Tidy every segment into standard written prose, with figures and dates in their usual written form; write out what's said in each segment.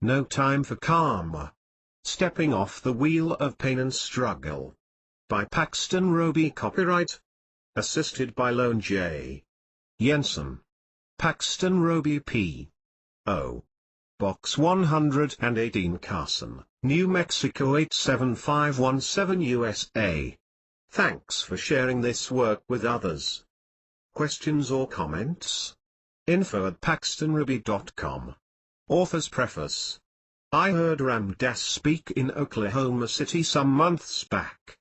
No Time for Karma. Stepping Off the Wheel of Pain and Struggle. By Paxton Roby. Copyright. Assisted by Lone J. Jensen. Paxton Roby P.O. Box 118 Carson, New Mexico 87517 USA. Thanks for sharing this work with others. Questions or comments? info@paxtonroby.com. Author's preface. I heard Ram Dass speak in Oklahoma City some months back.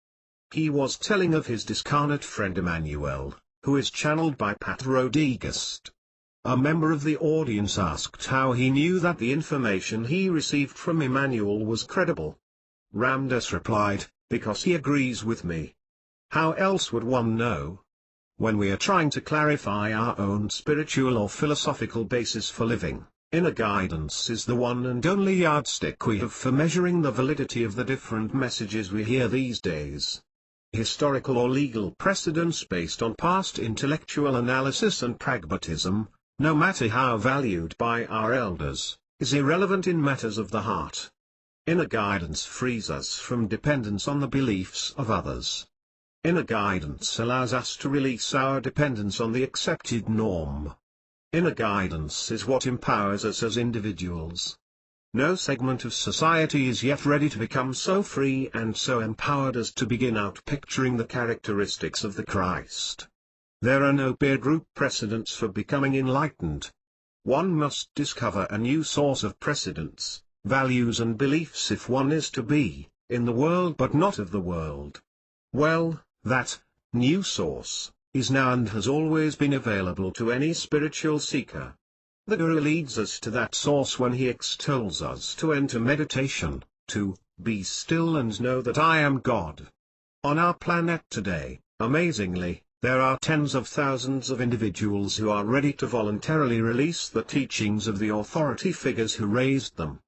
He was telling of his discarnate friend Emmanuel, who is channeled by Pat Rodriguez. A member of the audience asked how he knew that the information he received from Emmanuel was credible. Ram Dass replied, "Because he agrees with me. How else would one know? When we are trying to clarify our own spiritual or philosophical basis for living, inner guidance is the one and only yardstick we have for measuring the validity of the different messages we hear these days. Historical or legal precedents based on past intellectual analysis and pragmatism, no matter how valued by our elders, is irrelevant in matters of the heart. Inner guidance frees us from dependence on the beliefs of others. Inner guidance allows us to release our dependence on the accepted norm. Inner guidance is what empowers us as individuals. No segment of society is yet ready to become so free and so empowered as to begin out picturing the characteristics of the Christ. There are no peer group precedents for becoming enlightened. One must discover a new source of precedents, values and beliefs if one is to be, in the world but not of the world. Well, that new source is now and has always been available to any spiritual seeker. The Guru leads us to that source when he extols us to enter meditation, to be still and know that I am God. On our planet today, amazingly, there are tens of thousands of individuals who are ready to voluntarily release the teachings of the authority figures who raised them.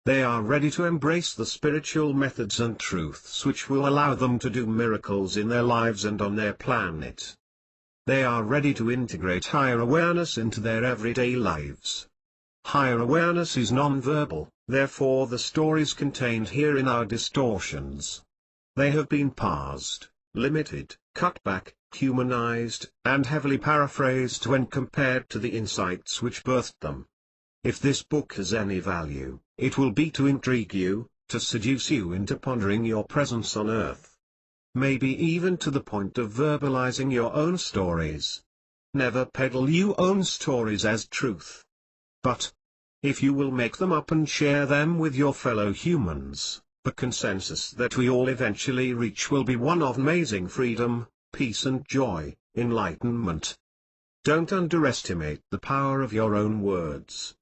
They are ready to embrace the spiritual methods and truths which will allow them to do miracles in their lives and on their planet. They are ready to integrate higher awareness into their everyday lives. Higher awareness is non-verbal, therefore the stories contained here in our distortions. They have been parsed, limited, cut back, humanized, and heavily paraphrased when compared to the insights which birthed them. If this book has any value, it will be to intrigue you, to seduce you into pondering your presence on earth. Maybe even to the point of verbalizing your own stories. Never peddle your own stories as truth. But, if you will make them up and share them with your fellow humans, the consensus that we all eventually reach will be one of amazing freedom, peace and joy, enlightenment. Don't underestimate the power of your own words.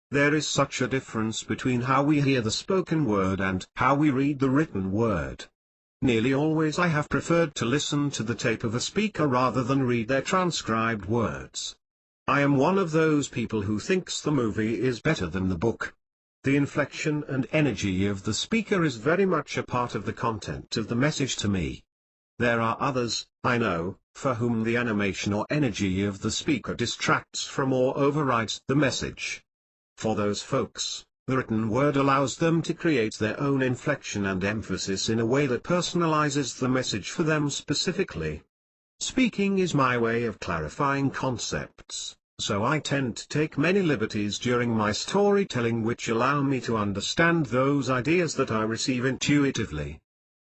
There is such a difference between how we hear the spoken word and how we read the written word. Nearly always I have preferred to listen to the tape of a speaker rather than read their transcribed words. I am one of those people who thinks the movie is better than the book. The inflection and energy of the speaker is very much a part of the content of the message to me. There are others, I know, for whom the animation or energy of the speaker distracts from or overrides the message. For those folks, the written word allows them to create their own inflection and emphasis in a way that personalizes the message for them specifically. Speaking is my way of clarifying concepts, so I tend to take many liberties during my storytelling which allow me to understand those ideas that I receive intuitively.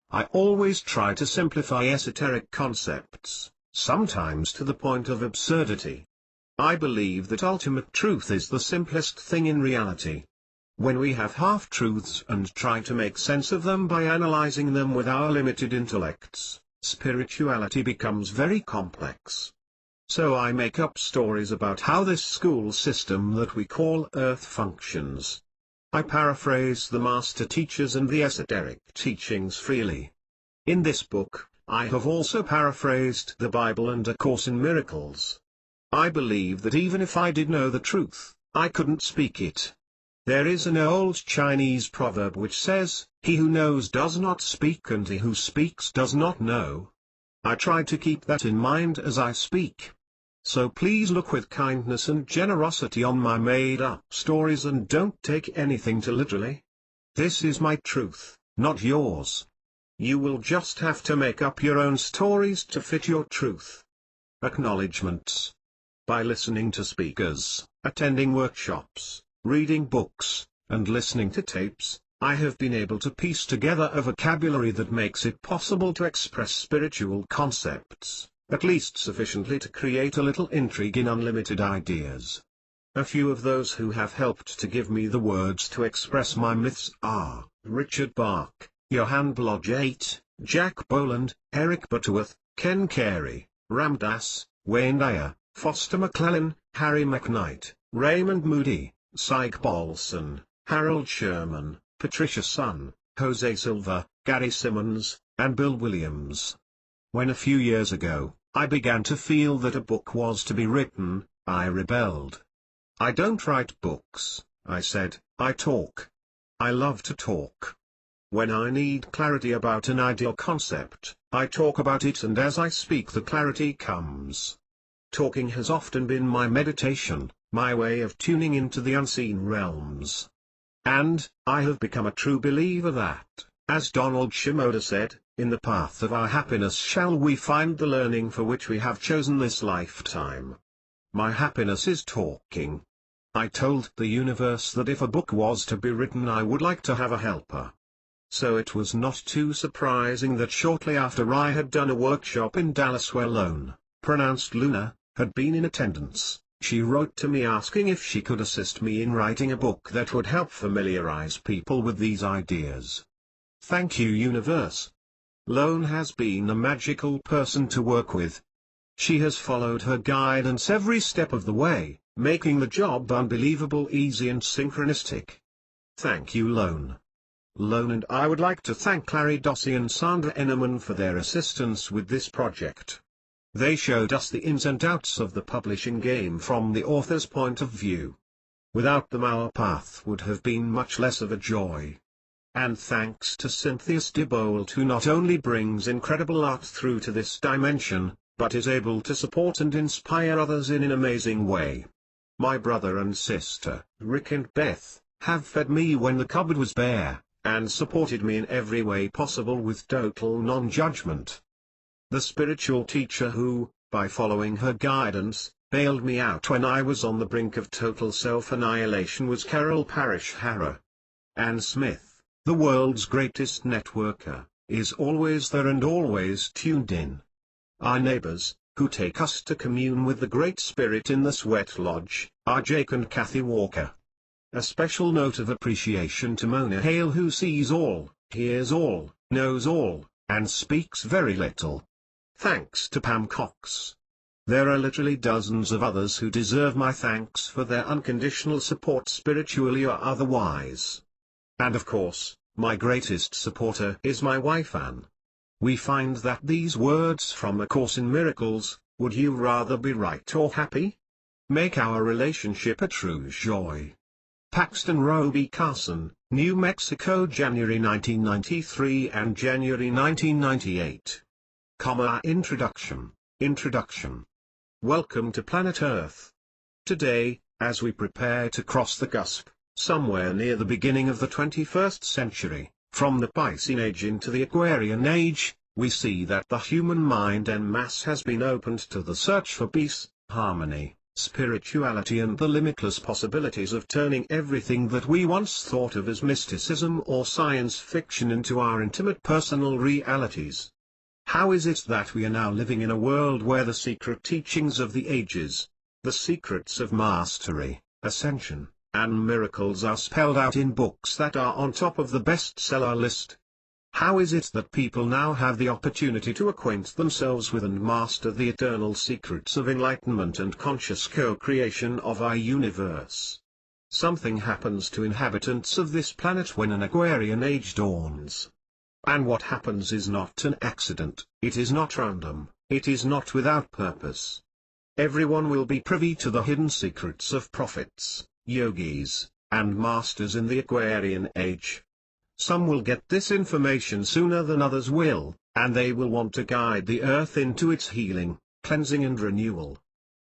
I always try to simplify esoteric concepts, sometimes to the point of absurdity. I believe that ultimate truth is the simplest thing in reality. When we have half-truths and try to make sense of them by analyzing them with our limited intellects, spirituality becomes very complex. So I make up stories about how this school system that we call Earth functions. I paraphrase the master teachers and the esoteric teachings freely. In this book, I have also paraphrased the Bible and A Course in Miracles. I believe that even if I did know the truth, I couldn't speak it. There is an old Chinese proverb which says, "He who knows does not speak and he who speaks does not know." I try to keep that in mind as I speak. So please look with kindness and generosity on my made-up stories and don't take anything too literally. This is my truth, not yours. You will just have to make up your own stories to fit your truth. Acknowledgements. By listening to speakers, attending workshops, reading books, and listening to tapes, I have been able to piece together a vocabulary that makes it possible to express spiritual concepts, at least sufficiently to create a little intrigue in unlimited ideas. A few of those who have helped to give me the words to express my myths are Richard Bach, Johann Blodgett, Jack Boland, Eric Butterworth, Ken Carey, Ram Dass, Wayne Dyer, Foster McClellan, Harry McKnight, Raymond Moody, Syke Bolson, Harold Sherman, Patricia Sun, Jose Silva, Gary Simmons, and Bill Williams. When a few years ago, I began to feel that a book was to be written, I rebelled. I don't write books, I said, I talk. I love to talk. When I need clarity about an idea or concept, I talk about it, and as I speak the clarity comes. Talking has often been my meditation, my way of tuning into the unseen realms. And, I have become a true believer that, as Donald Shimoda said, in the path of our happiness shall we find the learning for which we have chosen this lifetime. My happiness is talking. I told the universe that if a book was to be written I would like to have a helper. So it was not too surprising that shortly after I had done a workshop in Dallas where Lone, pronounced Luna, had been in attendance, she wrote to me asking if she could assist me in writing a book that would help familiarize people with these ideas. Thank you, universe. Lone has been a magical person to work with. She has followed her guidance every step of the way, making the job unbelievable easy and synchronistic. Thank you, Lone. Lone and I would like to thank Larry Dossi and Sandra Enneman for their assistance with this project. They showed us the ins and outs of the publishing game from the author's point of view. Without them our path would have been much less of a joy. And thanks to Cynthia Stibold, who not only brings incredible art through to this dimension, but is able to support and inspire others in an amazing way. My brother and sister, Rick and Beth, have fed me when the cupboard was bare, and supported me in every way possible with total non-judgment. The spiritual teacher who, by following her guidance, bailed me out when I was on the brink of total self-annihilation was Carol Parrish Harrer. Anne Smith, the world's greatest networker, is always there and always tuned in. Our neighbors, who take us to commune with the Great Spirit in the Sweat Lodge, are Jake and Kathy Walker. A special note of appreciation to Mona Hale, who sees all, hears all, knows all, and speaks very little. Thanks to Pam Cox. There are literally dozens of others who deserve my thanks for their unconditional support spiritually or otherwise. And of course, my greatest supporter is my wife Anne. We find that these words from A Course in Miracles, would you rather be right or happy? Make our relationship a true joy. Paxton Roby Carson, New Mexico, January 1993 and January 1998. Introduction. Welcome to planet Earth. Today, as we prepare to cross the cusp, somewhere near the beginning of the 21st century, from the Piscean Age into the Aquarian Age, we see that the human mind en masse has been opened to the search for peace, harmony, spirituality and the limitless possibilities of turning everything that we once thought of as mysticism or science fiction into our intimate personal realities. How is it that we are now living in a world where the secret teachings of the ages, the secrets of mastery, ascension, and miracles are spelled out in books that are on top of the bestseller list? How is it that people now have the opportunity to acquaint themselves with and master the eternal secrets of enlightenment and conscious co-creation of our universe? Something happens to inhabitants of this planet when an Aquarian age dawns. And what happens is not an accident, it is not random, it is not without purpose. Everyone will be privy to the hidden secrets of prophets, yogis, and masters in the Aquarian age. Some will get this information sooner than others will, and they will want to guide the earth into its healing, cleansing and renewal.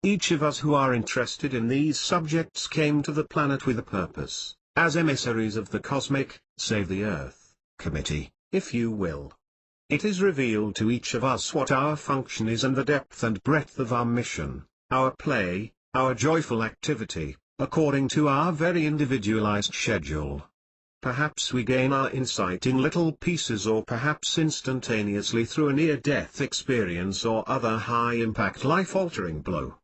Each of us who are interested in these subjects came to the planet with a purpose, as emissaries of the cosmic, Save the Earth, committee, if you will. It is revealed to each of us what our function is and the depth and breadth of our mission, our play, our joyful activity, according to our very individualized schedule. Perhaps we gain our insight in little pieces, or perhaps instantaneously through a near-death experience or other high-impact life-altering blow.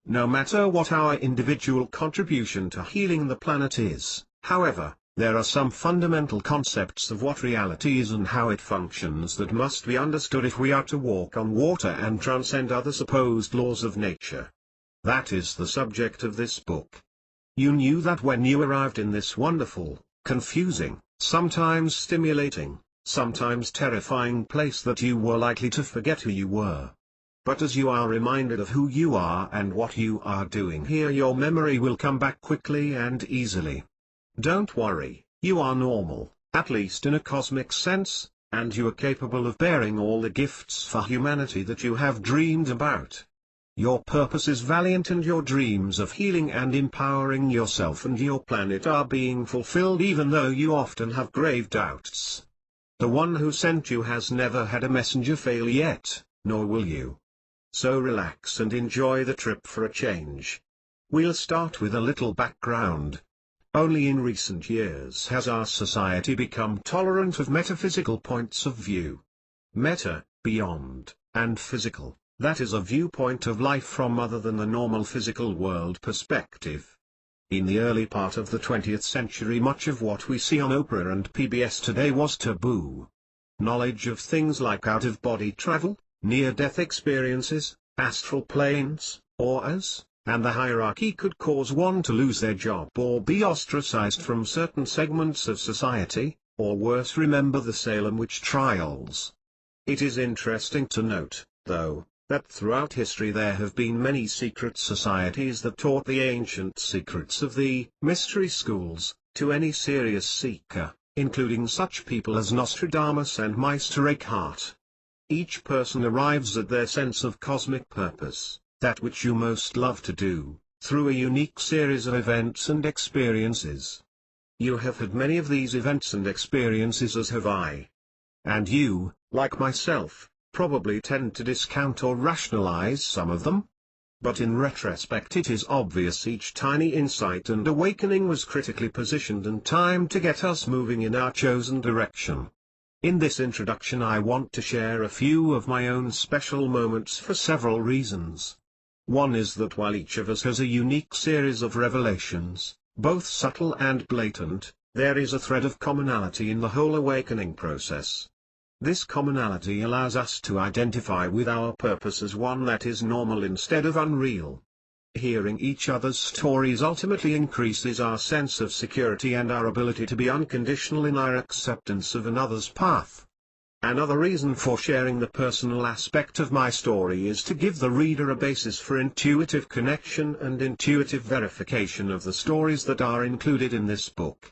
No matter what our individual contribution to healing the planet is, however, there are some fundamental concepts of what reality is and how it functions that must be understood if we are to walk on water and transcend other supposed laws of nature. That is the subject of this book. You knew that when you arrived in this wonderful, confusing, sometimes stimulating, sometimes terrifying place that you were likely to forget who you were. But as you are reminded of who you are and what you are doing here, your memory will come back quickly and easily. Don't worry, you are normal, at least in a cosmic sense, and you are capable of bearing all the gifts for humanity that you have dreamed about. Your purpose is valiant, and your dreams of healing and empowering yourself and your planet are being fulfilled, even though you often have grave doubts. The one who sent you has never had a messenger fail yet, nor will you. So relax and enjoy the trip for a change. We'll start with a little background. Only in recent years has our society become tolerant of metaphysical points of view. Meta, beyond, and physical. That is a viewpoint of life from other than the normal physical world perspective. In the early part of the 20th century, much of what we see on Oprah and PBS today was taboo. Knowledge of things like out-of-body travel, near-death experiences, astral planes, auras, and the hierarchy could cause one to lose their job or be ostracized from certain segments of society, or worse, remember the Salem witch trials. It is interesting to note, though, that throughout history there have been many secret societies that taught the ancient secrets of the mystery schools to any serious seeker, including such people as Nostradamus and Meister Eckhart. Each person arrives at their sense of cosmic purpose, that which you most love to do, through a unique series of events and experiences. You have had many of these events and experiences, as have I. And you, like myself, probably tend to discount or rationalize some of them. But in retrospect it is obvious each tiny insight and awakening was critically positioned and timed to get us moving in our chosen direction. In this introduction I want to share a few of my own special moments for several reasons. One is that while each of us has a unique series of revelations, both subtle and blatant, there is a thread of commonality in the whole awakening process. This commonality allows us to identify with our purpose as one that is normal instead of unreal. Hearing each other's stories ultimately increases our sense of security and our ability to be unconditional in our acceptance of another's path. Another reason for sharing the personal aspect of my story is to give the reader a basis for intuitive connection and intuitive verification of the stories that are included in this book.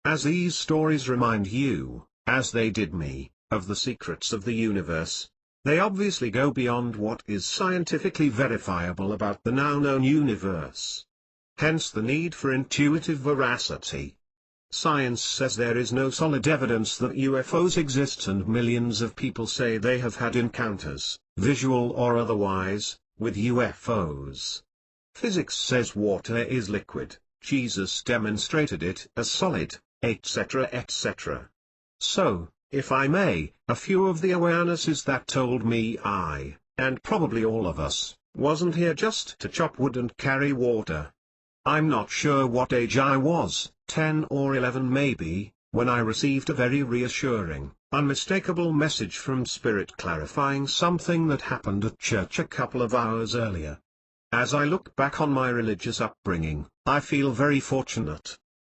As these stories remind you, as they did me, of the secrets of the universe, they obviously go beyond what is scientifically verifiable about the now known universe. Hence the need for intuitive veracity. Science says there is no solid evidence that UFOs exist, and millions of people say they have had encounters, visual or otherwise, with UFOs. Physics says water is liquid, Jesus demonstrated it as solid, etc. etc. So, if I may, a few of the awarenesses that told me I, and probably all of us, wasn't here just to chop wood and carry water. I'm not sure what age I was, 10 or 11 maybe, when I received a very reassuring, unmistakable message from Spirit clarifying something that happened at church a couple of hours earlier. As I look back on my religious upbringing, I feel very fortunate.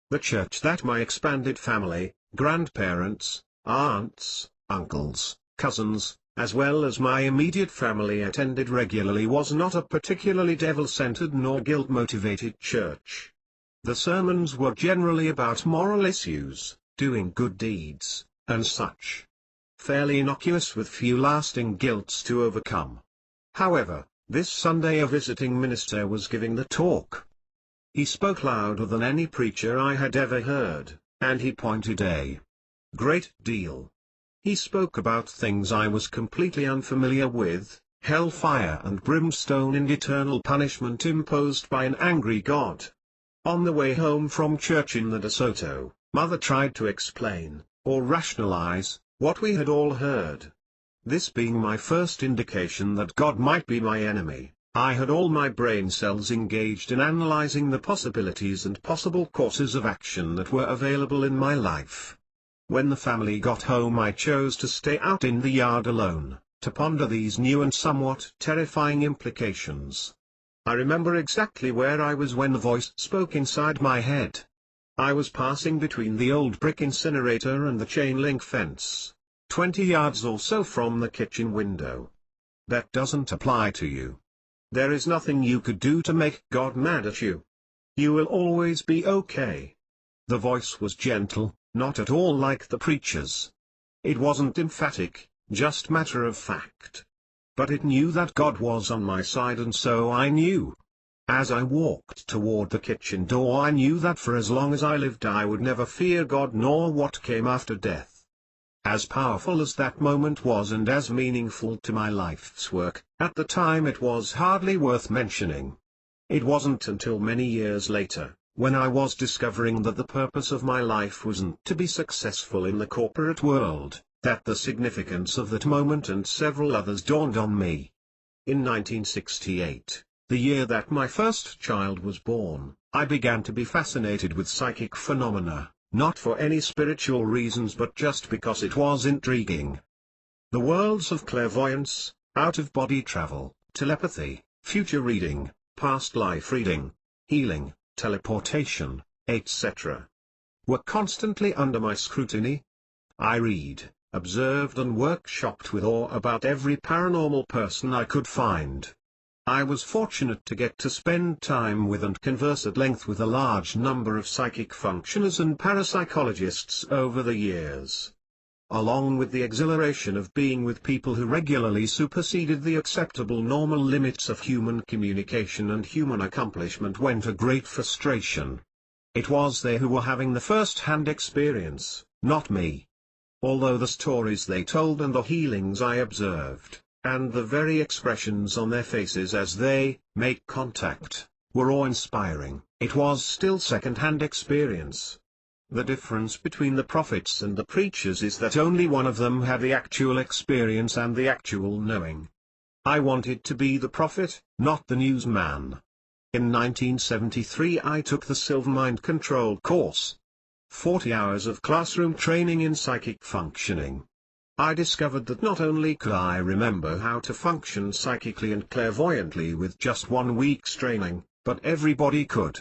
The church that my expanded family, grandparents, aunts, uncles, cousins, as well as my immediate family attended regularly was not a particularly devil-centered nor guilt-motivated church. The sermons were generally about moral issues, doing good deeds, and such. Fairly innocuous with few lasting guilts to overcome. However, This Sunday a visiting minister was giving the talk. He spoke louder than any preacher I had ever heard, and he pointed a great deal. He spoke about things I was completely unfamiliar with, hellfire and brimstone and eternal punishment imposed by an angry God. On the way home from church in the DeSoto, Mother tried to explain, or rationalize, what we had all heard. This being my first indication that God might be my enemy, I had all my brain cells engaged in analyzing the possibilities and possible courses of action that were available in my life. When the family got home I chose to stay out in the yard alone, to ponder these new and somewhat terrifying implications. I remember exactly where I was when the voice spoke inside my head. I was passing between the old brick incinerator and the chain-link fence, 20 yards or so from the kitchen window. That doesn't apply to you. There is nothing you could do to make God mad at you. You will always be okay. The voice was gentle, not at all like the preacher's. It wasn't emphatic, just matter of fact. But it knew that God was on my side, and so I knew. As I walked toward the kitchen door I knew that for as long as I lived I would never fear God nor what came after death. As powerful as that moment was and as meaningful to my life's work, at the time it was hardly worth mentioning. It wasn't until many years later, when I was discovering that the purpose of my life wasn't to be successful in the corporate world, that the significance of that moment and several others dawned on me. In 1968, the year that my first child was born, I began to be fascinated with psychic phenomena. Not for any spiritual reasons but just because it was intriguing. The worlds of clairvoyance, out-of-body travel, telepathy, future reading, past life reading, healing, teleportation, etc. were constantly under my scrutiny. I read, observed and workshopped with awe about every paranormal person I could find. I was fortunate to get to spend time with and converse at length with a large number of psychic functioners and parapsychologists over the years. Along with the exhilaration of being with people who regularly superseded the acceptable normal limits of human communication and human accomplishment went a great frustration. It was they who were having the first-hand experience, not me. Although the stories they told and the healings I observed, and the very expressions on their faces as they make contact, were awe-inspiring, it was still second-hand experience. The difference between the prophets and the preachers is that only one of them had the actual experience and the actual knowing. I wanted to be the prophet, not the newsman. In 1973 I took the Silver Mind Control course. 40 hours of classroom training in psychic functioning. I discovered that not only could I remember how to function psychically and clairvoyantly with just 1 week's training, but everybody could.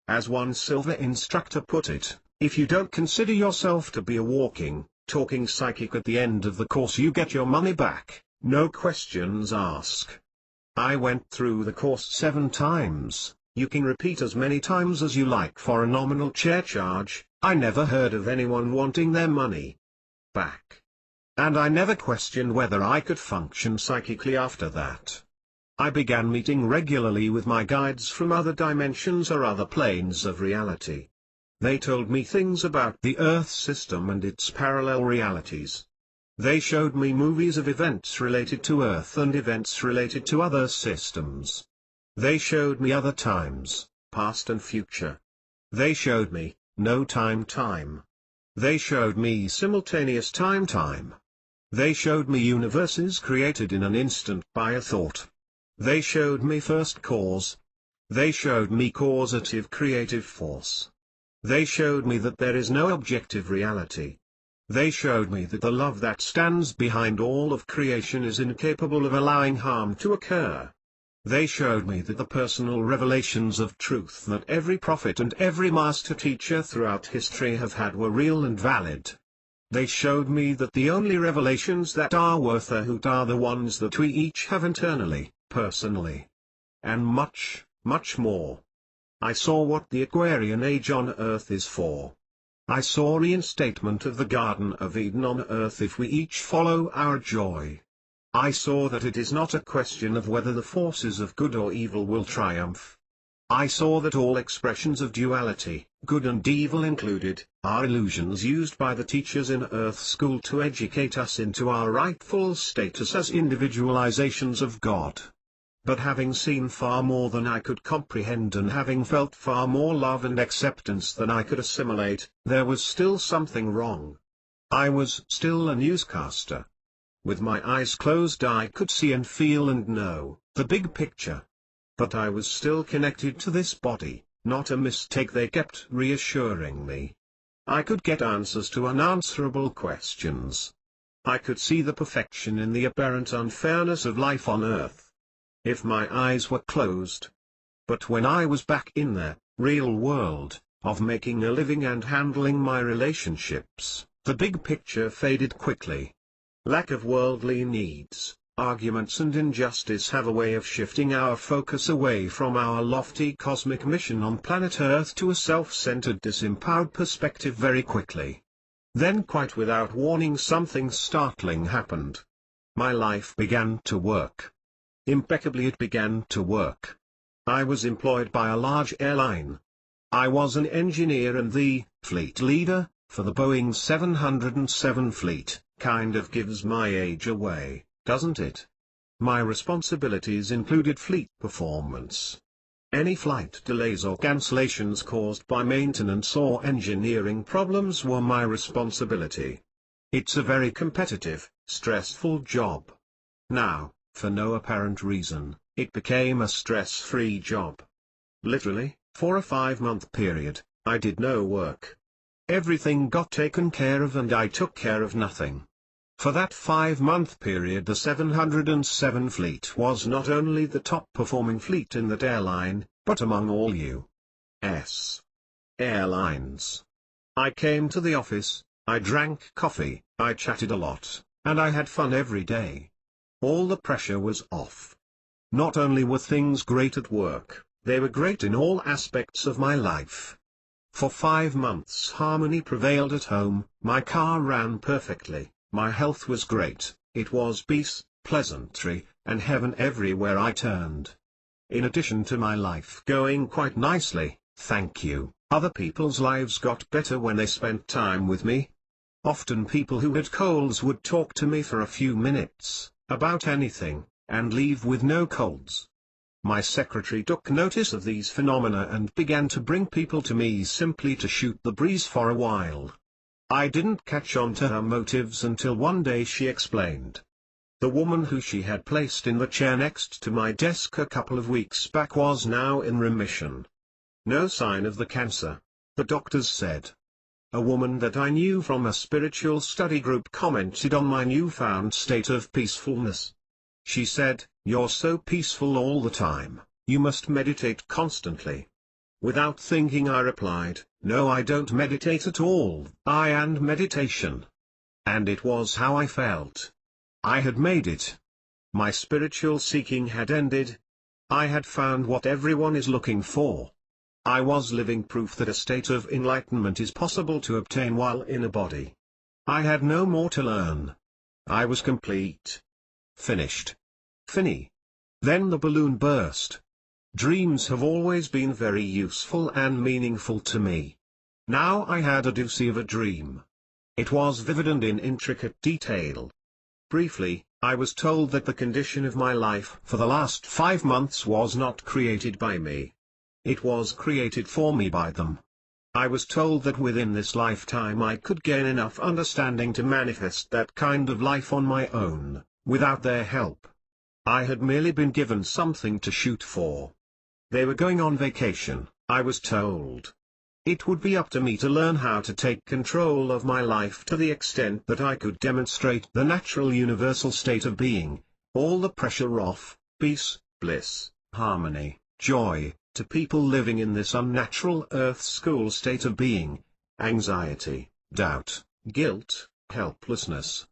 As one silver instructor put it, if you don't consider yourself to be a walking, talking psychic at the end of the course you get your money back, no questions asked. I went through the course 7 times, you can repeat as many times as you like for a nominal chair charge. I never heard of anyone wanting their money back. And I never questioned whether I could function psychically after that. I began meeting regularly with my guides from other dimensions or other planes of reality. They told me things about the Earth system and its parallel realities. They showed me movies of events related to Earth and events related to other systems. They showed me other times, past and future. They showed me no time. They showed me simultaneous time. They showed me universes created in an instant by a thought. They showed me first cause. They showed me causative creative force. They showed me that there is no objective reality. They showed me that the love that stands behind all of creation is incapable of allowing harm to occur. They showed me that the personal revelations of truth that every prophet and every master teacher throughout history have had were real and valid. They showed me that the only revelations that are worth a hoot are the ones that we each have internally, personally. And much, much more. I saw what the Aquarian age on Earth is for. I saw reinstatement of the Garden of Eden on Earth if we each follow our joy. I saw that it is not a question of whether the forces of good or evil will triumph. I saw that all expressions of duality, good and evil included, are illusions used by the teachers in Earth School to educate us into our rightful status as individualizations of God. But having seen far more than I could comprehend and having felt far more love and acceptance than I could assimilate, there was still something wrong. I was still a newscaster. With my eyes closed I could see and feel and know the big picture. But I was still connected to this body, not a mistake, they kept reassuring me. I could get answers to unanswerable questions. I could see the perfection in the apparent unfairness of life on Earth. If my eyes were closed. But when I was back in the real world, of making a living and handling my relationships, the big picture faded quickly. Lack of worldly needs, arguments and injustice have a way of shifting our focus away from our lofty cosmic mission on planet Earth to a self-centered disempowered perspective very quickly. Then quite without warning something startling happened. My life began to work. Impeccably it began to work. I was employed by a large airline. I was an engineer and the fleet leader for the Boeing 707 fleet. Kind of gives my age away, doesn't it? My responsibilities included fleet performance. Any flight delays or cancellations caused by maintenance or engineering problems were my responsibility. It's a very competitive, stressful job. Now, for no apparent reason, it became a stress-free job. Literally, for a 5-month period, I did no work. Everything got taken care of and I took care of nothing. For that 5-month period the 707 fleet was not only the top-performing fleet in that airline, but among all U.S. airlines. I came to the office, I drank coffee, I chatted a lot, and I had fun every day. All the pressure was off. Not only were things great at work, they were great in all aspects of my life. For 5 months harmony prevailed at home, my car ran perfectly, my health was great, it was peace, pleasantry, and heaven everywhere I turned. In addition to my life going quite nicely, thank you, other people's lives got better when they spent time with me. Often people who had colds would talk to me for a few minutes, about anything, and leave with no colds. My secretary took notice of these phenomena and began to bring people to me simply to shoot the breeze for a while. I didn't catch on to her motives until one day she explained. The woman who she had placed in the chair next to my desk a couple of weeks back was now in remission. No sign of the cancer, the doctors said. A woman that I knew from a spiritual study group commented on my newfound state of peacefulness. She said, "You're so peaceful all the time, you must meditate constantly." Without thinking I replied, "No, I don't meditate at all, I and meditation." And it was how I felt. I had made it. My spiritual seeking had ended. I had found what everyone is looking for. I was living proof that a state of enlightenment is possible to obtain while in a body. I had no more to learn. I was complete. Finished. Fini. Then the balloon burst. Dreams have always been very useful and meaningful to me. Now I had a doozy of a dream. It was vivid and in intricate detail. Briefly, I was told that the condition of my life for the last 5 months was not created by me. It was created for me by them. I was told that within this lifetime I could gain enough understanding to manifest that kind of life on my own, without their help. I had merely been given something to shoot for. They were going on vacation, I was told. It would be up to me to learn how to take control of my life to the extent that I could demonstrate the natural universal state of being, all the pressure off, peace, bliss, harmony, joy, to people living in this unnatural Earth School state of being, anxiety, doubt, guilt, helplessness.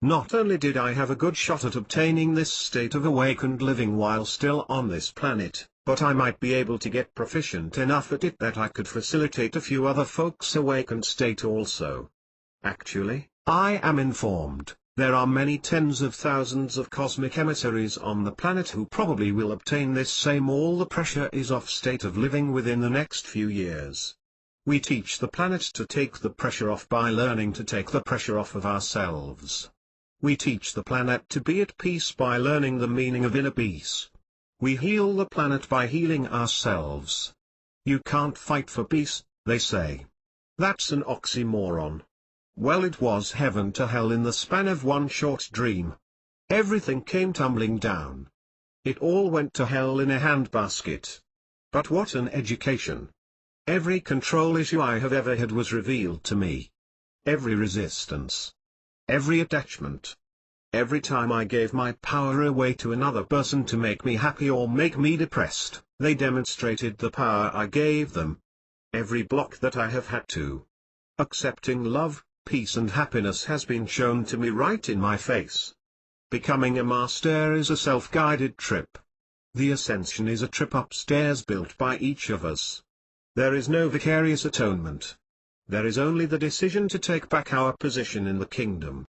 Not only did I have a good shot at obtaining this state of awakened living while still on this planet, but I might be able to get proficient enough at it that I could facilitate a few other folks' awakened state also. Actually, I am informed There are many tens of thousands of cosmic emissaries on the planet who probably will obtain this same all the pressure is off state of living within the next few years. We teach the planet to take the pressure off by learning to take the pressure off of ourselves. We teach the planet to be at peace by learning the meaning of inner peace. We heal the planet by healing ourselves. You can't fight for peace, they say. That's an oxymoron. Well, it was heaven to hell in the span of one short dream. Everything came tumbling down. It all went to hell in a handbasket. But what an education! Every control issue I have ever had was revealed to me. Every resistance. Every attachment. Every time I gave my power away to another person to make me happy or make me depressed, they demonstrated the power I gave them. Every block that I have had to accepting love, peace and happiness has been shown to me right in my face. Becoming a master is a self-guided trip. The ascension is a trip upstairs built by each of us. There is no vicarious atonement. There is only the decision to take back our position in the kingdom.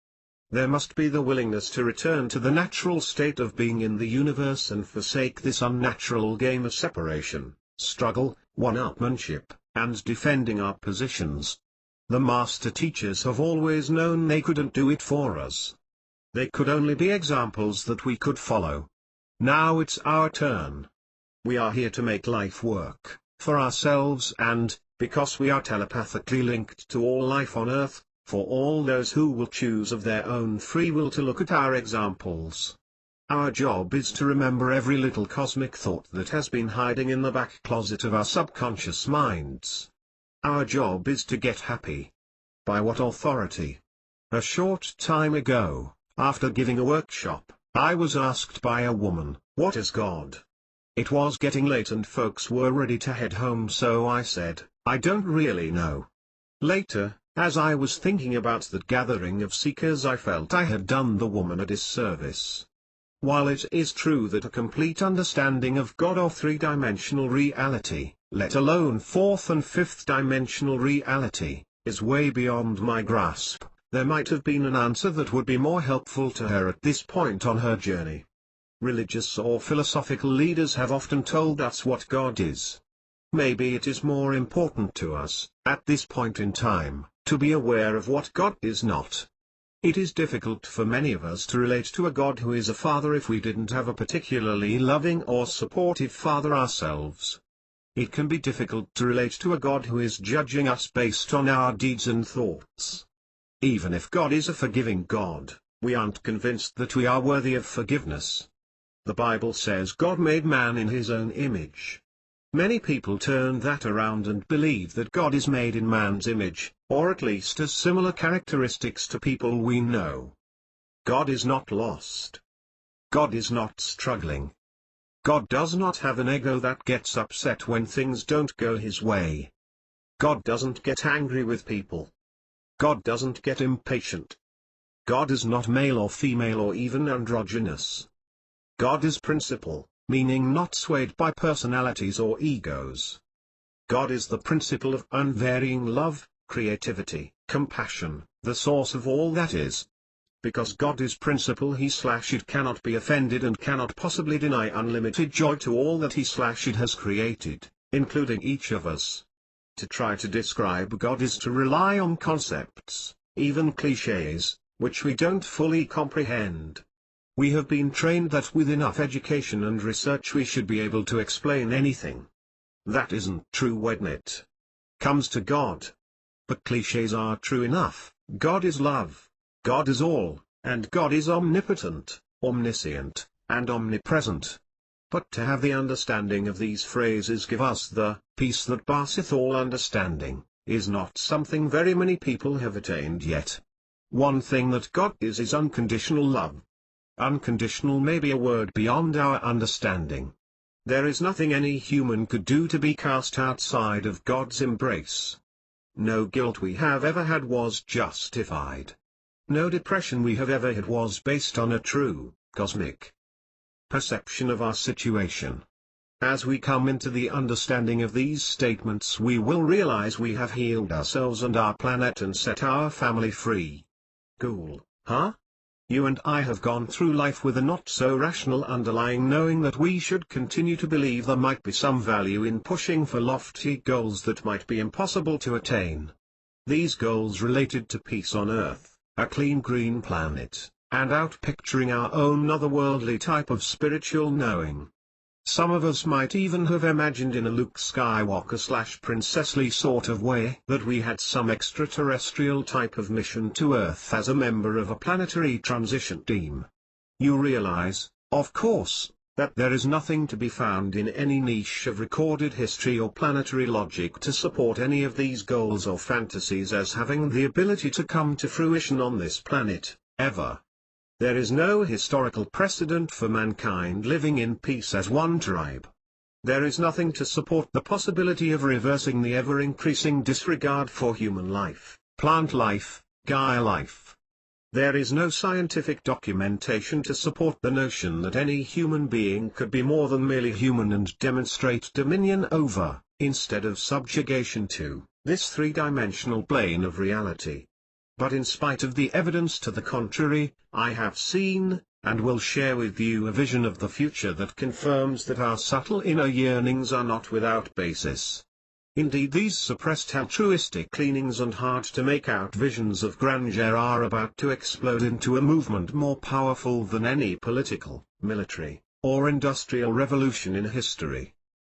There must be the willingness to return to the natural state of being in the universe and forsake this unnatural game of separation, struggle, one-upmanship, and defending our positions. The master teachers have always known they couldn't do it for us. They could only be examples that we could follow. Now it's our turn. We are here to make life work, for ourselves and, because we are telepathically linked to all life on Earth, for all those who will choose of their own free will to look at our examples. Our job is to remember every little cosmic thought that has been hiding in the back closet of our subconscious minds. Our job is to get happy. By what authority? A short time ago, after giving a workshop, I was asked by a woman, "What is God?" It was getting late and folks were ready to head home, so I said, "I don't really know." Later, as I was thinking about that gathering of seekers, I felt I had done the woman a disservice. While it is true that a complete understanding of God or three-dimensional reality, let alone fourth and fifth dimensional reality, is way beyond my grasp, there might have been an answer that would be more helpful to her at this point on her journey. Religious or philosophical leaders have often told us what God is. Maybe it is more important to us, at this point in time, to be aware of what God is not. It is difficult for many of us to relate to a God who is a father if we didn't have a particularly loving or supportive father ourselves. It can be difficult to relate to a God who is judging us based on our deeds and thoughts. Even if God is a forgiving God, we aren't convinced that we are worthy of forgiveness. The Bible says God made man in his own image. Many people turn that around and believe that God is made in man's image, or at least has similar characteristics to people we know. God is not lost. God is not struggling. God does not have an ego that gets upset when things don't go his way. God doesn't get angry with people. God doesn't get impatient. God is not male or female or even androgynous. God is principle, meaning not swayed by personalities or egos. God is the principle of unvarying love, creativity, compassion, the source of all that is. Because God is principle, it cannot be offended and cannot possibly deny unlimited joy to all that it has created, including each of us. To try to describe God is to rely on concepts, even clichés, which we don't fully comprehend. We have been trained that with enough education and research we should be able to explain anything. That isn't true when it comes to God. But clichés are true enough. God is love. God is all, and God is omnipotent, omniscient, and omnipresent. But to have the understanding of these phrases give us the peace that passeth all understanding, is not something very many people have attained yet. One thing that God is unconditional love. Unconditional may be a word beyond our understanding. There is nothing any human could do to be cast outside of God's embrace. No guilt we have ever had was justified. No depression we have ever had was based on a true, cosmic perception of our situation. As we come into the understanding of these statements, we will realize we have healed ourselves and our planet and set our family free. Cool, huh? You and I have gone through life with a not-so-rational underlying knowing that we should continue to believe there might be some value in pushing for lofty goals that might be impossible to attain. These goals related to peace on Earth, a clean green planet, and outpicturing our own otherworldly type of spiritual knowing. Some of us might even have imagined in a Luke Skywalker/Princess Leia sort of way that we had some extraterrestrial type of mission to Earth as a member of a planetary transition team. You realize, of course, that there is nothing to be found in any niche of recorded history or planetary logic to support any of these goals or fantasies as having the ability to come to fruition on this planet, ever. There is no historical precedent for mankind living in peace as one tribe. There is nothing to support the possibility of reversing the ever-increasing disregard for human life, plant life, Gaia life. There is no scientific documentation to support the notion that any human being could be more than merely human and demonstrate dominion over, instead of subjugation to, this three-dimensional plane of reality. But in spite of the evidence to the contrary, I have seen, and will share with you a vision of the future that confirms that our subtle inner yearnings are not without basis. Indeed, these suppressed altruistic leanings and hard-to-make-out visions of grandeur are about to explode into a movement more powerful than any political, military, or industrial revolution in history.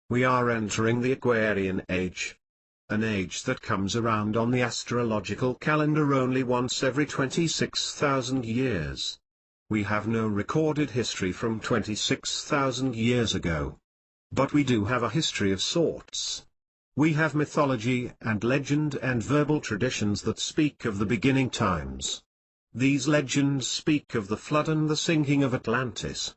We are entering the Aquarian age. An age that comes around on the astrological calendar only once every 26,000 years. We have no recorded history from 26,000 years ago. But we do have a history of sorts. We have mythology and legend and verbal traditions that speak of the beginning times. These legends speak of the flood and the sinking of Atlantis.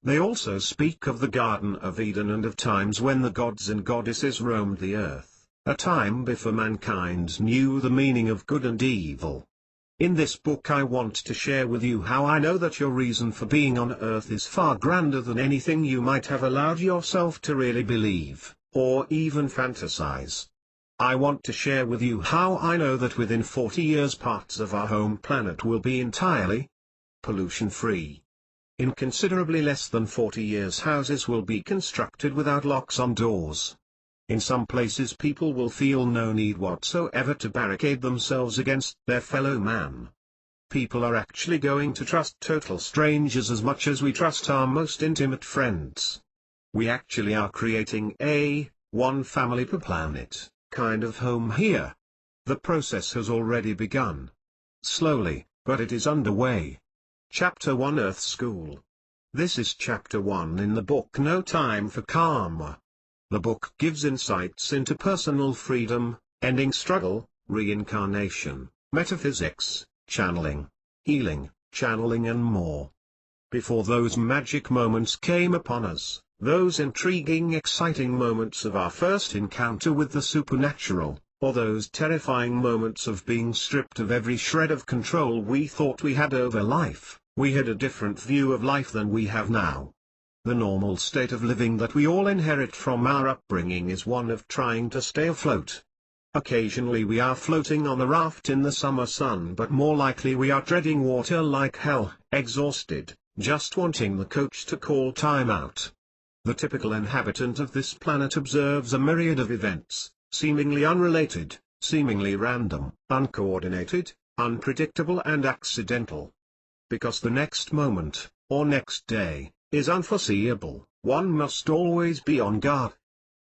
They also speak of the Garden of Eden and of times when the gods and goddesses roamed the earth. A time before mankind knew the meaning of good and evil. In this book I want to share with you how I know that your reason for being on Earth is far grander than anything you might have allowed yourself to really believe, or even fantasize. I want to share with you how I know that within 40 years parts of our home planet will be entirely pollution-free. In considerably less than 40 years houses will be constructed without locks on doors. In some places people will feel no need whatsoever to barricade themselves against their fellow man. People are actually going to trust total strangers as much as we trust our most intimate friends. We actually are creating a one family per planet kind of home here. The process has already begun. Slowly, but it is underway. Chapter 1 Earth School. This is Chapter 1 in the book No Time for Karma. The book gives insights into personal freedom, ending struggle, reincarnation, metaphysics, channeling, healing, channeling and more. Before those magic moments came upon us, those intriguing exciting moments of our first encounter with the supernatural, or those terrifying moments of being stripped of every shred of control we thought we had over life, we had a different view of life than we have now. The normal state of living that we all inherit from our upbringing is one of trying to stay afloat. Occasionally we are floating on a raft in the summer sun, but more likely we are treading water like hell, exhausted, just wanting the coach to call time out. The typical inhabitant of this planet observes a myriad of events, seemingly unrelated, seemingly random, uncoordinated, unpredictable and accidental. Because the next moment, or next day, is unforeseeable, one must always be on guard.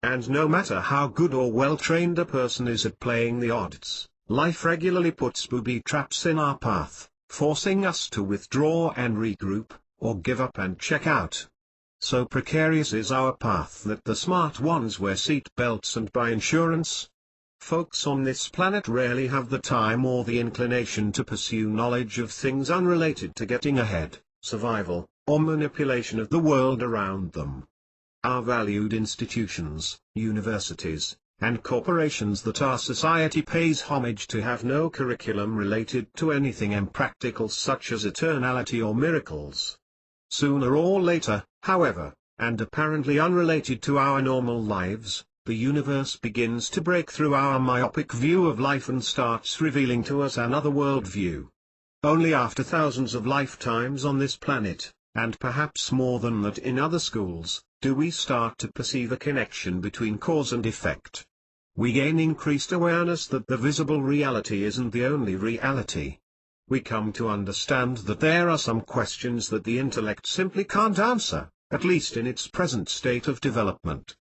And no matter how good or well-trained a person is at playing the odds, life regularly puts booby traps in our path, forcing us to withdraw and regroup, or give up and check out. So precarious is our path that the smart ones wear seat belts and buy insurance. Folks on this planet rarely have the time or the inclination to pursue knowledge of things unrelated to getting ahead, survival, or manipulation of the world around them. Our valued institutions, universities, and corporations that our society pays homage to have no curriculum related to anything impractical such as eternality or miracles. Sooner or later, however, and apparently unrelated to our normal lives, the universe begins to break through our myopic view of life and starts revealing to us another worldview. Only after thousands of lifetimes on this planet, and perhaps more than that in other schools, do we start to perceive a connection between cause and effect. We gain increased awareness that the visible reality isn't the only reality. We come to understand that there are some questions that the intellect simply can't answer, at least in its present state of development.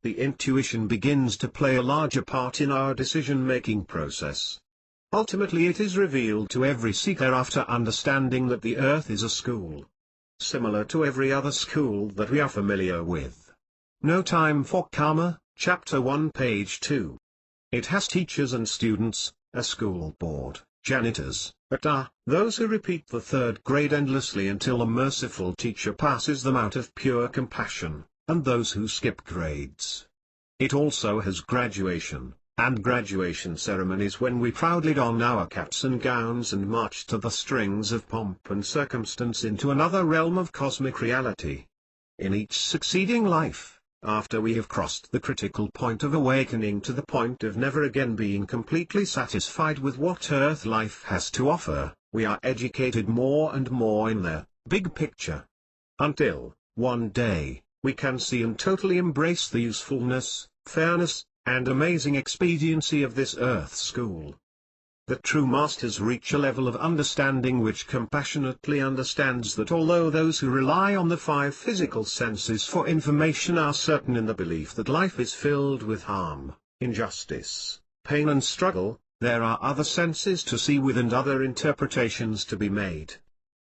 The intuition begins to play a larger part in our decision-making process. Ultimately it is revealed to every seeker after understanding that the earth is a school, similar to every other school that we are familiar with. No Time for Karma, Chapter 1 page 2. It has teachers and students, a school board, janitors, those who repeat the third grade endlessly until a merciful teacher passes them out of pure compassion, and those who skip grades. It also has graduation, and graduation ceremonies when we proudly don our caps and gowns and march to the strings of pomp and circumstance into another realm of cosmic reality. In each succeeding life, after we have crossed the critical point of awakening to the point of never again being completely satisfied with what earth life has to offer, we are educated more and more in the big picture. Until, one day, we can see and totally embrace the usefulness, fairness, and amazing expediency of this earth school. The true masters reach a level of understanding which compassionately understands that although those who rely on the five physical senses for information are certain in the belief that life is filled with harm, injustice, pain and struggle, there are other senses to see with and other interpretations to be made.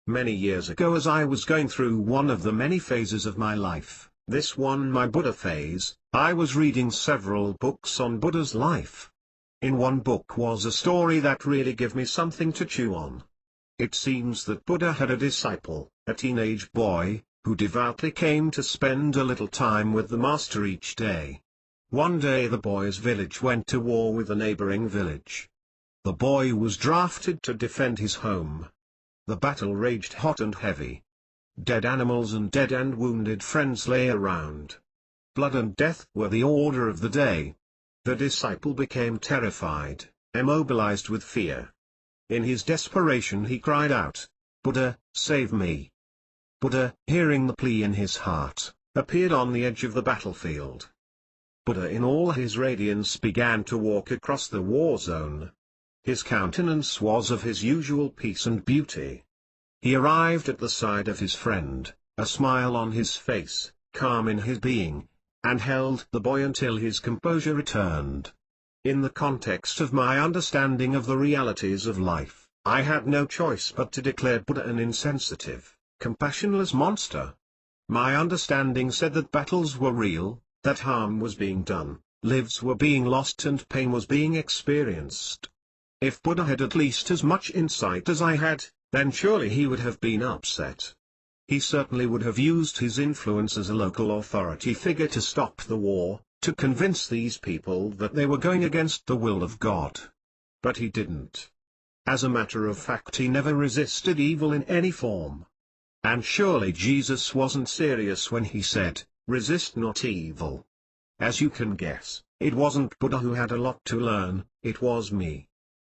Many years ago, as I was going through one of the many phases of my life, this one my Buddha phase, I was reading several books on Buddha's life. In one book was a story that really gave me something to chew on. It seems that Buddha had a disciple, a teenage boy, who devoutly came to spend a little time with the master each day. One day the boy's village went to war with a neighboring village. The boy was drafted to defend his home. The battle raged hot and heavy. Dead animals and dead and wounded friends lay around. Blood and death were the order of the day. The disciple became terrified, immobilized with fear. In his desperation he cried out, "Buddha, save me!" Buddha, hearing the plea in his heart, appeared on the edge of the battlefield. Buddha in all his radiance began to walk across the war zone. His countenance was of his usual peace and beauty. He arrived at the side of his friend, a smile on his face, calm in his being, and held the boy until his composure returned. In the context of my understanding of the realities of life, I had no choice but to declare Buddha an insensitive, compassionless monster. My understanding said that battles were real, that harm was being done, lives were being lost and pain was being experienced. If Buddha had at least as much insight as I had, then surely he would have been upset. He certainly would have used his influence as a local authority figure to stop the war, to convince these people that they were going against the will of God. But he didn't. As a matter of fact, he never resisted evil in any form. And surely Jesus wasn't serious when he said, "Resist not evil." As you can guess, it wasn't Buddha who had a lot to learn, it was me.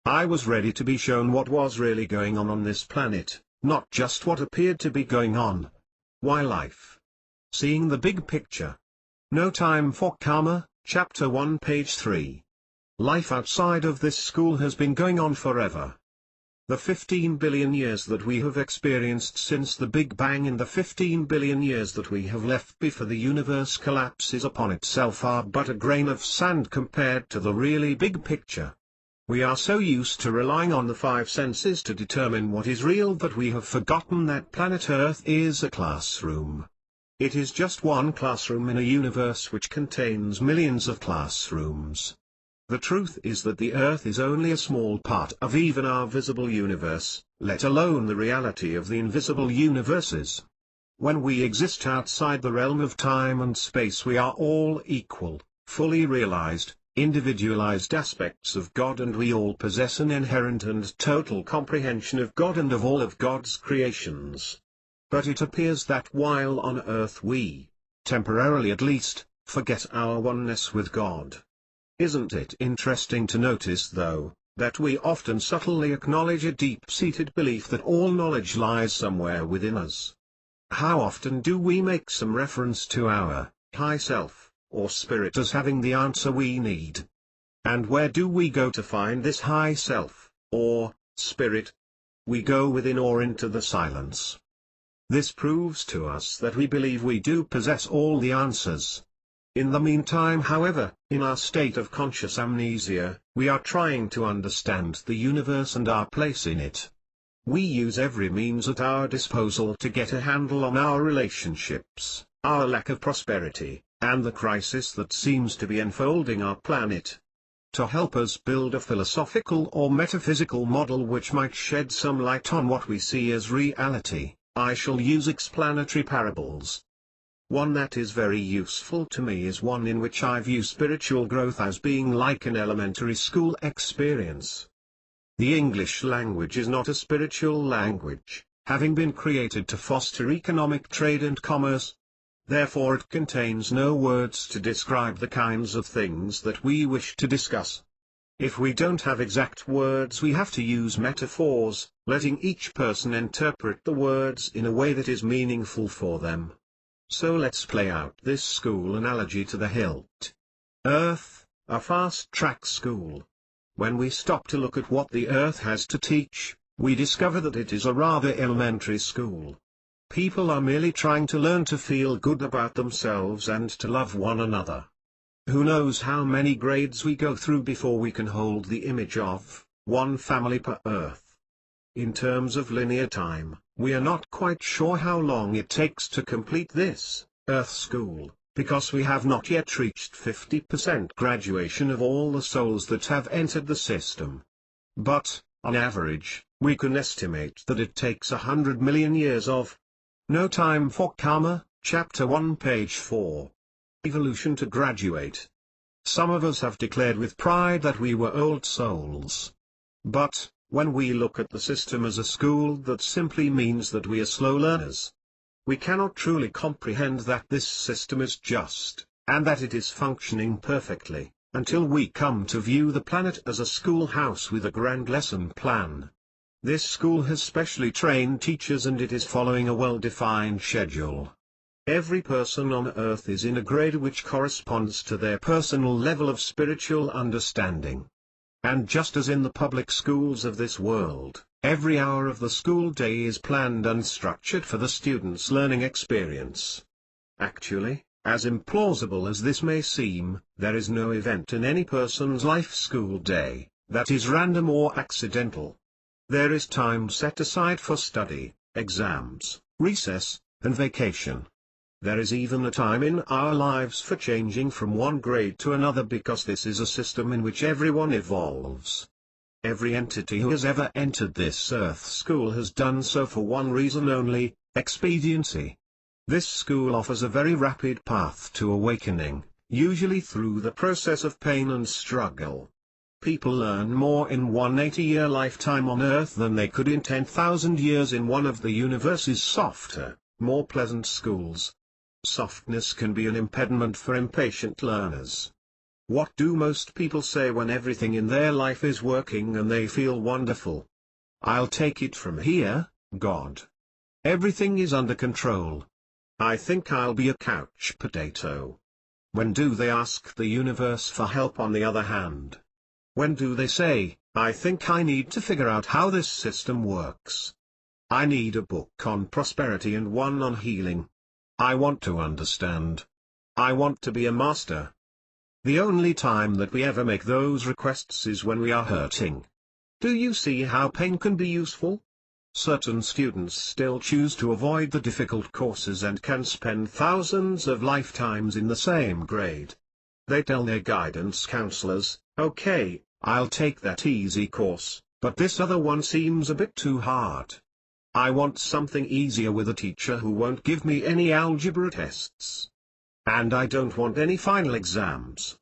I was ready to be shown what was really going on this planet, not just what appeared to be going on. Why life? Seeing the big picture. No Time for Karma, Chapter 1 page 3. Life outside of this school has been going on forever. The 15 billion years that we have experienced since the Big Bang and the 15 billion years that we have left before the universe collapses upon itself are but a grain of sand compared to the really big picture. We are so used to relying on the five senses to determine what is real that we have forgotten that planet Earth is a classroom. It is just one classroom in a universe which contains millions of classrooms. The truth is that the Earth is only a small part of even our visible universe, let alone the reality of the invisible universes. When we exist outside the realm of time and space, we are all equal, fully realized, individualized aspects of God, and we all possess an inherent and total comprehension of God and of all of God's creations. But it appears that while on Earth we, temporarily at least, forget our oneness with God. Isn't it interesting to notice though, that we often subtly acknowledge a deep-seated belief that all knowledge lies somewhere within us. How often do we make some reference to our high self, or spirit as having the answer we need? And where do we go to find this high self, or spirit? We go within or into the silence. This proves to us that we believe we do possess all the answers. In the meantime, however, in our state of conscious amnesia, we are trying to understand the universe and our place in it. We use every means at our disposal to get a handle on our relationships, our lack of prosperity, and the crisis that seems to be enfolding our planet. To help us build a philosophical or metaphysical model which might shed some light on what we see as reality, I shall use explanatory parables. One that is very useful to me is one in which I view spiritual growth as being like an elementary school experience. The English language is not a spiritual language, having been created to foster economic trade and commerce. Therefore it contains no words to describe the kinds of things that we wish to discuss. If we don't have exact words, we have to use metaphors, letting each person interpret the words in a way that is meaningful for them. So let's play out this school analogy to the hilt. Earth, a fast-track school. When we stop to look at what the Earth has to teach, we discover that it is a rather elementary school. People are merely trying to learn to feel good about themselves and to love one another. Who knows how many grades we go through before we can hold the image of one family per Earth. In terms of linear time, we are not quite sure how long it takes to complete this Earth school, because we have not yet reached 50% graduation of all the souls that have entered the system. But, on average, we can estimate that it takes 100 million years of No Time for Karma, Chapter 1 page 4. Evolution to graduate. Some of us have declared with pride that we were old souls. But, when we look at the system as a school, that simply means that we are slow learners. We cannot truly comprehend that this system is just, and that it is functioning perfectly, until we come to view the planet as a schoolhouse with a grand lesson plan. This school has specially trained teachers and it is following a well-defined schedule. Every person on Earth is in a grade which corresponds to their personal level of spiritual understanding. And just as in the public schools of this world, every hour of the school day is planned and structured for the student's learning experience. Actually, as implausible as this may seem, there is no event in any person's life school day that is random or accidental. There is time set aside for study, exams, recess, and vacation. There is even a time in our lives for changing from one grade to another, because this is a system in which everyone evolves. Every entity who has ever entered this Earth school has done so for one reason only: expediency. This school offers a very rapid path to awakening, usually through the process of pain and struggle. People learn more in one 80-year lifetime on Earth than they could in 10,000 years in one of the universe's softer, more pleasant schools. Softness can be an impediment for impatient learners. What do most people say when everything in their life is working and they feel wonderful? I'll take it from here, God. Everything is under control. I think I'll be a couch potato. When do they ask the universe for help, on the other hand? When do they say, I think I need to figure out how this system works? I need a book on prosperity and one on healing. I want to understand. I want to be a master. The only time that we ever make those requests is when we are hurting. Do you see how pain can be useful? Certain students still choose to avoid the difficult courses and can spend thousands of lifetimes in the same grade. They tell their guidance counselors, okay, I'll take that easy course, but this other one seems a bit too hard. I want something easier with a teacher who won't give me any algebra tests. And I don't want any final exams.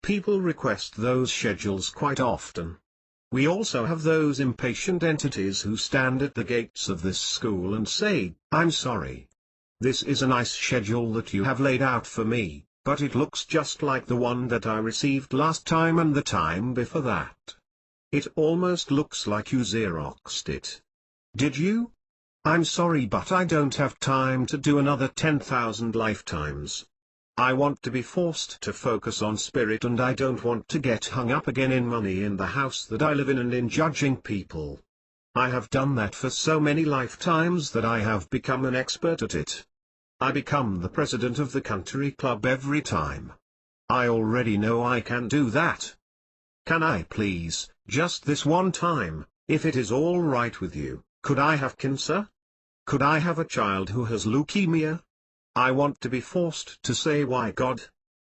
People request those schedules quite often. We also have those impatient entities who stand at the gates of this school and say, I'm sorry. This is a nice schedule that you have laid out for me, but it looks just like the one that I received last time and the time before that. It almost looks like you Xeroxed it. Did you? I'm sorry, but I don't have time to do another 10,000 lifetimes. I want to be forced to focus on spirit, and I don't want to get hung up again in money in the house that I live in and in judging people. I have done that for so many lifetimes that I have become an expert at it. I become the president of the country club every time. I already know I can do that. Can I please, just this one time, if it is all right with you, could I have cancer? Could I have a child who has leukemia? I want to be forced to say why God?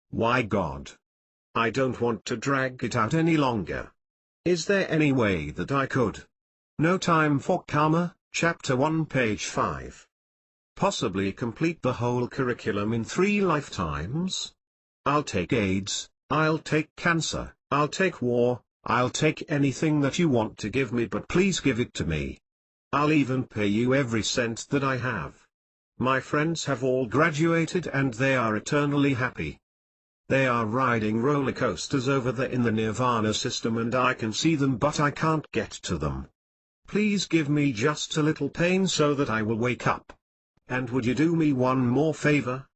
Why God? I don't want to drag it out any longer. Is there any way that I could? No Time for Karma, Chapter 1, page 5. Possibly complete the whole curriculum in 3 lifetimes? I'll take AIDS, I'll take cancer, I'll take war, I'll take anything that you want to give me, but please give it to me. I'll even pay you every cent that I have. My friends have all graduated and they are eternally happy. They are riding roller coasters over there in the Nirvana system, and I can see them but I can't get to them. Please give me just a little pain so that I will wake up. And would you do me one more favor?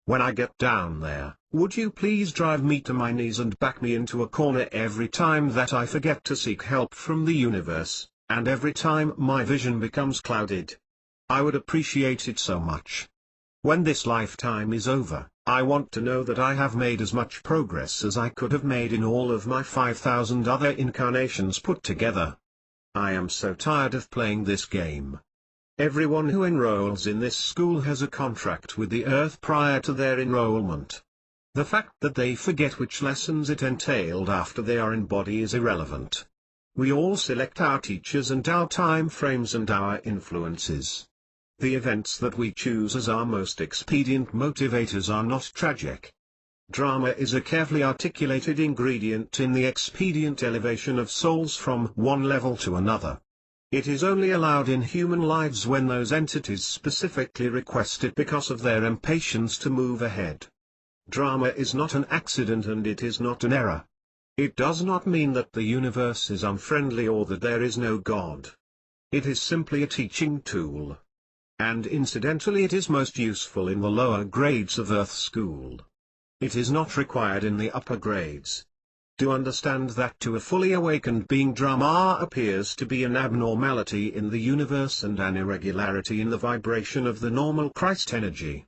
When I get down there, would you please drive me to my knees and back me into a corner every time that I forget to seek help from the universe, and every time my vision becomes clouded? I would appreciate it so much. When this lifetime is over, I want to know that I have made as much progress as I could have made in all of my 5,000 other incarnations put together. I am so tired of playing this game. Everyone who enrolls in this school has a contract with the earth prior to their enrollment. The fact that they forget which lessons it entailed after they are in body is irrelevant. We all select our teachers and our time frames and our influences. The events that we choose as our most expedient motivators are not tragic. Drama is a carefully articulated ingredient in the expedient elevation of souls from one level to another. It is only allowed in human lives when those entities specifically request it because of their impatience to move ahead. Drama is not an accident and it is not an error. It does not mean that the universe is unfriendly or that there is no God. It is simply a teaching tool. And incidentally, it is most useful in the lower grades of Earth School. It is not required in the upper grades. To understand that to a fully awakened being, drama appears to be an abnormality in the universe and an irregularity in the vibration of the normal Christ energy.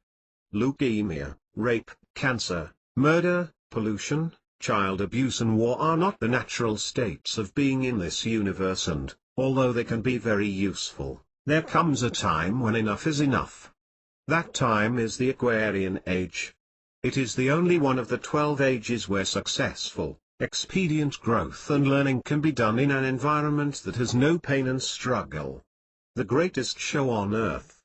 Leukemia, rape, cancer, murder, pollution, child abuse and war are not the natural states of being in this universe, and, although they can be very useful, there comes a time when enough is enough. That time is the Aquarian age. It is the only one of the 12 ages where successful, expedient growth and learning can be done in an environment that has no pain and struggle. The greatest show on Earth.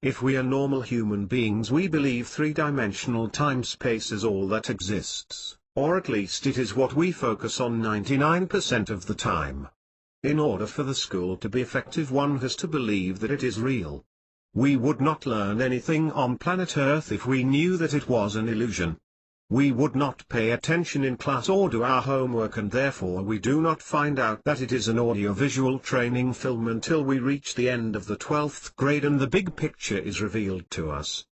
If we are normal human beings, we believe three-dimensional time-space is all that exists, or at least it is what we focus on 99% of the time. In order for the school to be effective, one has to believe that it is real. We would not learn anything on planet Earth if we knew that it was an illusion. We would not pay attention in class or do our homework, and therefore we do not find out that it is an audiovisual training film until we reach the end of the 12th grade and the big picture is revealed to us.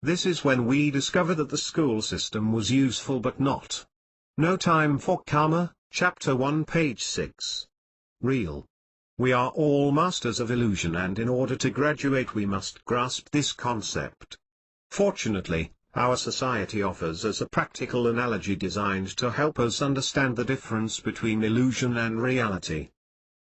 This is when we discover that the school system was useful but not. No Time for Karma, Chapter 1, page 6. Real. We are all masters of illusion, and in order to graduate we must grasp this concept. Fortunately, our society offers us a practical analogy designed to help us understand the difference between illusion and reality.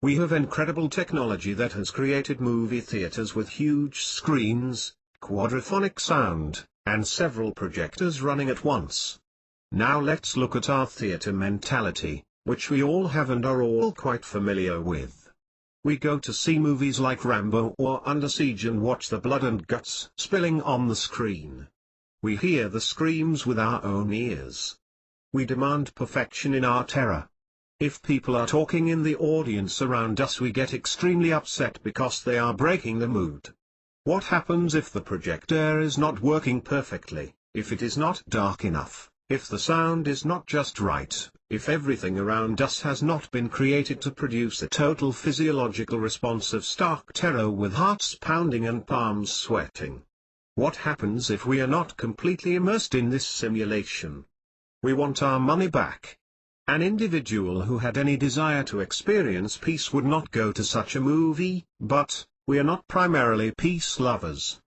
We have incredible technology that has created movie theaters with huge screens, quadraphonic sound, and several projectors running at once. Now let's look at our theater mentality, which we all have and are all quite familiar with. We go to see movies like Rambo or Under Siege and watch the blood and guts spilling on the screen. We hear the screams with our own ears. We demand perfection in our terror. If people are talking in the audience around us, we get extremely upset because they are breaking the mood. What happens if the projector is not working perfectly, if it is not dark enough, If the sound is not just right, if everything around us has not been created to produce a total physiological response of stark terror with hearts pounding and palms sweating. What happens if we are not completely immersed in this simulation? We want our money back. An individual who had any desire to experience peace would not go to such a movie, but we are not primarily peace lovers.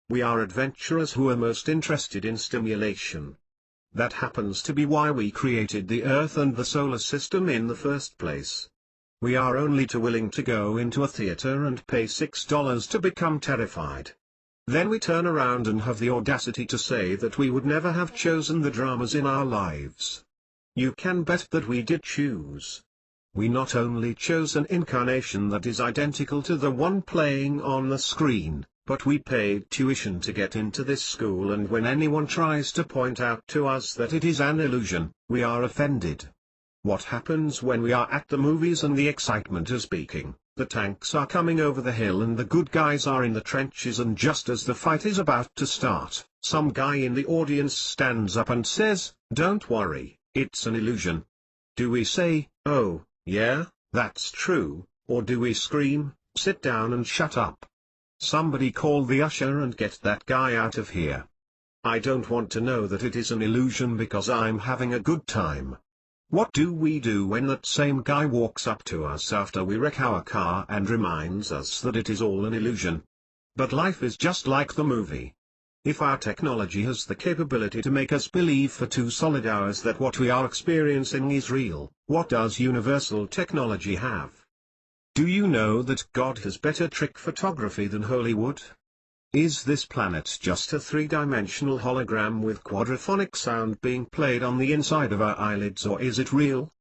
We are adventurers who are most interested in stimulation. That happens to be why we created the Earth and the solar system in the first place. We are only too willing to go into a theater and pay $6 to become terrified. Then we turn around and have the audacity to say that we would never have chosen the dramas in our lives. You can bet that we did choose. We not only chose an incarnation that is identical to the one playing on the screen, but we paid tuition to get into this school, and when anyone tries to point out to us that it is an illusion, we are offended. What happens when we are at the movies and the excitement is peaking? The tanks are coming over the hill and the good guys are in the trenches, and just as the fight is about to start, some guy in the audience stands up and says, "Don't worry, it's an illusion." Do we say, "Oh, yeah, that's true," or do we scream, "Sit down and shut up. Somebody call the usher and get that guy out of here. I don't want to know that it is an illusion because I'm having a good time"? What do we do when that same guy walks up to us after we wreck our car and reminds us that it is all an illusion? But life is just like the movie. If our technology has the capability to make us believe for 2 solid hours that what we are experiencing is real, what does universal technology have? Do you know that God has better trick photography than Hollywood? Is this planet just a 3-dimensional hologram with quadraphonic sound being played on the inside of our eyelids, or is it real?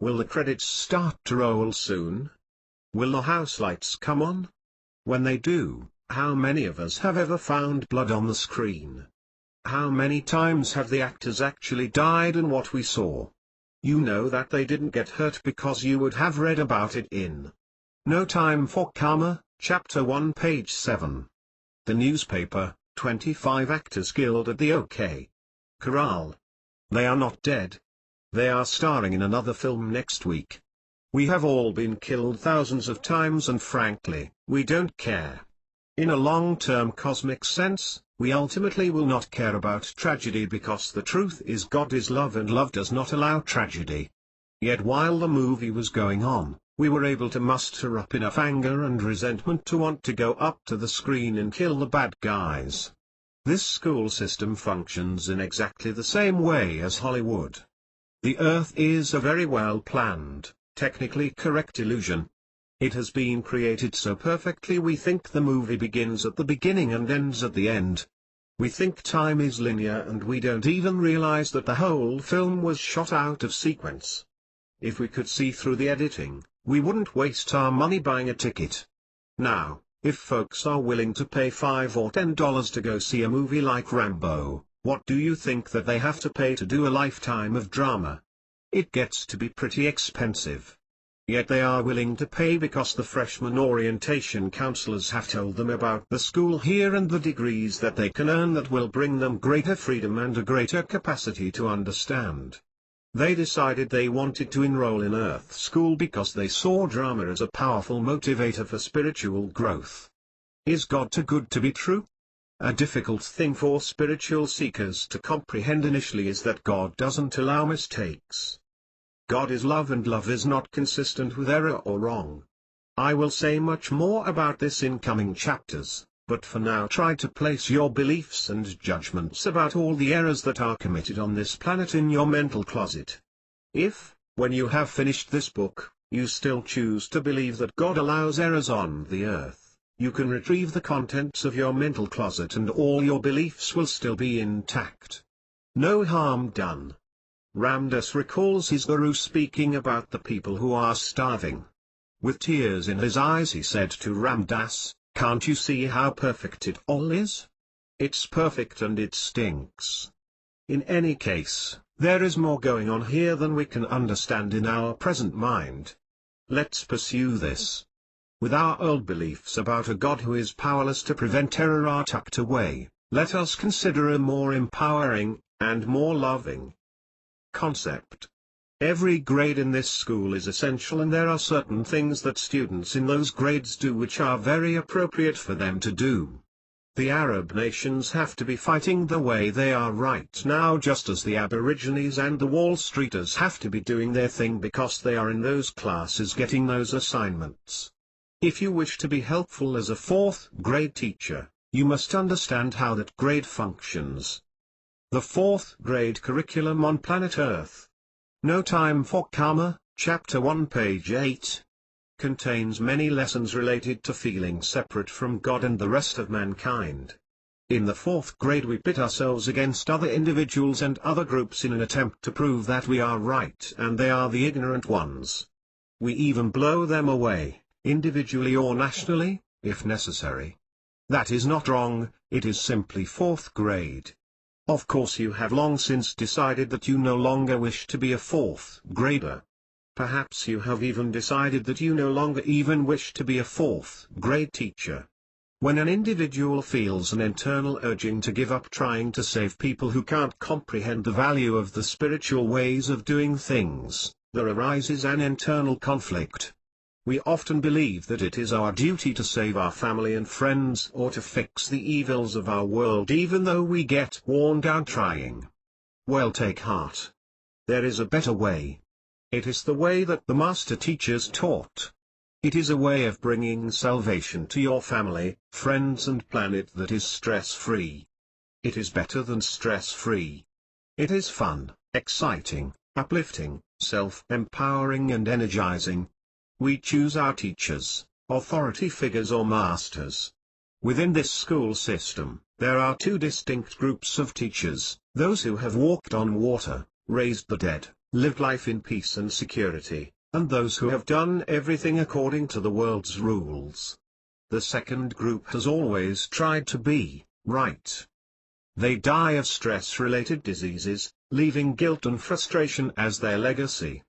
Will the credits start to roll soon? Will the house lights come on? When they do, how many of us have ever found blood on the screen? How many times have the actors actually died in what we saw? You know that they didn't get hurt because you would have read about it in No Time for Karma, Chapter 1, page 7. The newspaper, 25 actors killed at the OK Corral. They are not dead. They are starring in another film next week. We have all been killed thousands of times, and frankly, we don't care. In a long-term cosmic sense, we ultimately will not care about tragedy because the truth is God is love and love does not allow tragedy. Yet while the movie was going on, we were able to muster up enough anger and resentment to want to go up to the screen and kill the bad guys. This school system functions in exactly the same way as Hollywood. The Earth is a very well-planned, technically correct illusion. It has been created so perfectly we think the movie begins at the beginning and ends at the end. We think time is linear, and we don't even realize that the whole film was shot out of sequence. If we could see through the editing, we wouldn't waste our money buying a ticket. Now, if folks are willing to pay $5 or $10 to go see a movie like Rambo, what do you think that they have to pay to do a lifetime of drama? It gets to be pretty expensive. Yet they are willing to pay because the freshman orientation counselors have told them about the school here and the degrees that they can earn that will bring them greater freedom and a greater capacity to understand. They decided they wanted to enroll in Earth School because they saw drama as a powerful motivator for spiritual growth. Is God too good to be true? A difficult thing for spiritual seekers to comprehend initially is that God doesn't allow mistakes. God is love, and love is not consistent with error or wrong. I will say much more about this in coming chapters, but for now try to place your beliefs and judgments about all the errors that are committed on this planet in your mental closet. If, when you have finished this book, you still choose to believe that God allows errors on the earth, you can retrieve the contents of your mental closet and all your beliefs will still be intact. No harm done. Ram Dass recalls his guru speaking about the people who are starving. With tears in his eyes he said to Ram Dass, "Can't you see how perfect it all is? It's perfect and it stinks." In any case, there is more going on here than we can understand in our present mind. Let's pursue this. With our old beliefs about a God who is powerless to prevent error are tucked away, let us consider a more empowering, and more loving, concept. Every grade in this school is essential, and there are certain things that students in those grades do which are very appropriate for them to do. The Arab nations have to be fighting the way they are right now, just as the Aborigines and the Wall Streeters have to be doing their thing because they are in those classes getting those assignments. If you wish to be helpful as a 4th grade teacher, you must understand how that grade functions. The 4th grade curriculum on planet Earth. No Time for Karma, Chapter 1, page 8. Contains many lessons related to feeling separate from God and the rest of mankind. In the 4th grade we pit ourselves against other individuals and other groups in an attempt to prove that we are right and they are the ignorant ones. We even blow them away, individually or nationally, if necessary. That is not wrong, it is simply 4th grade. Of course you have long since decided that you no longer wish to be a 4th grader. Perhaps you have even decided that you no longer even wish to be a 4th grade teacher. When an individual feels an internal urging to give up trying to save people who can't comprehend the value of the spiritual ways of doing things, there arises an internal conflict. We often believe that it is our duty to save our family and friends or to fix the evils of our world even though we get worn down trying. Well, take heart. There is a better way. It is the way that the master teachers taught. It is a way of bringing salvation to your family, friends and planet that is stress-free. It is better than stress-free. It is fun, exciting, uplifting, self-empowering and energizing. We choose our teachers, authority figures or masters. Within this school system, there are 2 distinct groups of teachers, those who have walked on water, raised the dead, lived life in peace and security, and those who have done everything according to the world's rules. The second group has always tried to be right. They die of stress-related diseases, leaving guilt and frustration as their legacy.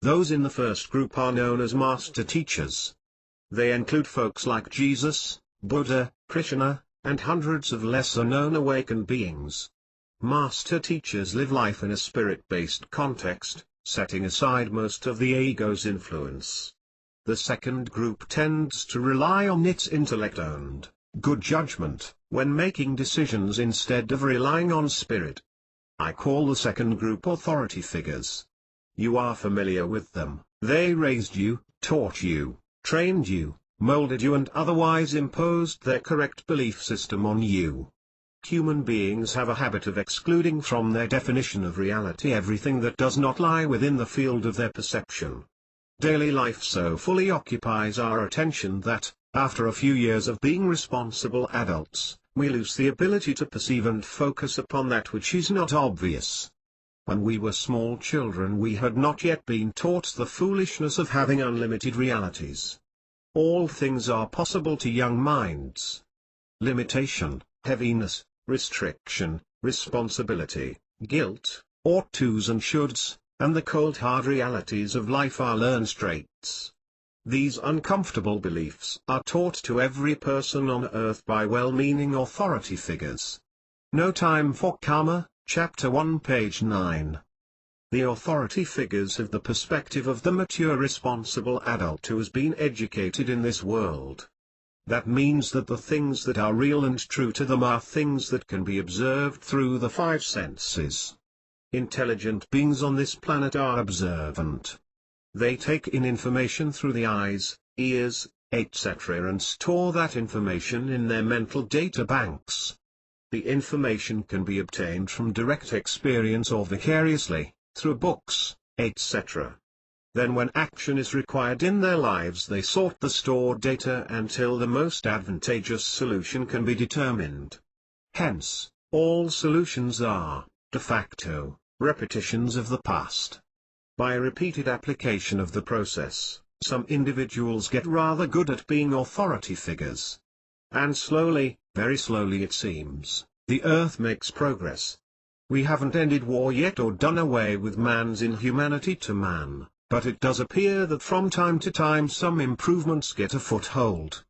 Those in the first group are known as master teachers. They include folks like Jesus, Buddha, Krishna, and hundreds of lesser-known awakened beings. Master teachers live life in a spirit-based context, setting aside most of the ego's influence. The second group tends to rely on its intellect-owned, good judgment, when making decisions instead of relying on spirit. I call the second group authority figures. You are familiar with them. They raised you, taught you, trained you, molded you and otherwise imposed their correct belief system on you. Human beings have a habit of excluding from their definition of reality everything that does not lie within the field of their perception. Daily life so fully occupies our attention that, after a few years of being responsible adults, we lose the ability to perceive and focus upon that which is not obvious. When we were small children we had not yet been taught the foolishness of having unlimited realities. All things are possible to young minds. Limitation, heaviness, restriction, responsibility, guilt, ought tos and shoulds, and the cold hard realities of life are learned traits. These uncomfortable beliefs are taught to every person on earth by well-meaning authority figures. No Time for Karma, Chapter 1, page 9. The authority figures have the perspective of the mature responsible adult who has been educated in this world. That means that the things that are real and true to them are things that can be observed through the 5 senses. Intelligent beings on this planet are observant. They take in information through the eyes, ears, etc. and store that information in their mental data banks. The information can be obtained from direct experience or vicariously, through books, etc. Then when action is required in their lives they sort the stored data until the most advantageous solution can be determined. Hence, all solutions are, de facto, repetitions of the past. By repeated application of the process, some individuals get rather good at being authority figures. And slowly, very slowly it seems, the Earth makes progress. We haven't ended war yet or done away with man's inhumanity to man, but it does appear that from time to time some improvements get a foothold.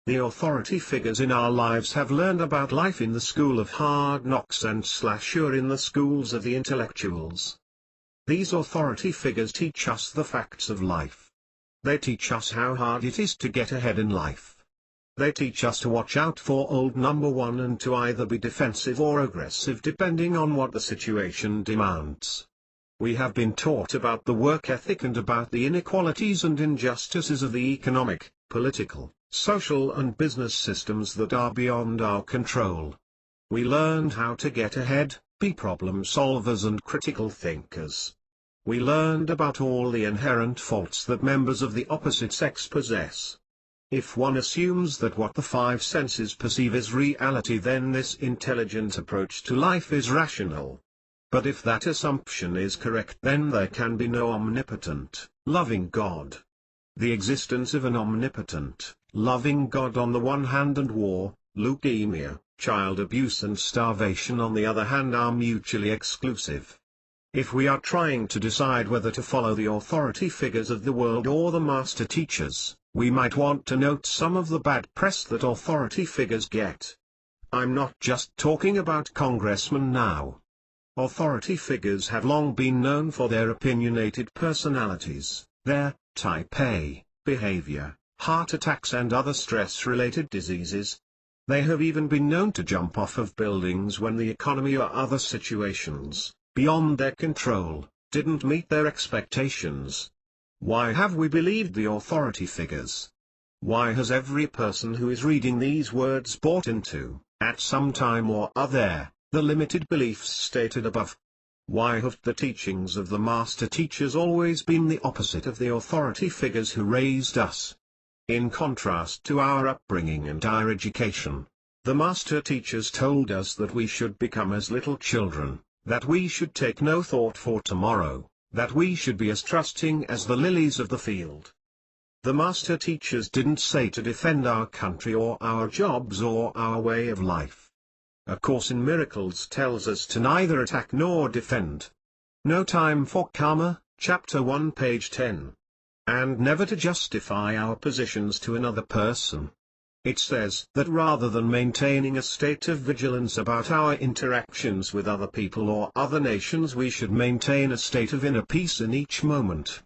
The authority figures in our lives have learned about life in the school of hard knocks and slasher in the schools of the intellectuals. These authority figures teach us the facts of life. They teach us how hard it is to get ahead in life. They teach us to watch out for old number one and to either be defensive or aggressive depending on what the situation demands. We have been taught about the work ethic and about the inequalities and injustices of the economic, political, social and business systems that are beyond our control. We learned how to get ahead, be problem solvers and critical thinkers. We learned about all the inherent faults that members of the opposite sex possess. If one assumes that what the five senses perceive is reality, then this intelligent approach to life is rational. But if that assumption is correct, then there can be no omnipotent, loving God. The existence of an omnipotent, loving God on the one hand and war, leukemia, child abuse and starvation on the other hand are mutually exclusive. If we are trying to decide whether to follow the authority figures of the world or the master teachers, we might want to note some of the bad press that authority figures get. I'm not just talking about congressmen now. Authority figures have long been known for their opinionated personalities, their type A behavior, heart attacks and other stress-related diseases. They have even been known to jump off of buildings when the economy or other situations, beyond their control, didn't meet their expectations. Why have we believed the authority figures? Why has every person who is reading these words bought into, at some time or other, the limited beliefs stated above? Why have the teachings of the master teachers always been the opposite of the authority figures who raised us? In contrast to our upbringing and our education, the master teachers told us that we should become as little children, that we should take no thought for tomorrow, that we should be as trusting as the lilies of the field. The master teachers didn't say to defend our country or our jobs or our way of life. A Course in Miracles tells us to neither attack nor defend. No Time for Karma, Chapter 1 page 10. And never to justify our positions to another person. It says that rather than maintaining a state of vigilance about our interactions with other people or other nations, we should maintain a state of inner peace in each moment.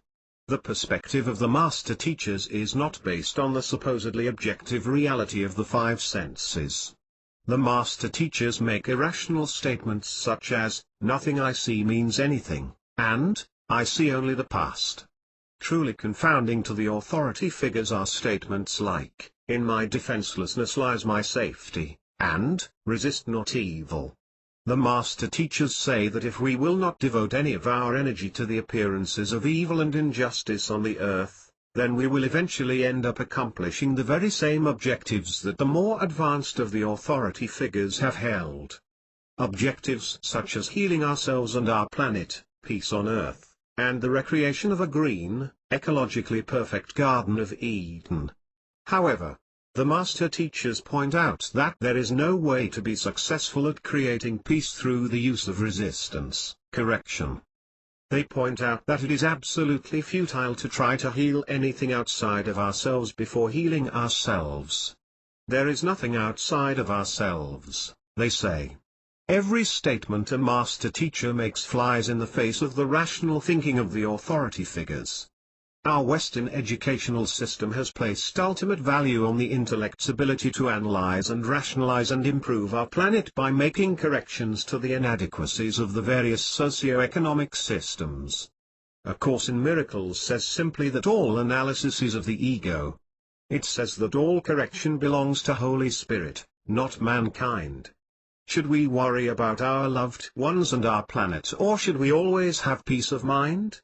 The perspective of the master teachers is not based on the supposedly objective reality of the five senses. The master teachers make irrational statements such as, "Nothing I see means anything," and, "I see only the past." Truly confounding to the authority figures are statements like, "In my defenselessness lies my safety," and, "Resist not evil." The master teachers say that if we will not devote any of our energy to the appearances of evil and injustice on the earth, then we will eventually end up accomplishing the very same objectives that the more advanced of the authority figures have held. Objectives such as healing ourselves and our planet, peace on earth, and the recreation of a green, ecologically perfect Garden of Eden. However, the master teachers point out that there is no way to be successful at creating peace through the use of resistance, correction. They point out that it is absolutely futile to try to heal anything outside of ourselves before healing ourselves. There is nothing outside of ourselves, they say. Every statement a master teacher makes flies in the face of the rational thinking of the authority figures. Our Western educational system has placed ultimate value on the intellect's ability to analyze and rationalize and improve our planet by making corrections to the inadequacies of the various socio-economic systems. A Course in Miracles says simply that all analysis is of the ego. It says that all correction belongs to Holy Spirit, not mankind. Should we worry about our loved ones and our planet, or should we always have peace of mind?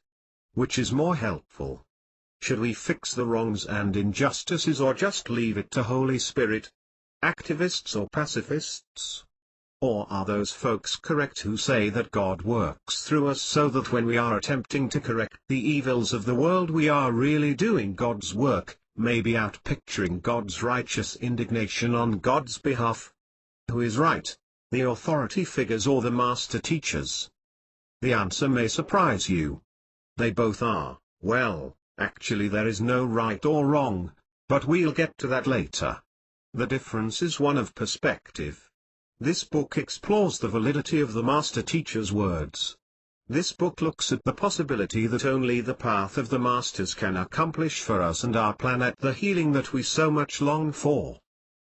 Which is more helpful? Should we fix the wrongs and injustices or just leave it to Holy Spirit? Activists or pacifists? Or are those folks correct who say that God works through us so that when we are attempting to correct the evils of the world we are really doing God's work, maybe outpicturing God's righteous indignation on God's behalf? Who is right? The authority figures or the master teachers? The answer may surprise you. They both are. Well, actually there is no right or wrong, but we'll get to that later. The difference is one of perspective. This book explores the validity of the master teacher's words. This book looks at the possibility that only the path of the Masters can accomplish for us and our planet the healing that we so much long for.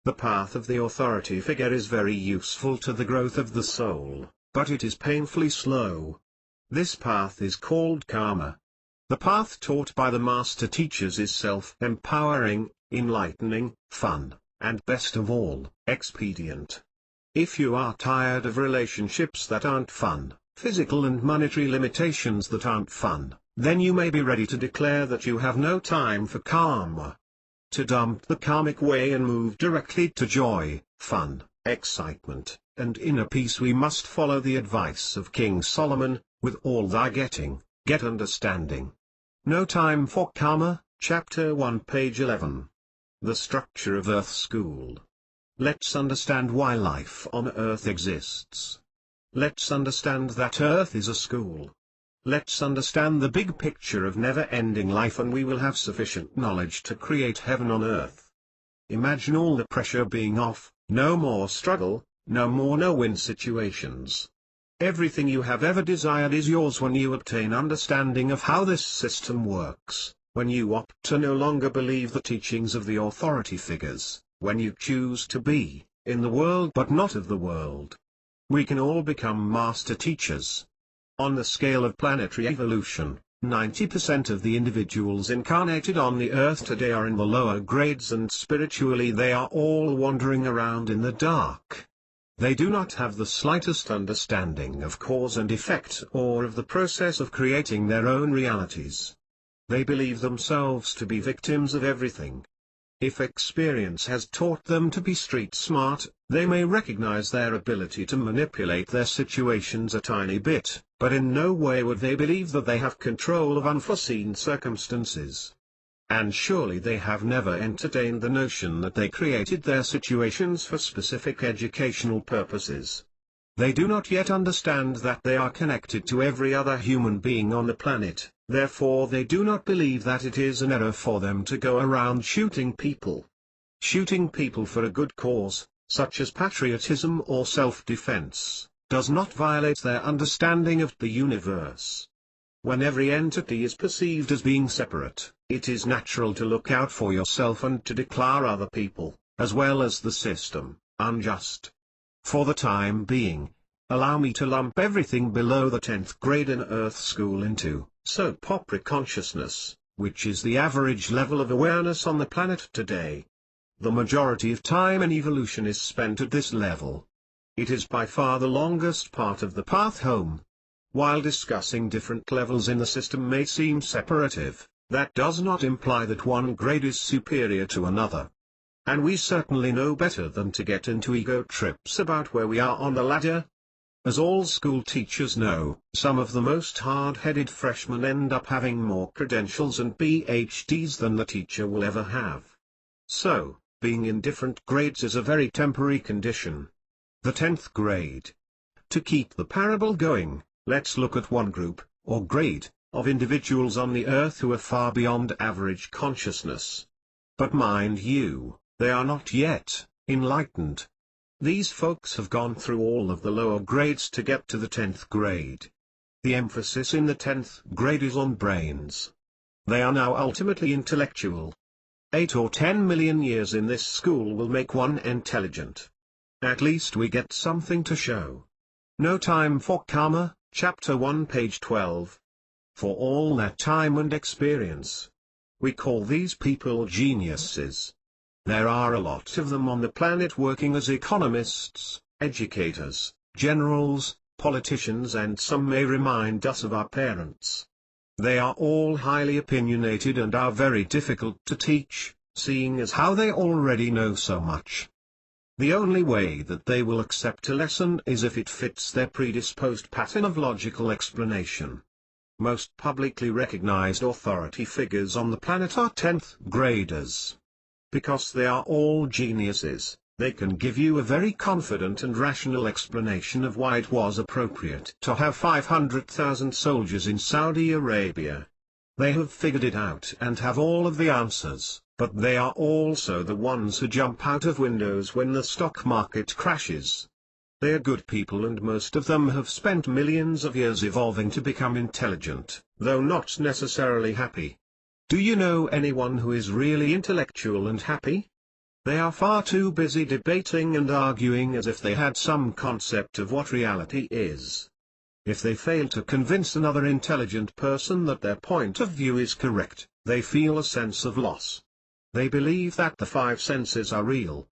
The path of the authority figure is very useful to the growth of the soul, but it is painfully slow. This path is called karma. The path taught by the master teachers is self-empowering, enlightening, fun, and best of all, expedient. If you are tired of relationships that aren't fun, physical and monetary limitations that aren't fun, then you may be ready to declare that you have no time for karma. To dump the karmic way and move directly to joy, fun, excitement, and inner peace, we must follow the advice of King Solomon, with all thy getting, get understanding. No Time for Karma, Chapter 1, page 11. The Structure of Earth School. Let's understand why life on Earth exists. Let's understand that Earth is a school. Let's understand the big picture of never-ending life, and we will have sufficient knowledge to create heaven on Earth. Imagine all the pressure being off, no more struggle, no more no-win situations. Everything you have ever desired is yours when you obtain understanding of how this system works, when you opt to no longer believe the teachings of the authority figures, when you choose to be in the world but not of the world. We can all become master teachers. On the scale of planetary evolution, 90% of the individuals incarnated on the Earth today are in the lower grades, and spiritually they are all wandering around in the dark. They do not have the slightest understanding of cause and effect or of the process of creating their own realities. They believe themselves to be victims of everything. If experience has taught them to be street smart, they may recognize their ability to manipulate their situations a tiny bit, but in no way would they believe that they have control of unforeseen circumstances. And surely they have never entertained the notion that they created their situations for specific educational purposes. They do not yet understand that they are connected to every other human being on the planet, therefore they do not believe that it is an error for them to go around shooting people. Shooting people for a good cause, such as patriotism or self-defense, does not violate their understanding of the universe. When every entity is perceived as being separate, it is natural to look out for yourself and to declare other people, as well as the system, unjust. For the time being, allow me to lump everything below the 10th grade in Earth School into soap opera consciousness, which is the average level of awareness on the planet today. The majority of time in evolution is spent at this level. It is by far the longest part of the path home. While discussing different levels in the system may seem separative, that does not imply that one grade is superior to another. And we certainly know better than to get into ego trips about where we are on the ladder. As all school teachers know, some of the most hard-headed freshmen end up having more credentials and PhDs than the teacher will ever have. So, being in different grades is a very temporary condition. The 10th grade. To keep the parable going, let's look at one group, or grade, of individuals on the Earth who are far beyond average consciousness. But mind you, they are not yet enlightened. These folks have gone through all of the lower grades to get to the 10th grade. The emphasis in the 10th grade is on brains. They are now ultimately intellectual. 8 or 10 million years in this school will make one intelligent. At least we get something to show. No Time for Karma, Chapter 1, page 12. For all that time and experience. We call these people geniuses. There are a lot of them on the planet working as economists, educators, generals, politicians, and some may remind us of our parents. They are all highly opinionated and are very difficult to teach, seeing as how they already know so much. The only way that they will accept a lesson is if it fits their predisposed pattern of logical explanation. Most publicly recognized authority figures on the planet are 10th graders. Because they are all geniuses, they can give you a very confident and rational explanation of why it was appropriate to have 500,000 soldiers in Saudi Arabia. They have figured it out and have all of the answers, but they are also the ones who jump out of windows when the stock market crashes. They are good people, and most of them have spent millions of years evolving to become intelligent, though not necessarily happy. Do you know anyone who is really intellectual and happy? They are far too busy debating and arguing as if they had some concept of what reality is. If they fail to convince another intelligent person that their point of view is correct, they feel a sense of loss. They believe that the five senses are real.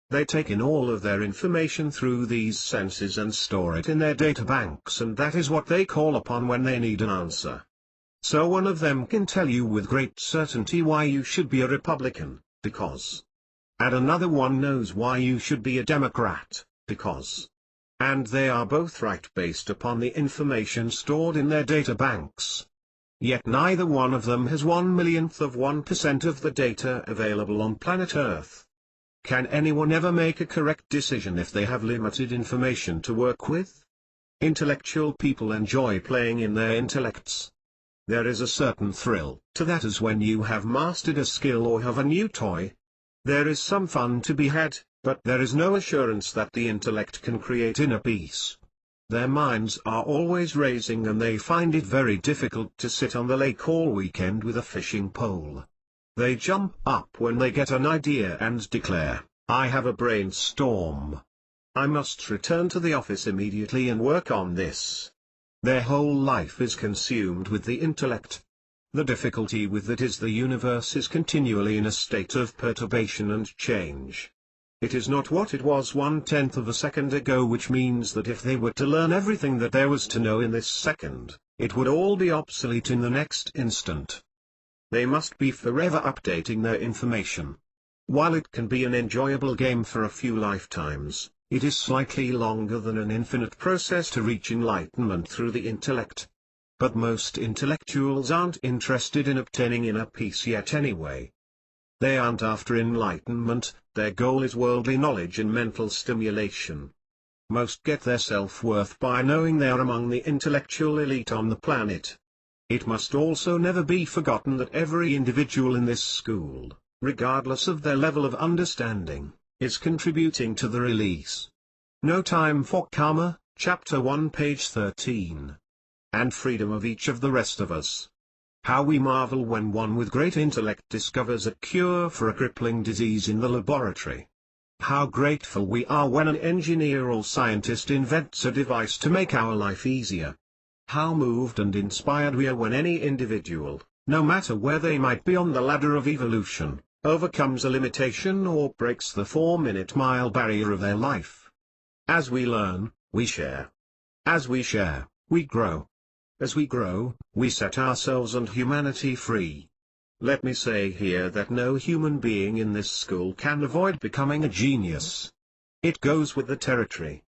They take in all of their information through these senses and store it in their data banks, and that is what they call upon when they need an answer. So one of them can tell you with great certainty why you should be a Republican, because. And another one knows why you should be a Democrat, because. And they are both right based upon the information stored in their data banks. Yet neither one of them has 1/1,000,000% of the data available on planet Earth. Can anyone ever make a correct decision if they have limited information to work with? Intellectual people enjoy playing in their intellects. There is a certain thrill to that, as when you have mastered a skill or have a new toy. There is some fun to be had, but there is no assurance that the intellect can create inner peace. Their minds are always racing, and they find it very difficult to sit on the lake all weekend with a fishing pole. They jump up when they get an idea and declare, "I have a brainstorm. I must return to the office immediately and work on this." Their whole life is consumed with the intellect. The difficulty with that is the universe is continually in a state of perturbation and change. It is not what it was 1/10 of a second ago, which means that if they were to learn everything that there was to know in this second, it would all be obsolete in the next instant. They must be forever updating their information. While it can be an enjoyable game for a few lifetimes, it is slightly longer than an infinite process to reach enlightenment through the intellect. But most intellectuals aren't interested in obtaining inner peace yet anyway. They aren't after enlightenment, their goal is worldly knowledge and mental stimulation. Most get their self-worth by knowing they are among the intellectual elite on the planet. It must also never be forgotten that every individual in this school, regardless of their level of understanding, is contributing to the release. No Time for Karma, Chapter 1, page 13. And freedom of each of the rest of us. How we marvel when one with great intellect discovers a cure for a crippling disease in the laboratory. How grateful we are when an engineer or scientist invents a device to make our life easier. How moved and inspired we are when any individual, no matter where they might be on the ladder of evolution, overcomes a limitation or breaks the 4-minute mile barrier of their life. As we learn, we share. As we share, we grow. As we grow, we set ourselves and humanity free. Let me say here that no human being in this school can avoid becoming a genius. It goes with the territory.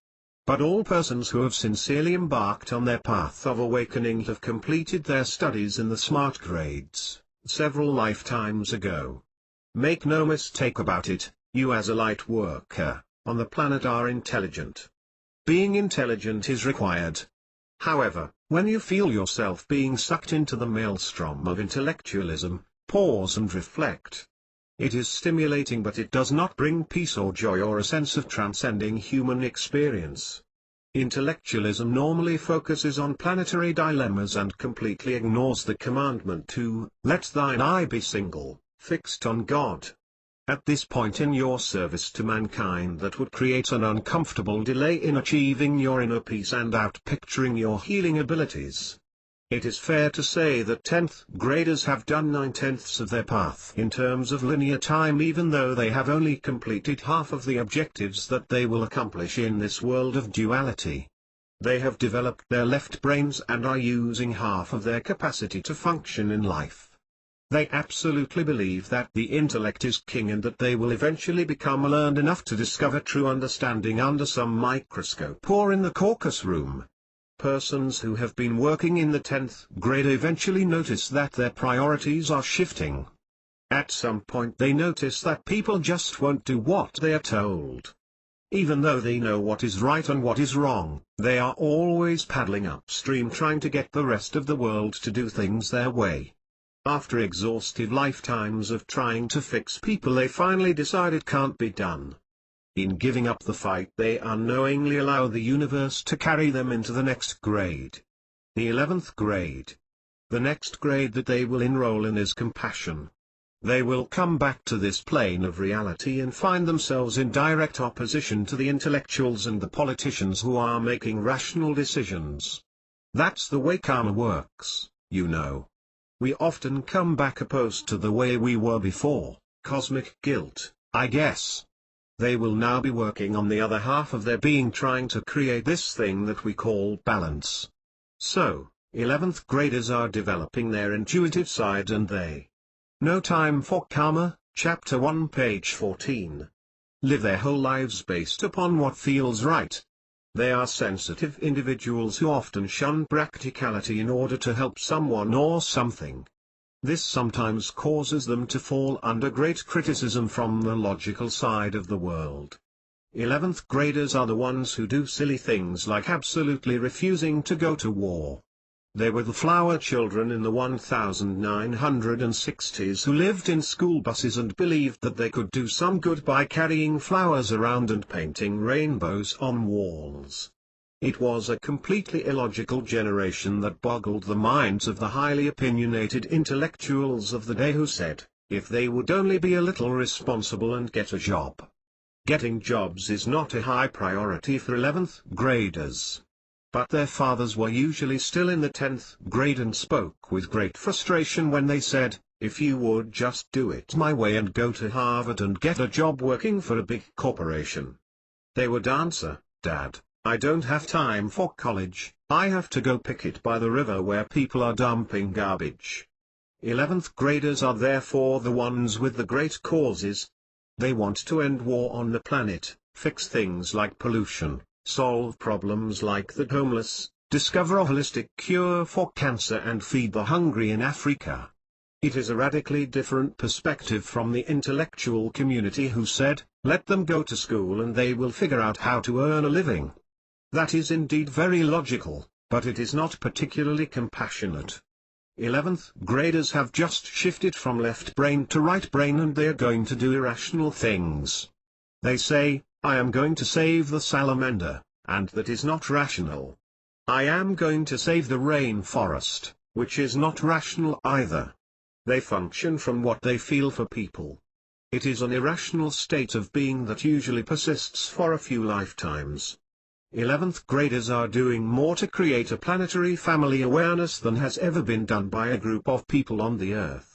But all persons who have sincerely embarked on their path of awakening have completed their studies in the smart grades, several lifetimes ago. Make no mistake about it, you as a light worker, on the planet are intelligent. Being intelligent is required. However, when you feel yourself being sucked into the maelstrom of intellectualism, pause and reflect. It is stimulating, but it does not bring peace or joy or a sense of transcending human experience. Intellectualism normally focuses on planetary dilemmas and completely ignores the commandment to, "Let thine eye be single, fixed on God." At this point in your service to mankind, that would create an uncomfortable delay in achieving your inner peace and outpicturing your healing abilities. It is fair to say that 10th graders have done 9/10ths of their path in terms of linear time, even though they have only completed half of the objectives that they will accomplish in this world of duality. They have developed their left brains and are using half of their capacity to function in life. They absolutely believe that the intellect is king and that they will eventually become learned enough to discover true understanding under some microscope or in the caucus room. Persons who have been working in the 10th grade eventually notice that their priorities are shifting. At some point they notice that people just won't do what they are told. Even though they know what is right and what is wrong, they are always paddling upstream trying to get the rest of the world to do things their way. After exhaustive lifetimes of trying to fix people, they finally decide it can't be done. In giving up the fight they unknowingly allow the universe to carry them into the next grade. The 11th grade. The next grade that they will enroll in is compassion. They will come back to this plane of reality and find themselves in direct opposition to the intellectuals and the politicians who are making rational decisions. That's the way karma works, you know. We often come back opposed to the way we were before, cosmic guilt, I guess. They will now be working on the other half of their being, trying to create this thing that we call balance. So, 11th graders are developing their intuitive side, and they No Time for Karma, Chapter 1 page 14. Live their whole lives based upon what feels right. They are sensitive individuals who often shun practicality in order to help someone or something. This sometimes causes them to fall under great criticism from the logical side of the world. 11th graders are the ones who do silly things like absolutely refusing to go to war. They were the flower children in the 1960s who lived in school buses and believed that they could do some good by carrying flowers around and painting rainbows on walls. It was a completely illogical generation that boggled the minds of the highly opinionated intellectuals of the day who said, if they would only be a little responsible and get a job. Getting jobs is not a high priority for 11th graders. But their fathers were usually still in the 10th grade and spoke with great frustration when they said, if you would just do it my way and go to Harvard and get a job working for a big corporation. They would answer, Dad, I don't have time for college, I have to go picket by the river where people are dumping garbage. 11th graders are therefore the ones with the great causes. They want to end war on the planet, fix things like pollution, solve problems like the homeless, discover a holistic cure for cancer and feed the hungry in Africa. It is a radically different perspective from the intellectual community who said, let them go to school and they will figure out how to earn a living. That is indeed very logical, but it is not particularly compassionate. 11th graders have just shifted from left brain to right brain and they are going to do irrational things. They say, I am going to save the salamander, and that is not rational. I am going to save the rainforest, which is not rational either. They function from what they feel for people. It is an irrational state of being that usually persists for a few lifetimes. 11th graders are doing more to create a planetary family awareness than has ever been done by a group of people on the Earth.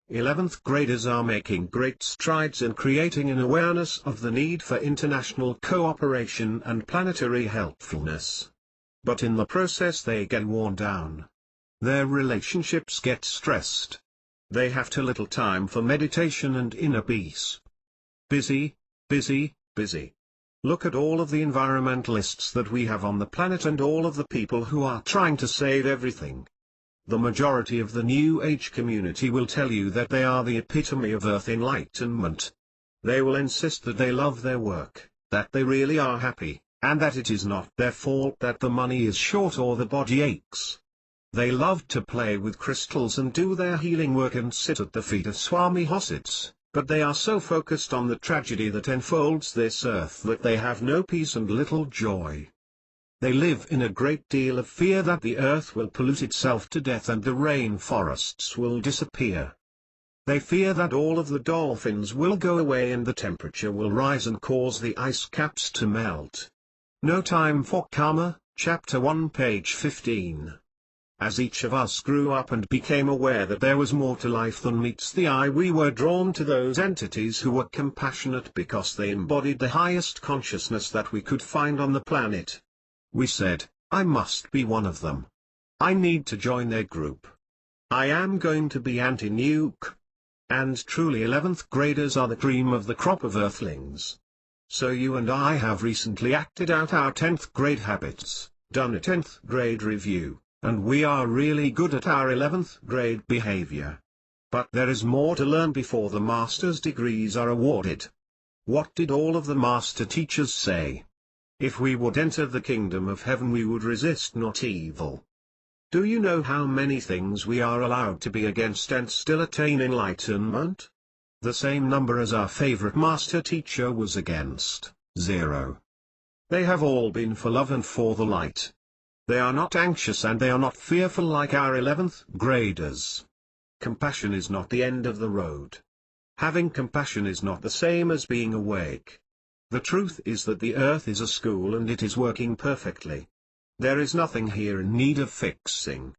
11th graders are making great strides in creating an awareness of the need for international cooperation and planetary helpfulness. But in the process they get worn down. Their relationships get stressed. They have too little time for meditation and inner peace. Busy, busy, busy. Look at all of the environmentalists that we have on the planet and all of the people who are trying to save everything. The majority of the New Age community will tell you that they are the epitome of Earth enlightenment. They will insist that they love their work, that they really are happy, and that it is not their fault that the money is short or the body aches. They love to play with crystals and do their healing work and sit at the feet of Swami Hosits, but they are so focused on the tragedy that enfolds this earth that they have no peace and little joy. They live in a great deal of fear that the earth will pollute itself to death and the rainforests will disappear. They fear that all of the dolphins will go away and the temperature will rise and cause the ice caps to melt. No Time for Karma, Chapter 1 page 15. As each of us grew up and became aware that there was more to life than meets the eye, we were drawn to those entities who were compassionate because they embodied the highest consciousness that we could find on the planet. We said, I must be one of them. I need to join their group. I am going to be anti-nuke. And truly 11th graders are the cream of the crop of earthlings. So you and I have recently acted out our 10th grade habits, done a 10th grade review, and we are really good at our 11th grade behavior. But there is more to learn before the master's degrees are awarded. What did all of the master teachers say? If we would enter the kingdom of heaven we would resist not evil. Do you know how many things we are allowed to be against and still attain enlightenment? The same number as our favorite master teacher was against, 0. They have all been for love and for the light. They are not anxious and they are not fearful like our 11th graders. Compassion is not the end of the road. Having compassion is not the same as being awake. The truth is that the earth is a school and it is working perfectly. There is nothing here in need of fixing.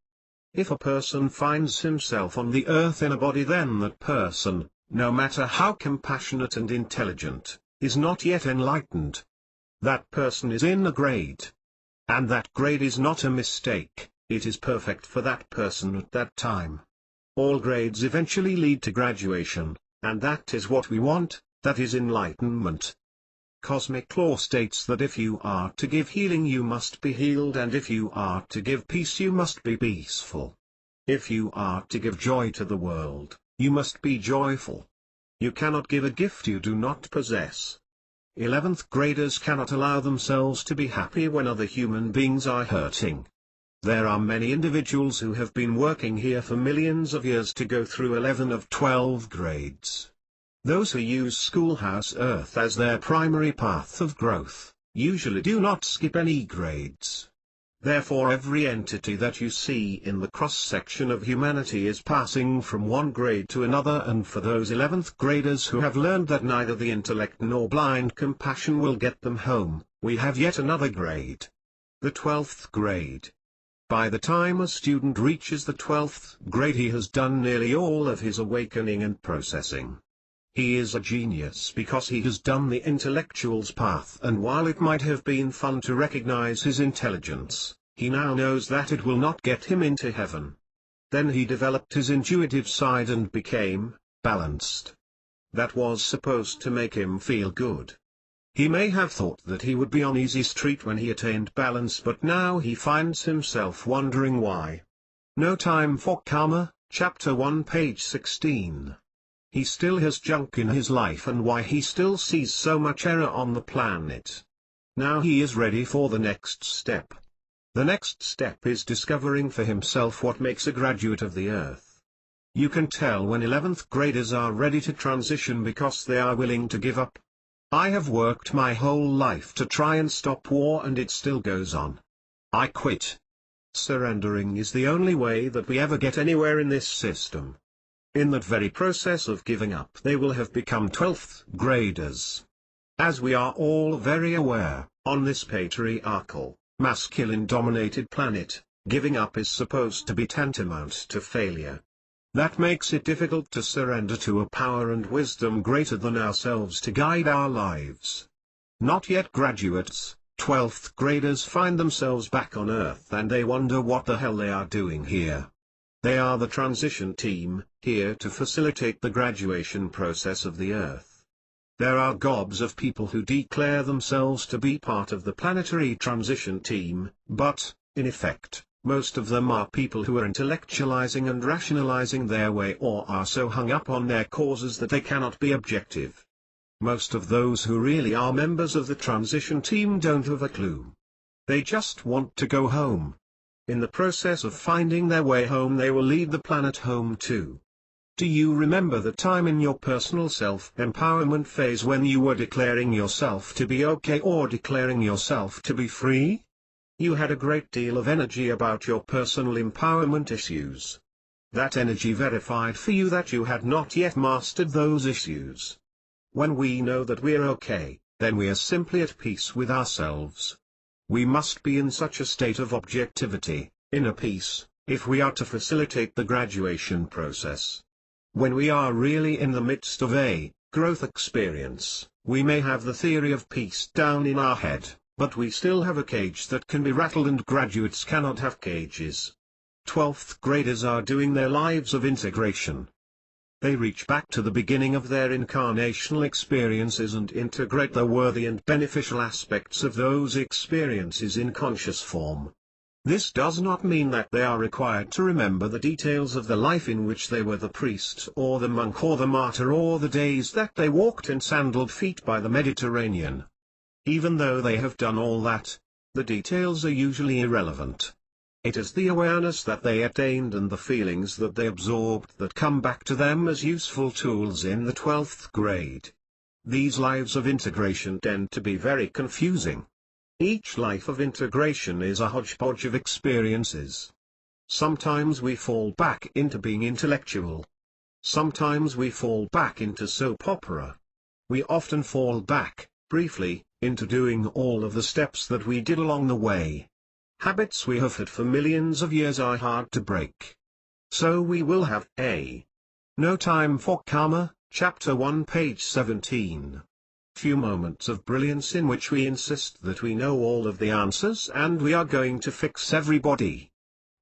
If a person finds himself on the earth in a body, then that person, no matter how compassionate and intelligent, is not yet enlightened. That person is in a grade. And that grade is not a mistake, it is perfect for that person at that time. All grades eventually lead to graduation, and that is what we want, that is enlightenment. Cosmic law states that if you are to give healing you must be healed, and if you are to give peace you must be peaceful. If you are to give joy to the world, you must be joyful. You cannot give a gift you do not possess. 11th graders cannot allow themselves to be happy when other human beings are hurting. There are many individuals who have been working here for millions of years to go through 11 of 12 grades. Those who use Schoolhouse Earth as their primary path of growth, usually do not skip any grades. Therefore every entity that you see in the cross-section of humanity is passing from one grade to another, and for those 11th graders who have learned that neither the intellect nor blind compassion will get them home, we have yet another grade. The 12th grade. By the time a student reaches the 12th grade he has done nearly all of his awakening and processing. He is a genius because he has done the intellectual's path, and while it might have been fun to recognize his intelligence, he now knows that it will not get him into heaven. Then he developed his intuitive side and became balanced. That was supposed to make him feel good. He may have thought that he would be on easy street when he attained balance, but now he finds himself wondering why. No Time for Karma, Chapter 1, page 16. He still has junk in his life and why he still sees so much error on the planet. Now he is ready for the next step. The next step is discovering for himself what makes a graduate of the earth. You can tell when 11th graders are ready to transition because they are willing to give up. I have worked my whole life to try and stop war and it still goes on. I quit. Surrendering is the only way that we ever get anywhere in this system. In that very process of giving up they will have become 12th graders. As we are all very aware, on this patriarchal, masculine-dominated planet, giving up is supposed to be tantamount to failure. That makes it difficult to surrender to a power and wisdom greater than ourselves to guide our lives. Not yet graduates, 12th graders find themselves back on Earth and they wonder what the hell they are doing here. They are the transition team, here to facilitate the graduation process of the Earth. There are gobs of people who declare themselves to be part of the planetary transition team, but, in effect, most of them are people who are intellectualizing and rationalizing their way or are so hung up on their causes that they cannot be objective. Most of those who really are members of the transition team don't have a clue. They just want to go home. In the process of finding their way home they will lead the planet home too. Do you remember the time in your personal self-empowerment phase when you were declaring yourself to be okay or declaring yourself to be free? You had a great deal of energy about your personal empowerment issues. That energy verified for you that you had not yet mastered those issues. When we know that we're okay, then we are simply at peace with ourselves. We must be in such a state of objectivity, inner peace, if we are to facilitate the graduation process. When we are really in the midst of a growth experience, we may have the theory of peace down in our head, but we still have a cage that can be rattled, and graduates cannot have cages. 12th graders are doing their lives of integration. They reach back to the beginning of their incarnational experiences and integrate the worthy and beneficial aspects of those experiences in conscious form. This does not mean that they are required to remember the details of the life in which they were the priest or the monk or the martyr or the days that they walked in sandaled feet by the Mediterranean. Even though they have done all that, the details are usually irrelevant. It is the awareness that they attained and the feelings that they absorbed that come back to them as useful tools in the 12th grade. These lives of integration tend to be very confusing. Each life of integration is a hodgepodge of experiences. Sometimes we fall back into being intellectual. Sometimes we fall back into soap opera. We often fall back, briefly, into doing all of the steps that we did along the way. Habits we have had for millions of years are hard to break. So we will have a No Time for Karma, Chapter 1 page 17. Few moments of brilliance in which we insist that we know all of the answers and we are going to fix everybody.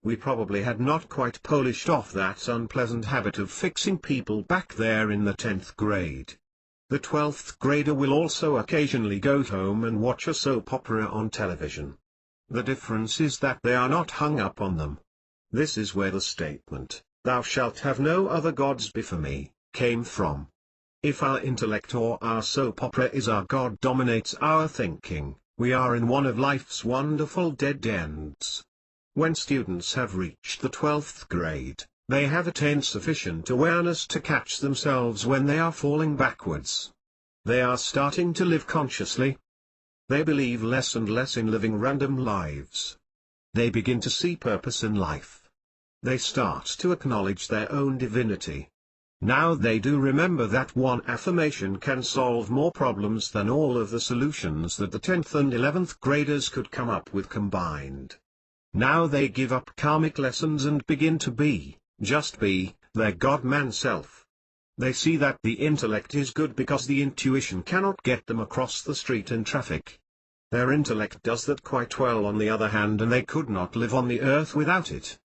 We probably had not quite polished off that unpleasant habit of fixing people back there in the 10th grade. The 12th grader will also occasionally go home and watch a soap opera on television. The difference is that they are not hung up on them. This is where the statement, "Thou shalt have no other gods before me," came from. If our intellect or our soap opera is our God dominates our thinking, we are in one of life's wonderful dead ends. When students have reached the 12th grade, they have attained sufficient awareness to catch themselves when they are falling backwards. They are starting to live consciously. They believe less and less in living random lives. They begin to see purpose in life. They start to acknowledge their own divinity. Now they do remember that one affirmation can solve more problems than all of the solutions that the 10th and 11th graders could come up with combined. Now they give up karmic lessons and begin to be, just be, their God-man self. They see that the intellect is good because the intuition cannot get them across the street in traffic. Their intellect does that quite well on the other hand, and they could not live on the earth without it.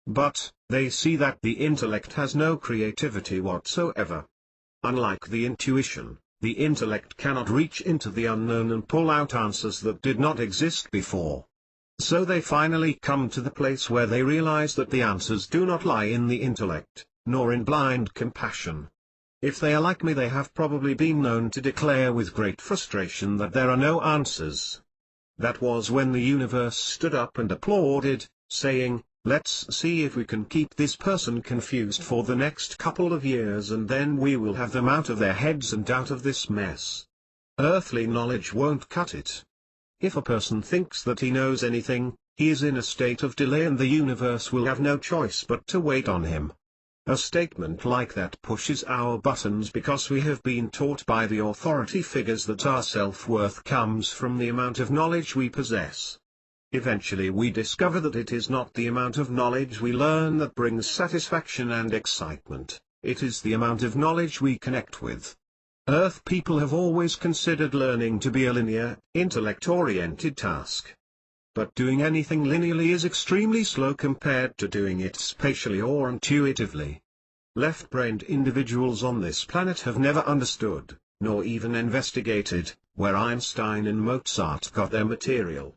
But, they see that the intellect has no creativity whatsoever. Unlike the intuition, the intellect cannot reach into the unknown and pull out answers that did not exist before. So they finally come to the place where they realize that the answers do not lie in the intellect, nor in blind compassion. If they are like me, they have probably been known to declare with great frustration that there are no answers. That was when the universe stood up and applauded, saying, "Let's see if we can keep this person confused for the next couple of years and then we will have them out of their heads and out of this mess." Earthly knowledge won't cut it. If a person thinks that he knows anything, he is in a state of delay and the universe will have no choice but to wait on him. A statement like that pushes our buttons because we have been taught by the authority figures that our self-worth comes from the amount of knowledge we possess. Eventually we discover that it is not the amount of knowledge we learn that brings satisfaction and excitement, it is the amount of knowledge we connect with. Earth people have always considered learning to be a linear, intellect-oriented task. But doing anything linearly is extremely slow compared to doing it spatially or intuitively. Left-brained individuals on this planet have never understood, nor even investigated, where Einstein and Mozart got their material.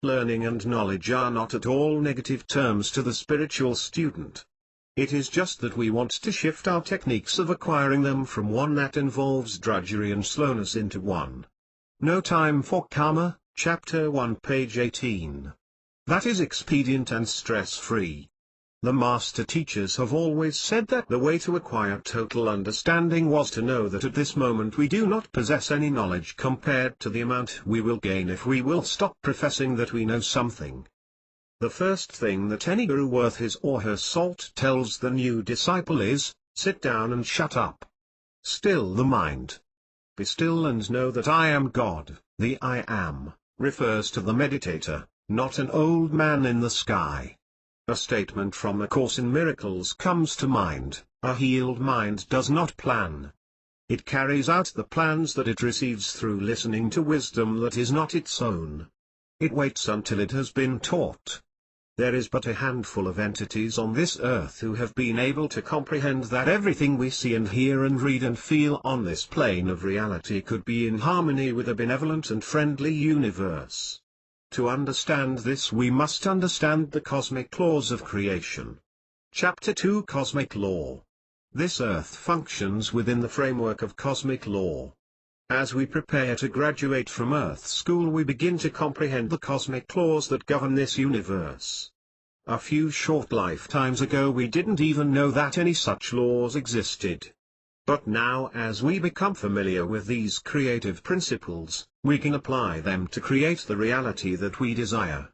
Learning and knowledge are not at all negative terms to the spiritual student. It is just that we want to shift our techniques of acquiring them from one that involves drudgery and slowness into one. No Time for Karma, Chapter 1 page 18. That is expedient and stress-free. The master teachers have always said that the way to acquire total understanding was to know that at this moment we do not possess any knowledge compared to the amount we will gain if we will stop professing that we know something. The first thing that any guru worth his or her salt tells the new disciple is, sit down and shut up. Still the mind. Be still and know that I am God. The I am, refers to the meditator, not an old man in the sky. A statement from A Course in Miracles comes to mind, a healed mind does not plan. It carries out the plans that it receives through listening to wisdom that is not its own. It waits until it has been taught. There is but a handful of entities on this earth who have been able to comprehend that everything we see and hear and read and feel on this plane of reality could be in harmony with a benevolent and friendly universe. To understand this we must understand the cosmic laws of creation. Chapter 2 Cosmic Law. This earth functions within the framework of cosmic law. As we prepare to graduate from Earth School we begin to comprehend the cosmic laws that govern this universe. A few short lifetimes ago we didn't even know that any such laws existed. But now as we become familiar with these creative principles, we can apply them to create the reality that we desire.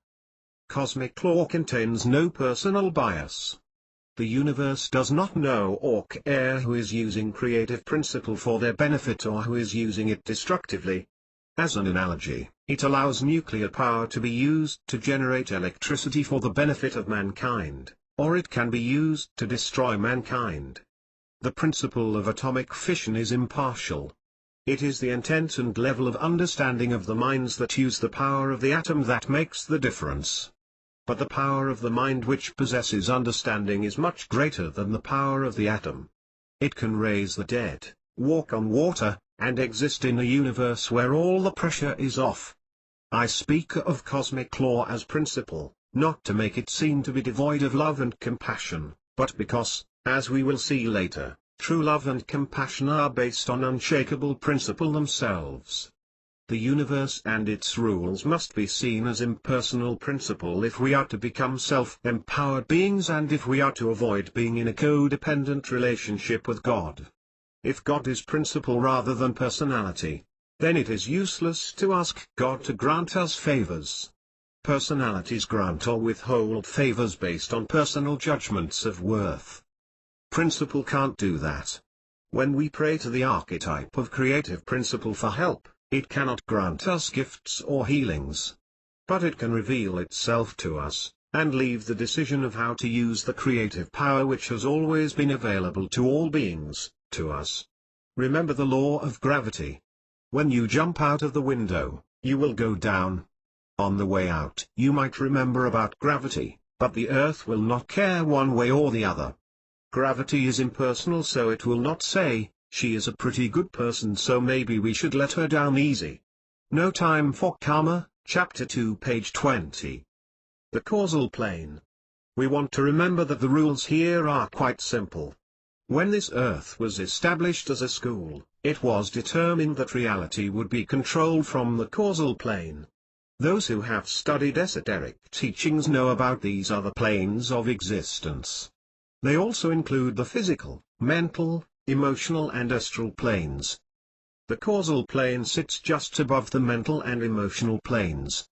Cosmic law contains no personal bias. The universe does not know or care who is using creative principle for their benefit or who is using it destructively. As an analogy, it allows nuclear power to be used to generate electricity for the benefit of mankind, or it can be used to destroy mankind. The principle of atomic fission is impartial. It is the intent and level of understanding of the minds that use the power of the atom that makes the difference. But the power of the mind which possesses understanding is much greater than the power of the atom. It can raise the dead, walk on water, and exist in a universe where all the pressure is off. I speak of cosmic law as principle, not to make it seem to be devoid of love and compassion, but because, as we will see later, true love and compassion are based on unshakable principle themselves. The universe and its rules must be seen as impersonal principle if we are to become self-empowered beings and if we are to avoid being in a codependent relationship with God. If God is principle rather than personality, then it is useless to ask God to grant us favors. Personalities grant or withhold favors based on personal judgments of worth. Principle can't do that. When we pray to the archetype of creative principle for help, it cannot grant us gifts or healings. But it can reveal itself to us, and leave the decision of how to use the creative power which has always been available to all beings, to us. Remember the law of gravity. When you jump out of the window, you will go down. On the way out, you might remember about gravity, but the earth will not care one way or the other. Gravity is impersonal, so it will not say, "She is a pretty good person, so maybe we should let her down easy." No Time for Karma, Chapter 2, page 20. The causal plane. We want to remember that the rules here are quite simple. When this earth was established as a school, it was determined that reality would be controlled from the causal plane. Those who have studied esoteric teachings know about these other planes of existence. They also include the physical, mental, emotional and astral planes. The causal plane sits just above the mental and emotional planes.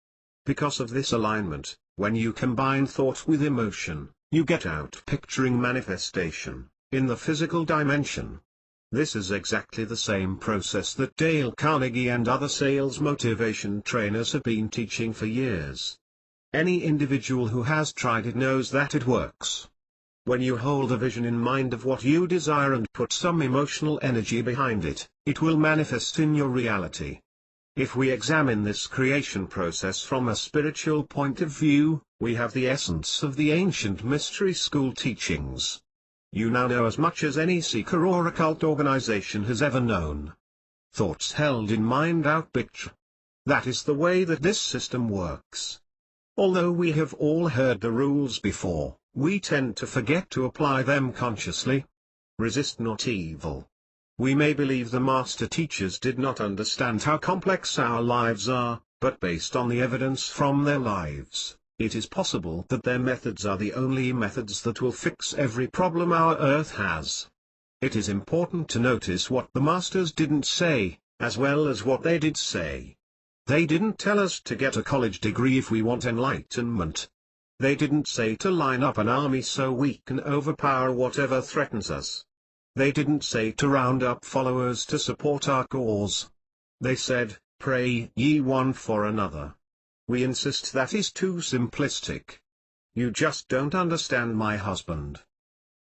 Because of this alignment, when you combine thought with emotion, you get out picturing manifestation in the physical dimension. This is exactly the same process that Dale Carnegie and other sales motivation trainers have been teaching for years. Any individual who has tried it knows that it works. When you hold a vision in mind of what you desire and put some emotional energy behind it, it will manifest in your reality. If we examine this creation process from a spiritual point of view, we have the essence of the ancient mystery school teachings. You now know as much as any seeker or occult organization has ever known. Thoughts held in mind out picture. That is the way that this system works. Although we have all heard the rules before, we tend to forget to apply them consciously. Resist not evil. We may believe the master teachers did not understand how complex our lives are, but based on the evidence from their lives, it is possible that their methods are the only methods that will fix every problem our earth has. It is important to notice what the masters didn't say, as well as what they did say. They didn't tell us to get a college degree if we want enlightenment. They didn't say to line up an army so we can overpower whatever threatens us. They didn't say to round up followers to support our cause. They said, "Pray ye one for another." We insist that is too simplistic. You just don't understand my husband.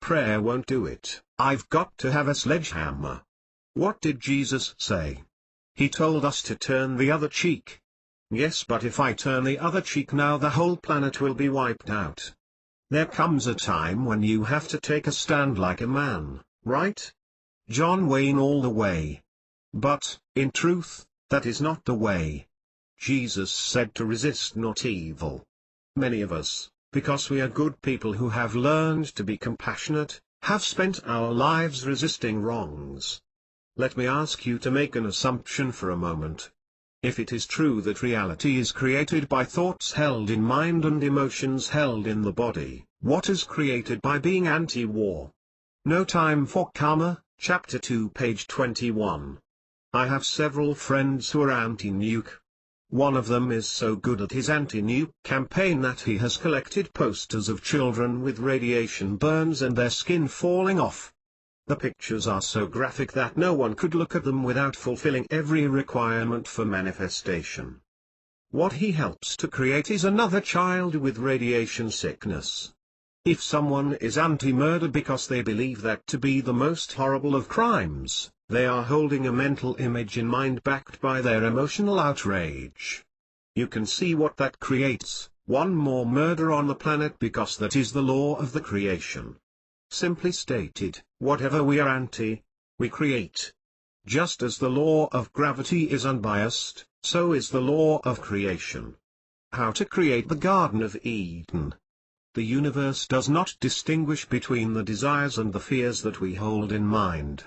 Prayer won't do it. I've got to have a sledgehammer. What did Jesus say? He told us to turn the other cheek. Yes, but if I turn the other cheek now, the whole planet will be wiped out. There comes a time when you have to take a stand like a man, right? John Wayne all the way. But, in truth, that is not the way. Jesus said to resist not evil. Many of us, because we are good people who have learned to be compassionate, have spent our lives resisting wrongs. Let me ask you to make an assumption for a moment. If it is true that reality is created by thoughts held in mind and emotions held in the body, what is created by being anti-war? No Time for Karma, Chapter 2, page 21. I have several friends who are anti-nuke. One of them is so good at his anti-nuke campaign that he has collected posters of children with radiation burns and their skin falling off. The pictures are so graphic that no one could look at them without fulfilling every requirement for manifestation. What he helps to create is another child with radiation sickness. If someone is anti-murder because they believe that to be the most horrible of crimes, they are holding a mental image in mind backed by their emotional outrage. You can see what that creates, one more murder on the planet, because that is the law of the creation. Simply stated, whatever we are anti, we create. Just as the law of gravity is unbiased, so is the law of creation. How to create the Garden of Eden? The universe does not distinguish between the desires and the fears that we hold in mind.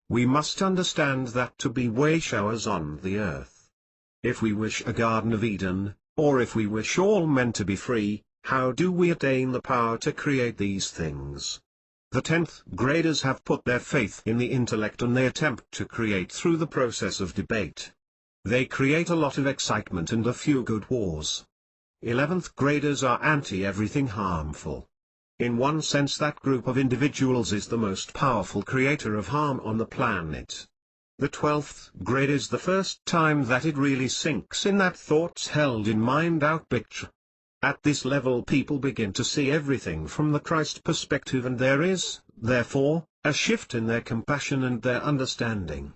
We must understand that to be way showers on the earth. If we wish a Garden of Eden, or if we wish all men to be free, how do we attain the power to create these things? The 10th graders have put their faith in the intellect and they attempt to create through the process of debate. They create a lot of excitement and a few good wars. 11th graders are anti-everything harmful. In one sense, that group of individuals is the most powerful creator of harm on the planet. The 12th grade is the first time that it really sinks in that thoughts held in mind out picture. At this level people begin to see everything from the Christ perspective, and there is, therefore, a shift in their compassion and their understanding.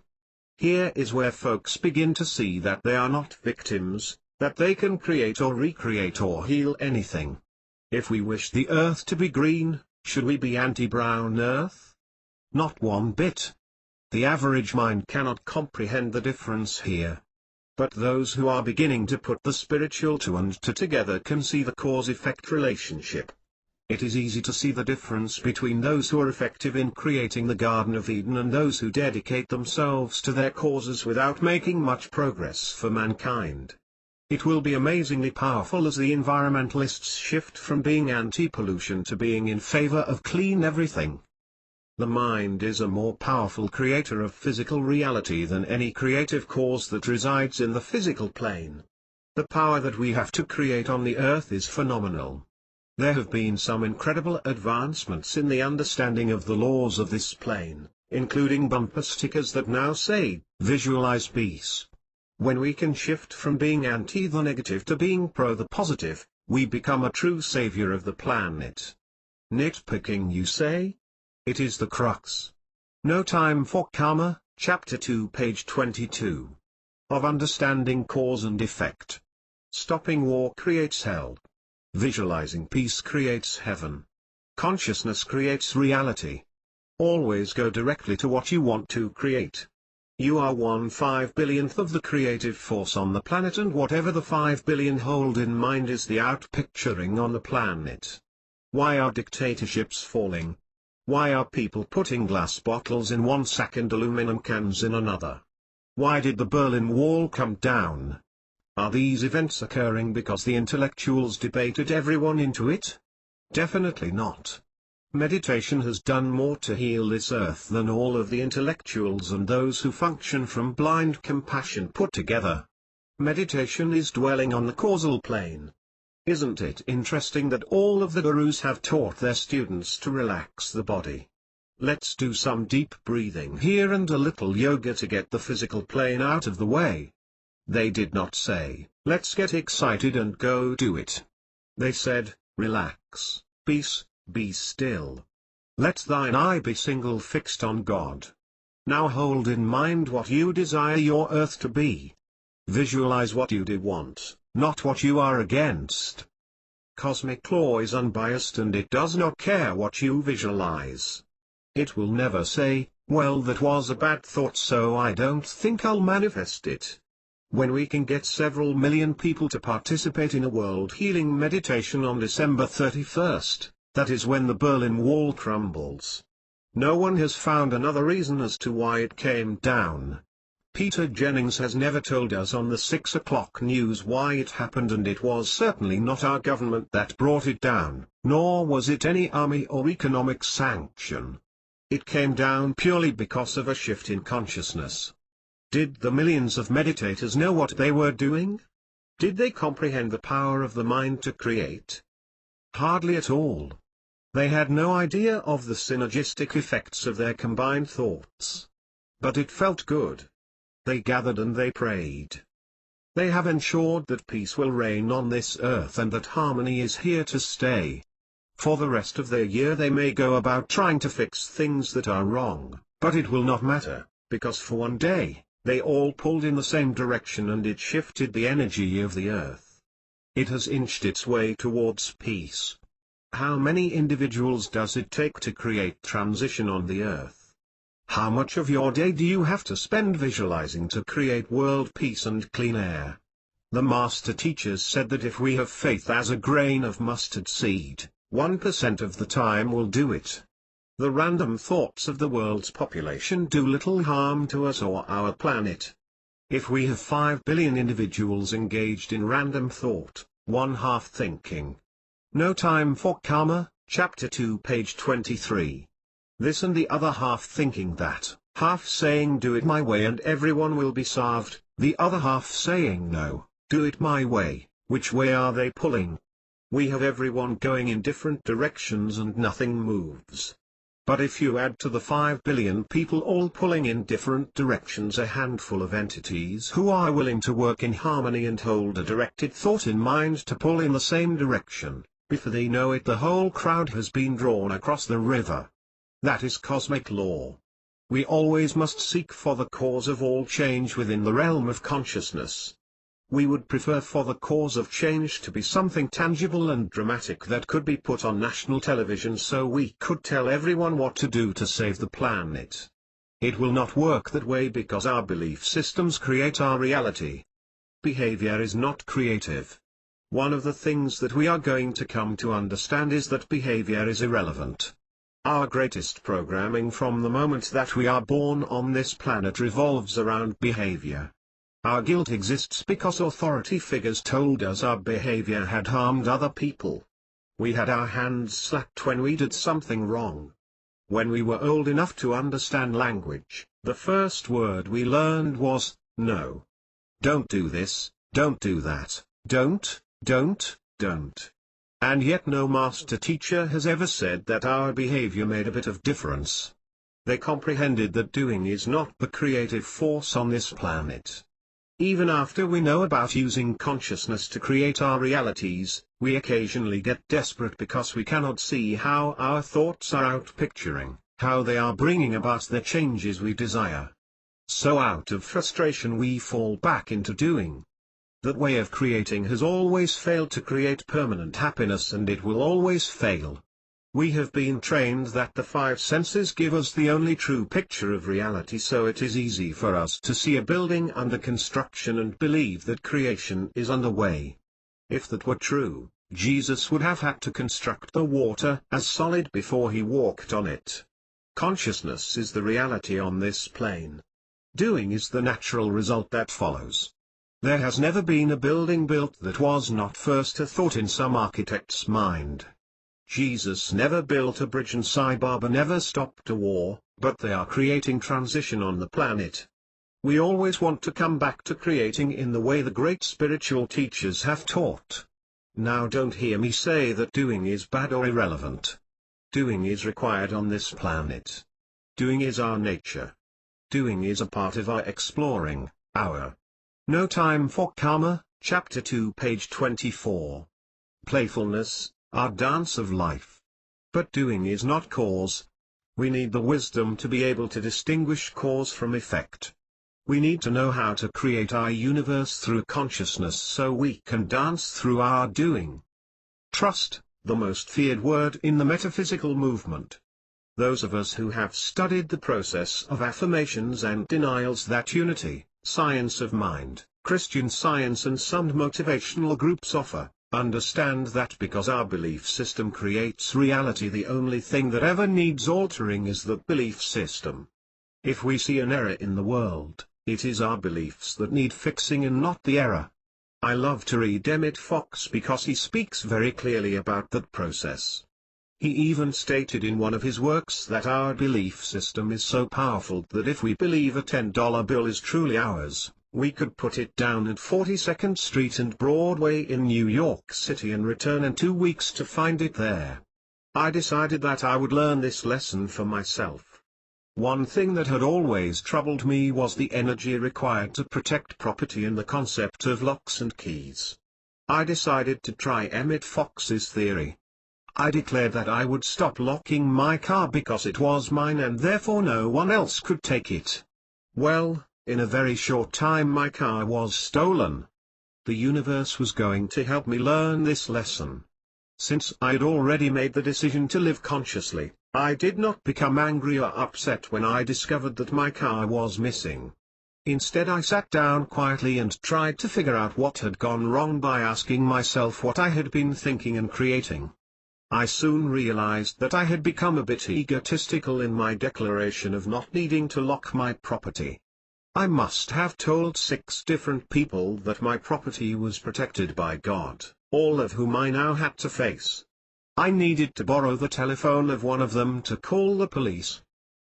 Here is where folks begin to see that they are not victims, that they can create or recreate or heal anything. If we wish the earth to be green, should we be anti-brown earth? Not one bit. The average mind cannot comprehend the difference here. But those who are beginning to put the spiritual two and two together can see the cause-effect relationship. It is easy to see the difference between those who are effective in creating the Garden of Eden and those who dedicate themselves to their causes without making much progress for mankind. It will be amazingly powerful as the environmentalists shift from being anti-pollution to being in favor of clean everything. The mind is a more powerful creator of physical reality than any creative cause that resides in the physical plane. The power that we have to create on the earth is phenomenal. There have been some incredible advancements in the understanding of the laws of this plane, including bumper stickers that now say, "Visualize peace." When we can shift from being anti the negative to being pro the positive, we become a true savior of the planet. Nitpicking, you say? It is the crux. No Time for Karma, Chapter 2, page 22. Of understanding cause and effect. Stopping war creates hell. Visualizing peace creates heaven. Consciousness creates reality. Always go directly to what you want to create. You are 1/5 billionth of the creative force on the planet, and whatever the 5 billion hold in mind is the outpicturing on the planet. Why are dictatorships falling? Why are people putting glass bottles in one sack and aluminum cans in another? Why did the Berlin Wall come down? Are these events occurring because the intellectuals debated everyone into it? Definitely not. Meditation has done more to heal this earth than all of the intellectuals and those who function from blind compassion put together. Meditation is dwelling on the causal plane. Isn't it interesting that all of the gurus have taught their students to relax the body? Let's do some deep breathing here and a little yoga to get the physical plane out of the way. They did not say, "Let's get excited and go do it." They said, "Relax, peace, be still. Let thine eye be single fixed on God. Now hold in mind what you desire your earth to be. Visualize what you do want, not what you are against. Cosmic law is unbiased and it does not care what you visualize. It will never say, "Well, that was a bad thought, so I don't think I'll manifest it." When we can get several million people to participate in a world healing meditation on December 31st, that is when the Berlin Wall crumbles. No one has found another reason as to why it came down. Peter Jennings has never told us on the 6 o'clock news why it happened, and it was certainly not our government that brought it down, nor was it any army or economic sanction. It came down purely because of a shift in consciousness. Did the millions of meditators know what they were doing? Did they comprehend the power of the mind to create? Hardly at all. They had no idea of the synergistic effects of their combined thoughts. But it felt good. They gathered and they prayed. They have ensured that peace will reign on this earth and that harmony is here to stay. For the rest of their year they may go about trying to fix things that are wrong, but it will not matter, because for one day, they all pulled in the same direction and it shifted the energy of the earth. It has inched its way towards peace. How many individuals does it take to create transition on the earth? How much of your day do you have to spend visualizing to create world peace and clean air? The master teachers said that if we have faith as a grain of mustard seed, 1% of the time will do it. The random thoughts of the world's population do little harm to us or our planet. If we have 5 billion individuals engaged in random thought, one-half thinking. No Time for Karma, Chapter 2, page 23. This and the other half thinking that, half saying do it my way and everyone will be served, the other half saying no, do it my way. Which way are they pulling? We have everyone going in different directions and nothing moves. But if you add to the 5 billion people all pulling in different directions a handful of entities who are willing to work in harmony and hold a directed thought in mind to pull in the same direction, before they know it the whole crowd has been drawn across the river. That is cosmic law. We always must seek for the cause of all change within the realm of consciousness. We would prefer for the cause of change to be something tangible and dramatic that could be put on national television so we could tell everyone what to do to save the planet. It will not work that way because our belief systems create our reality. Behavior is not creative. One of the things that we are going to come to understand is that behavior is irrelevant. Our greatest programming from the moment that we are born on this planet revolves around behavior. Our guilt exists because authority figures told us our behavior had harmed other people. We had our hands slapped when we did something wrong. When we were old enough to understand language, the first word we learned was, no. Don't do this, don't do that, don't. And yet no master teacher has ever said that our behavior made a bit of difference. They comprehended that doing is not the creative force on this planet. Even after we know about using consciousness to create our realities, we occasionally get desperate because we cannot see how our thoughts are outpicturing, how they are bringing about the changes we desire. So out of frustration we fall back into doing. That way of creating has always failed to create permanent happiness and it will always fail. We have been trained that the 5 senses give us the only true picture of reality, so it is easy for us to see a building under construction and believe that creation is underway. If that were true, Jesus would have had to construct the water as solid before he walked on it. Consciousness is the reality on this plane. Doing is the natural result that follows. There has never been a building built that was not first a thought in some architect's mind. Jesus never built a bridge and Sai Baba never stopped a war, but they are creating transition on the planet. We always want to come back to creating in the way the great spiritual teachers have taught. Now don't hear me say that doing is bad or irrelevant. Doing is required on this planet. Doing is our nature. Doing is a part of our exploring, our No Time for Karma, Chapter 2, page 24. Playfulness, our dance of life. But doing is not cause. We need the wisdom to be able to distinguish cause from effect. We need to know how to create our universe through consciousness so we can dance through our doing. Trust, the most feared word in the metaphysical movement. Those of us who have studied the process of affirmations and denials that unity, science of mind, Christian Science and some motivational groups offer, understand that because our belief system creates reality, the only thing that ever needs altering is the belief system. If we see an error in the world, It is our beliefs that need fixing and not the error. I love to read Emmett Fox because he speaks very clearly about that process. He even stated in one of his works that our belief system is so powerful that if we believe a $10 bill is truly ours, we could put it down at 42nd Street and Broadway in New York City and return in 2 weeks to find it there. I decided that I would learn this lesson for myself. One thing that had always troubled me was the energy required to protect property and the concept of locks and keys. I decided to try Emmett Fox's theory. I declared that I would stop locking my car because it was mine and therefore no one else could take it. Well, in a very short time my car was stolen. The universe was going to help me learn this lesson. Since I had already made the decision to live consciously, I did not become angry or upset when I discovered that my car was missing. Instead I sat down quietly and tried to figure out what had gone wrong by asking myself what I had been thinking and creating. I soon realized that I had become a bit egotistical in my declaration of not needing to lock my property. I must have told 6 different people that my property was protected by God, all of whom I now had to face. I needed to borrow the telephone of one of them to call the police.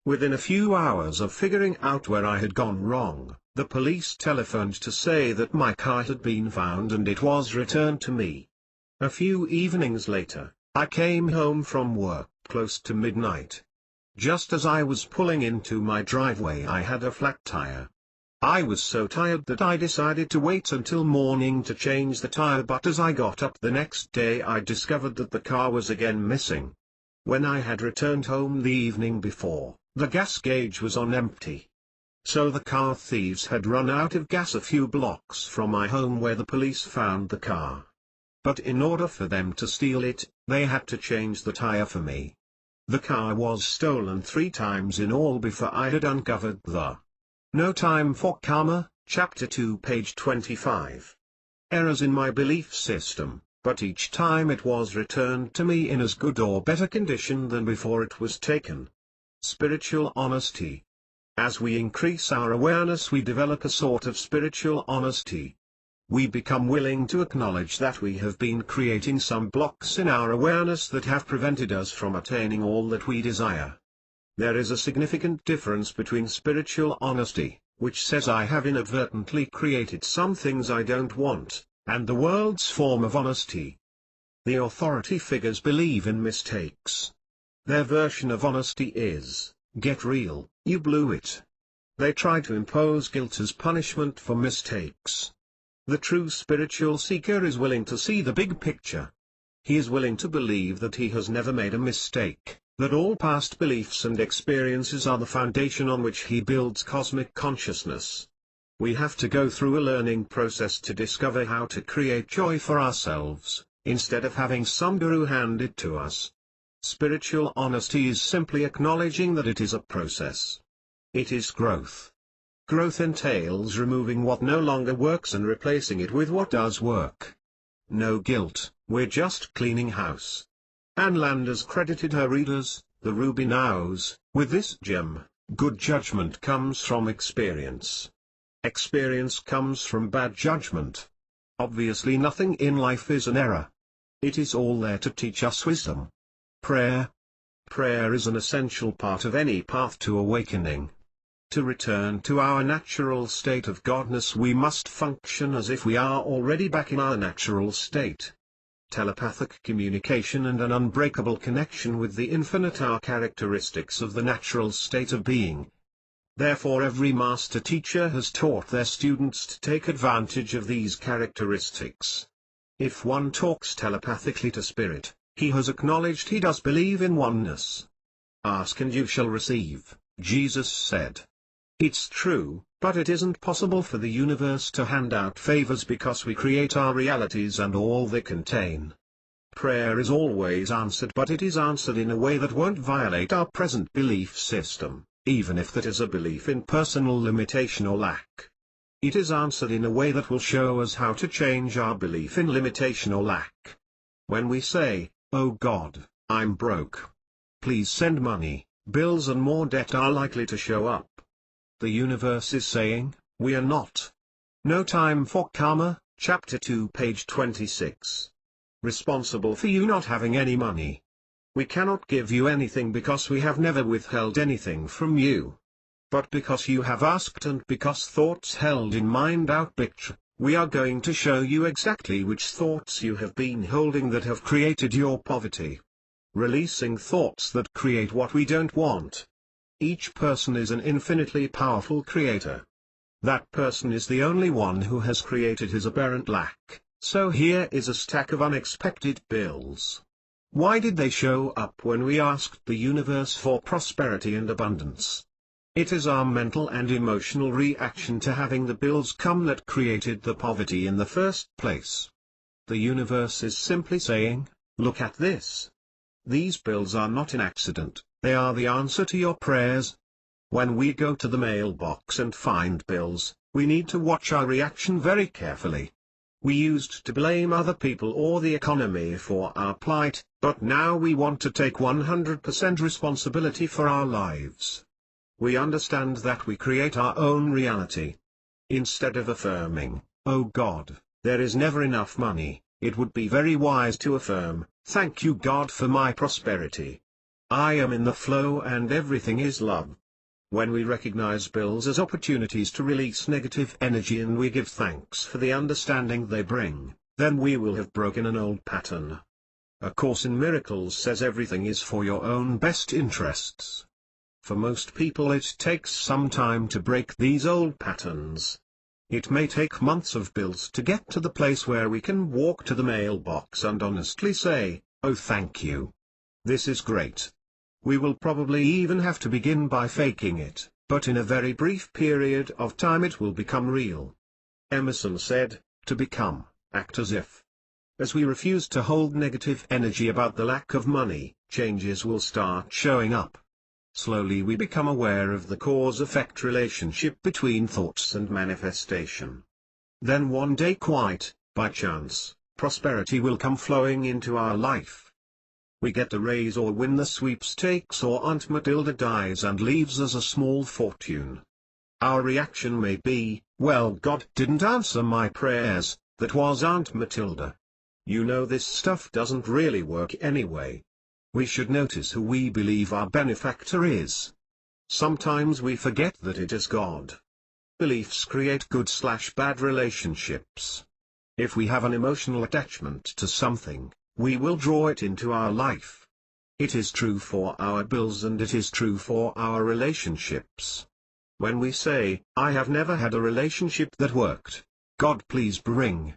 Within a few hours of figuring out where I had gone wrong, the police telephoned to say that my car had been found and it was returned to me. A few evenings later, I came home from work close to midnight. Just as I was pulling into my driveway I had a flat tire. I was so tired that I decided to wait until morning to change the tire, but as I got up the next day I discovered that the car was again missing. When I had returned home the evening before, the gas gauge was on empty. So the car thieves had run out of gas a few blocks from my home where the police found the car. But in order for them to steal it, they had to change the tire for me. The car was stolen 3 times in all before I had uncovered the No Time for Karma, Chapter 2 page 25. Errors in my belief system, but each time it was returned to me in as good or better condition than before it was taken. Spiritual honesty. As we increase our awareness we develop a sort of spiritual honesty. We become willing to acknowledge that we have been creating some blocks in our awareness that have prevented us from attaining all that we desire. There is a significant difference between spiritual honesty, which says I have inadvertently created some things I don't want, and the world's form of honesty. The authority figures believe in mistakes. Their version of honesty is, "Get real, you blew it." They try to impose guilt as punishment for mistakes. The true spiritual seeker is willing to see the big picture. He is willing to believe that he has never made a mistake, that all past beliefs and experiences are the foundation on which he builds cosmic consciousness. We have to go through a learning process to discover how to create joy for ourselves, instead of having some guru hand it to us. Spiritual honesty is simply acknowledging that it is a process. It is growth. Growth entails removing what no longer works and replacing it with what does work. No guilt, we're just cleaning house. Anne Landers credited her readers, the Ruby Nows, with this gem: good judgment comes from experience. Experience comes from bad judgment. Obviously nothing in life is an error. It is all there to teach us wisdom. Prayer. Prayer is an essential part of any path to awakening. To return to our natural state of godness we must function as if we are already back in our natural state. Telepathic communication and an unbreakable connection with the infinite are characteristics of the natural state of being. Therefore every master teacher has taught their students to take advantage of these characteristics. If one talks telepathically to spirit, he has acknowledged he does believe in oneness. Ask and you shall receive, Jesus said. It's true, but it isn't possible for the universe to hand out favors because we create our realities and all they contain. Prayer is always answered, but it is answered in a way that won't violate our present belief system, even if that is a belief in personal limitation or lack. It is answered in a way that will show us how to change our belief in limitation or lack. When we say, "Oh God, I'm broke. Please send money," bills and more debt are likely to show up. The universe is saying, We are not. No Time for Karma, Chapter 2 page 26. Responsible for you not having any money. We cannot give you anything because we have never withheld anything from you. But because you have asked and because thoughts held in mind outpicture, we are going to show you exactly which thoughts you have been holding that have created your poverty. Releasing thoughts that create what we don't want. Each person is an infinitely powerful creator. That person is the only one who has created his apparent lack, so here is a stack of unexpected bills. Why did they show up when we asked the universe for prosperity and abundance? It is our mental and emotional reaction to having the bills come that created the poverty in the first place. The universe is simply saying, look at this. These bills are not an accident, they are the answer to your prayers. When we go to the mailbox and find bills, we need to watch our reaction very carefully. We used to blame other people or the economy for our plight, but now we want to take 100% responsibility for our lives. We understand that we create our own reality. Instead of affirming, "Oh God, there is never enough money," it would be very wise to affirm, "Thank you God for my prosperity. I am in the flow and everything is love." When we recognize bills as opportunities to release negative energy and we give thanks for the understanding they bring, then we will have broken an old pattern. A Course in Miracles says everything is for your own best interests. For most people it takes some time to break these old patterns. It may take months of bills to get to the place where we can walk to the mailbox and honestly say, "Oh thank you. This is great." We will probably even have to begin by faking it, but in a very brief period of time it will become real. Emerson said, "To become, act as if." As we refuse to hold negative energy about the lack of money, changes will start showing up. Slowly we become aware of the cause-effect relationship between thoughts and manifestation. Then one day quite, by chance, prosperity will come flowing into our life. We get a raise or win the sweepstakes or Aunt Matilda dies and leaves us a small fortune. Our reaction may be, "Well, God didn't answer my prayers, that was Aunt Matilda. You know this stuff doesn't really work anyway." We should notice who we believe our benefactor is. Sometimes we forget that it is God. Beliefs create good/bad relationships. If we have an emotional attachment to something, we will draw it into our life. It is true for our bills and it is true for our relationships. When we say, "I have never had a relationship that worked. God please bring."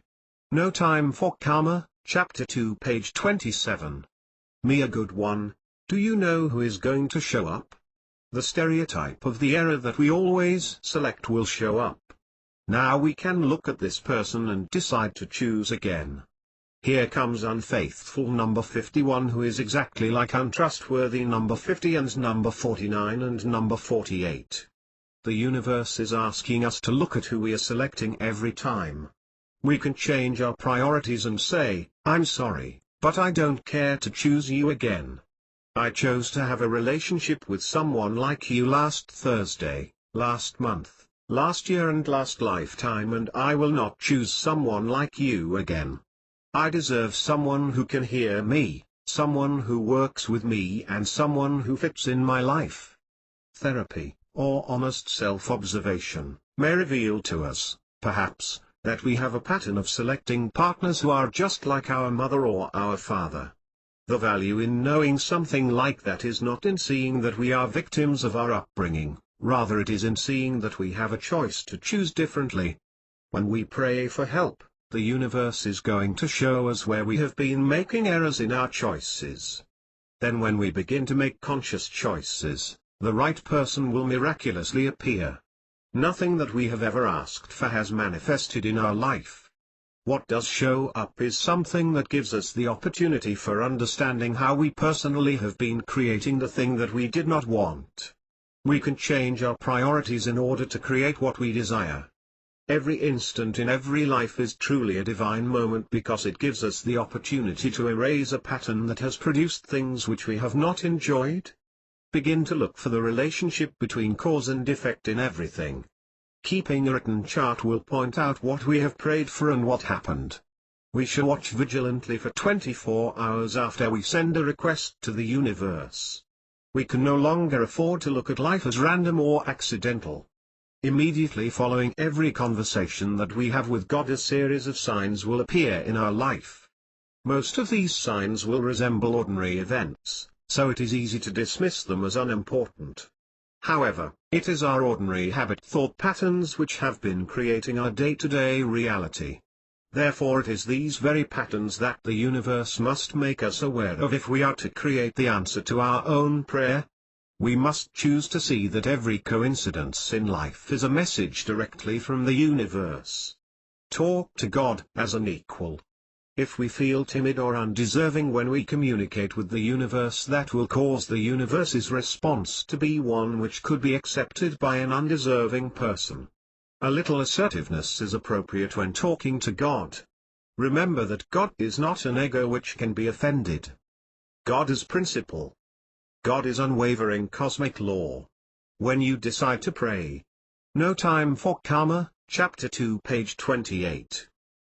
No Time for Karma, Chapter 2 page 27. Me a good one, do you know who is going to show up? The stereotype of the error that we always select will show up. Now we can look at this person and decide to choose again. Here comes unfaithful number 51 who is exactly like untrustworthy number 50 and number 49 and number 48. The universe is asking us to look at who we are selecting every time. We can change our priorities and say, "I'm sorry, but I don't care to choose you again. I chose to have a relationship with someone like you last Thursday, last month, last year and last lifetime, and I will not choose someone like you again. I deserve someone who can hear me, someone who works with me and someone who fits in my life." Therapy, or honest self-observation, may reveal to us, perhaps, that we have a pattern of selecting partners who are just like our mother or our father. The value in knowing something like that is not in seeing that we are victims of our upbringing, rather it is in seeing that we have a choice to choose differently. When we pray for help, the universe is going to show us where we have been making errors in our choices. Then when we begin to make conscious choices, the right person will miraculously appear. Nothing that we have ever asked for has manifested in our life. What does show up is something that gives us the opportunity for understanding how we personally have been creating the thing that we did not want. We can change our priorities in order to create what we desire. Every instant in every life is truly a divine moment because it gives us the opportunity to erase a pattern that has produced things which we have not enjoyed. Begin to look for the relationship between cause and effect in everything. Keeping a written chart will point out what we have prayed for and what happened. We should watch vigilantly for 24 hours after we send a request to the universe. We can no longer afford to look at life as random or accidental. Immediately following every conversation that we have with God, a series of signs will appear in our life. Most of these signs will resemble ordinary events, so it is easy to dismiss them as unimportant. However, it is our ordinary habit thought patterns which have been creating our day-to-day reality. Therefore it is these very patterns that the universe must make us aware of if we are to create the answer to our own prayer. We must choose to see that every coincidence in life is a message directly from the universe. Talk to God as an equal. If we feel timid or undeserving when we communicate with the universe, that will cause the universe's response to be one which could be accepted by an undeserving person. A little assertiveness is appropriate when talking to God. Remember that God is not an ego which can be offended. God is principle. God is unwavering cosmic law. When you decide to pray. No Time for Karma, Chapter 2, page 28.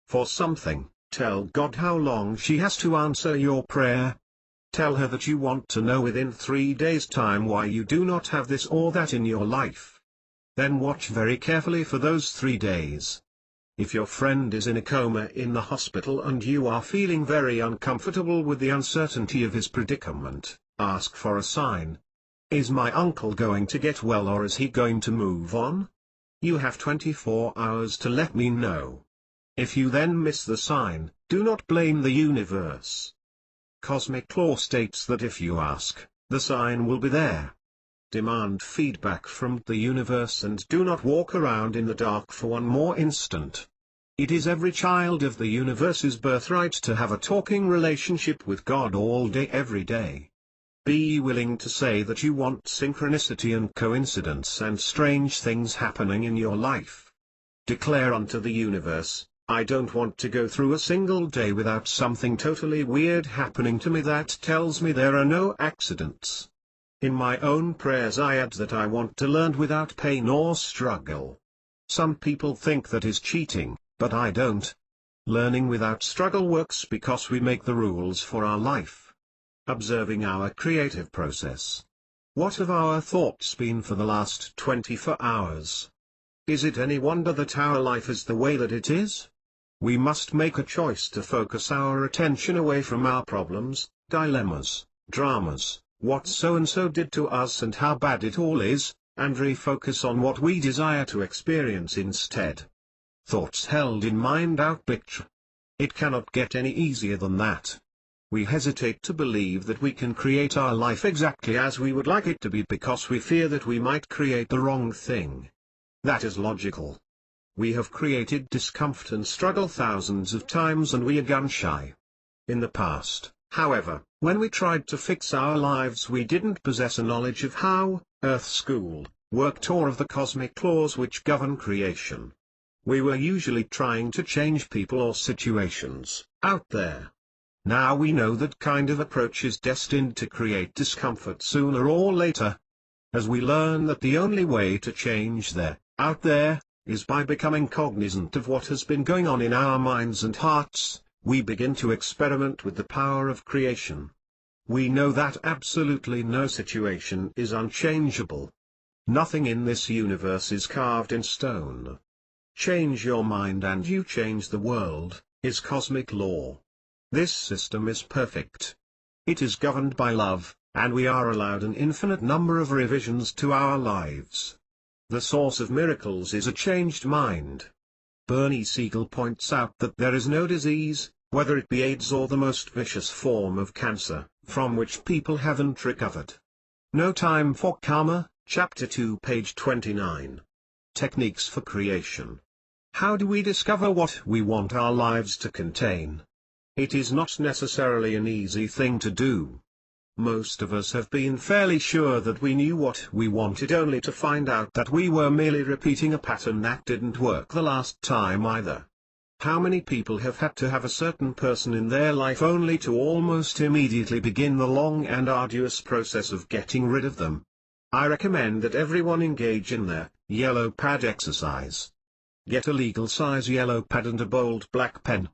For something. Tell God how long she has to answer your prayer. Tell her that you want to know within 3 days' time why you do not have this or that in your life. Then watch very carefully for those 3 days. If your friend is in a coma in the hospital and you are feeling very uncomfortable with the uncertainty of his predicament, ask for a sign. Is my uncle going to get well, or is he going to move on? You have 24 hours to let me know. If you then miss the sign, do not blame the universe. Cosmic law states that if you ask, the sign will be there. Demand feedback from the universe and do not walk around in the dark for one more instant. It is every child of the universe's birthright to have a talking relationship with God all day every day. Be willing to say that you want synchronicity and coincidence and strange things happening in your life. Declare unto the universe, I don't want to go through a single day without something totally weird happening to me that tells me there are no accidents. In my own prayers I add that I want to learn without pain or struggle. Some people think that is cheating, but I don't. Learning without struggle works because we make the rules for our life. Observing our creative process. What have our thoughts been for the last 24 hours? Is it any wonder that our life is the way that it is? We must make a choice to focus our attention away from our problems, dilemmas, dramas, what so-and-so did to us and how bad it all is, and refocus on what we desire to experience instead. Thoughts held in mind out picture. It cannot get any easier than that. We hesitate to believe that we can create our life exactly as we would like it to be because we fear that we might create the wrong thing. That is logical. We have created discomfort and struggle thousands of times and we are gun-shy. In the past, however, when we tried to fix our lives, we didn't possess a knowledge of how Earth School worked or of the cosmic laws which govern creation. We were usually trying to change people or situations out there. Now we know that kind of approach is destined to create discomfort sooner or later. As we learn that the only way to change out there, is by becoming cognizant of what has been going on in our minds and hearts, we begin to experiment with the power of creation. We know that absolutely no situation is unchangeable. Nothing in this universe is carved in stone. Change your mind and you change the world, is cosmic law. This system is perfect. It is governed by love, and we are allowed an infinite number of revisions to our lives. The source of miracles is a changed mind. Bernie Siegel points out that there is no disease, whether it be AIDS or the most vicious form of cancer, from which people haven't recovered. No Time for Karma, Chapter 2, page 29. Techniques for Creation. How do we discover what we want our lives to contain? It is not necessarily an easy thing to do. Most of us have been fairly sure that we knew what we wanted only to find out that we were merely repeating a pattern that didn't work the last time either. How many people have had to have a certain person in their life only to almost immediately begin the long and arduous process of getting rid of them? I recommend that everyone engage in their Yellow pad exercise. Get a legal size yellow pad and a bold black pen.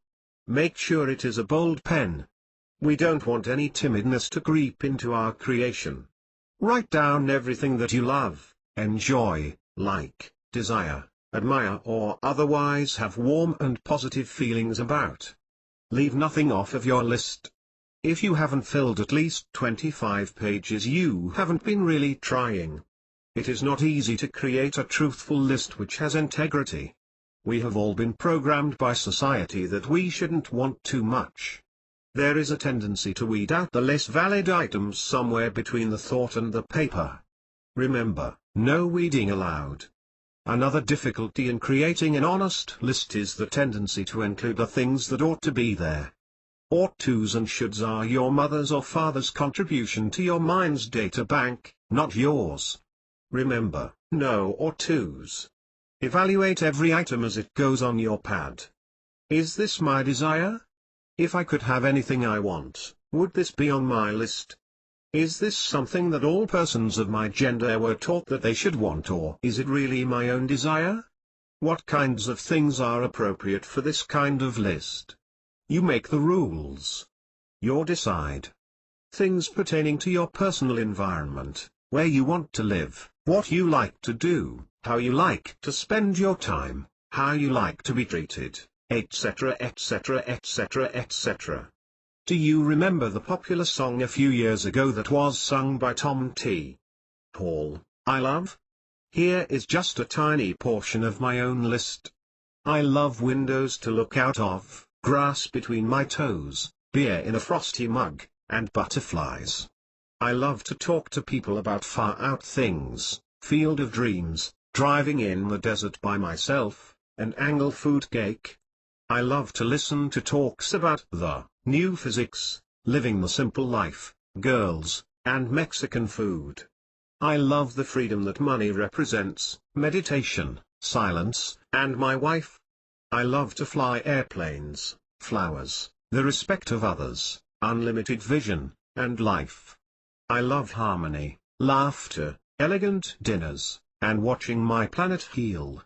Make sure it is a bold pen. We don't want any timidness to creep into our creation. Write down everything that you love, enjoy, like, desire, admire or otherwise have warm and positive feelings about. Leave nothing off of your list. If you haven't filled at least 25 pages, you haven't been really trying. It is not easy to create a truthful list which has integrity. We have all been programmed by society that we shouldn't want too much. There is a tendency to weed out the less valid items somewhere between the thought and the paper. Remember, no weeding allowed. Another difficulty in creating an honest list is the tendency to include the things that ought to be there. Ought tos and shoulds are your mother's or father's contribution to your mind's data bank, not yours. Remember, no ought tos. Evaluate every item as it goes on your pad. Is this my desire? If I could have anything I want, would this be on my list? Is this something that all persons of my gender were taught that they should want, or is it really my own desire? What kinds of things are appropriate for this kind of list? You make the rules. You decide. Things pertaining to your personal environment, where you want to live, what you like to do, how you like to spend your time, how you like to be treated, etc. etc. etc. etc. Do you remember the popular song a few years ago that was sung by Tom T. Paul, I Love? Here is just a tiny portion of my own list. I love windows to look out of, grass between my toes, beer in a frosty mug, and butterflies. I love to talk to people about far-out things, field of dreams, driving in the desert by myself, and angle food cake. I love to listen to talks about the new physics, living the simple life, girls, and Mexican food. I love the freedom that money represents, meditation, silence, and my wife. I love to fly airplanes, flowers, the respect of others, unlimited vision, and life. I love harmony, laughter, elegant dinners, and watching my planet heal.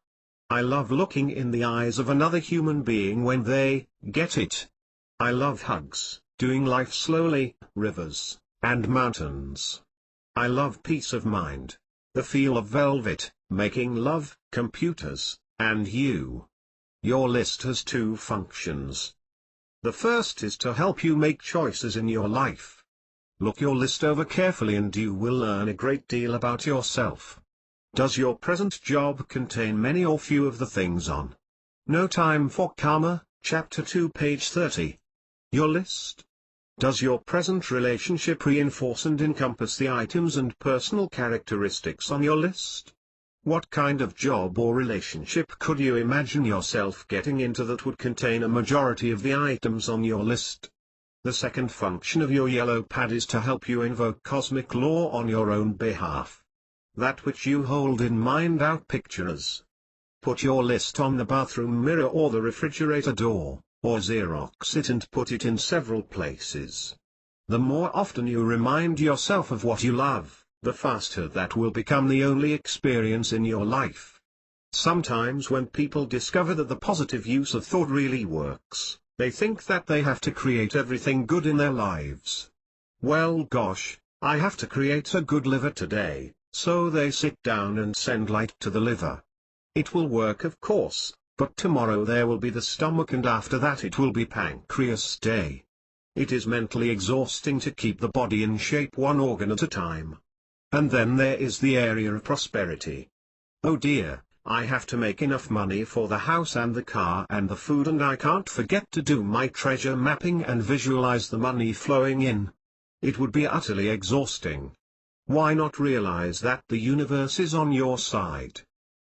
I love looking in the eyes of another human being when they get it. I love hugs, doing life slowly, rivers, and mountains. I love peace of mind, the feel of velvet, making love, computers, and you. Your list has two functions. The first is to help you make choices in your life. Look your list over carefully and you will learn a great deal about yourself. Does your present job contain many or few of the things on No Time for Karma, Chapter 2, page 30? Your list? Does your present relationship reinforce and encompass the items and personal characteristics on your list? What kind of job or relationship could you imagine yourself getting into that would contain a majority of the items on your list? The second function of your yellow pad is to help you invoke cosmic law on your own behalf. That which you hold in mind outpicture as. Put your list on the bathroom mirror or the refrigerator door, or Xerox it and put it in several places. The more often you remind yourself of what you love, the faster that will become the only experience in your life. Sometimes when people discover that the positive use of thought really works, they think that they have to create everything good in their lives. Well gosh, I have to create a good liver today. So they sit down and send light to the liver. It will work of course, but tomorrow there will be the stomach and after that it will be pancreas day. It is mentally exhausting to keep the body in shape one organ at a time. And then there is the area of prosperity. Oh dear, I have to make enough money for the house and the car and the food and I can't forget to do my treasure mapping and visualize the money flowing in. It would be utterly exhausting. Why not realize that the universe is on your side?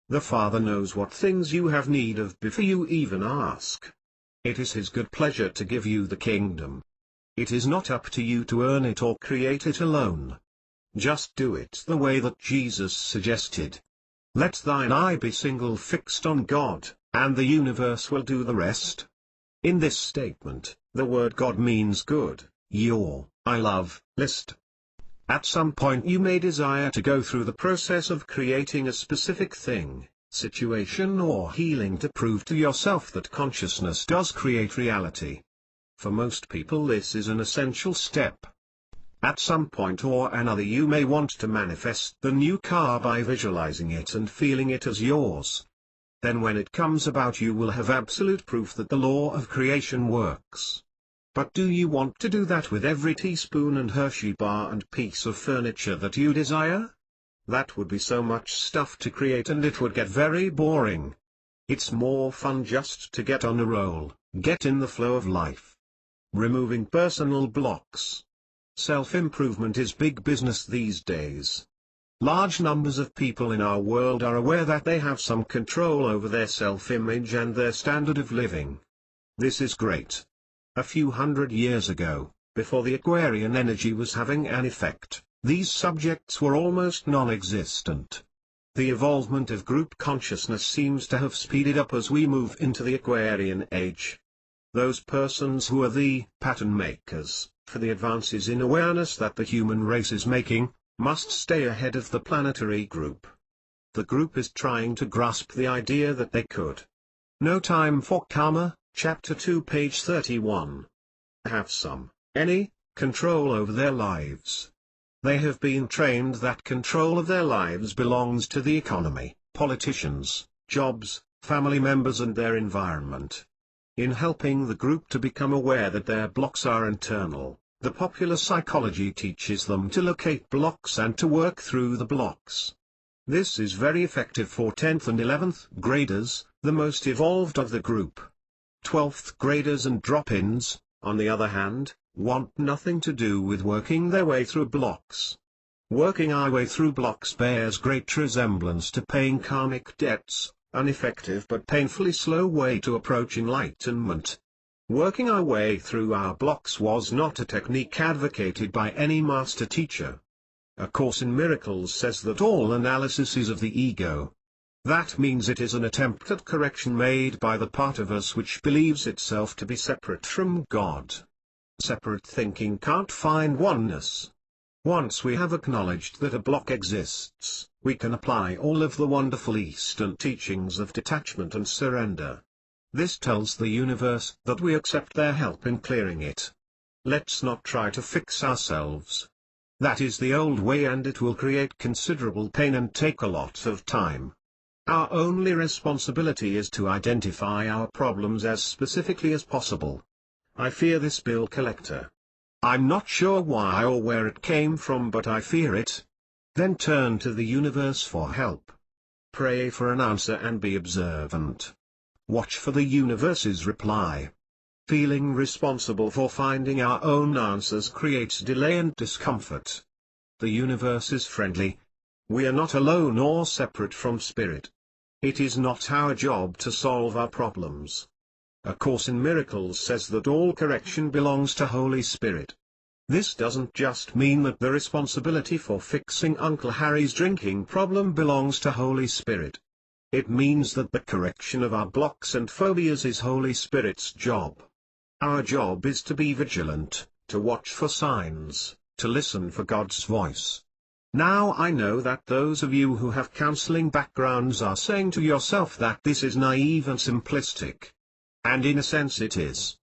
The Father knows what things you have need of before you even ask. It is His good pleasure to give you the kingdom. It is not up to you to earn it or create it alone. Just do it the way that Jesus suggested. Let thine eye be single fixed on God, and the universe will do the rest. In this statement, the word God means good, your, I love, list. At some point you may desire to go through the process of creating a specific thing, situation or healing to prove to yourself that consciousness does create reality. For most people this is an essential step. At some point or another you may want to manifest the new car by visualizing it and feeling it as yours. Then when it comes about you will have absolute proof that the law of creation works. But do you want to do that with every teaspoon and Hershey bar and piece of furniture that you desire? That would be so much stuff to create and it would get very boring. It's more fun just to get on a roll, get in the flow of life. Removing personal blocks. Self-improvement is big business these days. Large numbers of people in our world are aware that they have some control over their self-image and their standard of living. This is great. A few hundred years ago, before the Aquarian energy was having an effect, these subjects were almost non-existent. The evolvement of group consciousness seems to have speeded up as we move into the Aquarian age. Those persons who are the pattern makers for the advances in awareness that the human race is making, must stay ahead of the planetary group. The group is trying to grasp the idea that they could. No Time for Karma, Chapter 2 page 31. Have some, any, control over their lives. They have been trained that control of their lives belongs to the economy, politicians, jobs, family members and their environment. In helping the group to become aware that their blocks are internal, the popular psychology teaches them to locate blocks and to work through the blocks. This is very effective for 10th and 11th graders, the most evolved of the group. 12th graders and drop-ins, on the other hand, want nothing to do with working their way through blocks. Working our way through blocks bears great resemblance to paying karmic debts, an effective but painfully slow way to approach enlightenment. Working our way through our blocks was not a technique advocated by any master teacher. A Course in Miracles says that all analysis is of the ego. That means it is an attempt at correction made by the part of us which believes itself to be separate from God. Separate thinking can't find oneness. Once we have acknowledged that a block exists, we can apply all of the wonderful Eastern teachings of detachment and surrender. This tells the universe that we accept their help in clearing it. Let's not try to fix ourselves. That is the old way and it will create considerable pain and take a lot of time. Our only responsibility is to identify our problems as specifically as possible. I fear this bill collector. I'm not sure why or where it came from but I fear it. Then turn to the universe for help. Pray for an answer and be observant. Watch for the universe's reply. Feeling responsible for finding our own answers creates delay and discomfort. The universe is friendly. We are not alone or separate from spirit. It is not our job to solve our problems. A Course in Miracles says that all correction belongs to Holy Spirit. This doesn't just mean that the responsibility for fixing Uncle Harry's drinking problem belongs to Holy Spirit. It means that the correction of our blocks and phobias is Holy Spirit's job. Our job is to be vigilant, to watch for signs, to listen for God's voice. Now I know that those of you who have counseling backgrounds are saying to yourself that this is naive and simplistic. And in a sense it is.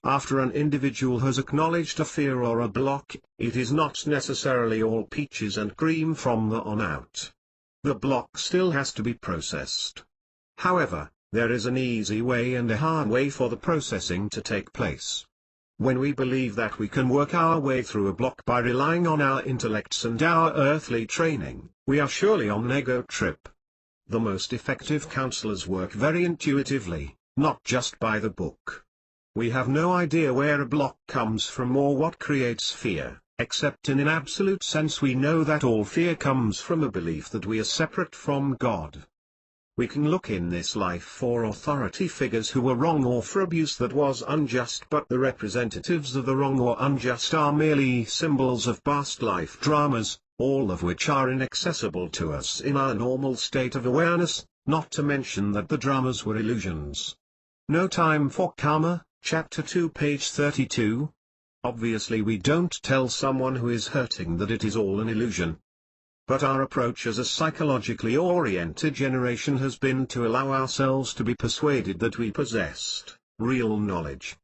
After an individual has acknowledged a fear or a block, it is not necessarily all peaches and cream from the on out. The block still has to be processed. However, there is an easy way and a hard way for the processing to take place. When we believe that we can work our way through a block by relying on our intellects and our earthly training, we are surely on an ego trip. The most effective counselors work very intuitively, not just by the book. We have no idea where a block comes from or what creates fear, except in an absolute sense we know that all fear comes from a belief that we are separate from God. We can look in this life for authority figures who were wrong or for abuse that was unjust, but the representatives of the wrong or unjust are merely symbols of past life dramas, all of which are inaccessible to us in our normal state of awareness, not to mention that the dramas were illusions. No Time for Karma, Chapter 2 page 32. Obviously we don't tell someone who is hurting that it is all an illusion. But our approach as a psychologically oriented generation has been to allow ourselves to be persuaded that we possessed real knowledge.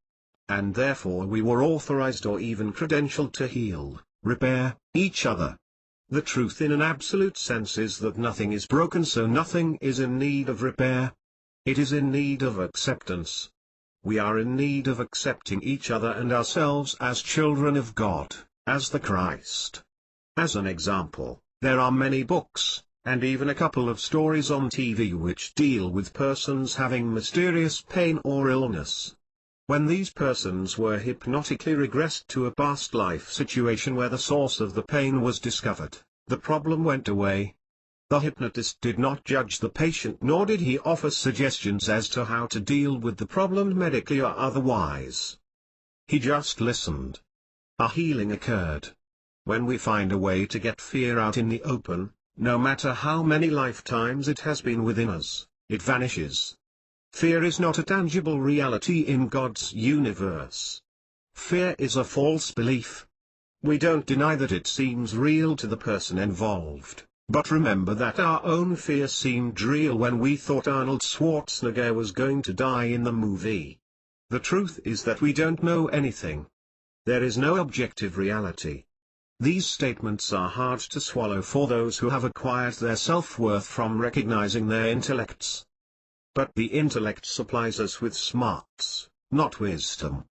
And therefore we were authorized or even credentialed to heal, repair, each other. The truth in an absolute sense is that nothing is broken, so nothing is in need of repair. It is in need of acceptance. We are in need of accepting each other and ourselves as children of God, as the Christ. As an example, there are many books, and even a couple of stories on TV which deal with persons having mysterious pain or illness. When these persons were hypnotically regressed to a past life situation where the source of the pain was discovered, the problem went away. The hypnotist did not judge the patient, nor did he offer suggestions as to how to deal with the problem medically or otherwise. He just listened. A healing occurred. When we find a way to get fear out in the open, no matter how many lifetimes it has been within us, it vanishes. Fear is not a tangible reality in God's universe. Fear is a false belief. We don't deny that it seems real to the person involved. But remember that our own fear seemed real when we thought Arnold Schwarzenegger was going to die in the movie. The truth is that we don't know anything. There is no objective reality. These statements are hard to swallow for those who have acquired their self-worth from recognizing their intellects. But the intellect supplies us with smarts, not wisdom.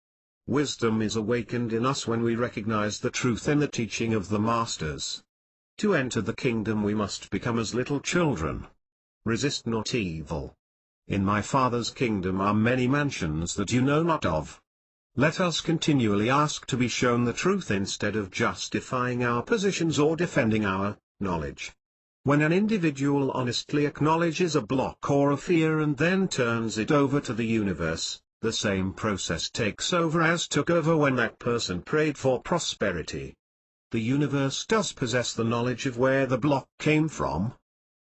Wisdom is awakened in us when we recognize the truth in the teaching of the masters. To enter the kingdom we must become as little children. Resist not evil. In my Father's kingdom are many mansions that you know not of. Let us continually ask to be shown the truth instead of justifying our positions or defending our knowledge. When an individual honestly acknowledges a block or a fear and then turns it over to the universe, the same process takes over as took over when that person prayed for prosperity. The universe does possess the knowledge of where the block came from.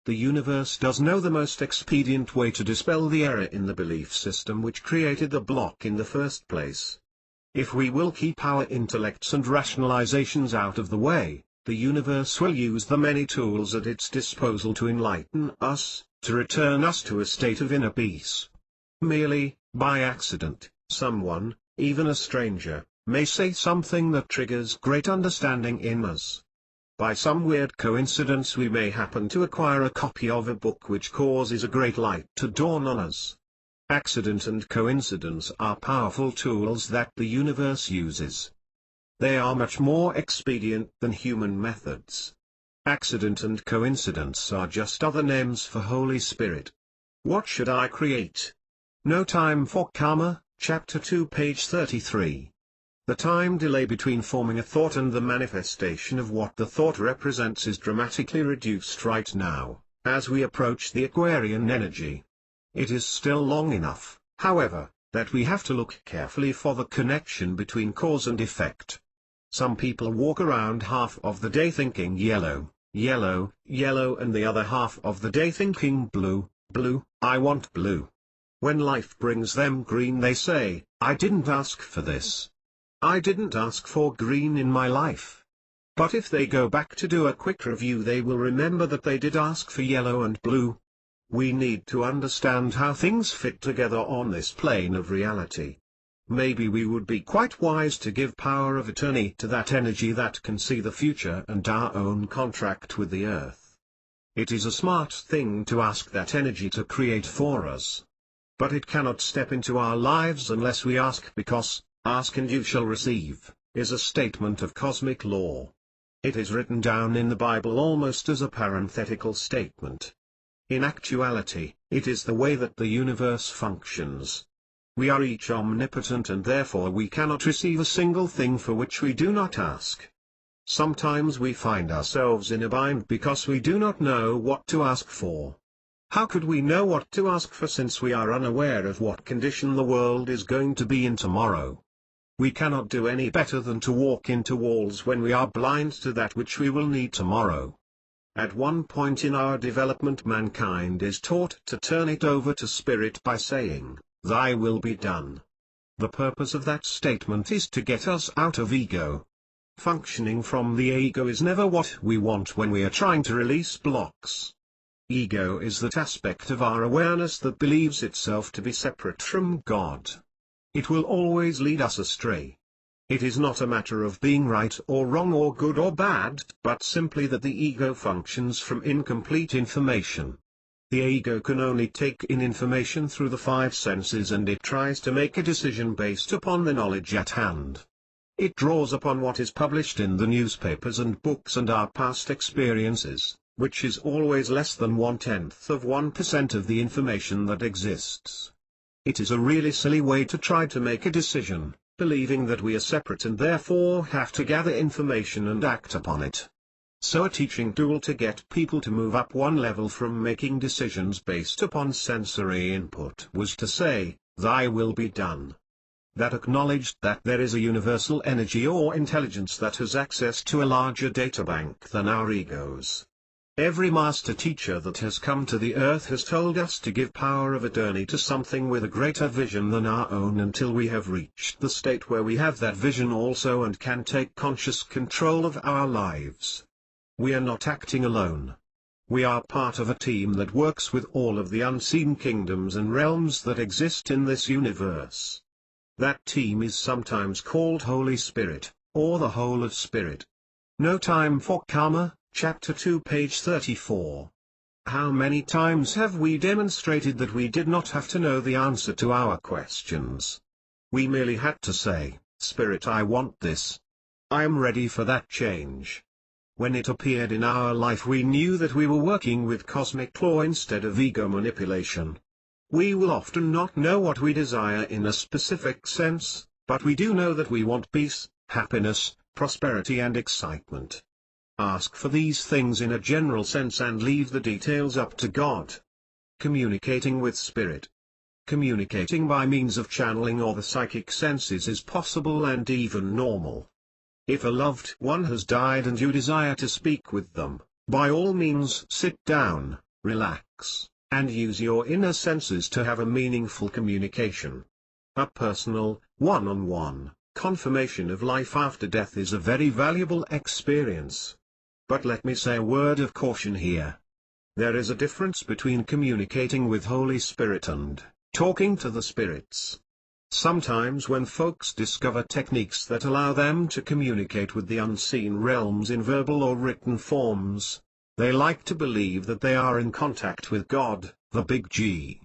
The universe does know the most expedient way to dispel the error in the belief system which created the block in the first place. If we will keep our intellects and rationalizations out of the way, the universe will use the many tools at its disposal to enlighten us, to return us to a state of inner peace. Merely, by accident, someone, even a stranger, may say something that triggers great understanding in us. By some weird coincidence we may happen to acquire a copy of a book which causes a great light to dawn on us. Accident and coincidence are powerful tools that the universe uses. They are much more expedient than human methods. Accident and coincidence are just other names for Holy Spirit. What should I create? No Time for Karma, Chapter 2, page 33. The time delay between forming a thought and the manifestation of what the thought represents is dramatically reduced right now, as we approach the Aquarian energy. It is still long enough, however, that we have to look carefully for the connection between cause and effect. Some people walk around half of the day thinking yellow, yellow, yellow, and the other half of the day thinking blue, blue, I want blue. When life brings them green they say, I didn't ask for this. I didn't ask for green in my life. But if they go back to do a quick review they will remember that they did ask for yellow and blue. We need to understand how things fit together on this plane of reality. Maybe we would be quite wise to give power of attorney to that energy that can see the future and our own contract with the earth. It is a smart thing to ask that energy to create for us. But it cannot step into our lives unless we ask, because ask and you shall receive is a statement of cosmic law. It is written down in the Bible almost as a parenthetical statement. In actuality, it is the way that the universe functions. We are each omnipotent and therefore we cannot receive a single thing for which we do not ask. Sometimes we find ourselves in a bind because we do not know what to ask for. How could we know what to ask for since we are unaware of what condition the world is going to be in tomorrow? We cannot do any better than to walk into walls when we are blind to that which we will need tomorrow. At one point in our development mankind is taught to turn it over to spirit by saying, Thy will be done. The purpose of that statement is to get us out of ego. Functioning from the ego is never what we want when we are trying to release blocks. Ego is that aspect of our awareness that believes itself to be separate from God. It will always lead us astray. It is not a matter of being right or wrong or good or bad, but simply that the ego functions from incomplete information. The ego can only take in information through the five senses, and it tries to make a decision based upon the knowledge at hand. It draws upon what is published in the newspapers and books and our past experiences, which is always less than 0.1% of the information that exists. It is a really silly way to try to make a decision, believing that we are separate and therefore have to gather information and act upon it. So a teaching tool to get people to move up one level from making decisions based upon sensory input was to say, "Thy will be done." That acknowledged that there is a universal energy or intelligence that has access to a larger databank than our egos. Every master teacher that has come to the earth has told us to give power of attorney to something with a greater vision than our own until we have reached the state where we have that vision also and can take conscious control of our lives. We are not acting alone. We are part of a team that works with all of the unseen kingdoms and realms that exist in this universe. That team is sometimes called Holy Spirit, or the Whole of Spirit. No Time for Karma, Chapter 2, page 34. How many times have we demonstrated that we did not have to know the answer to our questions? We merely had to say, "Spirit, I want this. I am ready for that change." When it appeared in our life, we knew that we were working with cosmic law instead of ego manipulation. We will often not know what we desire in a specific sense, but we do know that we want peace, happiness, prosperity and excitement. Ask for these things in a general sense and leave the details up to God. Communicating with Spirit. Communicating by means of channeling or the psychic senses is possible and even normal. If a loved one has died and you desire to speak with them, by all means sit down, relax, and use your inner senses to have a meaningful communication. A personal, one-on-one confirmation of life after death is a very valuable experience. But let me say a word of caution here. There is a difference between communicating with Holy Spirit and talking to the spirits. Sometimes when folks discover techniques that allow them to communicate with the unseen realms in verbal or written forms, they like to believe that they are in contact with God, the big G.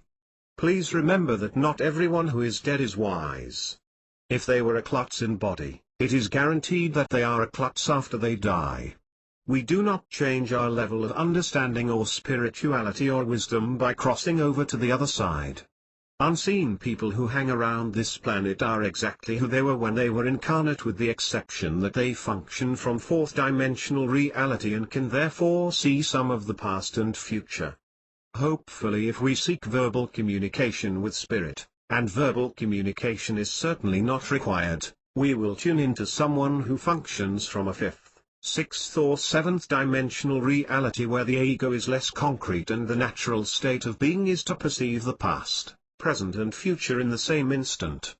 Please remember that not everyone who is dead is wise. If they were a klutz in body, it is guaranteed that they are a klutz after they die. We do not change our level of understanding or spirituality or wisdom by crossing over to the other side. Unseen people who hang around this planet are exactly who they were when they were incarnate, with the exception that they function from fourth-dimensional reality and can therefore see some of the past and future. Hopefully, if we seek verbal communication with Spirit, and verbal communication is certainly not required, we will tune into someone who functions from a fifth, sixth or seventh dimensional reality where the ego is less concrete and the natural state of being is to perceive the past, present and future in the same instant.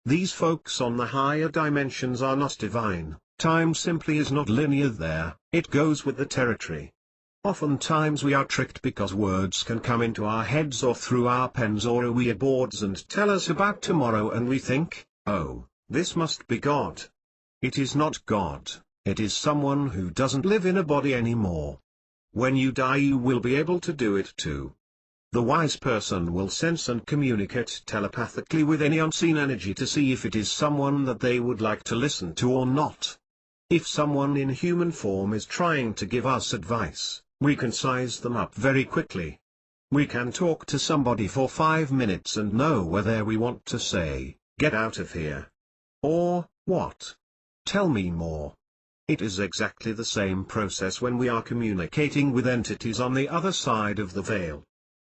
These folks on the higher dimensions are not divine. Time simply is not linear there, it goes with the territory. Oftentimes we are tricked because words can come into our heads or through our pens or our boards and tell us about tomorrow, and we think, "Oh, this must be God." It is not God, it is someone who doesn't live in a body anymore. When you die you will be able to do it too. The wise person will sense and communicate telepathically with any unseen energy to see if it is someone that they would like to listen to or not. If someone in human form is trying to give us advice, we can size them up very quickly. We can talk to somebody for 5 minutes and know whether we want to say, "Get out of here," or, "What? Tell me more." It is exactly the same process when we are communicating with entities on the other side of the veil.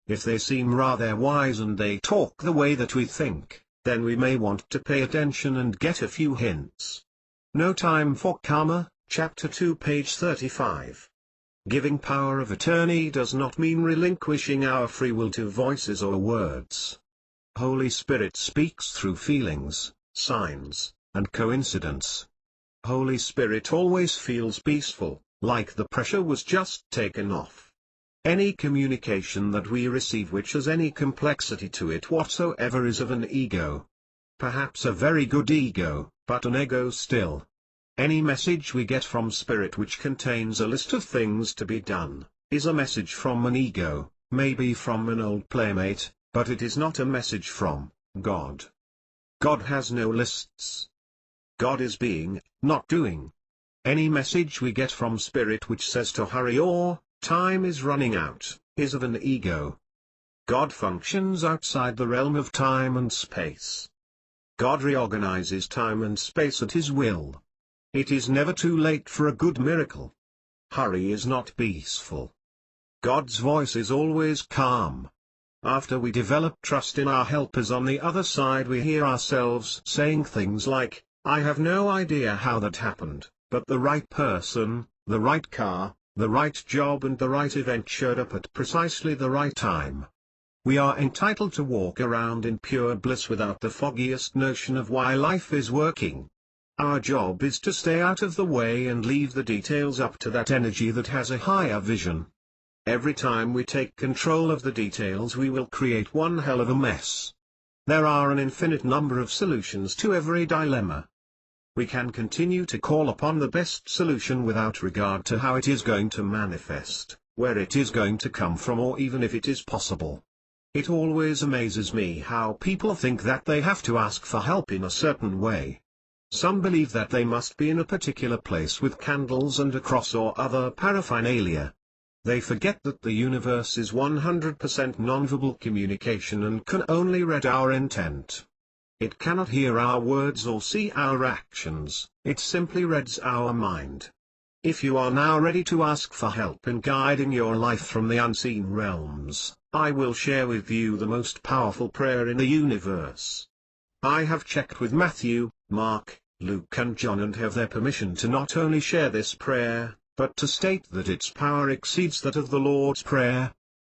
If they seem rather wise and they talk the way that we think, then we may want to pay attention and get a few hints. No Time for Karma, Chapter 2, page 35. Giving power of attorney does not mean relinquishing our free will to voices or words. Holy Spirit speaks through feelings, signs, and coincidence. Holy Spirit always feels peaceful, like the pressure was just taken off. Any communication that we receive which has any complexity to it whatsoever is of an ego. Perhaps a very good ego, but an ego still. Any message we get from Spirit which contains a list of things to be done, is a message from an ego, maybe from an old playmate, but it is not a message from God. God has no lists. God is being, not doing. Any message we get from Spirit which says to hurry or, time is running out, is of an ego. God functions outside the realm of time and space. God reorganizes time and space at His will. It is never too late for a good miracle. Hurry is not peaceful. God's voice is always calm. After we develop trust in our helpers on the other side, we hear ourselves saying things like, I have no idea how that happened, but the right person, the right car, the right job and the right event showed up at precisely the right time. We are entitled to walk around in pure bliss without the foggiest notion of why life is working. Our job is to stay out of the way and leave the details up to that energy that has a higher vision. Every time we take control of the details, we will create one hell of a mess. There are an infinite number of solutions to every dilemma. We can continue to call upon the best solution without regard to how it is going to manifest, where it is going to come from, or even if it is possible. It always amazes me how people think that they have to ask for help in a certain way. Some believe that they must be in a particular place with candles and a cross or other paraphernalia. They forget that the universe is 100% non-verbal communication and can only read our intent. It cannot hear our words or see our actions, it simply reads our mind. If you are now ready to ask for help in guiding your life from the unseen realms, I will share with you the most powerful prayer in the universe. I have checked with Matthew, Mark, Luke and John and have their permission to not only share this prayer, but to state that its power exceeds that of the Lord's Prayer.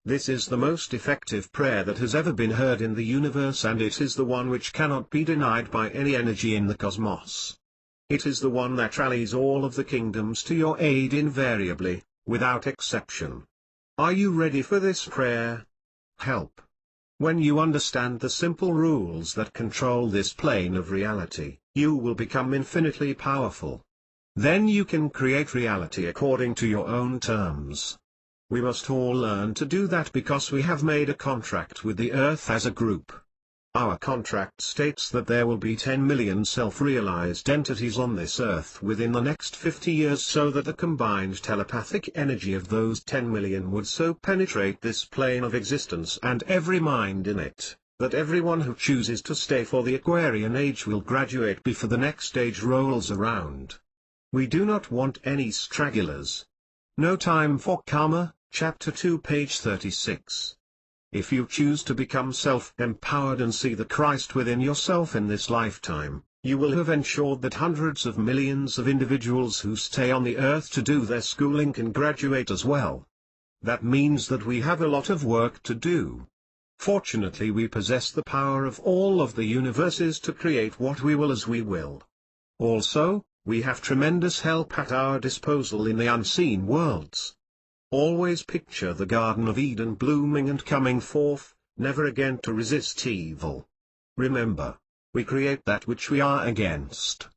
This is the most effective prayer that has ever been heard in the universe, and it is the one which cannot be denied by any energy in the cosmos. It is the one that rallies all of the kingdoms to your aid invariably, without exception. Are you ready for this prayer? Help. When you understand the simple rules that control this plane of reality, you will become infinitely powerful. Then you can create reality according to your own terms. We must all learn to do that because we have made a contract with the Earth as a group. Our contract states that there will be 10 million self-realized entities on this Earth within the next 50 years, so that the combined telepathic energy of those 10 million would so penetrate this plane of existence and every mind in it, that everyone who chooses to stay for the Aquarian age will graduate before the next age rolls around. We do not want any stragglers. No time for karma, Chapter 2 page 36. If you choose to become self-empowered and see the Christ within yourself in this lifetime, you will have ensured that hundreds of millions of individuals who stay on the earth to do their schooling can graduate as well. That means that we have a lot of work to do. Fortunately, we possess the power of all of the universes to create what we will as we will. Also, we have tremendous help at our disposal in the unseen worlds. Always picture the Garden of Eden blooming and coming forth, never again to resist evil. Remember, we create that which we are against.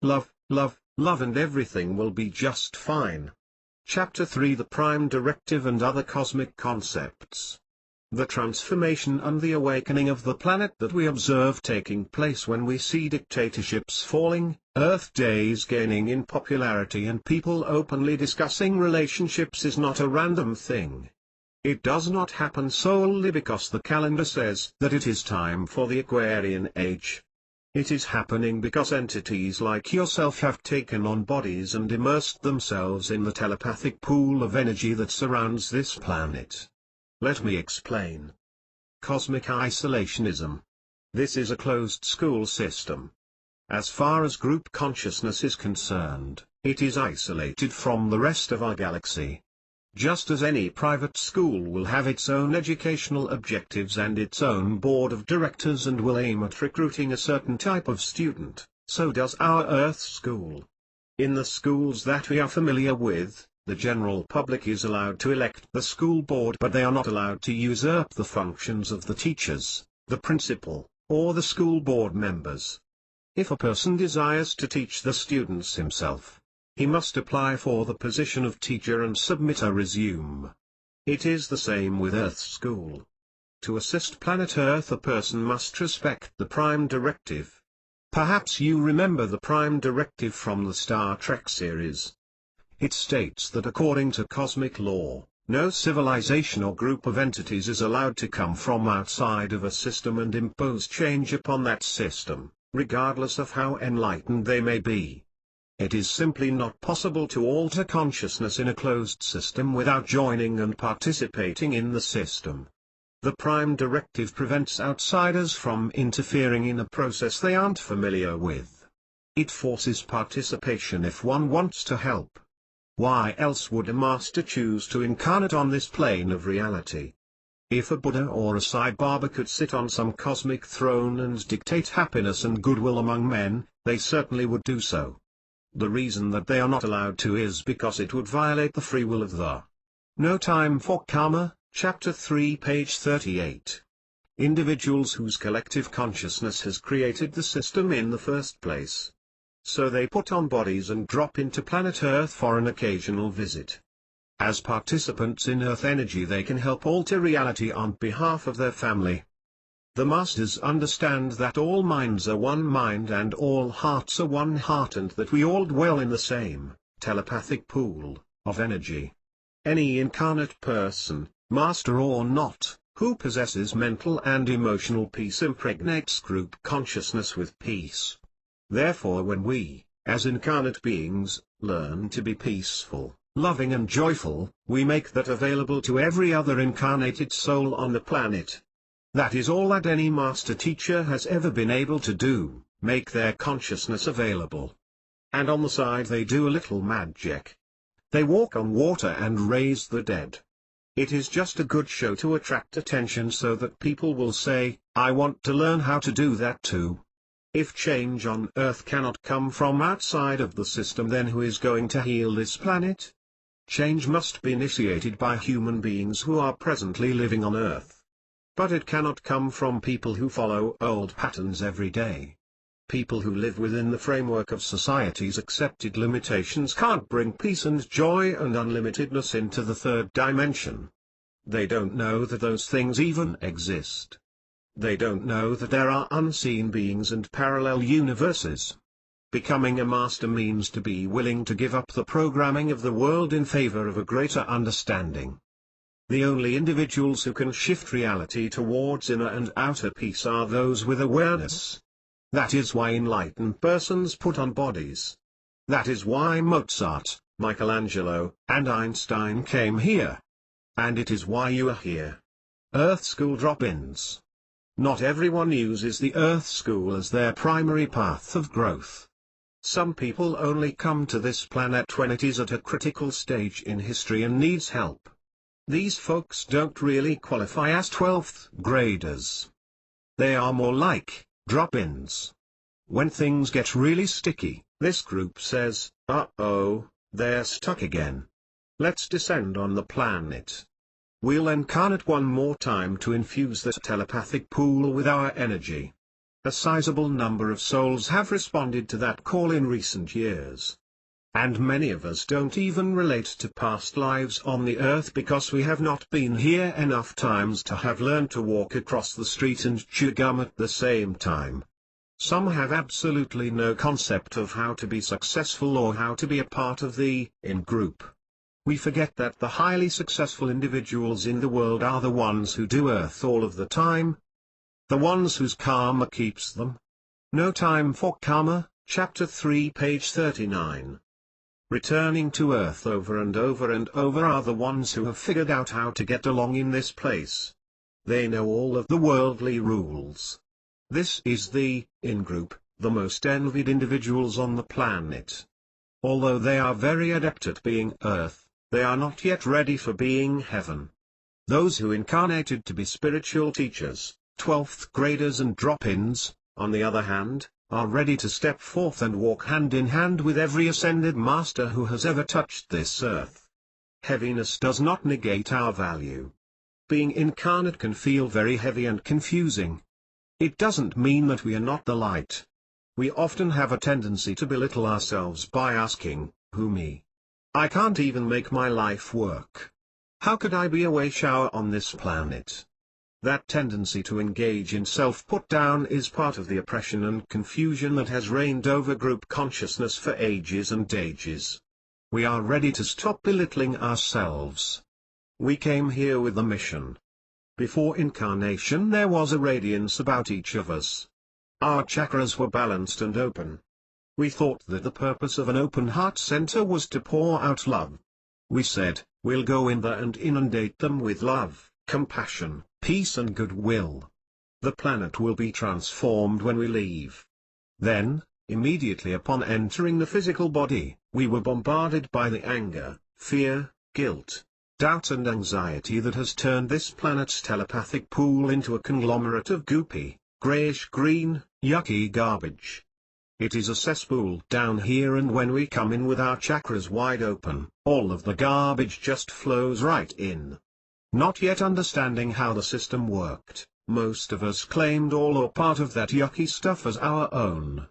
Love, love, love, and everything will be just fine. Chapter 3: The Prime Directive and Other Cosmic Concepts. The transformation and the awakening of the planet that we observe taking place when we see dictatorships falling, Earth days gaining in popularity, and people openly discussing relationships is not a random thing. It does not happen solely because the calendar says that it is time for the Aquarian age. It is happening because entities like yourself have taken on bodies and immersed themselves in the telepathic pool of energy that surrounds this planet. Let me explain. Cosmic isolationism. This is a closed school system. As far as group consciousness is concerned, it is isolated from the rest of our galaxy. Just as any private school will have its own educational objectives and its own board of directors and will aim at recruiting a certain type of student, so does our Earth School. In the schools that we are familiar with, the general public is allowed to elect the school board, but they are not allowed to usurp the functions of the teachers, the principal, or the school board members. If a person desires to teach the students himself, he must apply for the position of teacher and submit a resume. It is the same with Earth School. To assist planet Earth, a person must respect the Prime Directive. Perhaps you remember the Prime Directive from the Star Trek series. It states that according to cosmic law, no civilization or group of entities is allowed to come from outside of a system and impose change upon that system, regardless of how enlightened they may be. It is simply not possible to alter consciousness in a closed system without joining and participating in the system. The Prime Directive prevents outsiders from interfering in a process they aren't familiar with. It forces participation if one wants to help. Why else would a master choose to incarnate on this plane of reality? If a Buddha or a Sai Baba could sit on some cosmic throne and dictate happiness and goodwill among men, they certainly would do so. The reason that they are not allowed to is because it would violate the free will of the No Time for Karma, Chapter 3, page 38. Individuals whose collective consciousness has created the system in the first place. So they put on bodies and drop into planet Earth for an occasional visit. As participants in Earth energy, they can help alter reality on behalf of their family. The masters understand that all minds are one mind and all hearts are one heart, and that we all dwell in the same, telepathic pool, of energy. Any incarnate person, master or not, who possesses mental and emotional peace impregnates group consciousness with peace. Therefore, when we, as incarnate beings, learn to be peaceful, loving and joyful, we make that available to every other incarnated soul on the planet. That is all that any master teacher has ever been able to do, make their consciousness available. And on the side they do a little magic. They walk on water and raise the dead. It is just a good show to attract attention so that people will say, I want to learn how to do that too. If change on Earth cannot come from outside of the system, then who is going to heal this planet? Change must be initiated by human beings who are presently living on Earth. But it cannot come from people who follow old patterns every day. People who live within the framework of society's accepted limitations can't bring peace and joy and unlimitedness into the third dimension. They don't know that those things even exist. They don't know that there are unseen beings and parallel universes. Becoming a master means to be willing to give up the programming of the world in favor of a greater understanding. The only individuals who can shift reality towards inner and outer peace are those with awareness. That is why enlightened persons put on bodies. That is why Mozart, Michelangelo, and Einstein came here. And it is why you are here. Earth School drop-ins. Not everyone uses the Earth School as their primary path of growth. Some people only come to this planet when it is at a critical stage in history and needs help. These folks don't really qualify as 12th graders. They are more like drop-ins. When things get really sticky, this group says, uh-oh, they're stuck again. Let's descend on the planet. We'll incarnate one more time to infuse that telepathic pool with our energy. A sizable number of souls have responded to that call in recent years. And many of us don't even relate to past lives on the Earth because we have not been here enough times to have learned to walk across the street and chew gum at the same time. Some have absolutely no concept of how to be successful or how to be a part of the in-group. We forget that the highly successful individuals in the world are the ones who do Earth all of the time. The ones whose karma keeps them. No Time for Karma, Chapter 3, page 39. Returning to Earth over and over and over are the ones who have figured out how to get along in this place. They know all of the worldly rules. This is the in-group, the most envied individuals on the planet. Although they are very adept at being Earth, They are not yet ready for being heaven. Those who incarnated to be spiritual teachers, 12th graders and drop-ins, on the other hand, are ready to step forth and walk hand in hand with every ascended master who has ever touched this earth. Heaviness does not negate our value. Being incarnate can feel very heavy and confusing. It doesn't mean that we are not the light. We often have a tendency to belittle ourselves by asking, who me? I can't even make my life work. How could I be a way-shower on this planet? That tendency to engage in self-put-down is part of the oppression and confusion that has reigned over group consciousness for ages and ages. We are ready to stop belittling ourselves. We came here with a mission. Before incarnation there was a radiance about each of us. Our chakras were balanced and open. We thought that the purpose of an open heart center was to pour out love. We said, we'll go in there and inundate them with love, compassion, peace and goodwill. The planet will be transformed when we leave. Then, immediately upon entering the physical body, we were bombarded by the anger, fear, guilt, doubt and anxiety that has turned this planet's telepathic pool into a conglomerate of goopy, greyish-green, yucky garbage. It is a cesspool down here, and when we come in with our chakras wide open, all of the garbage just flows right in. Not yet understanding how the system worked, most of us claimed all or part of that yucky stuff as our own.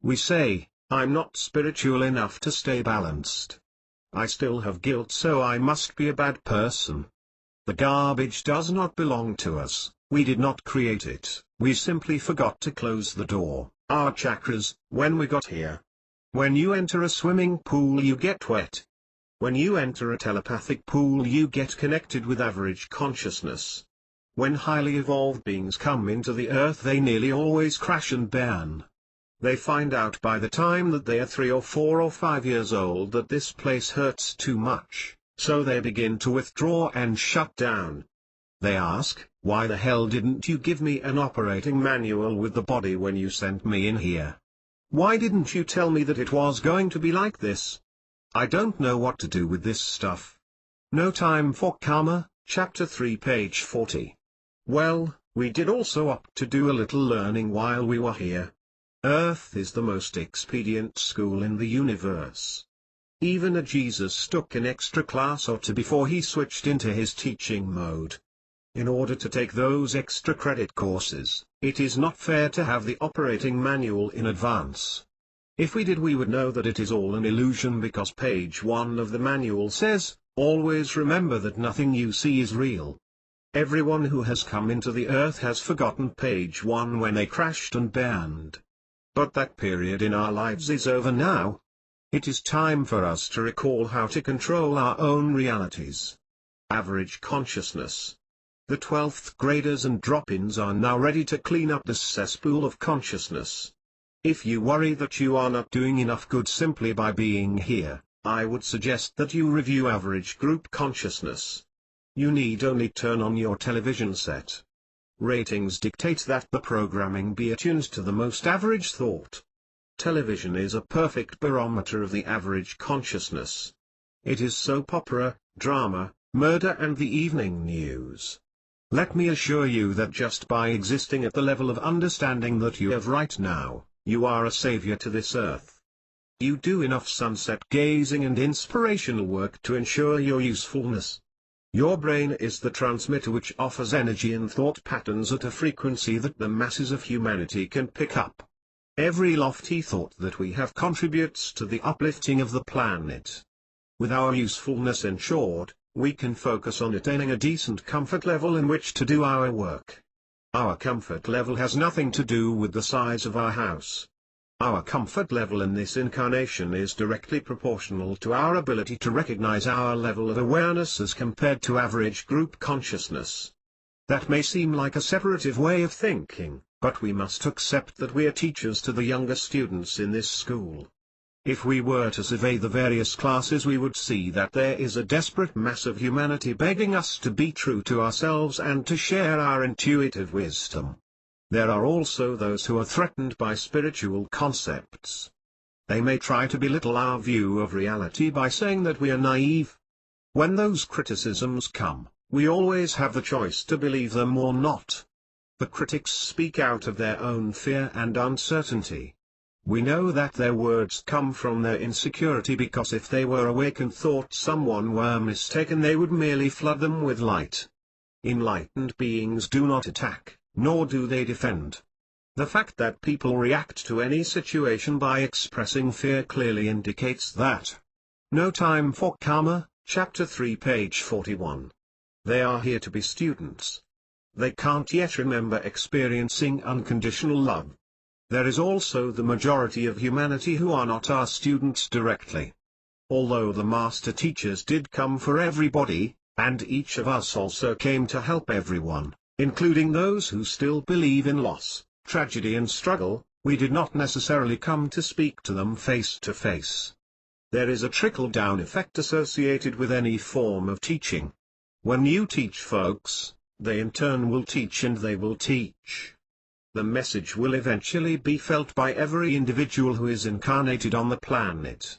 We say, I'm not spiritual enough to stay balanced. I still have guilt, so I must be a bad person. The garbage does not belong to us, we did not create it, we simply forgot to close the door. Our chakras, when we got here. When you enter a swimming pool you get wet. When you enter a telepathic pool you get connected with average consciousness. When highly evolved beings come into the earth they nearly always crash and burn. They find out by the time that they are 3 or 4 or 5 years old that this place hurts too much, so they begin to withdraw and shut down. They ask, why the hell didn't you give me an operating manual with the body when you sent me in here? Why didn't you tell me that it was going to be like this? I don't know what to do with this stuff. No Time for Karma, Chapter 3 page 40. Well, we did also opt to do a little learning while we were here. Earth is the most expedient school in the universe. Even a Jesus took an extra class or two before he switched into his teaching mode. In order to take those extra credit courses, it is not fair to have the operating manual in advance. If we did, we would know that it is all an illusion, because page 1 of the manual says, always remember that nothing you see is real. Everyone who has come into the earth has forgotten page 1 when they crashed and burned. But that period in our lives is over now. It is time for us to recall how to control our own realities. Average consciousness. The 12th graders and drop-ins are now ready to clean up this cesspool of consciousness. If you worry that you are not doing enough good simply by being here, I would suggest that you review average group consciousness. You need only turn on your television set. Ratings dictate that the programming be attuned to the most average thought. Television is a perfect barometer of the average consciousness. It is soap opera, drama, murder and the evening news. Let me assure you that just by existing at the level of understanding that you have right now, you are a savior to this earth. You do enough sunset gazing and inspirational work to ensure your usefulness. Your brain is the transmitter which offers energy and thought patterns at a frequency that the masses of humanity can pick up. Every lofty thought that we have contributes to the uplifting of the planet. With our usefulness ensured, we can focus on attaining a decent comfort level in which to do our work. Our comfort level has nothing to do with the size of our house. Our comfort level in this incarnation is directly proportional to our ability to recognize our level of awareness as compared to average group consciousness. That may seem like a separative way of thinking, but we must accept that we are teachers to the younger students in this school. If we were to survey the various classes, we would see that there is a desperate mass of humanity begging us to be true to ourselves and to share our intuitive wisdom. There are also those who are threatened by spiritual concepts. They may try to belittle our view of reality by saying that we are naive. When those criticisms come, we always have the choice to believe them or not. The critics speak out of their own fear and uncertainty. We know that their words come from their insecurity, because if they were awake and thought someone were mistaken, they would merely flood them with light. Enlightened beings do not attack, nor do they defend. The fact that people react to any situation by expressing fear clearly indicates that. No Time for Karma, Chapter 3, page 41. They are here to be students. They can't yet remember experiencing unconditional love. There is also the majority of humanity who are not our students directly. Although the master teachers did come for everybody, and each of us also came to help everyone, including those who still believe in loss, tragedy and struggle, we did not necessarily come to speak to them face to face. There is a trickle-down effect associated with any form of teaching. When you teach folks, they in turn will teach, and they will teach. The message will eventually be felt by every individual who is incarnated on the planet.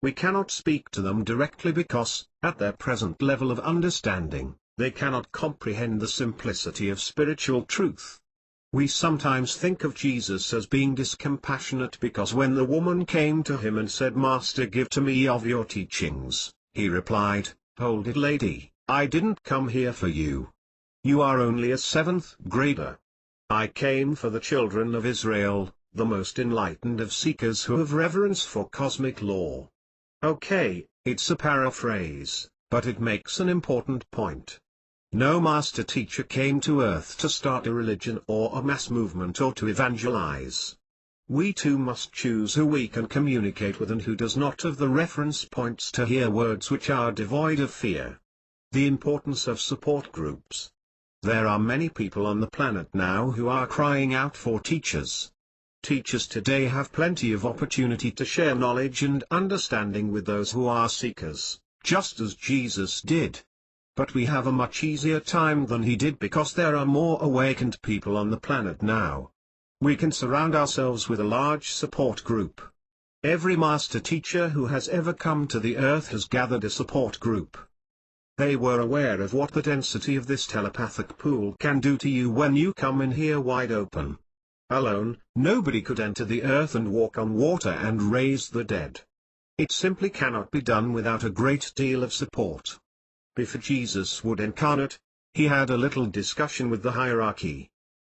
We cannot speak to them directly because, at their present level of understanding, they cannot comprehend the simplicity of spiritual truth. We sometimes think of Jesus as being discompassionate because when the woman came to him and said, "Master, give to me of your teachings," he replied, "Hold it, lady, I didn't come here for you. You are only a 7th grader. I came for the children of Israel, the most enlightened of seekers who have reverence for cosmic law." Okay, it's a paraphrase, but it makes an important point. No master teacher came to Earth to start a religion or a mass movement or to evangelize. We too must choose who we can communicate with and who does not have the reference points to hear words which are devoid of fear. The importance of support groups. There are many people on the planet now who are crying out for teachers. Teachers today have plenty of opportunity to share knowledge and understanding with those who are seekers, just as Jesus did. But we have a much easier time than he did because there are more awakened people on the planet now. We can surround ourselves with a large support group. Every master teacher who has ever come to the earth has gathered a support group. They were aware of what the density of this telepathic pool can do to you when you come in here wide open. Alone, nobody could enter the earth and walk on water and raise the dead. It simply cannot be done without a great deal of support. Before Jesus would incarnate, he had a little discussion with the hierarchy.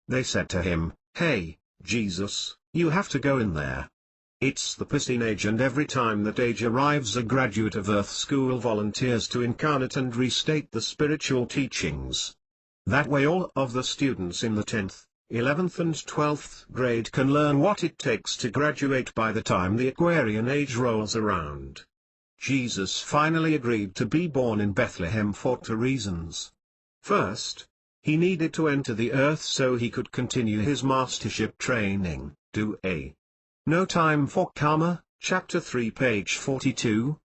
They said to him, "Hey, Jesus, you have to go in there. It's the pissing age, and every time that age arrives a graduate of Earth School volunteers to incarnate and restate the spiritual teachings. That way all of the students in the 10th, 11th and 12th grade can learn what it takes to graduate by the time the Aquarian age rolls around." Jesus finally agreed to be born in Bethlehem for 2 reasons. First, he needed to enter the earth so he could continue his mastership training. Do a No Time for Karma, Chapter 3, page 42.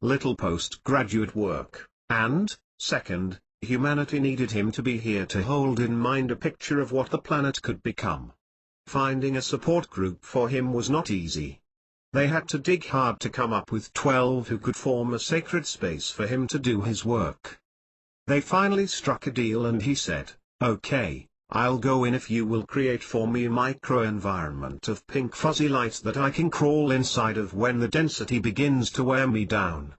Little postgraduate work, and, second, humanity needed him to be here to hold in mind a picture of what the planet could become. Finding a support group for him was not easy. They had to dig hard to come up with 12 who could form a sacred space for him to do his work. They finally struck a deal and he said, "Okay, I'll go in if you will create for me a microenvironment of pink fuzzy light that I can crawl inside of when the density begins to wear me down."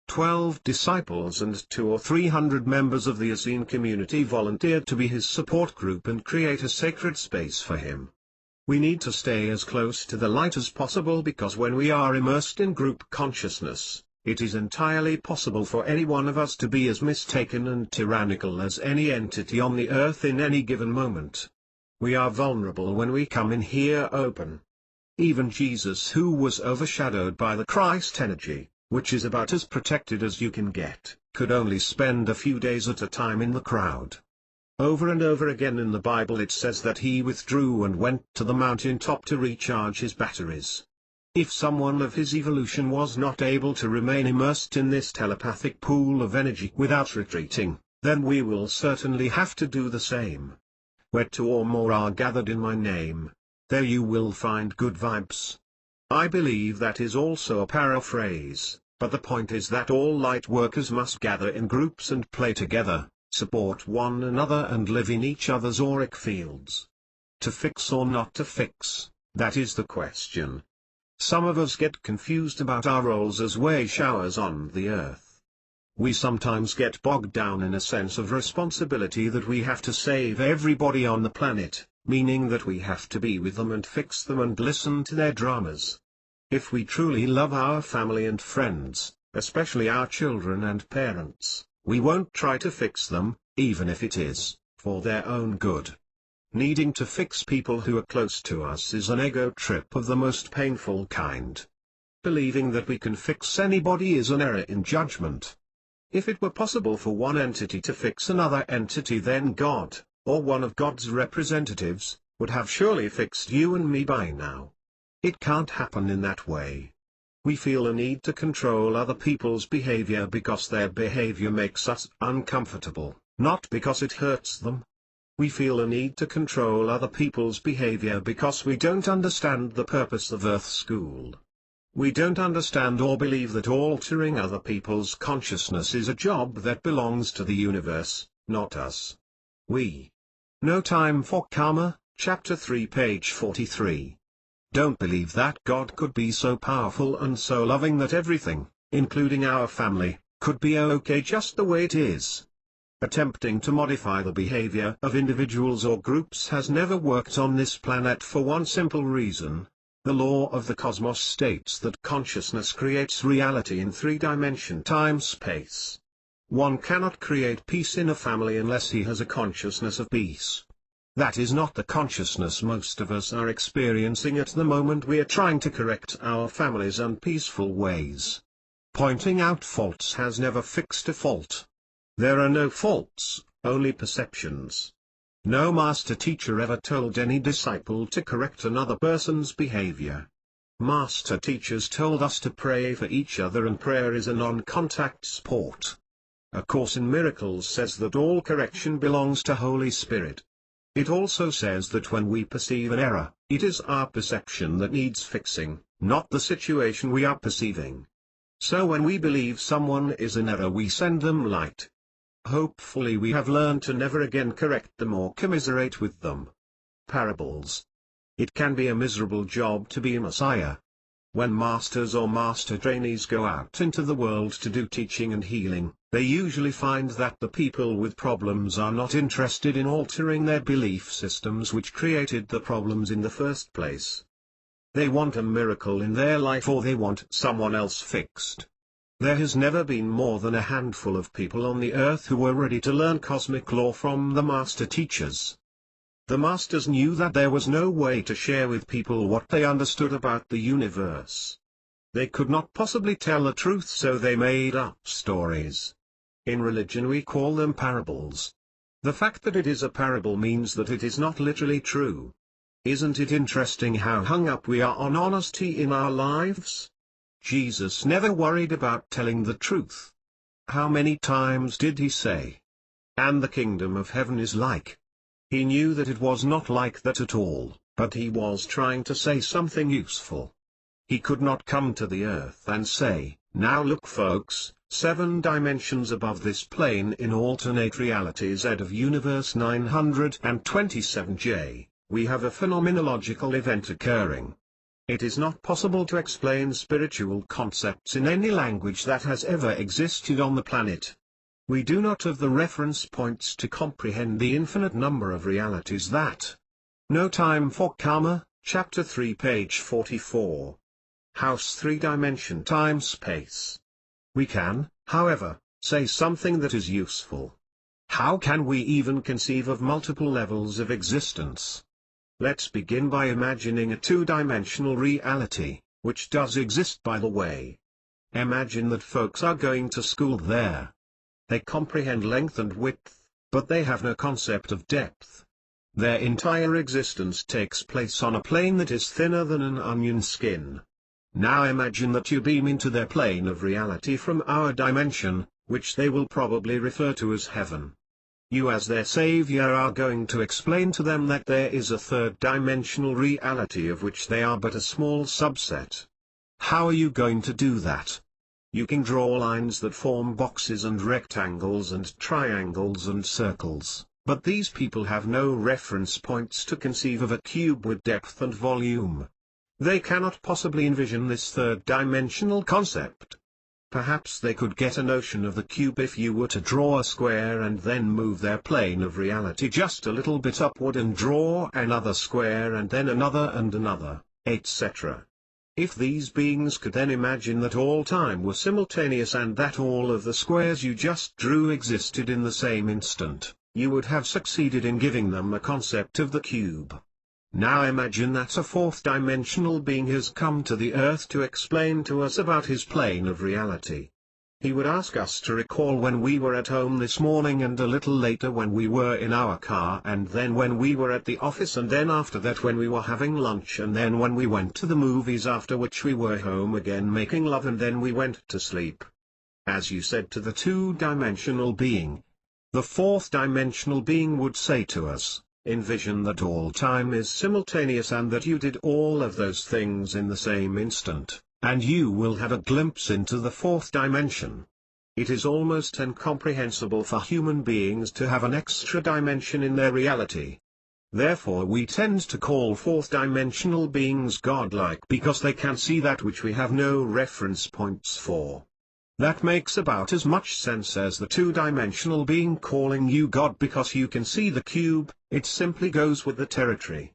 12 disciples and 200 or 300 members of the Essene community volunteered to be his support group and create a sacred space for him. We need to stay as close to the light as possible because when we are immersed in group consciousness, it is entirely possible for any one of us to be as mistaken and tyrannical as any entity on the earth in any given moment. We are vulnerable when we come in here open. Even Jesus, who was overshadowed by the Christ energy, which is about as protected as you can get, could only spend a few days at a time in the crowd. Over and over again in the Bible it says that he withdrew and went to the mountain top to recharge his batteries. If someone of his evolution was not able to remain immersed in this telepathic pool of energy without retreating, then we will certainly have to do the same. Where 2 or more are gathered in my name, there you will find good vibes. I believe that is also a paraphrase, But the point is that all light workers must gather in groups and play together, support one another and live in each other's auric fields. To fix or not to fix, that is the question. Some of us get confused about our roles as way showers on the earth. We sometimes get bogged down in a sense of responsibility that we have to save everybody on the planet, meaning that we have to be with them and fix them and listen to their dramas. If we truly love our family and friends, especially our children and parents, we won't try to fix them, even if it is for their own good. Needing to fix people who are close to us is an ego trip of the most painful kind. Believing that we can fix anybody is an error in judgment. If it were possible for one entity to fix another entity, then God, or one of God's representatives, would have surely fixed you and me by now. It can't happen in that way. We feel a need to control other people's behavior because their behavior makes us uncomfortable, not because it hurts them. We feel a need to control other people's behavior because we don't understand the purpose of Earth School. We don't understand or believe that altering other people's consciousness is a job that belongs to the universe, not us. No Time for Karma, Chapter 3, page 43. Don't believe that God could be so powerful and so loving that everything, including our family, could be okay just the way it is. Attempting to modify the behavior of individuals or groups has never worked on this planet for one simple reason. The law of the cosmos states that consciousness creates reality in three-dimension time-space. One cannot create peace in a family unless he has a consciousness of peace. That is not the consciousness most of us are experiencing at the moment we are trying to correct our family's unpeaceful ways. Pointing out faults has never fixed a fault. There are no faults, only perceptions. No master teacher ever told any disciple to correct another person's behavior. Master teachers told us to pray for each other, and prayer is a non-contact sport. A Course in Miracles says that all correction belongs to Holy Spirit. It also says that when we perceive an error, it is our perception that needs fixing, not the situation we are perceiving. So when we believe someone is in error, we send them light. Hopefully we have learned to never again correct them or commiserate with them. Parables. It can be a miserable job to be a messiah. When masters or master trainees go out into the world to do teaching and healing, they usually find that the people with problems are not interested in altering their belief systems which created the problems in the first place. They want a miracle in their life, or they want someone else fixed. There has never been more than a handful of people on the earth who were ready to learn cosmic law from the master teachers. The masters knew that there was no way to share with people what they understood about the universe. They could not possibly tell the truth, so they made up stories. In religion we call them parables. The fact that it is a parable means that it is not literally true. Isn't it interesting how hung up we are on honesty in our lives? Jesus never worried about telling the truth. How many times did he say, "And the kingdom of heaven is like"? He knew that it was not like that at all, but he was trying to say something useful. He could not come to the earth and say, "Now look folks, 7 dimensions above this plane in alternate reality Z of universe 927J, we have a phenomenological event occurring." It is not possible to explain spiritual concepts in any language that has ever existed on the planet. We do not have the reference points to comprehend the infinite number of realities that. No Time for Karma, Chapter 3, page 44. House 3-dimension time-space. We can, however, say something that is useful. How can we even conceive of multiple levels of existence? Let's begin by imagining a 2-dimensional reality, which does exist by the way. Imagine that folks are going to school there. They comprehend length and width, but they have no concept of depth. Their entire existence takes place on a plane that is thinner than an onion skin. Now imagine that you beam into their plane of reality from our dimension, which they will probably refer to as heaven. You as their savior are going to explain to them that there is a 3rd-dimensional reality of which they are but a small subset. How are you going to do that? You can draw lines that form boxes and rectangles and triangles and circles, but these people have no reference points to conceive of a cube with depth and volume. They cannot possibly envision this third-dimensional concept. Perhaps they could get a notion of the cube if you were to draw a square and then move their plane of reality just a little bit upward and draw another square and then another and another, etc. If these beings could then imagine that all time was simultaneous and that all of the squares you just drew existed in the same instant, you would have succeeded in giving them a concept of the cube. Now imagine that a fourth-dimensional being has come to the earth to explain to us about his plane of reality. He would ask us to recall when we were at home this morning and a little later when we were in our car and then when we were at the office and then after that when we were having lunch and then when we went to the movies after which we were home again making love and then we went to sleep. As you said to the two-dimensional being, the fourth-dimensional being would say to us, envision that all time is simultaneous and that you did all of those things in the same instant, and you will have a glimpse into the fourth dimension. It is almost incomprehensible for human beings to have an extra dimension in their reality. Therefore we tend to call fourth-dimensional beings godlike because they can see that which we have no reference points for. That makes about as much sense as the two-dimensional being calling you God because you can see the cube. It simply goes with the territory.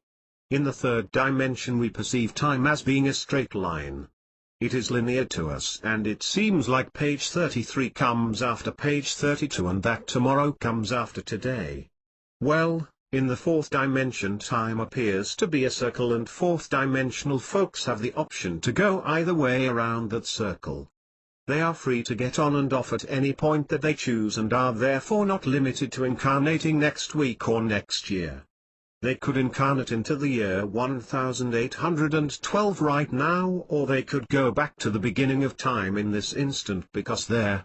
In the third dimension we perceive time as being a straight line. It is linear to us and it seems like page 33 comes after page 32 and that tomorrow comes after today. Well, in the fourth dimension time appears to be a circle and fourth-dimensional folks have the option to go either way around that circle. They are free to get on and off at any point that they choose and are therefore not limited to incarnating next week or next year. They could incarnate into the year 1812 right now or they could go back to the beginning of time in this instant because there.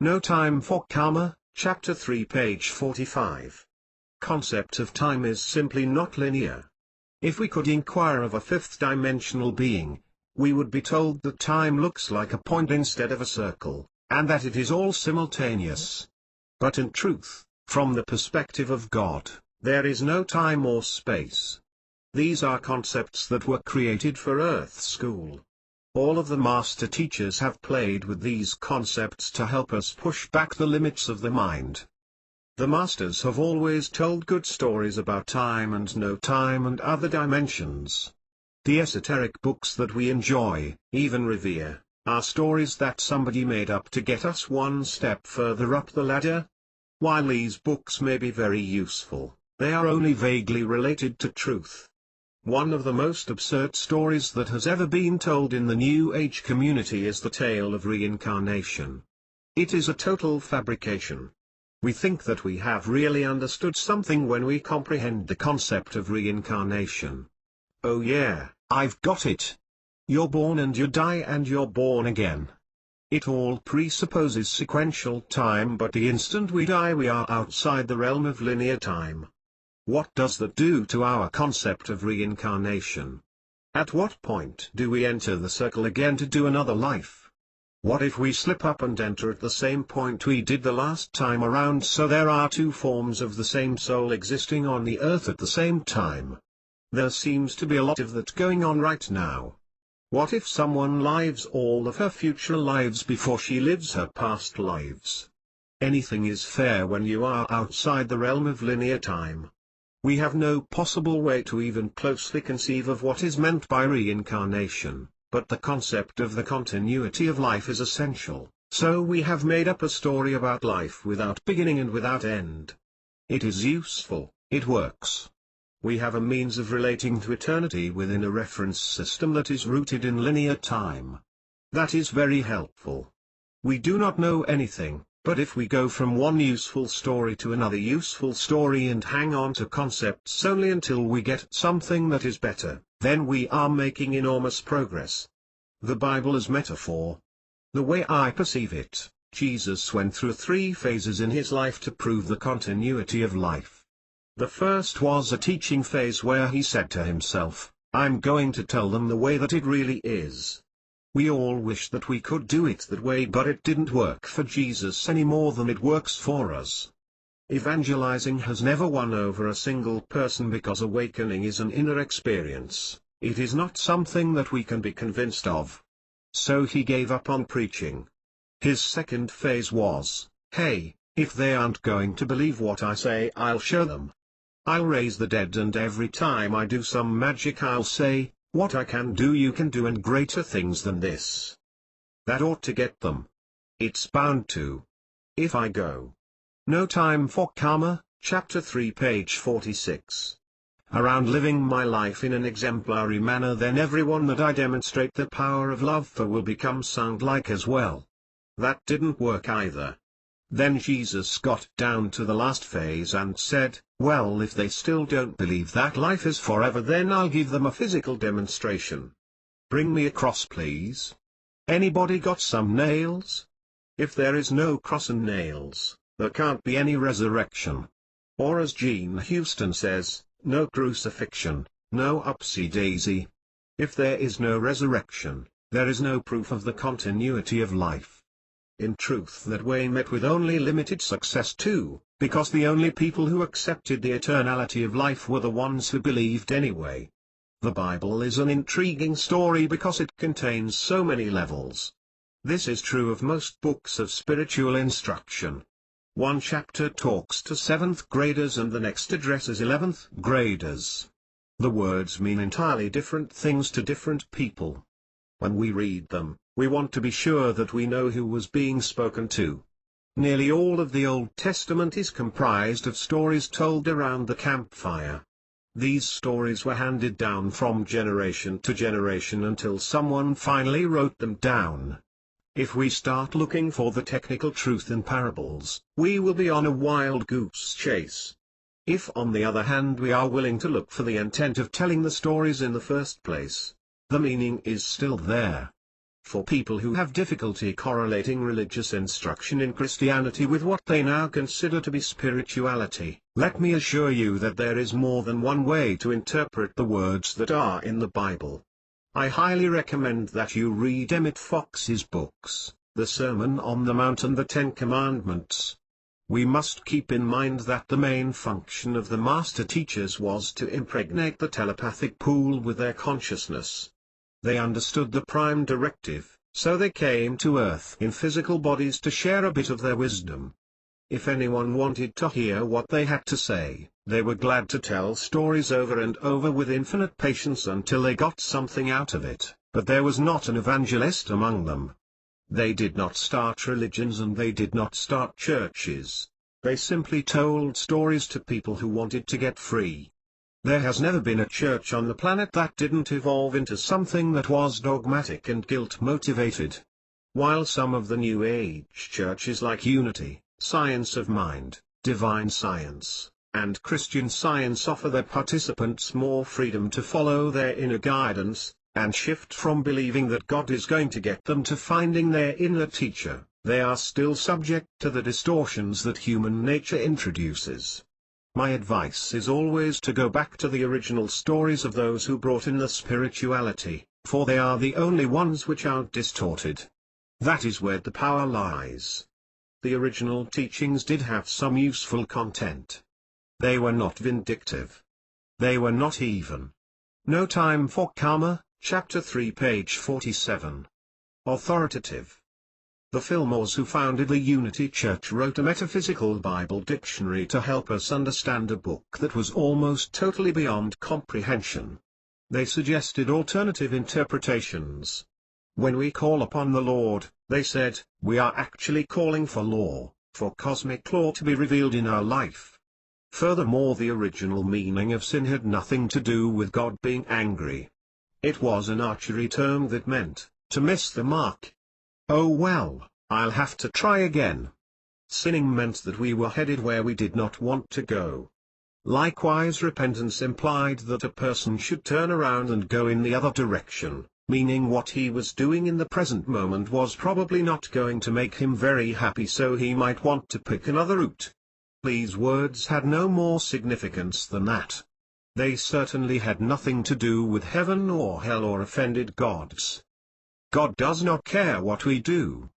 No Time for Karma, Chapter 3 page 45. Concept of time is simply not linear. If we could inquire of a fifth-dimensional being, we would be told that time looks like a point instead of a circle, and that it is all simultaneous. But in truth, from the perspective of God, there is no time or space. These are concepts that were created for Earth School. All of the master teachers have played with these concepts to help us push back the limits of the mind. The masters have always told good stories about time and no time and other dimensions. The esoteric books that we enjoy, even revere, are stories that somebody made up to get us one step further up the ladder. While these books may be very useful, they are only vaguely related to truth. One of the most absurd stories that has ever been told in the New Age community is the tale of reincarnation. It is a total fabrication. We think that we have really understood something when we comprehend the concept of reincarnation. Oh yeah, I've got it. You're born and you die and you're born again. It all presupposes sequential time, but the instant we die we are outside the realm of linear time. What does that do to our concept of reincarnation? At what point do we enter the circle again to do another life? What if we slip up and enter at the same point we did the last time around, so there are two forms of the same soul existing on the earth at the same time? There seems to be a lot of that going on right now. What if someone lives all of her future lives before she lives her past lives? Anything is fair when you are outside the realm of linear time. We have no possible way to even closely conceive of what is meant by reincarnation, but the concept of the continuity of life is essential, so we have made up a story about life without beginning and without end. It is useful, it works. We have a means of relating to eternity within a reference system that is rooted in linear time. That is very helpful. We do not know anything, but if we go from one useful story to another useful story and hang on to concepts only until we get something that is better, then we are making enormous progress. The Bible is metaphor. The way I perceive it, Jesus went through 3 phases in his life to prove the continuity of life. The first was a teaching phase where he said to himself, I'm going to tell them the way that it really is. We all wish that we could do it that way, but it didn't work for Jesus any more than it works for us. Evangelizing has never won over a single person because awakening is an inner experience. It is not something that we can be convinced of. So he gave up on preaching. His second phase was, hey, if they aren't going to believe what I say, I'll show them. I'll raise the dead, and every time I do some magic I'll say, what I can do you can do, and greater things than this. That ought to get them. It's bound to. If I go. No Time for Karma, Chapter 3, page 46. Around living my life in an exemplary manner, then everyone that I demonstrate the power of love for will become sound-like as well. That didn't work either. Then Jesus got down to the last phase and said, well, if they still don't believe that life is forever, then I'll give them a physical demonstration. Bring me a cross, please. Anybody got some nails? If there is no cross and nails, there can't be any resurrection. Or as Jean Houston says, no crucifixion, no upsy-daisy. If there is no resurrection, there is no proof of the continuity of life. In truth, that way met with only limited success too, because the only people who accepted the eternality of life were the ones who believed anyway. The Bible is an intriguing story because it contains so many levels. This is true of most books of spiritual instruction. One chapter talks to 7th graders and the next addresses 11th graders. The words mean entirely different things to different people. When we read them, we want to be sure that we know who was being spoken to. Nearly all of the Old Testament is comprised of stories told around the campfire. These stories were handed down from generation to generation until someone finally wrote them down. If we start looking for the technical truth in parables, we will be on a wild goose chase. If on the other hand we are willing to look for the intent of telling the stories in the first place, the meaning is still there. For people who have difficulty correlating religious instruction in Christianity with what they now consider to be spirituality, let me assure you that there is more than one way to interpret the words that are in the Bible. I highly recommend that you read Emmett Fox's books, The Sermon on the Mount and the Ten Commandments. We must keep in mind that the main function of the master teachers was to impregnate the telepathic pool with their consciousness. They understood the prime directive, so they came to Earth in physical bodies to share a bit of their wisdom. If anyone wanted to hear what they had to say, they were glad to tell stories over and over with infinite patience until they got something out of it, but there was not an evangelist among them. They did not start religions and they did not start churches. They simply told stories to people who wanted to get free. There has never been a church on the planet that didn't evolve into something that was dogmatic and guilt-motivated. While some of the New Age churches like Unity, Science of Mind, Divine Science, and Christian Science offer their participants more freedom to follow their inner guidance, and shift from believing that God is going to get them to finding their inner teacher, they are still subject to the distortions that human nature introduces. My advice is always to go back to the original stories of those who brought in the spirituality, for they are the only ones which aren't distorted. That is where the power lies. The original teachings did have some useful content. They were not vindictive. They were not even. No Time for Karma, Chapter 3, page 47. Authoritative. The Fillmores who founded the Unity Church wrote a metaphysical Bible dictionary to help us understand a book that was almost totally beyond comprehension. They suggested alternative interpretations. When we call upon the Lord, they said, we are actually calling for law, for cosmic law to be revealed in our life. Furthermore, the original meaning of sin had nothing to do with God being angry. It was an archery term that meant, to miss the mark. Oh well, I'll have to try again. Sinning meant that we were headed where we did not want to go. Likewise, repentance implied that a person should turn around and go in the other direction, meaning what he was doing in the present moment was probably not going to make him very happy, so he might want to pick another route. These words had no more significance than that. They certainly had nothing to do with heaven or hell or offended gods. God does not care what we do.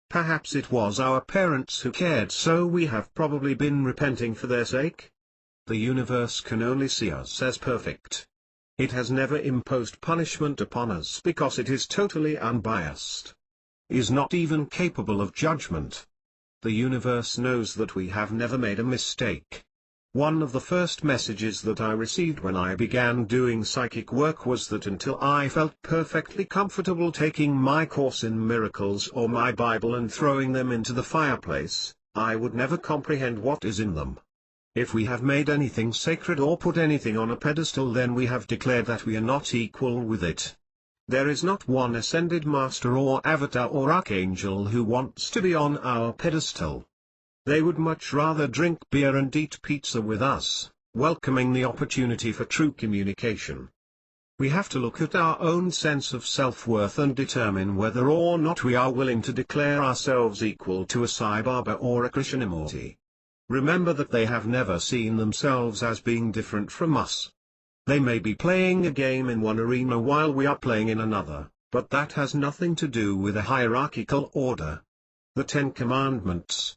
Perhaps it was our parents who cared, so we have probably been repenting for their sake. The universe can only see us as perfect. It has never imposed punishment upon us because it is totally unbiased. Is not even capable of judgment. The universe knows that we have never made a mistake. One of the first messages that I received when I began doing psychic work was that until I felt perfectly comfortable taking my course in miracles or my Bible and throwing them into the fireplace, I would never comprehend what is in them. If we have made anything sacred or put anything on a pedestal, then we have declared that we are not equal with it. There is not one ascended master or avatar or archangel who wants to be on our pedestal. They would much rather drink beer and eat pizza with us, welcoming the opportunity for true communication. We have to look at our own sense of self-worth and determine whether or not we are willing to declare ourselves equal to a Sai Baba or a Krishnamurti. Remember that they have never seen themselves as being different from us. They may be playing a game in one arena while we are playing in another, but that has nothing to do with a hierarchical order. The Ten Commandments.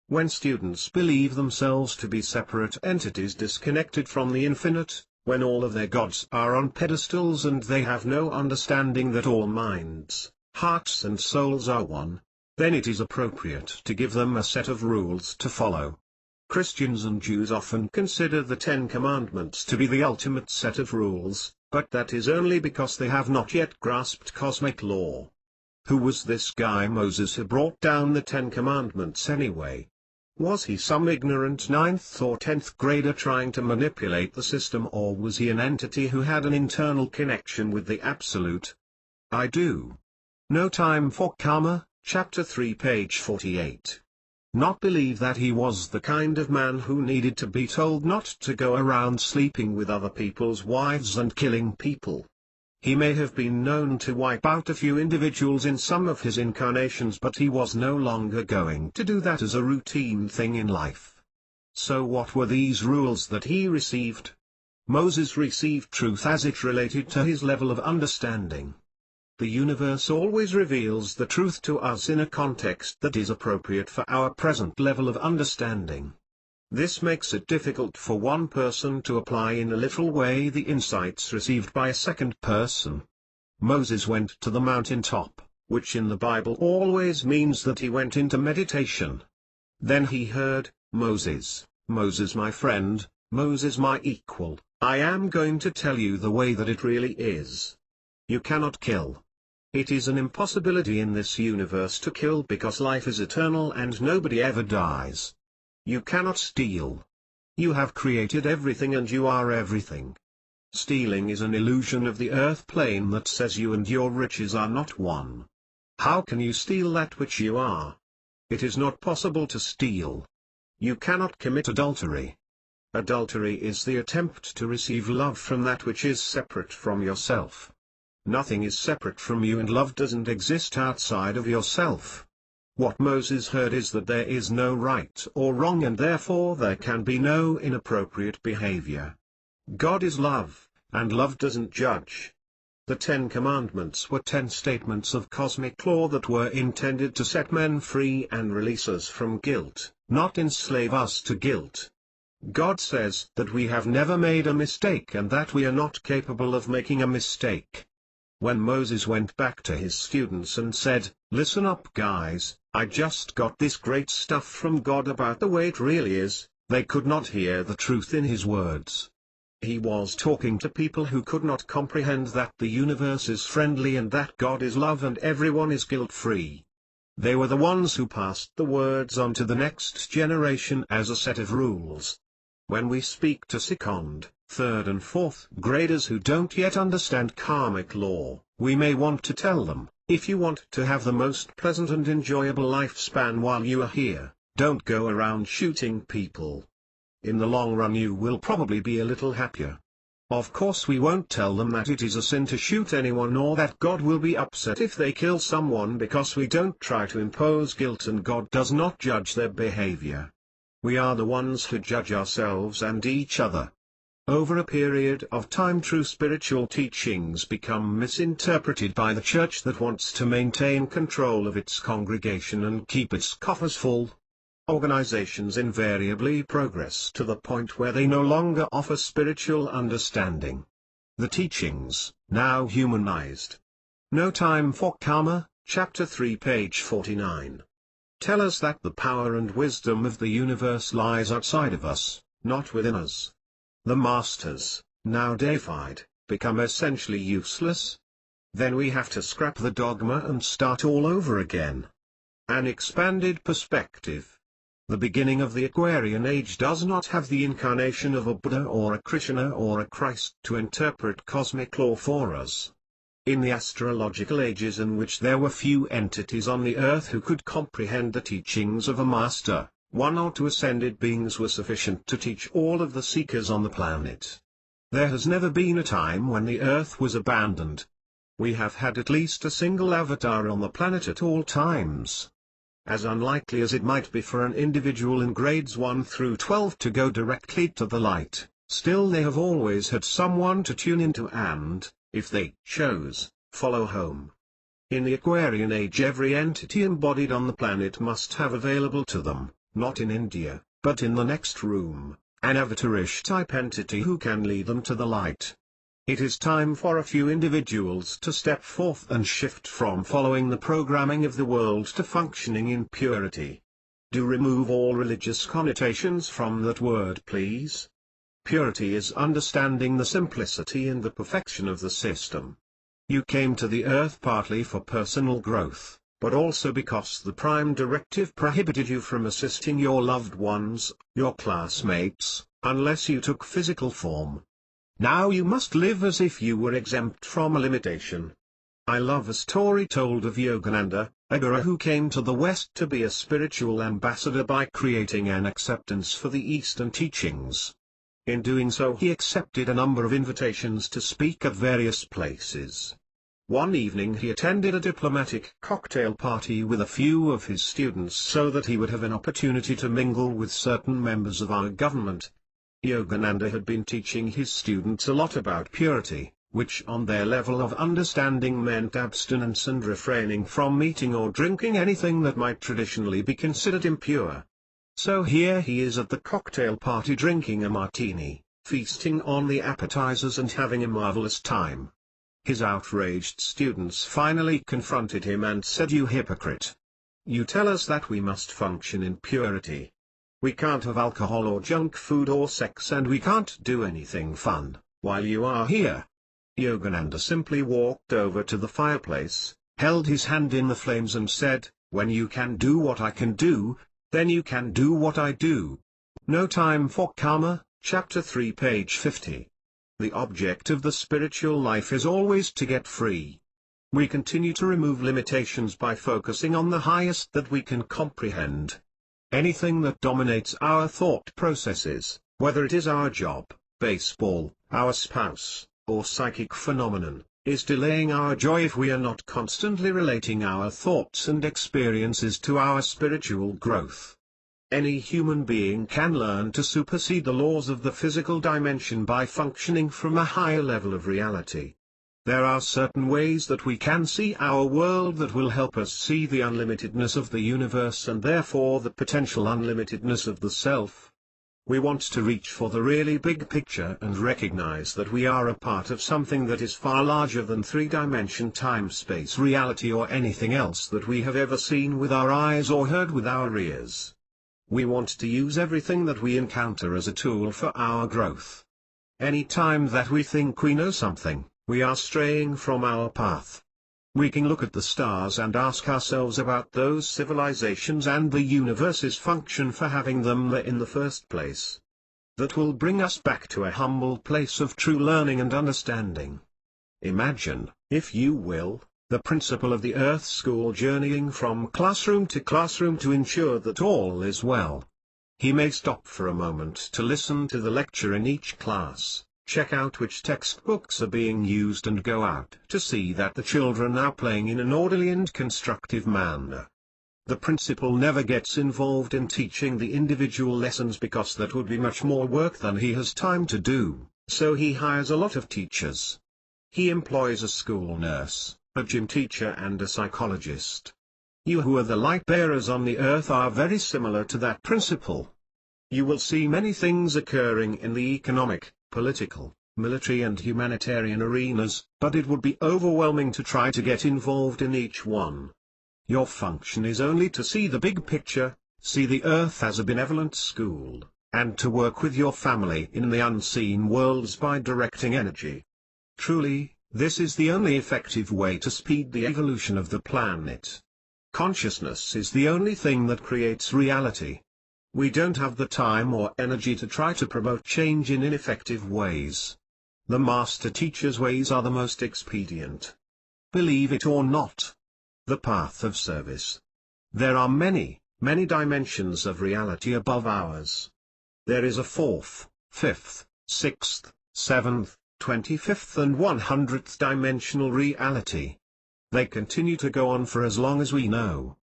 When students believe themselves to be separate entities disconnected from the infinite, when all of their gods are on pedestals and they have no understanding that all minds, hearts and souls are one, then it is appropriate to give them a set of rules to follow. Christians and Jews often consider the Ten Commandments to be the ultimate set of rules, but that is only because they have not yet grasped cosmic law. Who was this guy Moses who brought down the Ten Commandments anyway? Was he some ignorant 9th or 10th grader trying to manipulate the system, or was he an entity who had an internal connection with the Absolute? I do. No Time for Karma, Chapter 3 page 48. Not believe that he was the kind of man who needed to be told not to go around sleeping with other people's wives and killing people. He may have been known to wipe out a few individuals in some of his incarnations, but he was no longer going to do that as a routine thing in life. So what were these rules that he received? Moses received truth as it related to his level of understanding. The universe always reveals the truth to us in a context that is appropriate for our present level of understanding. This makes it difficult for one person to apply in a literal way the insights received by a second person. Moses went to the mountaintop, which in the Bible always means that he went into meditation. Then he heard, "Moses, Moses my friend, Moses my equal, I am going to tell you the way that it really is. You cannot kill. It is an impossibility in this universe to kill because life is eternal and nobody ever dies. You cannot steal. You have created everything and you are everything. Stealing is an illusion of the earth plane that says you and your riches are not one. How can you steal that which you are? It is not possible to steal. You cannot commit adultery. Adultery is the attempt to receive love from that which is separate from yourself. Nothing is separate from you, and love doesn't exist outside of yourself. What Moses heard is that there is no right or wrong, and therefore there can be no inappropriate behavior. God is love, and love doesn't judge. The Ten Commandments were 10 statements of cosmic law that were intended to set men free and release us from guilt, not enslave us to guilt. God says that we have never made a mistake and that we are not capable of making a mistake. When Moses went back to his students and said, "Listen up guys, I just got this great stuff from God about the way it really is," they could not hear the truth in his words. He was talking to people who could not comprehend that the universe is friendly and that God is love and everyone is guilt-free. They were the ones who passed the words on to the next generation as a set of rules. When we speak to second, third and fourth graders who don't yet understand karmic law, we may want to tell them, if you want to have the most pleasant and enjoyable lifespan while you are here, don't go around shooting people. In the long run you will probably be a little happier. Of course we won't tell them that it is a sin to shoot anyone or that God will be upset if they kill someone, because we don't try to impose guilt and God does not judge their behavior. We are the ones who judge ourselves and each other. Over a period of time, true spiritual teachings become misinterpreted by the church that wants to maintain control of its congregation and keep its coffers full. Organizations invariably progress to the point where they no longer offer spiritual understanding. The teachings, now humanized. No Time for Karma, Chapter 3, page 49. Tell us that the power and wisdom of the universe lies outside of us, not within us. The masters, now deified, become essentially useless. Then we have to scrap the dogma and start all over again. An expanded perspective. The beginning of the Aquarian age does not have the incarnation of a Buddha or a Krishna or a Christ to interpret cosmic law for us. In the astrological ages, in which there were few entities on the earth who could comprehend the teachings of a master, one or two ascended beings were sufficient to teach all of the seekers on the planet. There has never been a time when the earth was abandoned. We have had at least a single avatar on the planet at all times. As unlikely as it might be for an individual in grades 1 through 12 to go directly to the light, still they have always had someone to tune into and, if they chose, follow home. In the Aquarian age, every entity embodied on the planet must have available to them, not in India, but in the next room, an avatarish type entity who can lead them to the light. It is time for a few individuals to step forth and shift from following the programming of the world to functioning in purity. Do remove all religious connotations from that word, please. Purity is understanding the simplicity and the perfection of the system. You came to the earth partly for personal growth, but also because the prime directive prohibited you from assisting your loved ones, your classmates, unless you took physical form. Now you must live as if you were exempt from a limitation. I love a story told of Yogananda, a guru who came to the West to be a spiritual ambassador by creating an acceptance for the Eastern teachings. In doing so, he accepted a number of invitations to speak at various places. One evening he attended a diplomatic cocktail party with a few of his students so that he would have an opportunity to mingle with certain members of our government. Yogananda had been teaching his students a lot about purity, which on their level of understanding meant abstinence and refraining from eating or drinking anything that might traditionally be considered impure. So here he is at the cocktail party drinking a martini, feasting on the appetizers and having a marvelous time. His outraged students finally confronted him and said, "You hypocrite! You tell us that we must function in purity. We can't have alcohol or junk food or sex, and we can't do anything fun, while you are here." Yogananda simply walked over to the fireplace, held his hand in the flames and said, "When you can do what I can do, then you can do what I do." No Time for Karma, Chapter 3, page 50. The object of the spiritual life is always to get free. We continue to remove limitations by focusing on the highest that we can comprehend. Anything that dominates our thought processes, whether it is our job, baseball, our spouse, or psychic phenomenon, is delaying our joy if we are not constantly relating our thoughts and experiences to our spiritual growth. Any human being can learn to supersede the laws of the physical dimension by functioning from a higher level of reality. There are certain ways that we can see our world that will help us see the unlimitedness of the universe and therefore the potential unlimitedness of the self. We want to reach for the really big picture and recognize that we are a part of something that is far larger than three-dimension time-space reality or anything else that we have ever seen with our eyes or heard with our ears. We want to use everything that we encounter as a tool for our growth. Any time that we think we know something, we are straying from our path. We can look at the stars and ask ourselves about those civilizations and the universe's function for having them there in the first place. That will bring us back to a humble place of true learning and understanding. Imagine, if you will, the principal of the Earth School journeying from classroom to ensure that all is well. He may stop for a moment to listen to the lecture in each class, check out which textbooks are being used and go out to see that the children are playing in an orderly and constructive manner. The principal never gets involved in teaching the individual lessons because that would be much more work than he has time to do. So he hires a lot of teachers. He employs a school nurse, a gym teacher and a psychologist. You who are the light bearers on the earth are very similar to that principle. You will see many things occurring in the economic, political, military and humanitarian arenas, but it would be overwhelming to try to get involved in each one. Your function is only to see the big picture, see the earth as a benevolent school, and to work with your family in the unseen worlds by directing energy. Truly, this is the only effective way to speed the evolution of the planet. Consciousness is the only thing that creates reality. We don't have the time or energy to try to promote change in ineffective ways. The Master Teacher's ways are the most expedient. Believe it or not. The path of service. There are many, many dimensions of reality above ours. There is a 4th, 5th, 6th, 7th, 25th and 100th dimensional reality. They continue to go on for as long as we know.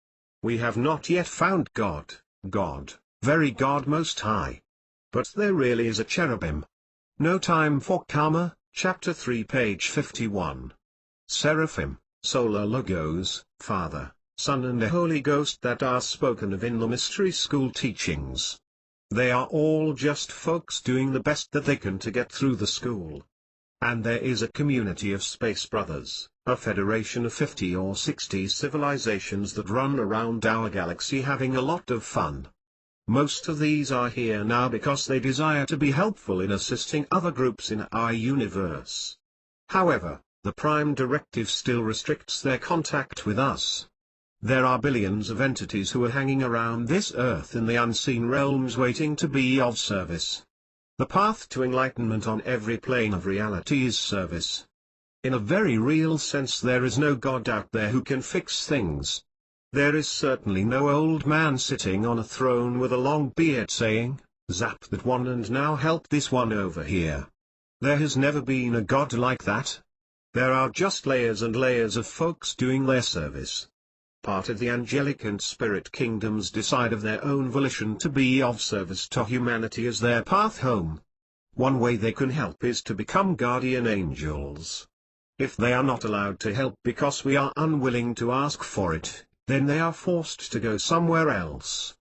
We have not yet found God, very God Most High. But there really is a cherubim. No Time for Karma, Chapter 3 page 51. Seraphim, Solar Logos, Father, Son and the Holy Ghost that are spoken of in the mystery school teachings. They are all just folks doing the best that they can to get through the school. And there is a community of space brothers, a federation of 50 or 60 civilizations that run around our galaxy having a lot of fun. Most of these are here now because they desire to be helpful in assisting other groups in our universe. However, the Prime Directive still restricts their contact with us. There are billions of entities who are hanging around this earth in the unseen realms waiting to be of service. The path to enlightenment on every plane of reality is service. In a very real sense there is no God out there who can fix things. There is certainly no old man sitting on a throne with a long beard saying, "Zap that one and now help this one over here." There has never been a God like that. There are just layers and layers of folks doing their service. Part of the angelic and spirit kingdoms decide of their own volition to be of service to humanity as their path home. One way they can help is to become guardian angels. If they are not allowed to help because we are unwilling to ask for it, then they are forced to go somewhere else.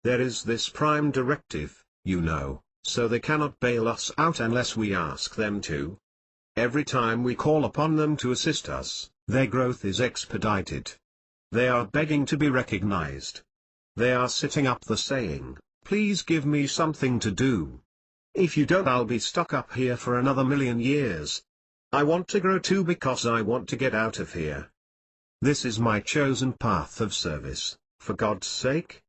There is this Prime Directive, you know, so they cannot bail us out unless we ask them to. Every time we call upon them to assist us, their growth is expedited. They are begging to be recognized. They are sitting up there saying, "Please give me something to do. If you don't, I'll be stuck up here for another million years. I want to grow too because I want to get out of here. This is my chosen path of service, for God's sake.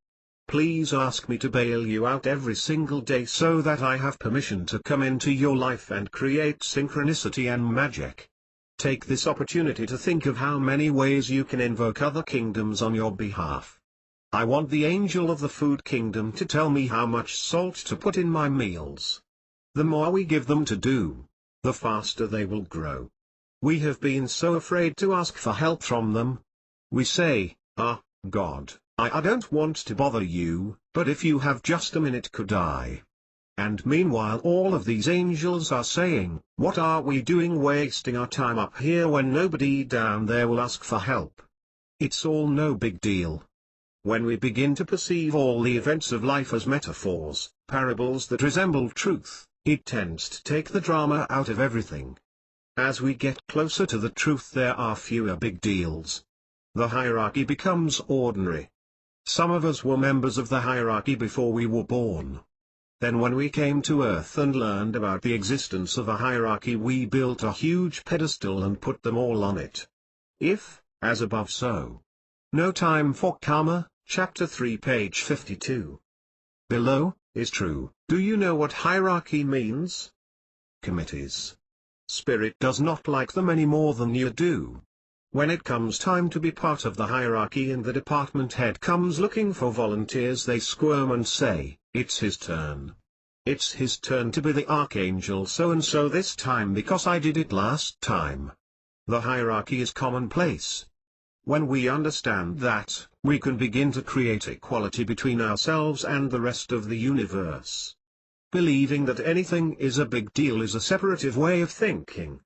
Please ask me to bail you out every single day so that I have permission to come into your life and create synchronicity and magic. Take this opportunity to think of how many ways you can invoke other kingdoms on your behalf. I want the angel of the food kingdom to tell me how much salt to put in my meals. The more we give them to do, the faster they will grow. We have been so afraid to ask for help from them. We say, God, I don't want to bother you, but if you have just a minute could I? And meanwhile all of these angels are saying, what are we doing wasting our time up here when nobody down there will ask for help? It's all no big deal. When we begin to perceive all the events of life as metaphors, parables that resemble truth, it tends to take the drama out of everything. As we get closer to the truth there are fewer big deals. The hierarchy becomes ordinary. Some of us were members of the hierarchy before we were born. Then when we came to Earth and learned about the existence of a hierarchy we built a huge pedestal and put them all on it. If, as above so. No Time for Karma, Chapter 3 page 52. Below, is true. Do you know what hierarchy means? Committees. Spirit does not like them any more than you do. When it comes time to be part of the hierarchy and the department head comes looking for volunteers they squirm and say, it's his turn. It's his turn to be the archangel so-and-so this time because I did it last time. The hierarchy is commonplace. When we understand that, we can begin to create equality between ourselves and the rest of the universe. Believing that anything is a big deal is a separative way of thinking.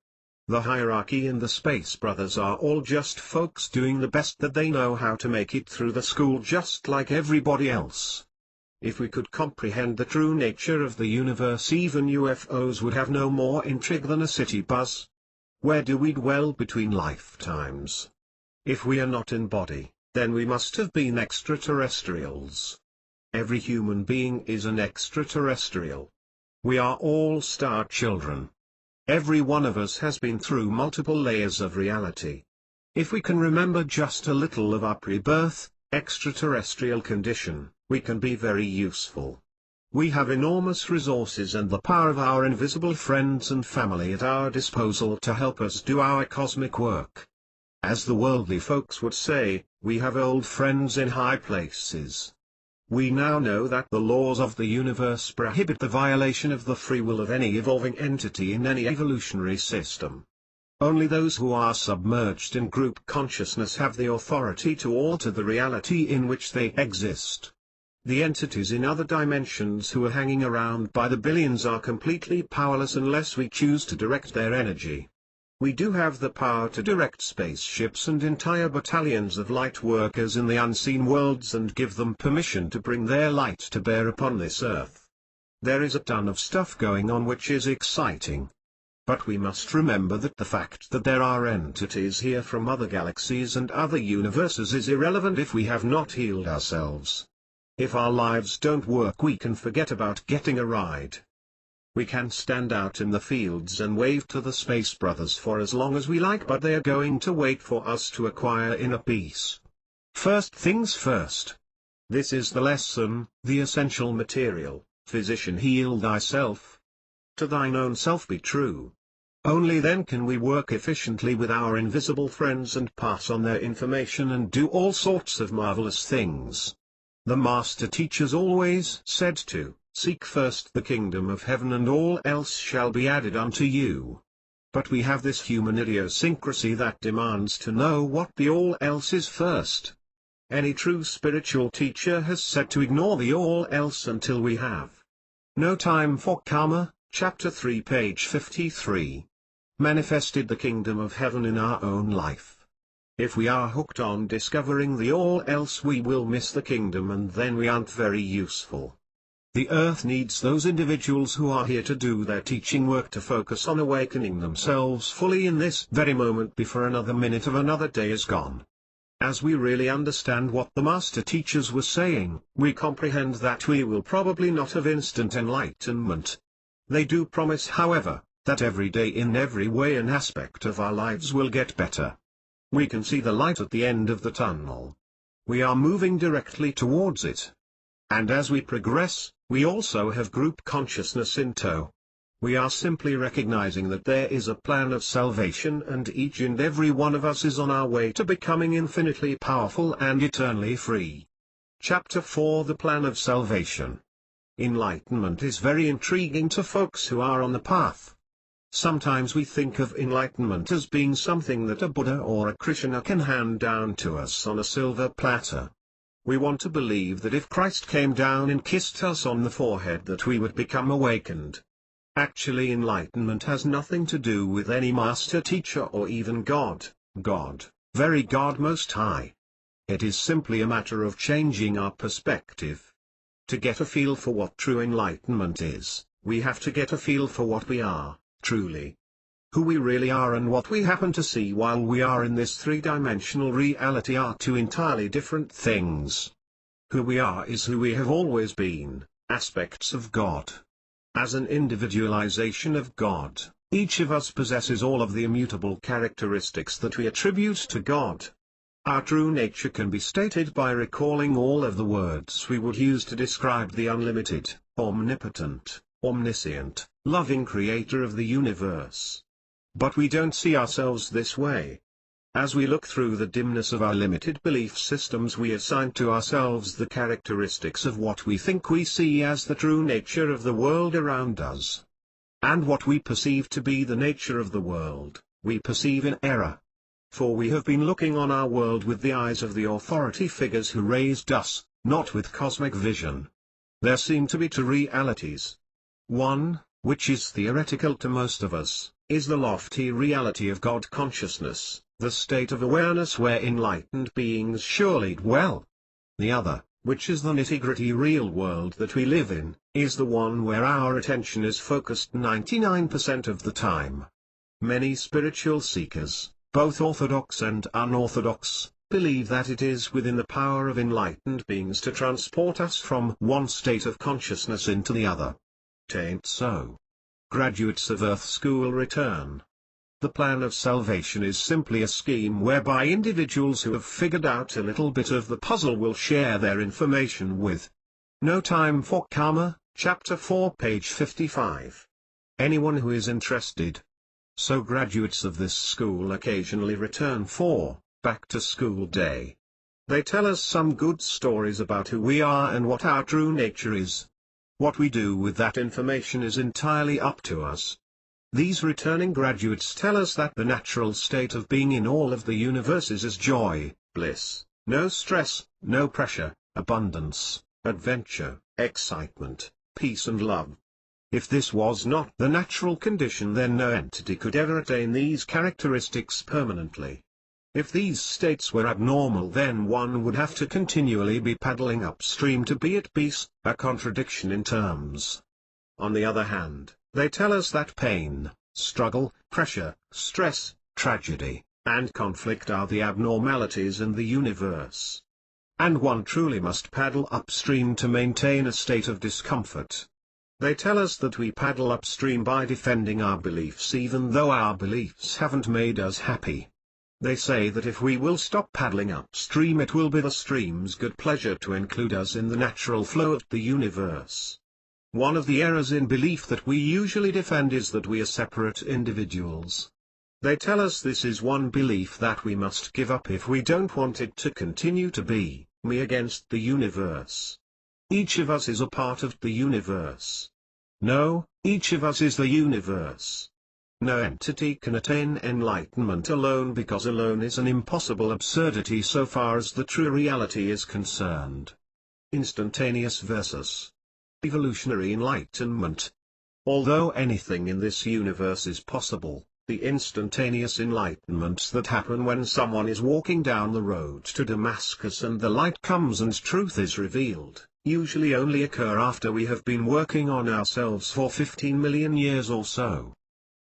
The hierarchy and the Space Brothers are all just folks doing the best that they know how to make it through the school just like everybody else. If we could comprehend the true nature of the universe, even UFOs would have no more intrigue than a city bus. Where do we dwell between lifetimes? If we are not in body, then we must have been extraterrestrials. Every human being is an extraterrestrial. We are all star children. Every one of us has been through multiple layers of reality. If we can remember just a little of our pre-birth, extraterrestrial condition, we can be very useful. We have enormous resources and the power of our invisible friends and family at our disposal to help us do our cosmic work. As the worldly folks would say, we have old friends in high places. We now know that the laws of the universe prohibit the violation of the free will of any evolving entity in any evolutionary system. Only those who are submerged in group consciousness have the authority to alter the reality in which they exist. The entities in other dimensions who are hanging around by the billions are completely powerless unless we choose to direct their energy. We do have the power to direct spaceships and entire battalions of light workers in the unseen worlds and give them permission to bring their light to bear upon this earth. There is a ton of stuff going on which is exciting. But we must remember that the fact that there are entities here from other galaxies and other universes is irrelevant if we have not healed ourselves. If our lives don't work, we can forget about getting a ride. We can stand out in the fields and wave to the Space Brothers for as long as we like, but they are going to wait for us to acquire inner peace. First things first. This is the lesson, the essential material. Physician, heal thyself. To thine own self be true. Only then can we work efficiently with our invisible friends and pass on their information and do all sorts of marvelous things. The master teachers always said to seek first the kingdom of heaven and all else shall be added unto you. But we have this human idiosyncrasy that demands to know what the all else is first. Any true spiritual teacher has said to ignore the all else until we have. No Time for Karma, Chapter 3, page 53. Manifested the kingdom of heaven in our own life. If we are hooked on discovering the all else, we will miss the kingdom and then we aren't very useful. The earth needs those individuals who are here to do their teaching work, to focus on awakening themselves fully in this very moment before another minute of another day is gone. As we really understand what the master teachers were saying, we comprehend that we will probably not have instant enlightenment. They do promise, however, that every day in every way an aspect of our lives will get better. We can see the light at the end of the tunnel. We are moving directly towards it. And as we progress, we also have group consciousness in tow. We are simply recognizing that there is a plan of salvation and each and every one of us is on our way to becoming infinitely powerful and eternally free. Chapter 4: The Plan of Salvation. Enlightenment is very intriguing to folks who are on the path. Sometimes we think of enlightenment as being something that a Buddha or a Krishna can hand down to us on a silver platter. We want to believe that if Christ came down and kissed us on the forehead that we would become awakened. Actually, enlightenment has nothing to do with any master teacher or even God, very God Most High. It is simply a matter of changing our perspective. To get a feel for what true enlightenment is, we have to get a feel for what we are, truly. Who we really are and what we happen to see while we are in this three-dimensional reality are two entirely different things. Who we are is who we have always been, aspects of God. As an individualization of God, each of us possesses all of the immutable characteristics that we attribute to God. Our true nature can be stated by recalling all of the words we would use to describe the unlimited, omnipotent, omniscient, loving creator of the universe. But we don't see ourselves this way. As we look through the dimness of our limited belief systems, we assign to ourselves the characteristics of what we think we see as the true nature of the world around us. And what we perceive to be the nature of the world, we perceive in error. For we have been looking on our world with the eyes of the authority figures who raised us, not with cosmic vision. There seem to be two realities. One, which is theoretical to most of us, is the lofty reality of God consciousness, the state of awareness where enlightened beings surely dwell. The other, which is the nitty-gritty real world that we live in, is the one where our attention is focused 99% of the time. Many spiritual seekers, both orthodox and unorthodox, believe that it is within the power of enlightened beings to transport us from one state of consciousness into the other. Tain't so. Graduates of Earth School return. The plan of salvation is simply a scheme whereby individuals who have figured out a little bit of the puzzle will share their information with. No Time for Karma, Chapter 4, page 55. Anyone who is interested. So graduates of this school occasionally return for Back to School Day. They tell us some good stories about who we are and what our true nature is. What we do with that information is entirely up to us. These returning graduates tell us that the natural state of being in all of the universes is joy, bliss, no stress, no pressure, abundance, adventure, excitement, peace and love. If this was not the natural condition, then no entity could ever attain these characteristics permanently. If these states were abnormal, then one would have to continually be paddling upstream to be at peace, a contradiction in terms. On the other hand, they tell us that pain, struggle, pressure, stress, tragedy, and conflict are the abnormalities in the universe. And one truly must paddle upstream to maintain a state of discomfort. They tell us that we paddle upstream by defending our beliefs even though our beliefs haven't made us happy. They say that if we will stop paddling upstream, it will be the stream's good pleasure to include us in the natural flow of the universe. One of the errors in belief that we usually defend is that we are separate individuals. They tell us this is one belief that we must give up if we don't want it to continue to be me against the universe. Each of us is a part of the universe. No, each of us is the universe. No entity can attain enlightenment alone, because alone is an impossible absurdity so far as the true reality is concerned. Instantaneous versus evolutionary enlightenment. Although anything in this universe is possible, the instantaneous enlightenments that happen when someone is walking down the road to Damascus and the light comes and truth is revealed, usually only occur after we have been working on ourselves for 15 million years or so.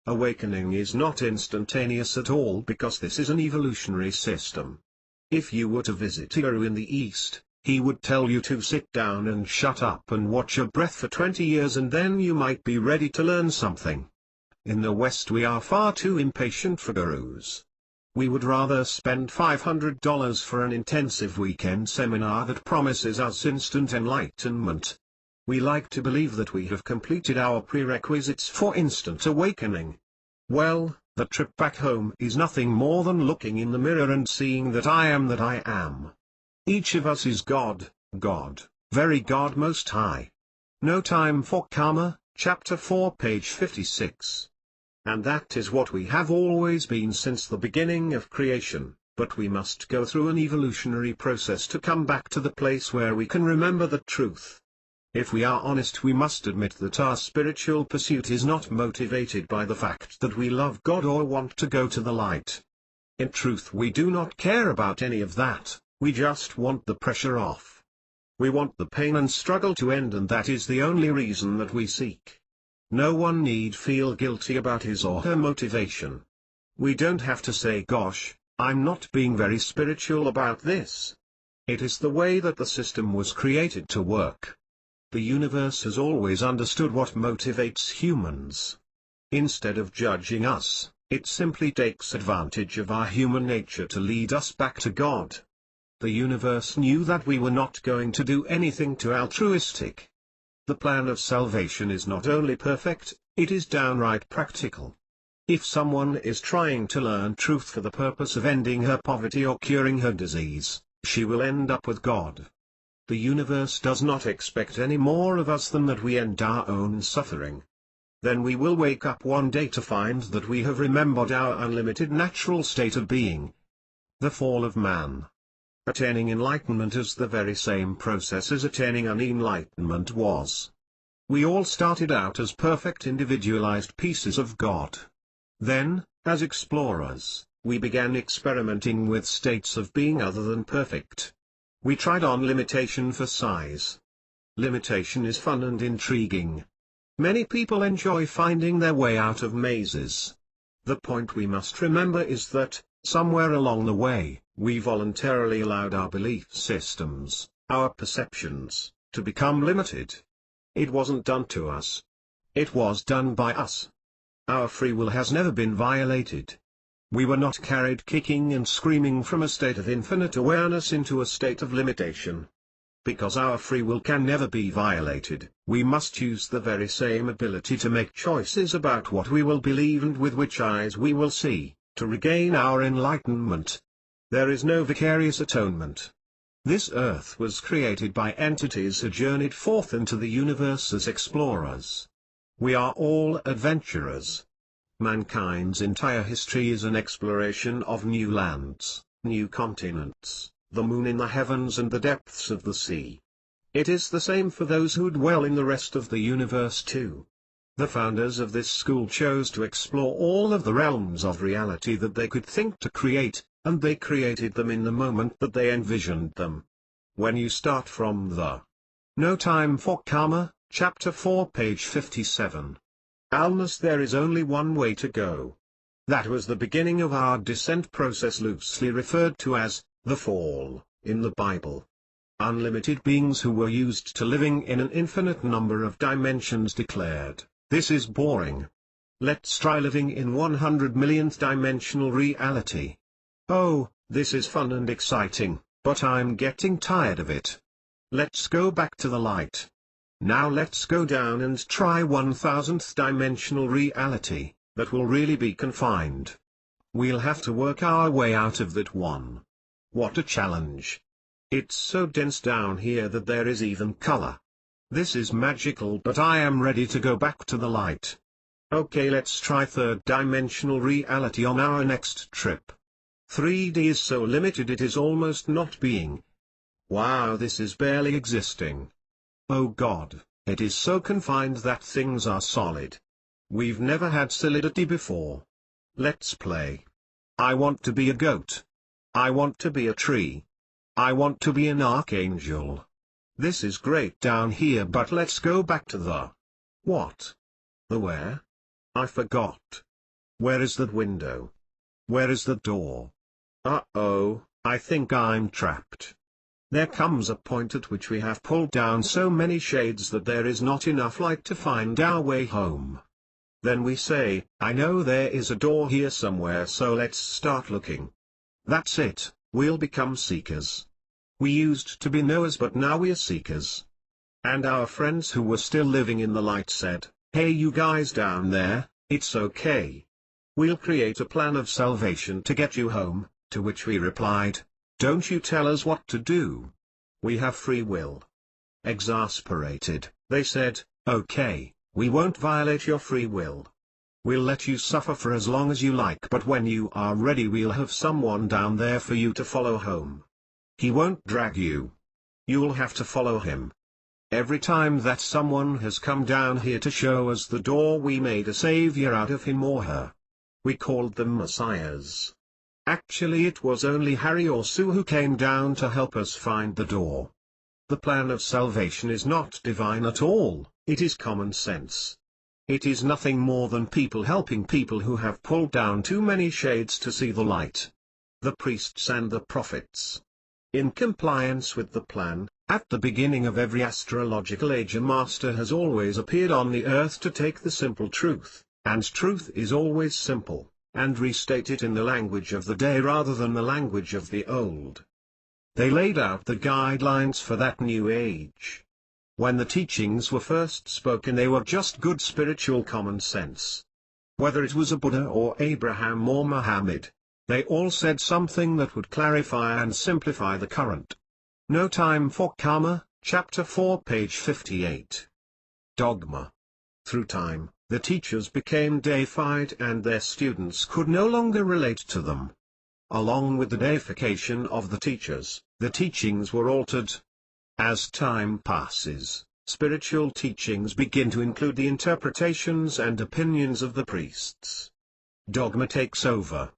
Awakening is not instantaneous at all, because this is an evolutionary system. If you were to visit a guru in the East, he would tell you to sit down and shut up and watch your breath for 20 years and then you might be ready to learn something. In the West we are far too impatient for gurus. We would rather spend $500 for an intensive weekend seminar that promises us instant enlightenment. We like to believe that we have completed our prerequisites for instant awakening. Well, the trip back home is nothing more than looking in the mirror and seeing that I am that I am. Each of us is God, God, very God Most High. No Time for Karma, Chapter 4, page 56. And that is what we have always been since the beginning of creation, but we must go through an evolutionary process to come back to the place where we can remember the truth. If we are honest, we must admit that our spiritual pursuit is not motivated by the fact that we love God or want to go to the light. In truth, we do not care about any of that, we just want the pressure off. We want the pain and struggle to end, and that is the only reason that we seek. No one need feel guilty about his or her motivation. We don't have to say, gosh, I'm not being very spiritual about this. It is the way that the system was created to work. The universe has always understood what motivates humans. Instead of judging us, it simply takes advantage of our human nature to lead us back to God. The universe knew that we were not going to do anything too altruistic. The plan of salvation is not only perfect, it is downright practical. If someone is trying to learn truth for the purpose of ending her poverty or curing her disease, she will end up with God. The universe does not expect any more of us than that we end our own suffering. Then we will wake up one day to find that we have remembered our unlimited natural state of being. The fall of man. Attaining enlightenment is the very same process as attaining unenlightenment was. We all started out as perfect individualized pieces of God. Then, as explorers, we began experimenting with states of being other than perfect. We tried on limitation for size. Limitation is fun and intriguing. Many people enjoy finding their way out of mazes. The point we must remember is that, somewhere along the way, we voluntarily allowed our belief systems, our perceptions, to become limited. It wasn't done to us. It was done by us. Our free will has never been violated. We were not carried kicking and screaming from a state of infinite awareness into a state of limitation. Because our free will can never be violated, we must use the very same ability to make choices about what we will believe and with which eyes we will see, to regain our enlightenment. There is no vicarious atonement. This earth was created by entities who journeyed forth into the universe as explorers. We are all adventurers. Mankind's entire history is an exploration of new lands, new continents, the moon in the heavens and the depths of the sea. It is the same for those who dwell in the rest of the universe too. The founders of this school chose to explore all of the realms of reality that they could think to create, and they created them in the moment that they envisioned them. When you start from the No Time for Karma, Chapter 4 page 57. Allness, there is only one way to go. That was the beginning of our descent process, loosely referred to as the fall, in the Bible. Unlimited beings who were used to living in an infinite number of dimensions declared, "This is boring. Let's try living in 100 millionth dimensional reality. Oh, this is fun and exciting, but I'm getting tired of it. Let's go back to the light. Now let's go down and try 1000th dimensional reality, that will really be confined. We'll have to work our way out of that one. What a challenge. It's so dense down here that there is even color. This is magical, but I am ready to go back to the light. Okay, let's try third dimensional reality on our next trip. 3D is so limited it is almost not being. Wow, this is barely existing. Oh God, it is so confined that things are solid. We've never had solidity before. Let's play. I want to be a goat. I want to be a tree. I want to be an archangel. This is great down here, but let's go back to the what? The where? I forgot. Where is that window? Where is the door? Uh-oh, I think I'm trapped. There comes a point at which we have pulled down so many shades that there is not enough light to find our way home. Then we say, I know there is a door here somewhere, so let's start looking. That's it, we'll become seekers. We used to be knowers, but now we're seekers. And our friends who were still living in the light said, hey you guys down there, it's okay. We'll create a plan of salvation to get you home, to which we replied, don't you tell us what to do. We have free will. Exasperated, they said, okay, we won't violate your free will. We'll let you suffer for as long as you like, but when you are ready we'll have someone down there for you to follow home. He won't drag you. You'll have to follow him. Every time that someone has come down here to show us the door, we made a savior out of him or her. We called them messiahs. Actually it was only Harry or Sue who came down to help us find the door. The plan of salvation is not divine at all, it is common sense. It is nothing more than people helping people who have pulled down too many shades to see the light. The priests and the prophets. In compliance with the plan, at the beginning of every astrological age a master has always appeared on the earth to take the simple truth, and truth is always simple, and restate it in the language of the day rather than the language of the old. They laid out the guidelines for that new age. When the teachings were first spoken they were just good spiritual common sense. Whether it was a Buddha or Abraham or Muhammad, they all said something that would clarify and simplify the current. No Time for Karma, Chapter 4 page 58. Dogma. Through time, the teachers became deified and their students could no longer relate to them. Along with the deification of the teachers, the teachings were altered. As time passes, spiritual teachings begin to include the interpretations and opinions of the priests. Dogma takes over.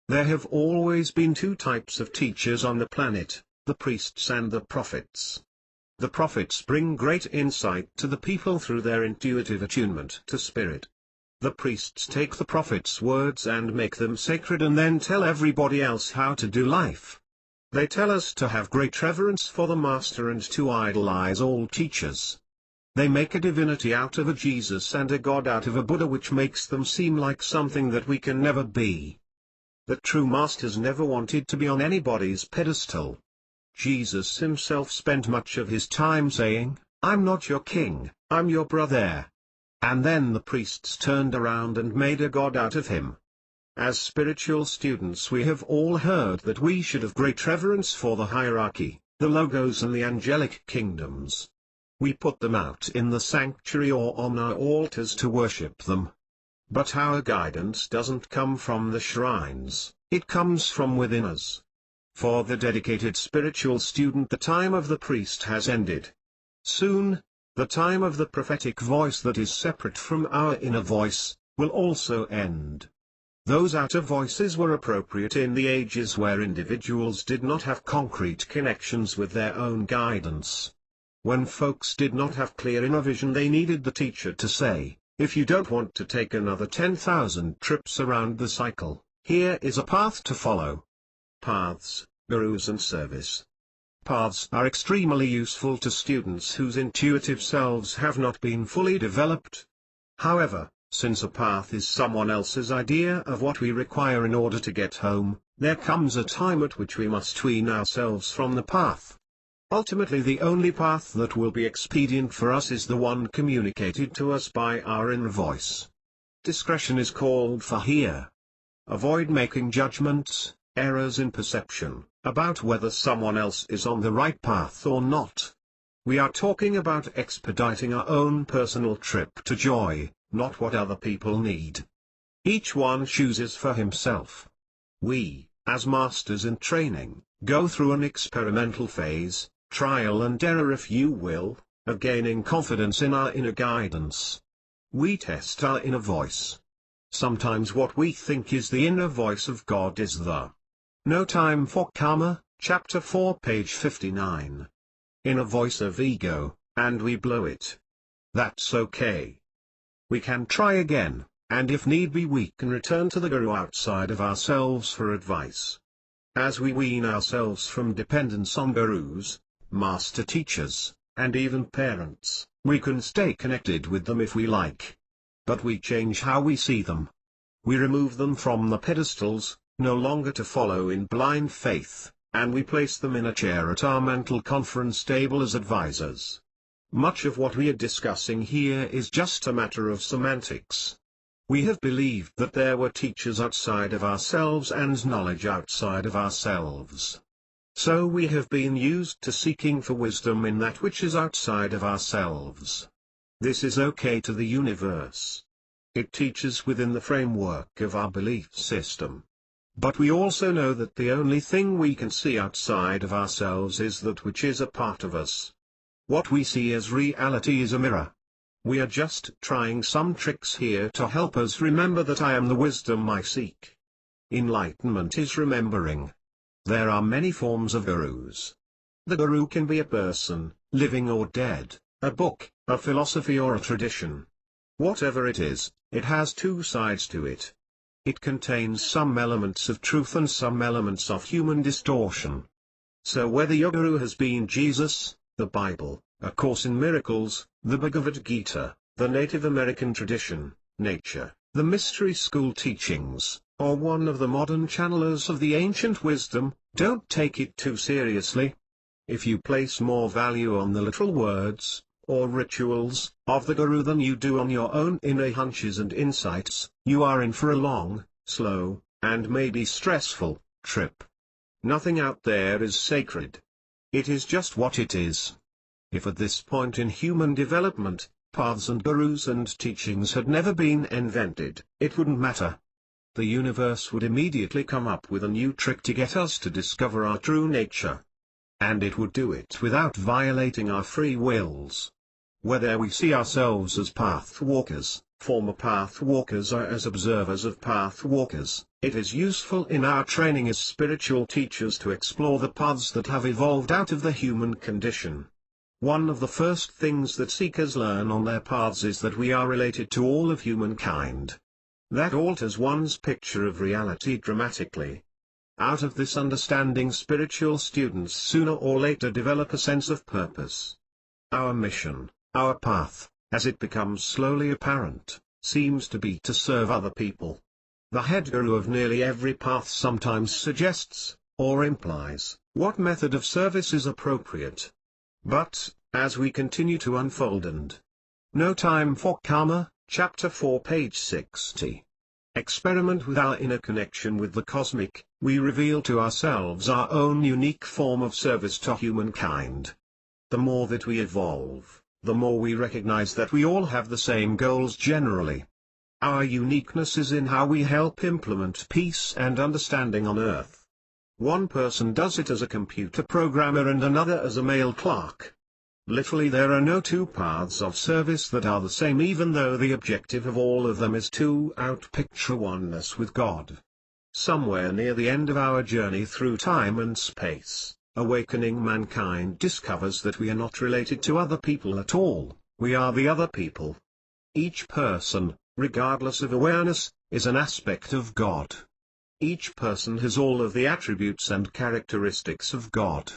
There have always been two types of teachers on the planet, the priests and the prophets. The prophets bring great insight to the people through their intuitive attunement to spirit. The priests take the prophet's words and make them sacred and then tell everybody else how to do life. They tell us to have great reverence for the Master and to idolize all teachers. They make a divinity out of a Jesus and a God out of a Buddha, which makes them seem like something that we can never be. The true Masters never wanted to be on anybody's pedestal. Jesus himself spent much of his time saying, "I'm not your king, I'm your brother." And then the priests turned around and made a god out of him. As spiritual students, we have all heard that we should have great reverence for the hierarchy, the logos and the angelic kingdoms. We put them out in the sanctuary or on our altars to worship them. But our guidance doesn't come from the shrines, it comes from within us. For the dedicated spiritual student, the time of the priest has ended. Soon, the time of the prophetic voice that is separate from our inner voice, will also end. Those outer voices were appropriate in the ages where individuals did not have concrete connections with their own guidance. When folks did not have clear inner vision, they needed the teacher to say, "If you don't want to take another 10,000 trips around the cycle, here is a path to follow." Paths, gurus and service. Paths are extremely useful to students whose intuitive selves have not been fully developed. However, since a path is someone else's idea of what we require in order to get home, there comes a time at which we must wean ourselves from the path. Ultimately, the only path that will be expedient for us is the one communicated to us by our inner voice. Discretion is called for here. Avoid making judgments, errors in perception, about whether someone else is on the right path or not. We are talking about expediting our own personal trip to joy, not what other people need. Each one chooses for himself. We, as masters in training, go through an experimental phase, trial and error if you will, of gaining confidence in our inner guidance. We test our inner voice. Sometimes what we think is the inner voice of God is the No Time for Karma, Chapter 4, page 59. Inner voice of ego, and we blow it. That's okay. We can try again, and if need be we can return to the guru outside of ourselves for advice. As we wean ourselves from dependence on gurus, master teachers, and even parents, we can stay connected with them if we like. But we change how we see them. We remove them from the pedestals, no longer to follow in blind faith, and we place them in a chair at our mental conference table as advisors. Much of what we are discussing here is just a matter of semantics. We have believed that there were teachers outside of ourselves and knowledge outside of ourselves. So we have been used to seeking for wisdom in that which is outside of ourselves. This is okay to the universe. It teaches within the framework of our belief system. But we also know that the only thing we can see outside of ourselves is that which is a part of us. What we see as reality is a mirror. We are just trying some tricks here to help us remember that I am the wisdom I seek. Enlightenment is remembering. There are many forms of gurus. The guru can be a person, living or dead, a book, a philosophy or a tradition. Whatever it is, it has two sides to it. It contains some elements of truth and some elements of human distortion. So whether your guru has been Jesus, the Bible, A Course in Miracles, the Bhagavad Gita, the Native American tradition, nature, the mystery school teachings, or one of the modern channelers of the ancient wisdom, don't take it too seriously. If you place more value on the literal words, or rituals, of the guru than you do on your own inner hunches and insights, you are in for a long, slow, and maybe stressful, trip. Nothing out there is sacred. It is just what it is. If at this point in human development, paths and gurus and teachings had never been invented, it wouldn't matter. The universe would immediately come up with a new trick to get us to discover our true nature. And it would do it without violating our free wills. whether we see ourselves as path walkers, former path walkers, or as observers of path walkers. It is useful in our training as spiritual teachers to explore the paths that have evolved out of the human condition. One of the first things that seekers learn on their paths is that we are related to all of humankind. That alters one's picture of reality dramatically. Out of this understanding, spiritual students sooner or later develop a sense of purpose. Our mission, our path, as it becomes slowly apparent, seems to be to serve other people. The head guru of nearly every path sometimes suggests, or implies, what method of service is appropriate. But, as we continue to unfold and No Time for Karma, Chapter 4, page 60. Experiment with our inner connection with the cosmic, we reveal to ourselves our own unique form of service to humankind. The more that we evolve, the more we recognize that we all have the same goals generally. Our uniqueness is in how we help implement peace and understanding on Earth. One person does it as a computer programmer and another as a mail clerk. Literally, there are no two paths of service that are the same, even though the objective of all of them is to outpicture oneness with God. Somewhere near the end of our journey through time and space, awakening mankind discovers that we are not related to other people at all, we are the other people. Each person, regardless of awareness, is an aspect of God. Each person has all of the attributes and characteristics of God.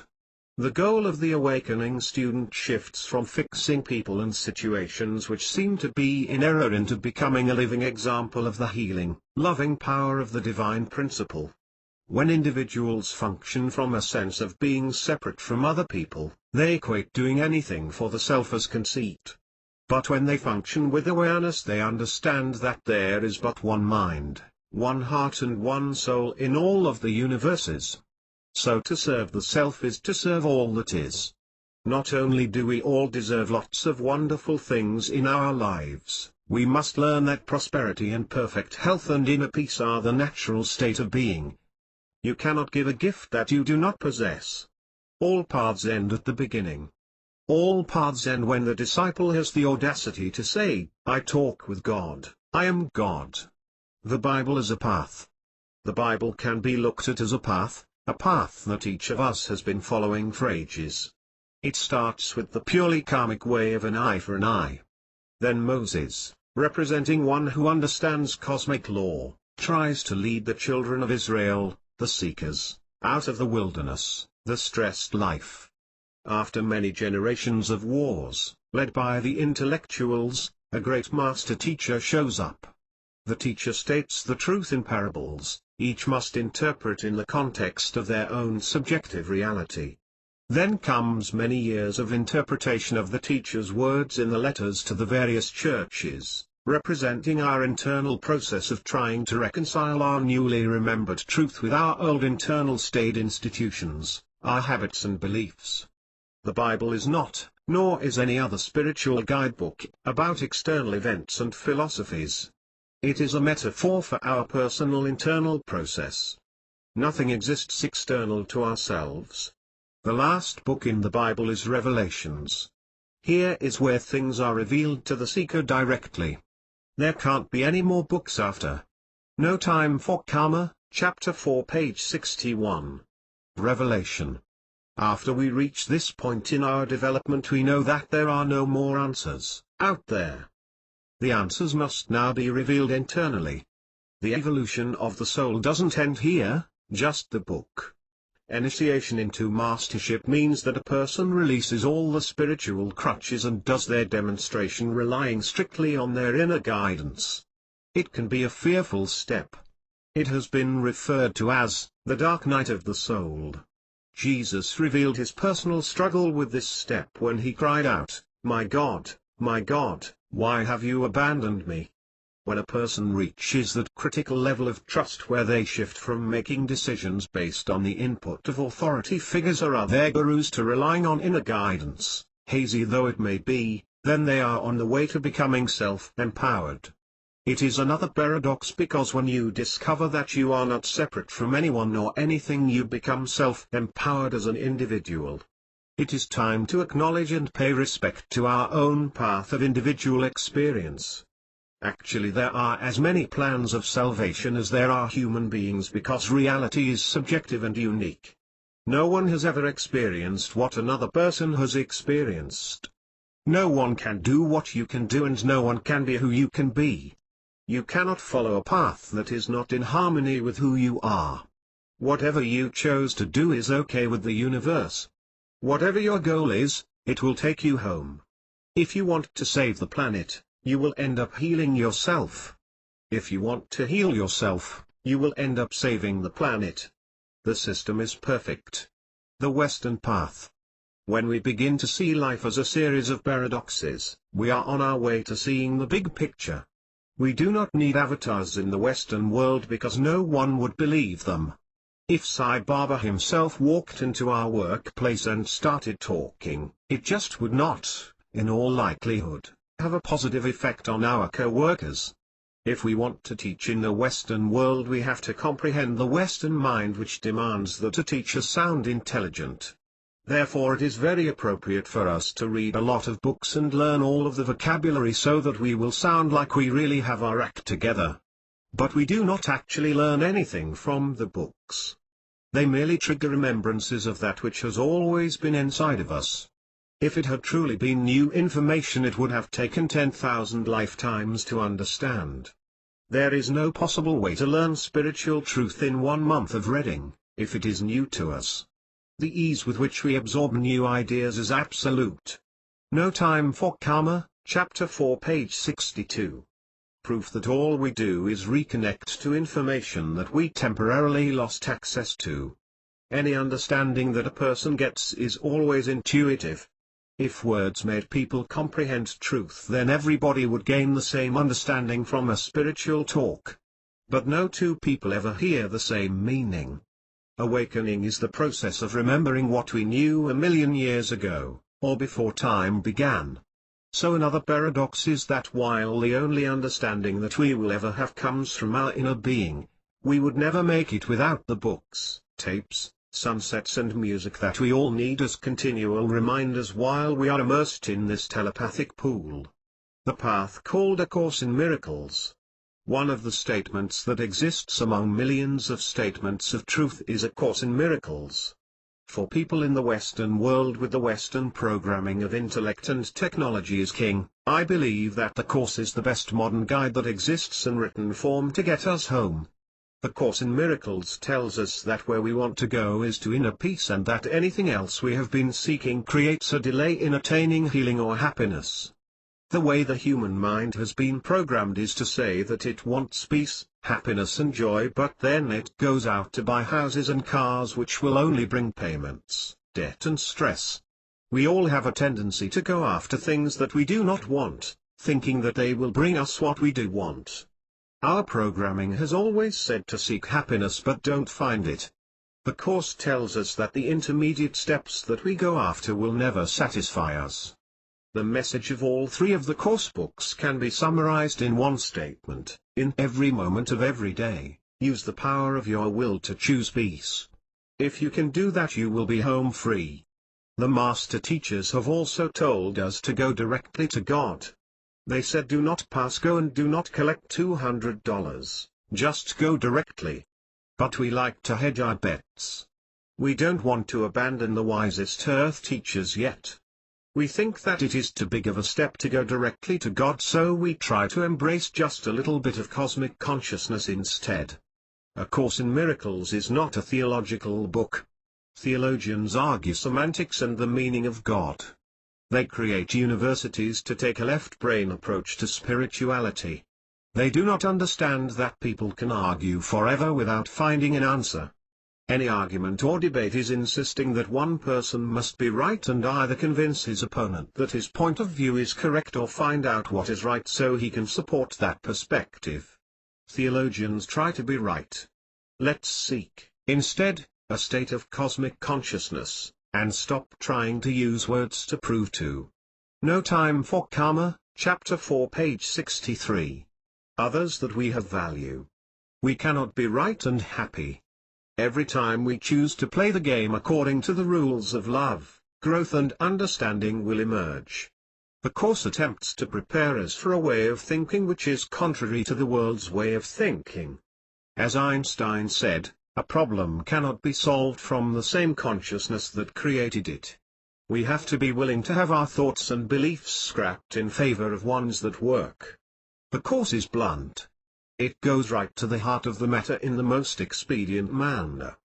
The goal of the awakening student shifts from fixing people and situations which seem to be in error into becoming a living example of the healing, loving power of the divine principle. When individuals function from a sense of being separate from other people, they equate doing anything for the self as conceit. But when they function with awareness, they understand that there is but one mind, one heart and one soul in all of the universes. So to serve the self is to serve all that is. Not only do we all deserve lots of wonderful things in our lives, we must learn that prosperity and perfect health and inner peace are the natural state of being. You cannot give a gift that you do not possess. All paths end at the beginning. All paths end when the disciple has the audacity to say, I talk with God, I am God. The Bible is a path. The Bible can be looked at as a path that each of us has been following for ages. It starts with the purely karmic way of an eye for an eye. Then Moses, representing one who understands cosmic law, tries to lead the children of Israel, the seekers, out of the wilderness, the stressed life. After many generations of wars, led by the intellectuals, a great master teacher shows up. The teacher states the truth in parables, each must interpret in the context of their own subjective reality. Then comes many years of interpretation of the teacher's words in the letters to the various churches, representing our internal process of trying to reconcile our newly remembered truth with our old internal staid institutions, our habits and beliefs. The Bible is not, nor is any other spiritual guidebook, about external events and philosophies. It is a metaphor for our personal internal process. Nothing exists external to ourselves. The last book in the Bible is Revelations. Here is where things are revealed to the seeker directly. There can't be any more books after. No Time for Karma, Chapter 4, page 61. Revelation. After we reach this point in our development, we know that there are no more answers out there. The answers must now be revealed internally. The evolution of the soul doesn't end here, just the book. Initiation into mastership means that a person releases all the spiritual crutches and does their demonstration relying strictly on their inner guidance. It can be a fearful step. It has been referred to as the dark night of the soul. Jesus revealed his personal struggle with this step when he cried out, my God, why have you abandoned me?" When a person reaches that critical level of trust where they shift from making decisions based on the input of authority figures or other gurus to relying on inner guidance, hazy though it may be, then they are on the way to becoming self-empowered. It is another paradox because when you discover that you are not separate from anyone or anything, you become self-empowered as an individual. It is time to acknowledge and pay respect to our own path of individual experience. Actually, there are as many plans of salvation as there are human beings, because reality is subjective and unique. No one has ever experienced what another person has experienced. No one can do what you can do, and no one can be who you can be. You cannot follow a path that is not in harmony with who you are. Whatever you chose to do is okay with the universe. Whatever your goal is, it will take you home. If you want to save the planet, you will end up healing yourself. If you want to heal yourself, you will end up saving the planet. The system is perfect. The Western path. When we begin to see life as a series of paradoxes, we are on our way to seeing the big picture. We do not need avatars in the Western world because no one would believe them. If Sai Baba himself walked into our workplace and started talking, it just would not, in all likelihood, have a positive effect on our co-workers. If we want to teach in the Western world, we have to comprehend the Western mind, which demands that a teacher sound intelligent. Therefore it is very appropriate for us to read a lot of books and learn all of the vocabulary so that we will sound like we really have our act together. But we do not actually learn anything from the books. They merely trigger remembrances of that which has always been inside of us. If it had truly been new information, it would have taken 10,000 lifetimes to understand. There is no possible way to learn spiritual truth in 1 month of reading, if it is new to us. The ease with which we absorb new ideas is absolute. No Time for Karma, Chapter 4, page 62. Proof that all we do is reconnect to information that we temporarily lost access to. Any understanding that a person gets is always intuitive. If words made people comprehend truth, then everybody would gain the same understanding from a spiritual talk. But no two people ever hear the same meaning. Awakening is the process of remembering what we knew 1,000,000 years ago, or before time began. So another paradox is that while the only understanding that we will ever have comes from our inner being, we would never make it without the books, tapes, sunsets and music that we all need as continual reminders while we are immersed in this telepathic pool. The path called A Course in Miracles. One of the statements that exists among millions of statements of truth is A Course in Miracles. For people in the Western world with the Western programming of intellect and technology is king, I believe that the Course is the best modern guide that exists in written form to get us home. The Course in Miracles tells us that where we want to go is to inner peace, and that anything else we have been seeking creates a delay in attaining healing or happiness. The way the human mind has been programmed is to say that it wants peace, happiness and joy, but then it goes out to buy houses and cars which will only bring payments, debt and stress. We all have a tendency to go after things that we do not want, thinking that they will bring us what we do want. Our programming has always said to seek happiness but don't find it. The Course tells us that the intermediate steps that we go after will never satisfy us. The message of all three of the Course books can be summarized in one statement: in every moment of every day, use the power of your will to choose peace. If you can do that, you will be home free. The master teachers have also told us to go directly to God. They said, do not pass go and do not collect $200, just go directly. But we like to hedge our bets. We don't want to abandon the wisest earth teachers yet. We think that it is too big of a step to go directly to God, so we try to embrace just a little bit of cosmic consciousness instead. A Course in Miracles is not a theological book. Theologians argue semantics and the meaning of God. They create universities to take a left-brain approach to spirituality. They do not understand that people can argue forever without finding an answer. Any argument or debate is insisting that one person must be right and either convince his opponent that his point of view is correct or find out what is right so he can support that perspective. Theologians try to be right. Let's seek, instead, a state of cosmic consciousness, and stop trying to use words to prove to. No Time for Karma, Chapter 4, page 63. Others that we have value. We cannot be right and happy. Every time we choose to play the game according to the rules of love, growth and understanding will emerge. The Course attempts to prepare us for a way of thinking which is contrary to the world's way of thinking. As Einstein said, a problem cannot be solved from the same consciousness that created it. We have to be willing to have our thoughts and beliefs scrapped in favor of ones that work. The Course is blunt. It goes right to the heart of the matter in the most expedient manner.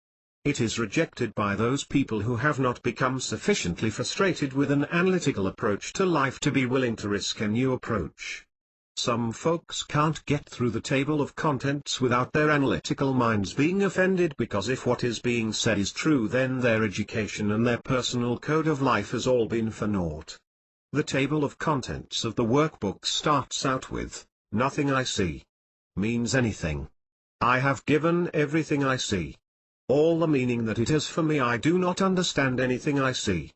It is rejected by those people who have not become sufficiently frustrated with an analytical approach to life to be willing to risk a new approach. Some folks can't get through the table of contents without their analytical minds being offended, because if what is being said is true, then their education and their personal code of life has all been for naught. The table of contents of the workbook starts out with, "Nothing I see means anything. I have given everything I see all the meaning that it has for me. I do not understand anything I see.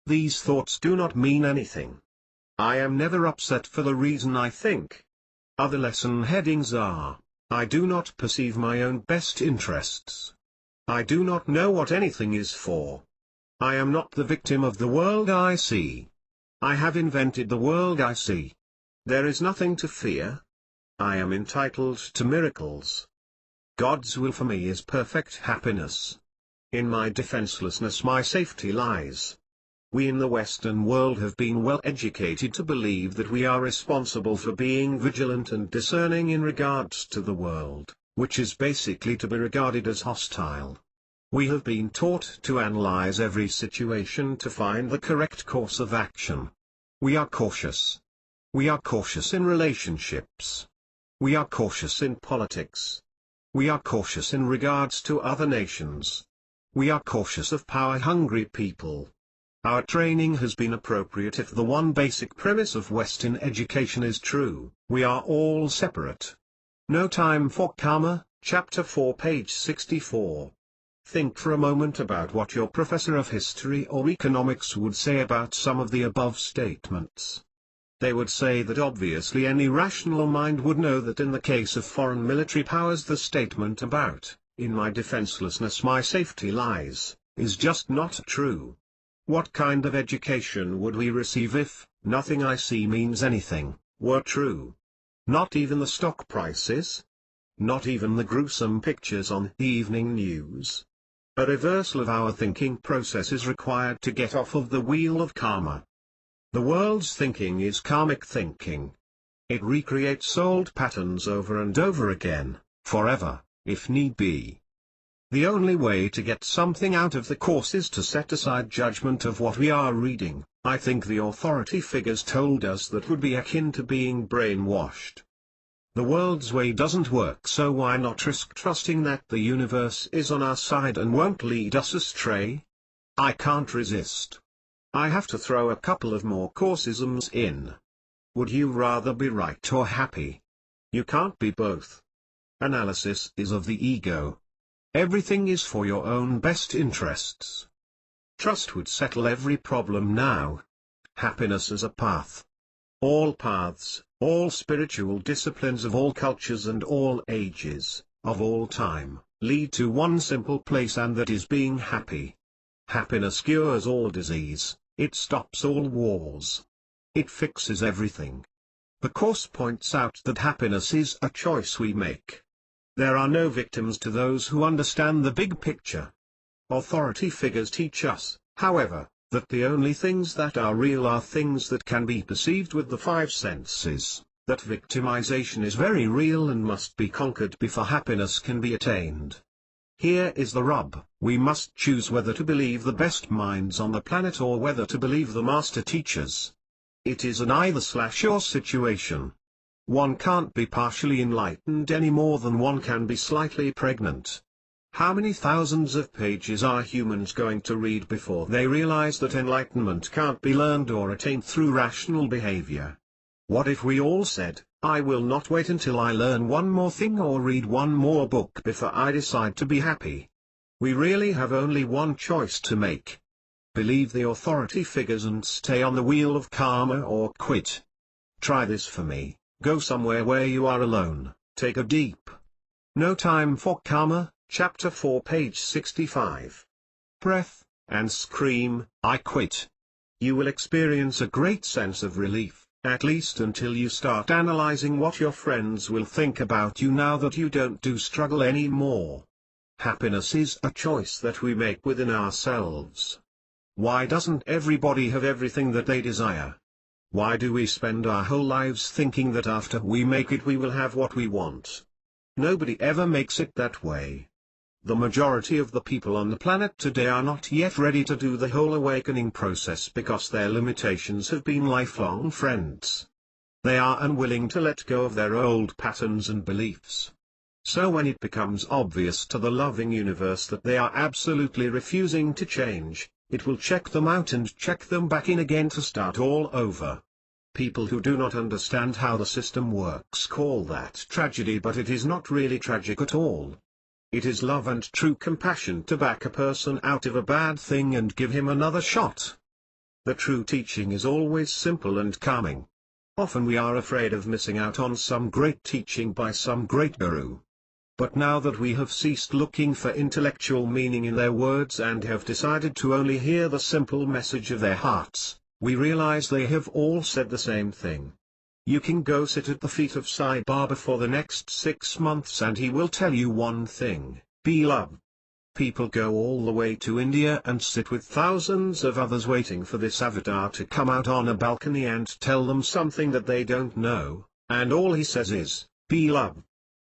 These thoughts do not mean anything. I am never upset for the reason I think." Other lesson headings are, "I do not perceive my own best interests. I do not know what anything is for. I am not the victim of the world I see. I have invented the world I see. There is nothing to fear. I am entitled to miracles. God's will for me is perfect happiness. In my defenselessness my safety lies." We in the Western world have been well educated to believe that we are responsible for being vigilant and discerning in regards to the world, which is basically to be regarded as hostile. We have been taught to analyze every situation to find the correct course of action. We are cautious. We are cautious in relationships. We are cautious in politics. We are cautious in regards to other nations. We are cautious of power-hungry people. Our training has been appropriate if the one basic premise of Western education is true: we are all separate. No Time for Karma, Chapter 4, page 64. Think for a moment about what your professor of history or economics would say about some of the above statements. They would say that obviously any rational mind would know that in the case of foreign military powers the statement about, "In my defenselessness my safety lies," is just not true. What kind of education would we receive if, "Nothing I see means anything," were true? Not even the stock prices? Not even the gruesome pictures on the evening news? A reversal of our thinking process is required to get off of the wheel of karma. The world's thinking is karmic thinking. It recreates old patterns over and over again, forever, if need be. The only way to get something out of the Course is to set aside judgment of what we are reading. I think the authority figures told us that would be akin to being brainwashed. The world's way doesn't work, so why not risk trusting that the universe is on our side and won't lead us astray? I can't resist. I have to throw a couple of more Courseisms in. Would you rather be right or happy? You can't be both. Analysis is of the ego. Everything is for your own best interests. Trust would settle every problem now. Happiness as a path. All paths, all spiritual disciplines of all cultures and all ages, of all time, lead to one simple place, and that is being happy. Happiness cures all disease, it stops all wars. It fixes everything. The Course points out that happiness is a choice we make. There are no victims to those who understand the big picture. Authority figures teach us, however, that the only things that are real are things that can be perceived with the five senses, that victimization is very real and must be conquered before happiness can be attained. Here is the rub: we must choose whether to believe the best minds on the planet or whether to believe the master teachers. It is an either/or situation. One can't be partially enlightened any more than one can be slightly pregnant. How many thousands of pages are humans going to read before they realize that enlightenment can't be learned or attained through rational behavior? What if we all said, "I will not wait until I learn one more thing or read one more book before I decide to be happy"? We really have only one choice to make. Believe the authority figures and stay on the wheel of karma, or quit. Try this for me. Go somewhere where you are alone, take a deep No Time for Karma, Chapter 4, page 65. Breath, and scream, "I quit." You will experience a great sense of relief, at least until you start analyzing what your friends will think about you now that you don't do struggle anymore. Happiness is a choice that we make within ourselves. Why doesn't everybody have everything that they desire? Why do we spend our whole lives thinking that after we make it we will have what we want? Nobody ever makes it that way. The majority of the people on the planet today are not yet ready to do the whole awakening process because their limitations have been lifelong friends. They are unwilling to let go of their old patterns and beliefs. So when it becomes obvious to the loving universe that they are absolutely refusing to change, it will check them out and check them back in again to start all over. People who do not understand how the system works call that tragedy, but it is not really tragic at all. It is love and true compassion to back a person out of a bad thing and give him another shot. The true teaching is always simple and calming. Often we are afraid of missing out on some great teaching by some great guru. But now that we have ceased looking for intellectual meaning in their words and have decided to only hear the simple message of their hearts, we realize they have all said the same thing. You can go sit at the feet of Sai Baba for the next 6 months and he will tell you one thing: be love. People go all the way to India and sit with thousands of others waiting for this avatar to come out on a balcony and tell them something that they don't know, and all he says is, be love.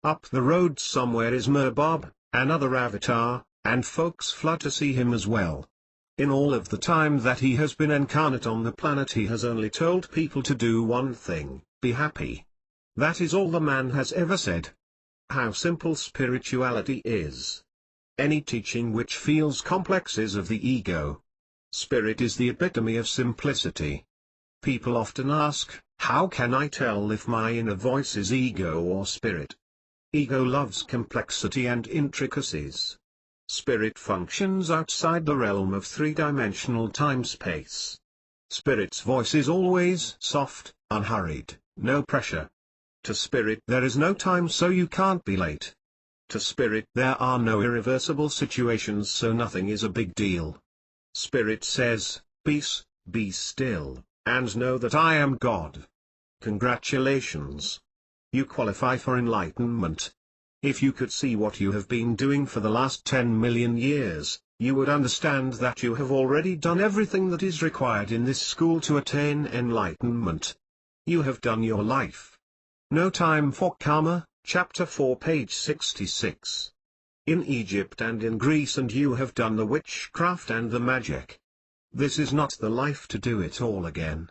Up the road somewhere is Merbab, another avatar, and folks flood to see him as well. In all of the time that he has been incarnate on the planet he has only told people to do one thing: be happy. That is all the man has ever said. How simple spirituality is. Any teaching which feels complex is of the ego. Spirit is the epitome of simplicity. People often ask, how can I tell if my inner voice is ego or spirit? Ego loves complexity and intricacies. Spirit functions outside the realm of three-dimensional time-space. Spirit's voice is always soft, unhurried, no pressure. To Spirit there is no time, so you can't be late. To Spirit there are no irreversible situations, so nothing is a big deal. Spirit says, peace, be still, and know that I am God. Congratulations. You qualify for enlightenment. If you could see what you have been doing for the last 10 million years, you would understand that you have already done everything that is required in this school to attain enlightenment. You have done your life. No time for karma, chapter 4 page 66. In Egypt and in Greece, and you have done the witchcraft and the magic. This is not the life to do it all again.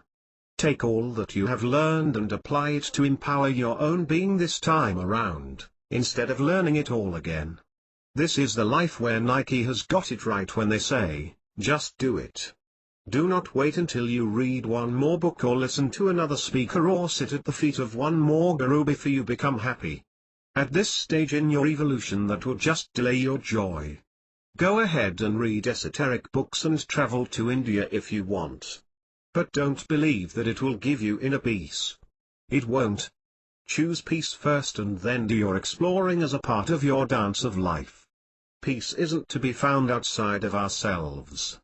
Take all that you have learned and apply it to empower your own being this time around, instead of learning it all again. This is the life where Nike has got it right when they say, just do it. Do not wait until you read one more book or listen to another speaker or sit at the feet of one more guru before you become happy. At this stage in your evolution that will just delay your joy. Go ahead and read esoteric books and travel to India if you want. But don't believe that it will give you inner peace. It won't. Choose peace first and then do your exploring as a part of your dance of life. Peace isn't to be found outside of ourselves.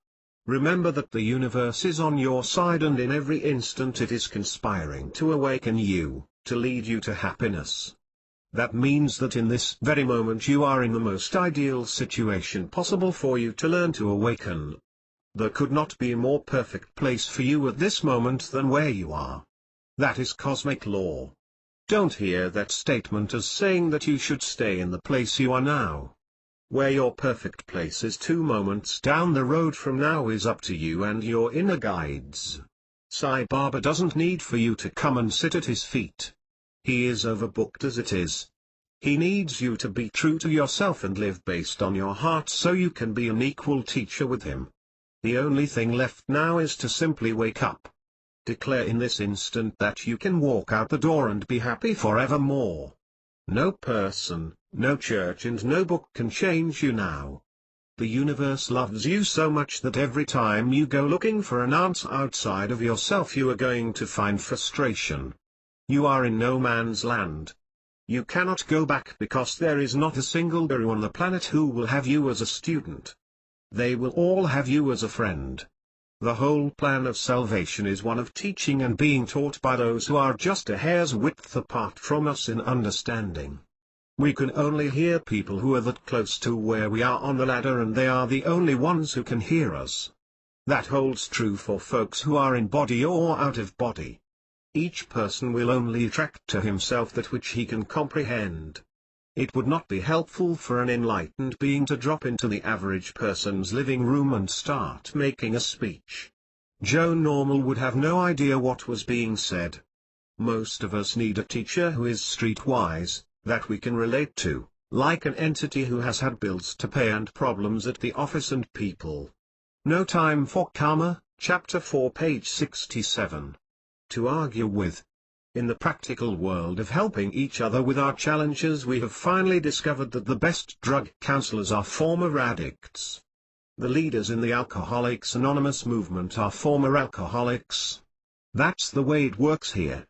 Remember that the universe is on your side and in every instant it is conspiring to awaken you, to lead you to happiness. That means that in this very moment you are in the most ideal situation possible for you to learn to awaken. There could not be a more perfect place for you at this moment than where you are. That is cosmic law. Don't hear that statement as saying that you should stay in the place you are now. Where your perfect place is 2 moments down the road from now is up to you and your inner guides. Sai Baba doesn't need for you to come and sit at his feet. He is overbooked as it is. He needs you to be true to yourself and live based on your heart so you can be an equal teacher with him. The only thing left now is to simply wake up. Declare in this instant that you can walk out the door and be happy forevermore. No person, no church and no book can change you now. The universe loves you so much that every time you go looking for an answer outside of yourself you are going to find frustration. You are in no man's land. You cannot go back because there is not a single guru on the planet who will have you as a student. They will all have you as a friend. The whole plan of salvation is one of teaching and being taught by those who are just a hair's width apart from us in understanding. We can only hear people who are that close to where we are on the ladder, and they are the only ones who can hear us. That holds true for folks who are in body or out of body. Each person will only attract to himself that which he can comprehend. It would not be helpful for an enlightened being to drop into the average person's living room and start making a speech. Joe Normal would have no idea what was being said. Most of us need a teacher who is streetwise, that we can relate to, like an entity who has had bills to pay and problems at the office and people. No Time for Karma, Chapter 4, page 67. To argue with. In the practical world of helping each other with our challenges, we have finally discovered that the best drug counselors are former addicts. The leaders in the Alcoholics Anonymous movement are former alcoholics. That's the way it works here.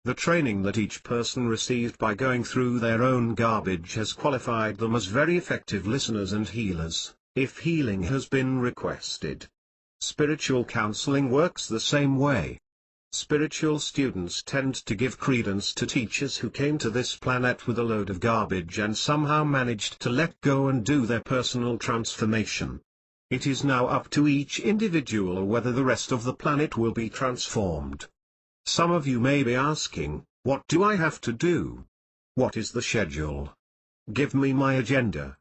The training that each person received by going through their own garbage has qualified them as very effective listeners and healers, if healing has been requested. Spiritual counseling works the same way. Spiritual students tend to give credence to teachers who came to this planet with a load of garbage and somehow managed to let go and do their personal transformation. It is now up to each individual whether the rest of the planet will be transformed. Some of you may be asking, what do I have to do? What is the schedule? Give me my agenda.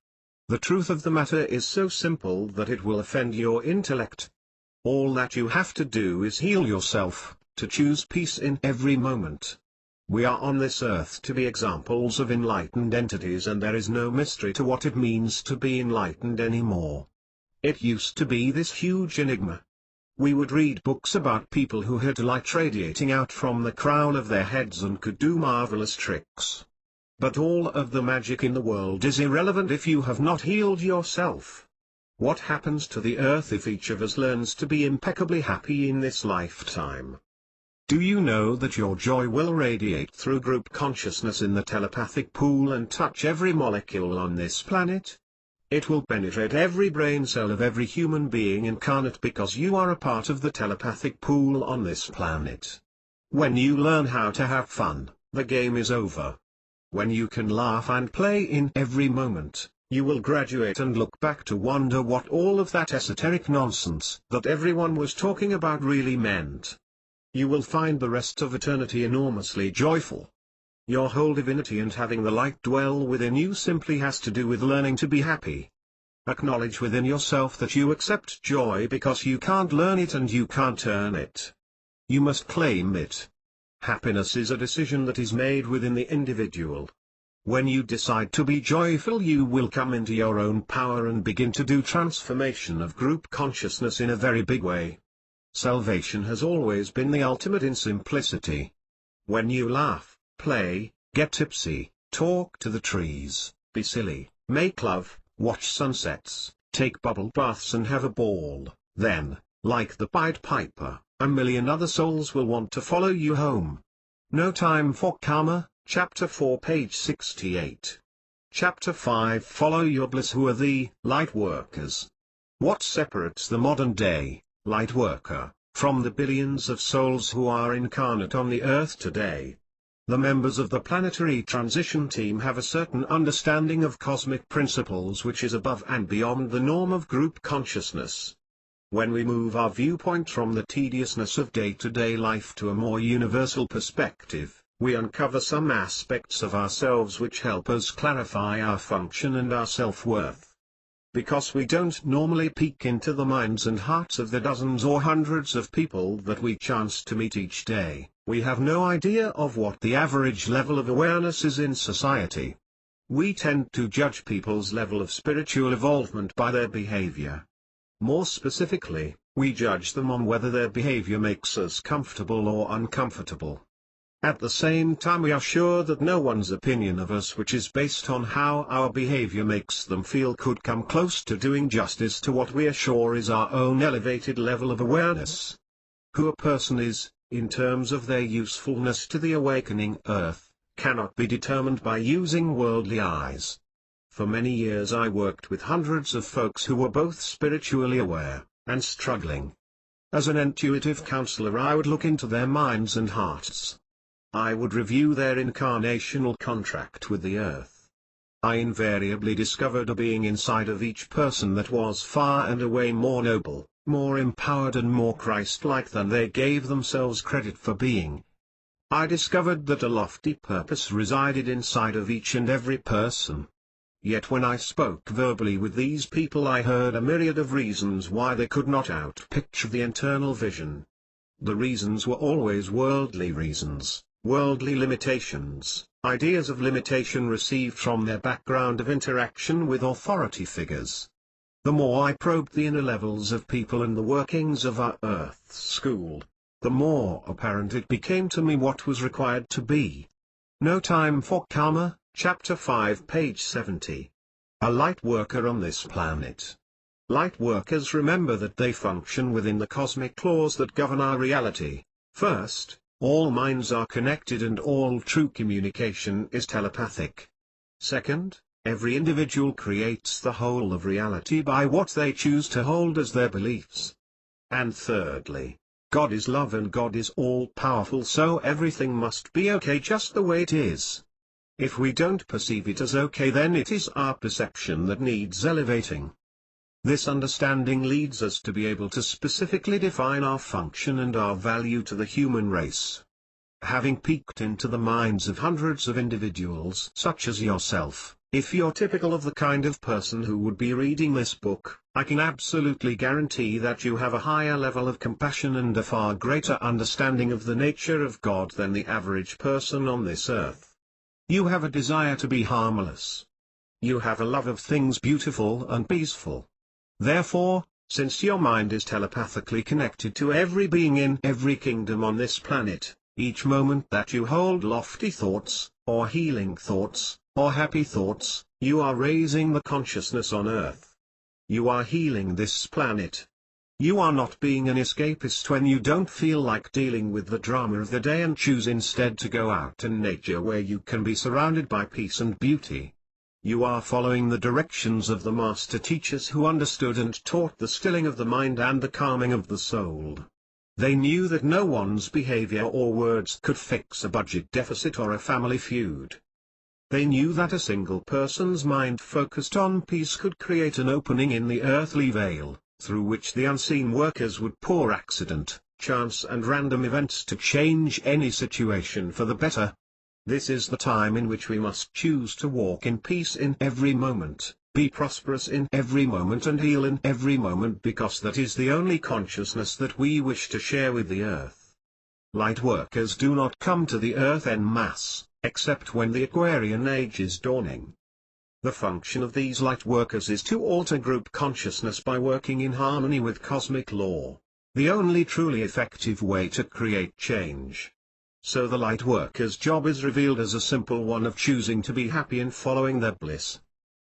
The truth of the matter is so simple that it will offend your intellect. All that you have to do is heal yourself, to choose peace in every moment. We are on this earth to be examples of enlightened entities, and there is no mystery to what it means to be enlightened anymore. It used to be this huge enigma. We would read books about people who had light radiating out from the crown of their heads and could do marvelous tricks. But all of the magic in the world is irrelevant if you have not healed yourself. What happens to the earth if each of us learns to be impeccably happy in this lifetime? Do you know that your joy will radiate through group consciousness in the telepathic pool and touch every molecule on this planet? It will penetrate every brain cell of every human being incarnate because you are a part of the telepathic pool on this planet. When you learn how to have fun, the game is over. When you can laugh and play in every moment, you will graduate and look back to wonder what all of that esoteric nonsense that everyone was talking about really meant. You will find the rest of eternity enormously joyful. Your whole divinity and having the light dwell within you simply has to do with learning to be happy. Acknowledge within yourself that you accept joy because you can't learn it and you can't earn it. You must claim it. Happiness is a decision that is made within the individual. When you decide to be joyful, you will come into your own power and begin to do transformation of group consciousness in a very big way. Salvation has always been the ultimate in simplicity. When you laugh, play, get tipsy, talk to the trees, be silly, make love, watch sunsets, take bubble baths and have a ball, then, like the Pied Piper, a million other souls will want to follow you home. No Time for Karma, Chapter 4, page 68. Chapter 5. Follow your bliss. Who are the light workers? What separates the modern-day light worker from the billions of souls who are incarnate on the earth today? The members of the Planetary transition team have a certain understanding of cosmic principles which is above and beyond the norm of group consciousness. When we move our viewpoint from the tediousness of day-to-day life to a more universal perspective, we uncover some aspects of ourselves which help us clarify our function and our self-worth. Because we don't normally peek into the minds and hearts of the dozens or hundreds of people that we chance to meet each day, we have no idea of what the average level of awareness is in society. We tend to judge people's level of spiritual evolvement by their behavior. More specifically, we judge them on whether their behavior makes us comfortable or uncomfortable. At the same time, we are sure that no one's opinion of us, which is based on how our behavior makes them feel, could come close to doing justice to what we are sure is our own elevated level of awareness. Who a person is, in terms of their usefulness to the awakening earth, cannot be determined by using worldly eyes. For many years I worked with hundreds of folks who were both spiritually aware, and struggling. As an intuitive counselor, I would look into their minds and hearts. I would review their incarnational contract with the earth. I invariably discovered a being inside of each person that was far and away more noble, more empowered and more Christ-like than they gave themselves credit for being. I discovered that a lofty purpose resided inside of each and every person. Yet when I spoke verbally with these people, I heard a myriad of reasons why they could not outpicture the internal vision. The reasons were always worldly reasons, worldly limitations, ideas of limitation received from their background of interaction with authority figures. The more I probed the inner levels of people and the workings of our Earth School, the more apparent it became to me what was required to be. No Time for Karma, Chapter 5, page 70. A light worker on this planet. Light workers remember that they function within the cosmic laws that govern our reality. First, all minds are connected and all true communication is telepathic. Second, every individual creates the whole of reality by what they choose to hold as their beliefs. And thirdly, God is love and God is all-powerful, so everything must be okay just the way it is. If we don't perceive it as okay, then it is our perception that needs elevating. This understanding leads us to be able to specifically define our function and our value to the human race. Having peeked into the minds of hundreds of individuals such as yourself, if you're typical of the kind of person who would be reading this book, I can absolutely guarantee that you have a higher level of compassion and a far greater understanding of the nature of God than the average person on this earth. You have a desire to be harmless. You have a love of things beautiful and peaceful. Therefore, since your mind is telepathically connected to every being in every kingdom on this planet, each moment that you hold lofty thoughts, or healing thoughts, or happy thoughts, you are raising the consciousness on Earth. You are healing this planet. You are not being an escapist when you don't feel like dealing with the drama of the day and choose instead to go out in nature where you can be surrounded by peace and beauty. You are following the directions of the master teachers who understood and taught the stilling of the mind and the calming of the soul. They knew that no one's behavior or words could fix a budget deficit or a family feud. They knew that a single person's mind focused on peace could create an opening in the earthly veil, through which the unseen workers would pour accident, chance and random events to change any situation for the better. This is the time in which we must choose to walk in peace in every moment, be prosperous in every moment and heal in every moment, because that is the only consciousness that we wish to share with the earth. Light workers do not come to the earth en masse, except when the Aquarian age is dawning. The function of these light workers is to alter group consciousness by working in harmony with cosmic law, the only truly effective way to create change. So the light worker's job is revealed as a simple one of choosing to be happy and following their bliss.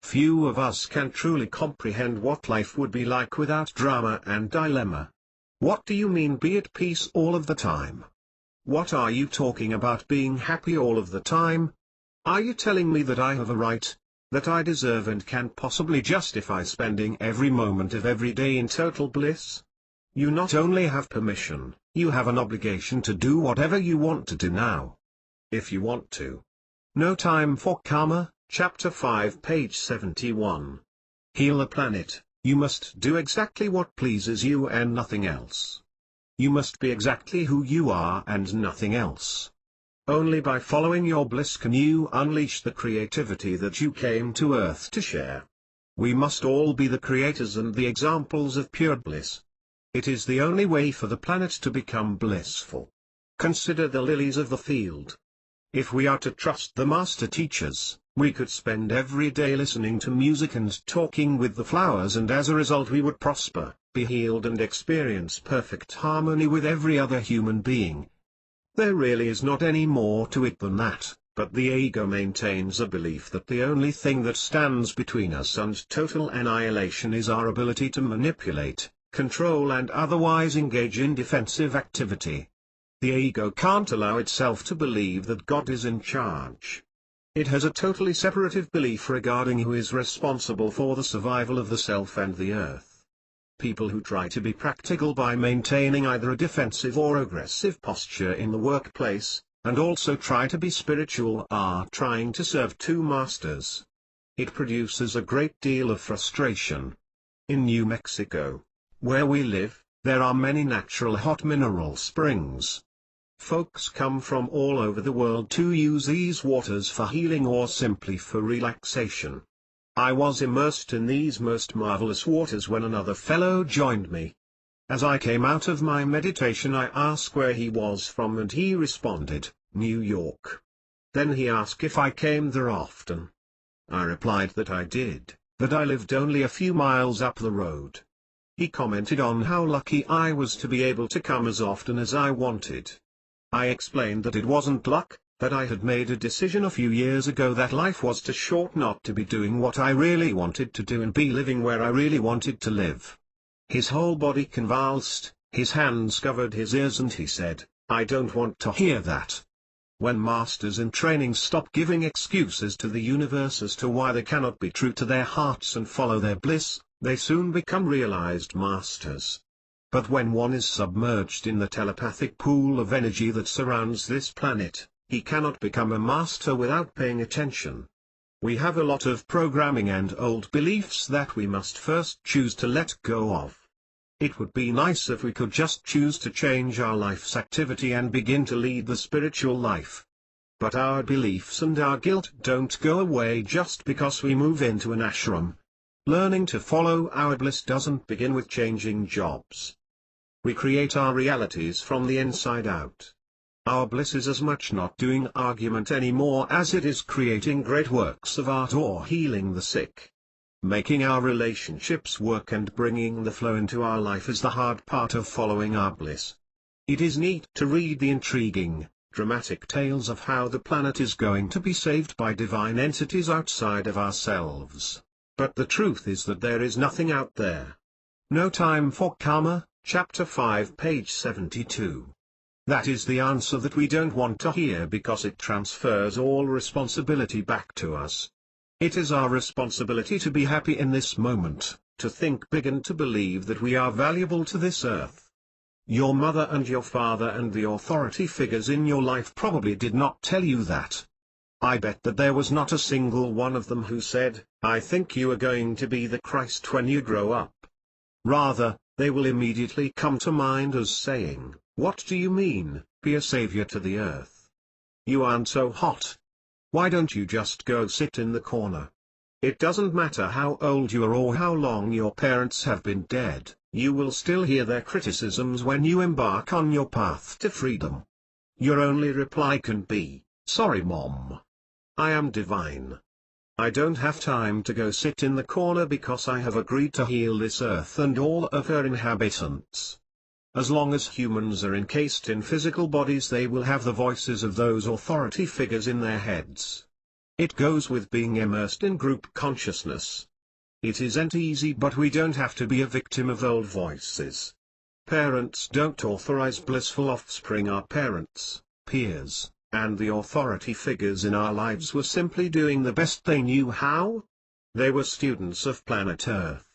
Few of us can truly comprehend what life would be like without drama and dilemma. What do you mean be at peace all of the time? What are you talking about being happy all of the time? Are you telling me that I have a right, that I deserve and can possibly justify spending every moment of every day in total bliss? You not only have permission, you have an obligation to do whatever you want to do now. If you want to. No Time for Karma, Chapter 5, page 71. Heal the planet, you must do exactly what pleases you and nothing else. You must be exactly who you are and nothing else. Only by following your bliss can you unleash the creativity that you came to Earth to share. We must all be the creators and the examples of pure bliss. It is the only way for the planet to become blissful. Consider the lilies of the field. If we are to trust the master teachers, we could spend every day listening to music and talking with the flowers, and as a result we would prosper, be healed and experience perfect harmony with every other human being. There really is not any more to it than that, but the ego maintains a belief that the only thing that stands between us and total annihilation is our ability to manipulate, control and otherwise engage in defensive activity. The ego can't allow itself to believe that God is in charge. It has a totally separative belief regarding who is responsible for the survival of the self and the earth. People who try to be practical by maintaining either a defensive or aggressive posture in the workplace, and also try to be spiritual, are trying to serve two masters. It produces a great deal of frustration. In New Mexico, where we live, there are many natural hot mineral springs. Folks come from all over the world to use these waters for healing or simply for relaxation. I was immersed in these most marvelous waters when another fellow joined me. As I came out of my meditation, I asked where he was from and he responded, New York. Then he asked if I came there often. I replied that I did, that I lived only a few miles up the road. He commented on how lucky I was to be able to come as often as I wanted. I explained that it wasn't luck, that I had made a decision a few years ago that life was too short not to be doing what I really wanted to do and be living where I really wanted to live. His whole body convulsed, his hands covered his ears, and he said, I don't want to hear that. When masters in training stop giving excuses to the universe as to why they cannot be true to their hearts and follow their bliss, they soon become realized masters. But when one is submerged in the telepathic pool of energy that surrounds this planet, he cannot become a master without paying attention. We have a lot of programming and old beliefs that we must first choose to let go of. It would be nice if we could just choose to change our life's activity and begin to lead the spiritual life. But our beliefs and our guilt don't go away just because we move into an ashram. Learning to follow our bliss doesn't begin with changing jobs. We create our realities from the inside out. Our bliss is as much not doing argument anymore as it is creating great works of art or healing the sick. Making our relationships work and bringing the flow into our life is the hard part of following our bliss. It is neat to read the intriguing, dramatic tales of how the planet is going to be saved by divine entities outside of ourselves. But the truth is that there is nothing out there. No Time for Karma, Chapter 5, page 72. That is the answer that we don't want to hear because it transfers all responsibility back to us. It is our responsibility to be happy in this moment, to think big and to believe that we are valuable to this earth. Your mother and your father and the authority figures in your life probably did not tell you that. I bet that there was not a single one of them who said, I think you are going to be the Christ when you grow up. Rather, they will immediately come to mind as saying, what do you mean, be a savior to the earth? You aren't so hot. Why don't you just go sit in the corner? It doesn't matter how old you are or how long your parents have been dead, you will still hear their criticisms when you embark on your path to freedom. Your only reply can be, sorry Mom. I am divine. I don't have time to go sit in the corner because I have agreed to heal this earth and all of her inhabitants. As long as humans are encased in physical bodies, they will have the voices of those authority figures in their heads. It goes with being immersed in group consciousness. It isn't easy, but we don't have to be a victim of old voices. Parents don't authorize blissful offspring. Our parents, peers, and the authority figures in our lives were simply doing the best they knew how. They were students of planet Earth.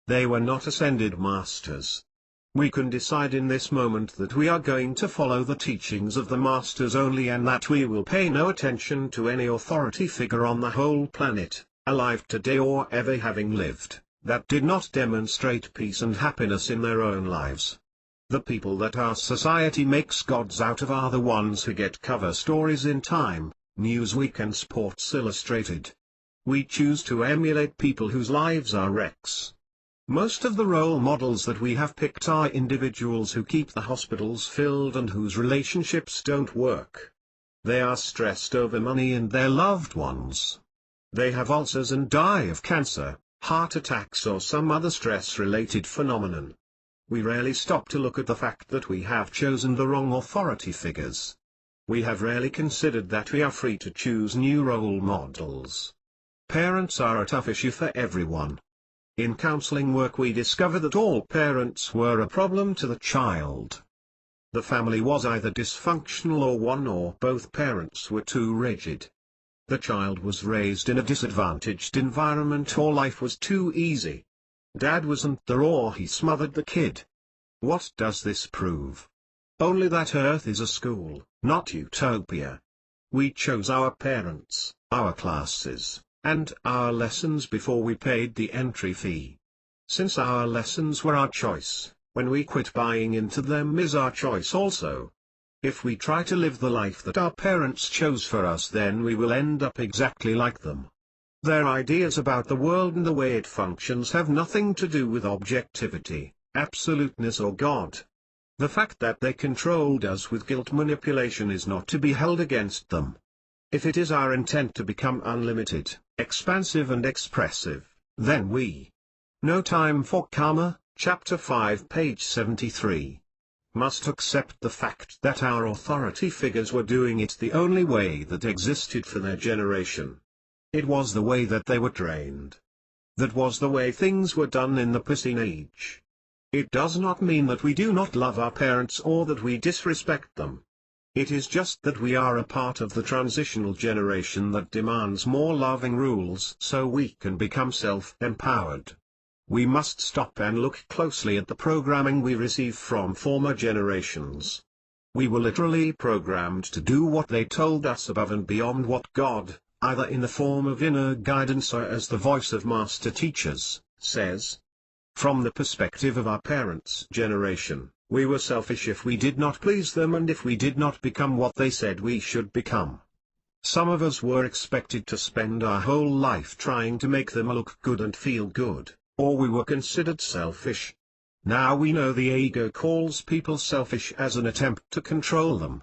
They were not ascended masters. We can decide in this moment that we are going to follow the teachings of the masters only, and that we will pay no attention to any authority figure on the whole planet, alive today or ever having lived, that did not demonstrate peace and happiness in their own lives. The people that our society makes gods out of are the ones who get cover stories in Time, Newsweek and Sports Illustrated. We choose to emulate people whose lives are wrecks. Most of the role models that we have picked are individuals who keep the hospitals filled and whose relationships don't work. They are stressed over money and their loved ones. They have ulcers and die of cancer, heart attacks or some other stress-related phenomenon. We rarely stop to look at the fact that we have chosen the wrong authority figures. We have rarely considered that we are free to choose new role models. Parents are a tough issue for everyone. In counseling work we discover that all parents were a problem to the child. The family was either dysfunctional or one or both parents were too rigid. The child was raised in a disadvantaged environment or life was too easy. Dad wasn't there or he smothered the kid. What does this prove? Only that Earth is a school, not utopia. We chose our parents, our classes, and our lessons before we paid the entry fee. Since our lessons were our choice, when we quit buying into them is our choice also. If we try to live the life that our parents chose for us, then we will end up exactly like them. Their ideas about the world and the way it functions have nothing to do with objectivity, absoluteness or God. The fact that they controlled us with guilt manipulation is not to be held against them. If it is our intent to become unlimited, expansive and expressive, then we. No Time for Karma, Chapter 5 page 73. Must accept the fact that our authority figures were doing it the only way that existed for their generation. It was the way that they were trained. That was the way things were done in the Piscean Age. It does not mean that we do not love our parents or that we disrespect them. It is just that we are a part of the transitional generation that demands more loving rules so we can become self-empowered. We must stop and look closely at the programming we receive from former generations. We were literally programmed to do what they told us above and beyond what God, either in the form of inner guidance or as the voice of master teachers, says. From the perspective of our parents' generation, we were selfish if we did not please them and if we did not become what they said we should become. Some of us were expected to spend our whole life trying to make them look good and feel good, or we were considered selfish. Now we know the ego calls people selfish as an attempt to control them.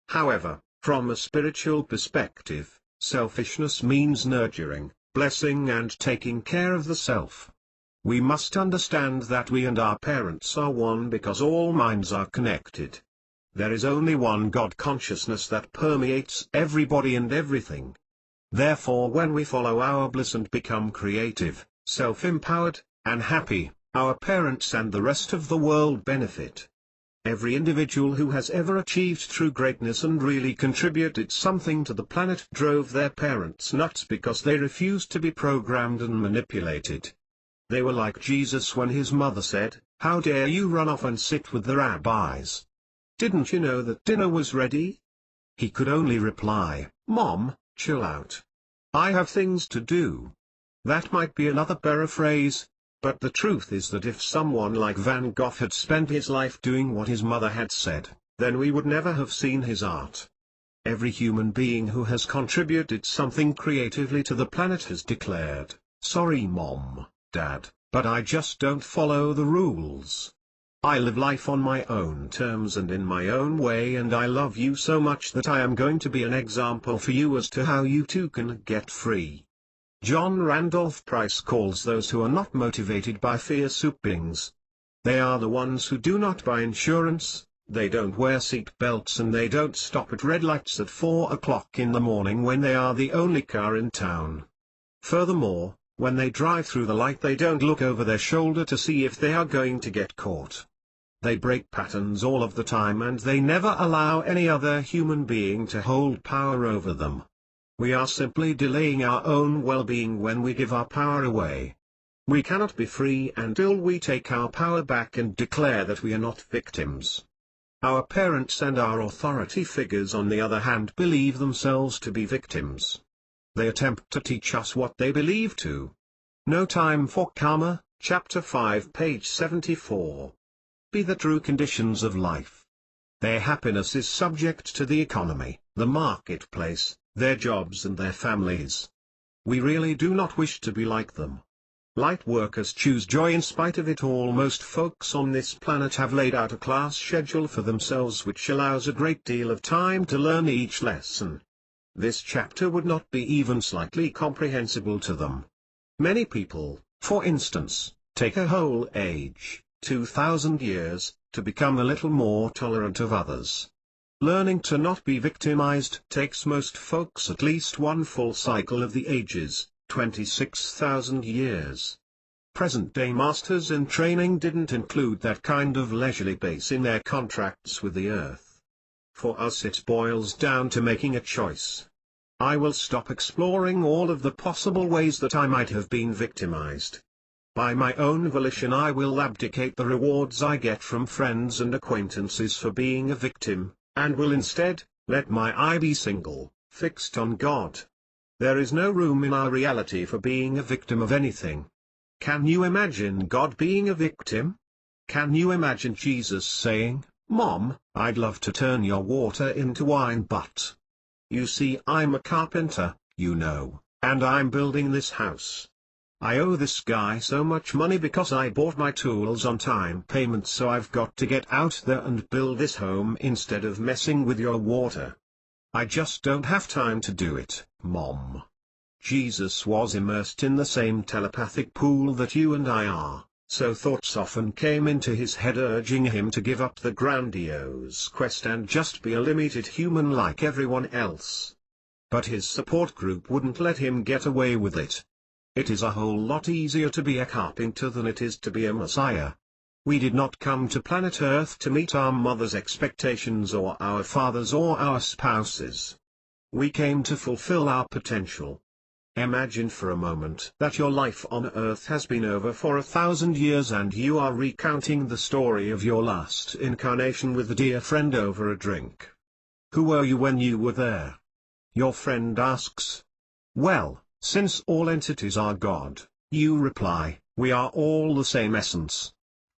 However, from a spiritual perspective, selfishness means nurturing, blessing and taking care of the self. We must understand that we and our parents are one because all minds are connected. There is only one God consciousness that permeates everybody and everything. Therefore when we follow our bliss and become creative, self-empowered, and happy, our parents and the rest of the world benefit. Every individual who has ever achieved true greatness and really contributed something to the planet drove their parents nuts because they refused to be programmed and manipulated. They were like Jesus when his mother said, "How dare you run off and sit with the rabbis? Didn't you know that dinner was ready?" He could only reply, "Mom, chill out. I have things to do." That might be another paraphrase, but the truth is that if someone like Van Gogh had spent his life doing what his mother had said, then we would never have seen his art. Every human being who has contributed something creatively to the planet has declared, "Sorry Mom, Dad, but I just don't follow the rules. I live life on my own terms and in my own way, and I love you so much that I am going to be an example for you as to how you too can get free." John Randolph Price calls those who are not motivated by fear soup beings. They are the ones who do not buy insurance, they don't wear seat belts, and they don't stop at red lights at 4 o'clock in the morning when they are the only car in town. Furthermore, when they drive through the light they don't look over their shoulder to see if they are going to get caught. They break patterns all of the time and they never allow any other human being to hold power over them. We are simply delaying our own well-being when we give our power away. We cannot be free until we take our power back and declare that we are not victims. Our parents and our authority figures on the other hand believe themselves to be victims. They attempt to teach us what they believe to. No Time for Karma, Chapter 5 page 74. Be the true conditions of life. Their happiness is subject to the economy, the marketplace, their jobs and their families. We really do not wish to be like them. Light workers choose joy in spite of it all. Most folks on this planet have laid out a class schedule for themselves which allows a great deal of time to learn each lesson. This chapter would not be even slightly comprehensible to them. Many people, for instance, take a whole age, 2,000 years, to become a little more tolerant of others. Learning to not be victimized takes most folks at least one full cycle of the ages, 26,000 years. Present-day masters in training didn't include that kind of leisurely pace in their contracts with the earth. For us it boils down to making a choice. I will stop exploring all of the possible ways that I might have been victimized. By my own volition I will abdicate the rewards I get from friends and acquaintances for being a victim, and will instead, let my eye be single, fixed on God. There is no room in our reality for being a victim of anything. Can you imagine God being a victim? Can you imagine Jesus saying, "Mom, I'd love to turn your water into wine, but you see I'm a carpenter, you know, and I'm building this house. I owe this guy so much money because I bought my tools on time payment, so I've got to get out there and build this home instead of messing with your water. I just don't have time to do it, Mom." Jesus was immersed in the same telepathic pool that you and I are, so thoughts often came into his head urging him to give up the grandiose quest and just be a limited human like everyone else. But his support group wouldn't let him get away with it. It is a whole lot easier to be a carpenter than it is to be a messiah. We did not come to planet Earth to meet our mother's expectations or our father's or our spouses. We came to fulfill our potential. Imagine for a moment that your life on Earth has been over for 1,000 years and you are recounting the story of your last incarnation with a dear friend over a drink. Who were you when you were there? Your friend asks. Well, since all entities are God, you reply, we are all the same essence.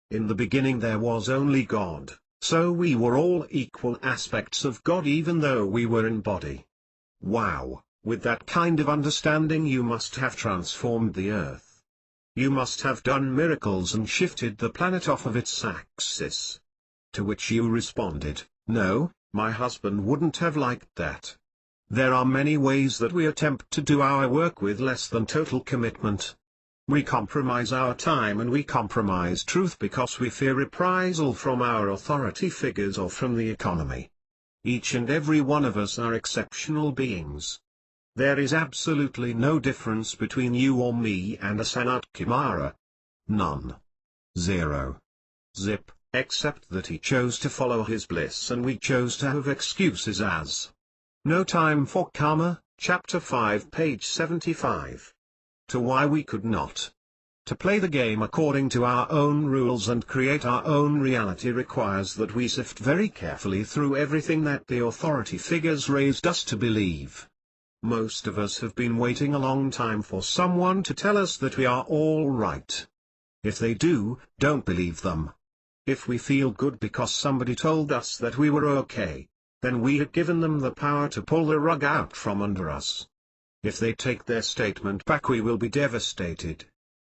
In the beginning there was only God, so we were all equal aspects of God even though we were in body. Wow, with that kind of understanding you must have transformed the Earth. You must have done miracles and shifted the planet off of its axis. To which you responded, no, my husband wouldn't have liked that. There are many ways that we attempt to do our work with less than total commitment. We compromise our time and we compromise truth because we fear reprisal from our authority figures or from the economy. Each and every one of us are exceptional beings. There is absolutely no difference between you or me and a Sanat Kumara. None. Zero. Zip, except that he chose to follow his bliss and we chose to have excuses as No Time for Karma, Chapter 5 page 75. To why we could not. To play the game according to our own rules and create our own reality requires that we sift very carefully through everything that the authority figures raised us to believe. Most of us have been waiting a long time for someone to tell us that we are all right. If they do, don't believe them. If we feel good because somebody told us that we were okay, then we have given them the power to pull the rug out from under us. If they take their statement back, we will be devastated.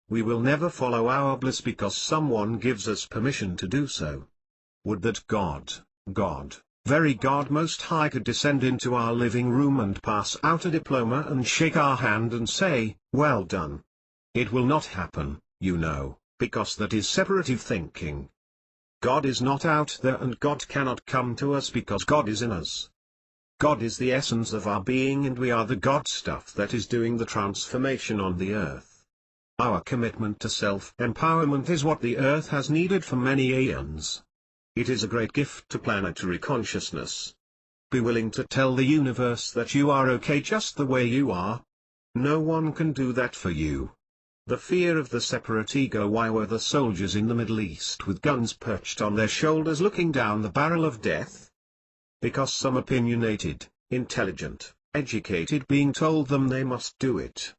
We will never follow our bliss because someone gives us permission to do so. Would that God, very God Most High could descend into our living room and pass out a diploma and shake our hand and say, well done. It will not happen, you know, because that is separative thinking. God is not out there and God cannot come to us because God is in us. God is the essence of our being and we are the God stuff that is doing the transformation on the earth. Our commitment to self-empowerment is what the earth has needed for many aeons. It is a great gift to planetary consciousness. Be willing to tell the universe that you are okay just the way you are. No one can do that for you. The fear of the separate ego. Why were the soldiers in the Middle East with guns perched on their shoulders looking down the barrel of death? Because some opinionated, intelligent, educated being told them they must do it.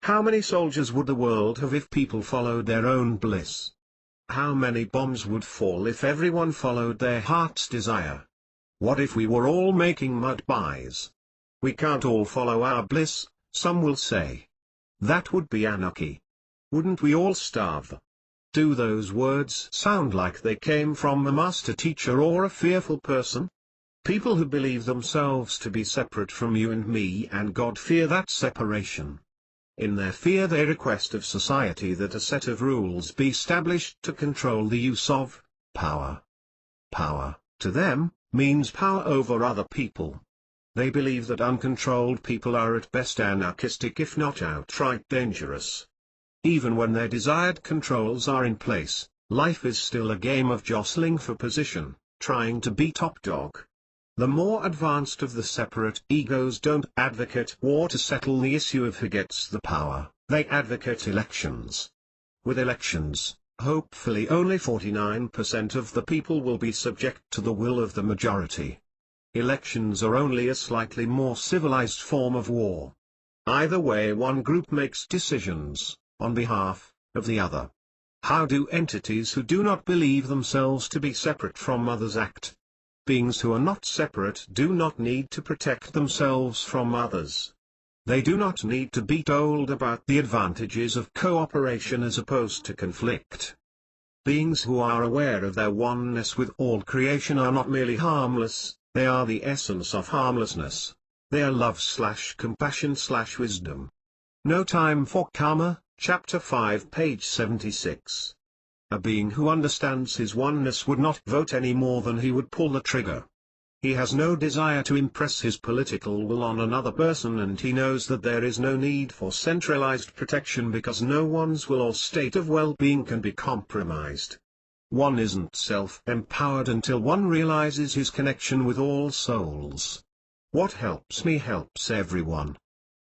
How many soldiers would the world have if people followed their own bliss? How many bombs would fall if everyone followed their heart's desire? What if we were all making mud pies? We can't all follow our bliss, some will say. That would be anarchy. Wouldn't we all starve? Do those words sound like they came from a master teacher or a fearful person? People who believe themselves to be separate from you and me and God fear that separation. In their fear they request of society that a set of rules be established to control the use of power. Power, to them, means power over other people. They believe that uncontrolled people are at best anarchistic if not outright dangerous. Even when their desired controls are in place, life is still a game of jostling for position, trying to be top dog. The more advanced of the separate egos don't advocate war to settle the issue of who gets the power, they advocate elections. With elections, hopefully only 49% of the people will be subject to the will of the majority. Elections are only a slightly more civilized form of war. Either way, one group makes decisions on behalf of the other. How do entities who do not believe themselves to be separate from others act? Beings who are not separate do not need to protect themselves from others. They do not need to be told about the advantages of cooperation as opposed to conflict. Beings who are aware of their oneness with all creation are not merely harmless, they are the essence of harmlessness. They are love/compassion/wisdom. No Time for Karma, Chapter 5, page 76. A being who understands his oneness would not vote any more than he would pull the trigger. He has no desire to impress his political will on another person, and he knows that there is no need for centralized protection because no one's will or state of well-being can be compromised. One isn't self-empowered until one realizes his connection with all souls. What helps me helps everyone.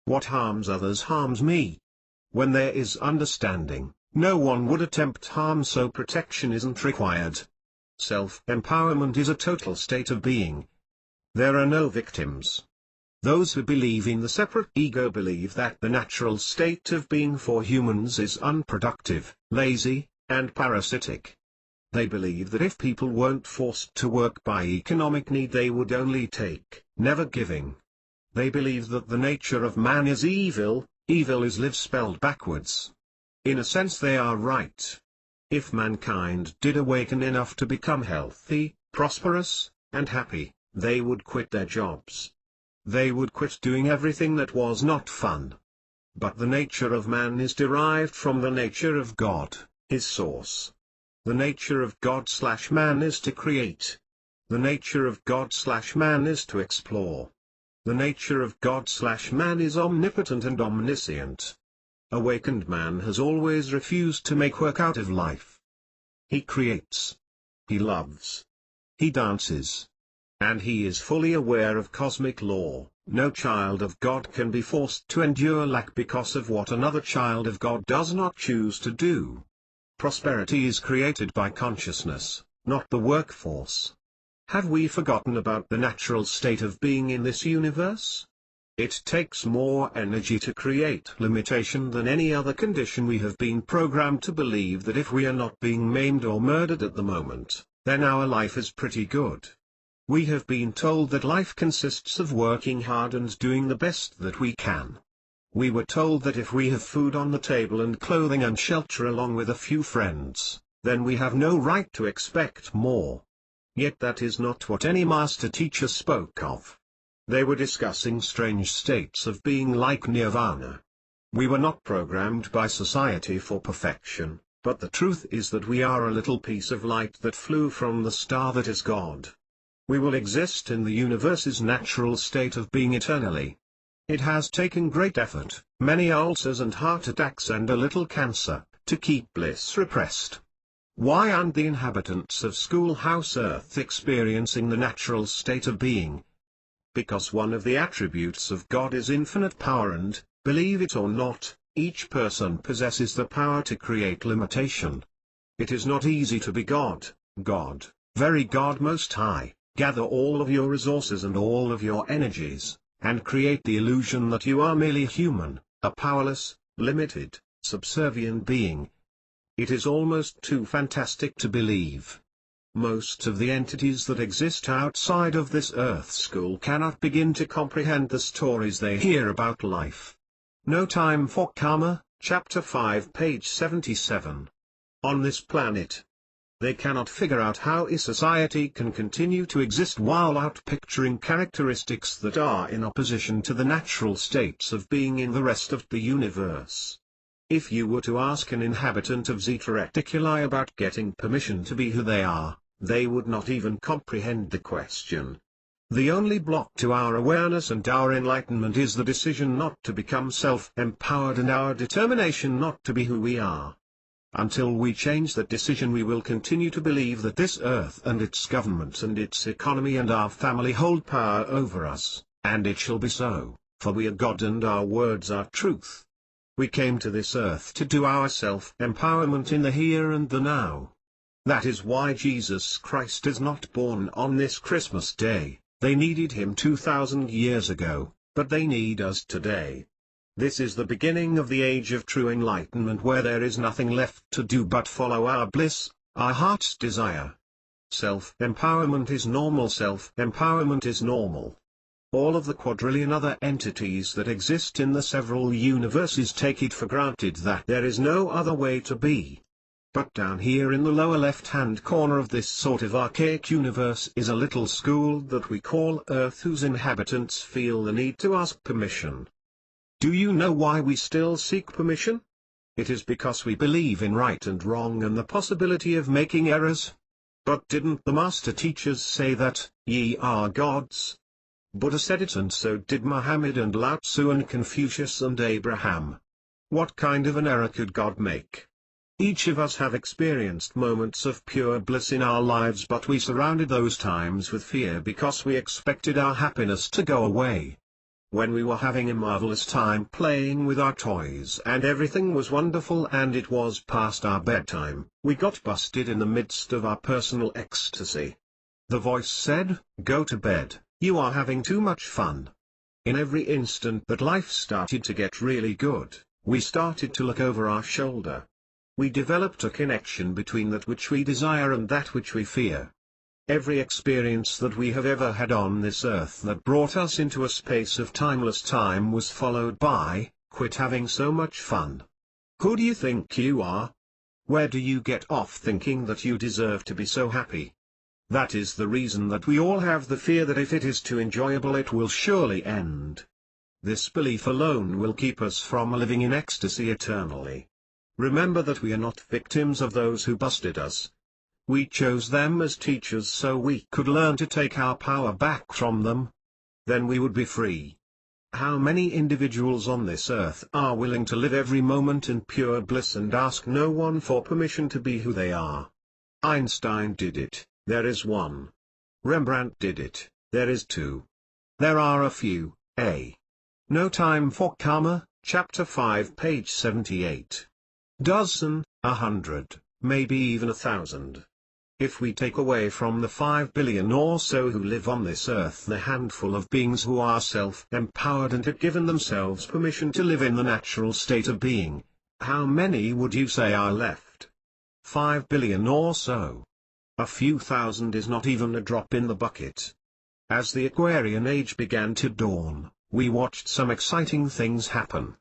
What harms others harms me. When there is understanding, no one would attempt harm, so protection isn't required. Self-empowerment is a total state of being. There are no victims. Those who believe in the separate ego believe that the natural state of being for humans is unproductive, lazy, and parasitic. They believe that if people weren't forced to work by economic need, they would only take, never giving. They believe that the nature of man is evil. Evil is live spelled backwards. In a sense they are right. If mankind did awaken enough to become healthy, prosperous, and happy, they would quit their jobs. They would quit doing everything that was not fun. But the nature of man is derived from the nature of God, his source. The nature of God/man is to create. The nature of God/man is to explore. The nature of God/man is omnipotent and omniscient. Awakened man has always refused to make work out of life. He creates. He loves. He dances. And he is fully aware of cosmic law. No child of God can be forced to endure lack because of what another child of God does not choose to do. Prosperity is created by consciousness, not the workforce. Have we forgotten about the natural state of being in this universe? It takes more energy to create limitation than any other condition. We have been programmed to believe that if we are not being maimed or murdered at the moment, then our life is pretty good. We have been told that life consists of working hard and doing the best that we can. We were told that if we have food on the table and clothing and shelter along with a few friends, then we have no right to expect more. Yet that is not what any master teacher spoke of. They were discussing strange states of being like nirvana. We were not programmed by society for perfection, but the truth is that we are a little piece of light that flew from the star that is God. We will exist in the universe's natural state of being eternally. It has taken great effort, many ulcers and heart attacks and a little cancer, to keep bliss repressed. Why aren't the inhabitants of Schoolhouse Earth experiencing the natural state of being? Because one of the attributes of God is infinite power, and, believe it or not, each person possesses the power to create limitation. It is not easy to be God, very God Most High. Gather all of your resources and all of your energies, and create the illusion that you are merely human, a powerless, limited, subservient being. It is almost too fantastic to believe. Most of the entities that exist outside of this Earth school cannot begin to comprehend the stories they hear about life. No Time for Karma, Chapter 5, page 77. On this planet, they cannot figure out how a society can continue to exist while outpicturing characteristics that are in opposition to the natural states of being in the rest of the universe. If you were to ask an inhabitant of Zeta Reticuli about getting permission to be who they are, they would not even comprehend the question. The only block to our awareness and our enlightenment is the decision not to become self-empowered and our determination not to be who we are. Until we change that decision, we will continue to believe that this earth and its government and its economy and our family hold power over us, and it shall be so, for we are God and our words are truth. We came to this earth to do our self-empowerment in the here and the now. That is why Jesus Christ is not born on this Christmas day. They needed him 2,000 years ago, but they need us today. This is the beginning of the age of true enlightenment, where there is nothing left to do but follow our bliss, our heart's desire. Self-empowerment is normal. Self-empowerment is normal. All of the quadrillion other entities that exist in the several universes take it for granted that there is no other way to be. But down here in the lower left-hand corner of this sort of archaic universe is a little school that we call Earth, whose inhabitants feel the need to ask permission. Do you know why we still seek permission? It is because we believe in right and wrong and the possibility of making errors. But didn't the master teachers say that, ye are gods? Buddha said it, and so did Muhammad and Lao Tzu and Confucius and Abraham. What kind of an error could God make? Each of us have experienced moments of pure bliss in our lives, but we surrounded those times with fear because we expected our happiness to go away. When we were having a marvelous time playing with our toys and everything was wonderful and it was past our bedtime, we got busted in the midst of our personal ecstasy. The voice said, "Go to bed, you are having too much fun." In every instant that life started to get really good, we started to look over our shoulder. We developed a connection between that which we desire and that which we fear. Every experience that we have ever had on this earth that brought us into a space of timeless time was followed by, "Quit having so much fun." Who do you think you are? Where do you get off thinking that you deserve to be so happy? That is the reason that we all have the fear that if it is too enjoyable it will surely end. This belief alone will keep us from living in ecstasy eternally. Remember that we are not victims of those who busted us. We chose them as teachers so we could learn to take our power back from them. Then we would be free. How many individuals on this earth are willing to live every moment in pure bliss and ask no one for permission to be who they are? Einstein did it, there is one. Rembrandt did it, there is two. There are a few, No Time for Karma, Chapter 5, page 78. Dozen, 100, maybe even 1,000. If we take away from the 5 billion or so who live on this earth the handful of beings who are self-empowered and have given themselves permission to live in the natural state of being, how many would you say are left? 5 billion or so. A few thousand is not even a drop in the bucket. As the Aquarian age began to dawn, we watched some exciting things happen.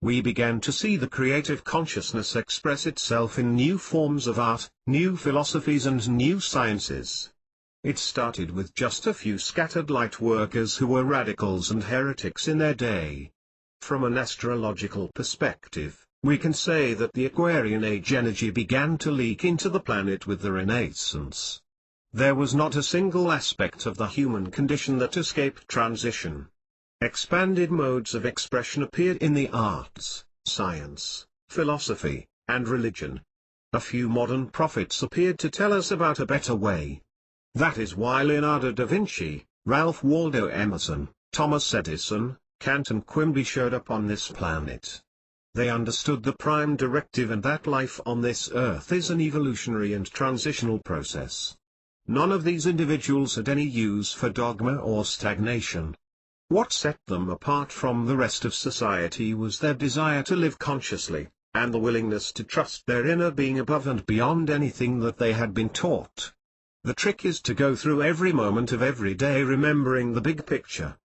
We began to see the creative consciousness express itself in new forms of art, new philosophies and new sciences. It started with just a few scattered light workers who were radicals and heretics in their day. From an astrological perspective, we can say that the Aquarian age energy began to leak into the planet with the Renaissance. There was not a single aspect of the human condition that escaped transition. Expanded modes of expression appeared in the arts, science, philosophy, and religion. A few modern prophets appeared to tell us about a better way. That is why Leonardo da Vinci, Ralph Waldo Emerson, Thomas Edison, Kant and Quimby showed up on this planet. They understood the prime directive and that life on this earth is an evolutionary and transitional process. None of these individuals had any use for dogma or stagnation. What set them apart from the rest of society was their desire to live consciously, and the willingness to trust their inner being above and beyond anything that they had been taught. The trick is to go through every moment of every day remembering the big picture.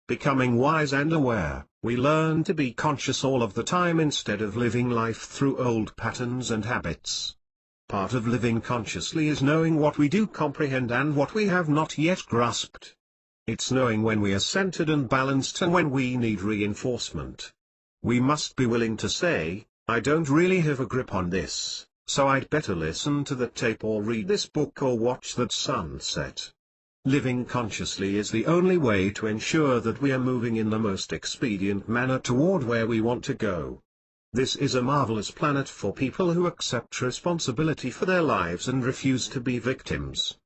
Becoming wise and aware, we learn to be conscious all of the time instead of living life through old patterns and habits. Part of living consciously is knowing what we do comprehend and what we have not yet grasped. It's knowing when we are centered and balanced and when we need reinforcement. We must be willing to say, I don't really have a grip on this, so I'd better listen to that tape or read this book or watch that sunset. Living consciously is the only way to ensure that we are moving in the most expedient manner toward where we want to go. This is a marvelous planet for people who accept responsibility for their lives and refuse to be victims.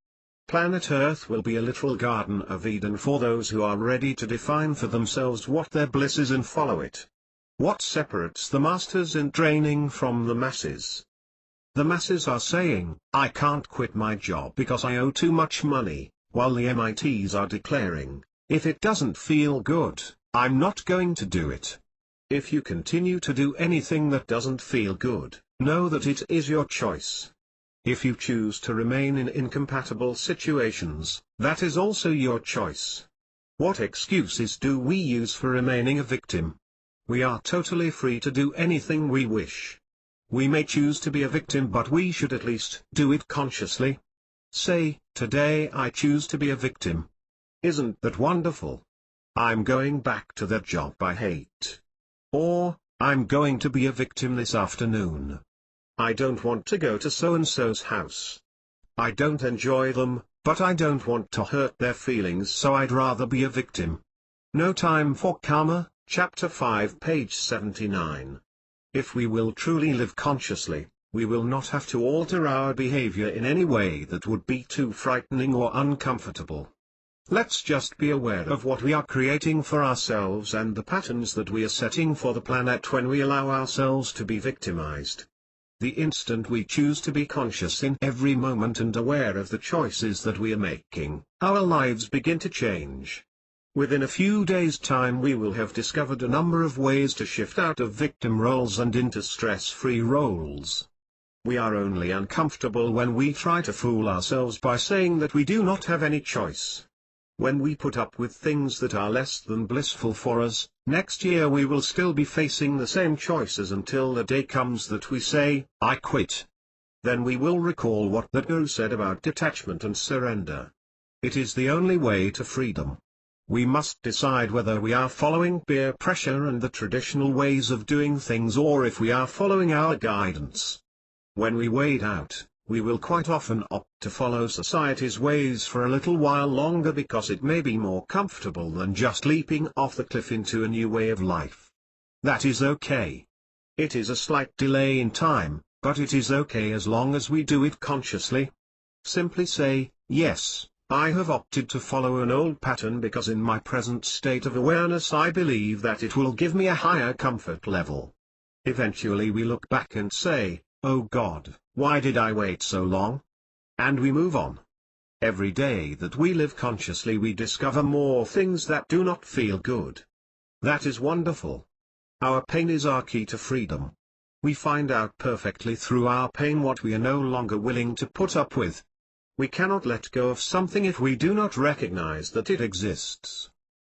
Planet Earth will be a literal Garden of Eden for those who are ready to define for themselves what their bliss is and follow it. What separates the masters in training from the masses? The masses are saying, I can't quit my job because I owe too much money, while the MITs are declaring, if it doesn't feel good, I'm not going to do it. If you continue to do anything that doesn't feel good, know that it is your choice. If you choose to remain in incompatible situations, that is also your choice. What excuses do we use for remaining a victim? We are totally free to do anything we wish. We may choose to be a victim, but we should at least do it consciously. Say, today I choose to be a victim. Isn't that wonderful? I'm going back to that job I hate. Or, I'm going to be a victim this afternoon. I don't want to go to so-and-so's house. I don't enjoy them, but I don't want to hurt their feelings, so I'd rather be a victim. No Time for Karma, Chapter 5, page 79. If we will truly live consciously, we will not have to alter our behavior in any way that would be too frightening or uncomfortable. Let's just be aware of what we are creating for ourselves and the patterns that we are setting for the planet when we allow ourselves to be victimized. The instant we choose to be conscious in every moment and aware of the choices that we are making, our lives begin to change. Within a few days' time we will have discovered a number of ways to shift out of victim roles and into stress-free roles. We are only uncomfortable when we try to fool ourselves by saying that we do not have any choice. When we put up with things that are less than blissful for us, next year we will still be facing the same choices until the day comes that we say, I quit. Then we will recall what that guru said about detachment and surrender. It is the only way to freedom. We must decide whether we are following peer pressure and the traditional ways of doing things, or if we are following our guidance. When we wade out, we will quite often opt to follow society's ways for a little while longer because it may be more comfortable than just leaping off the cliff into a new way of life. That is okay. It is a slight delay in time, but it is okay as long as we do it consciously. Simply say, yes, I have opted to follow an old pattern because in my present state of awareness I believe that it will give me a higher comfort level. Eventually we look back and say, oh God, why did I wait so long? And we move on. Every day that we live consciously we discover more things that do not feel good. That is wonderful. Our pain is our key to freedom. We find out perfectly through our pain what we are no longer willing to put up with. We cannot let go of something if we do not recognize that it exists.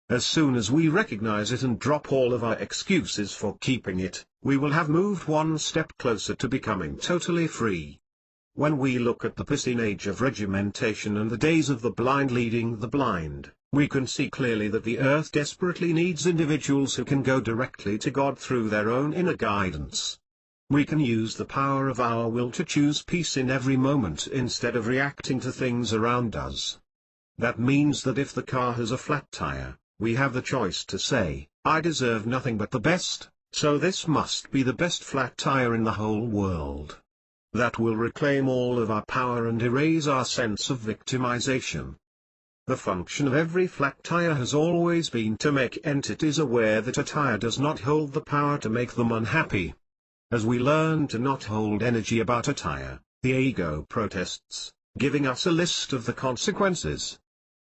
As soon as we recognize it and drop all of our excuses for keeping it, we will have moved one step closer to becoming totally free. When we look at the piscine age of regimentation and the days of the blind leading the blind, we can see clearly that the earth desperately needs individuals who can go directly to God through their own inner guidance. We can use the power of our will to choose peace in every moment instead of reacting to things around us. That means that if the car has a flat tire, we have the choice to say, I deserve nothing but the best, so this must be the best flat tire in the whole world. That will reclaim all of our power and erase our sense of victimization. The function of every flat tire has always been to make entities aware that a tire does not hold the power to make them unhappy. As we learn to not hold energy about a tire, the ego protests, giving us a list of the consequences.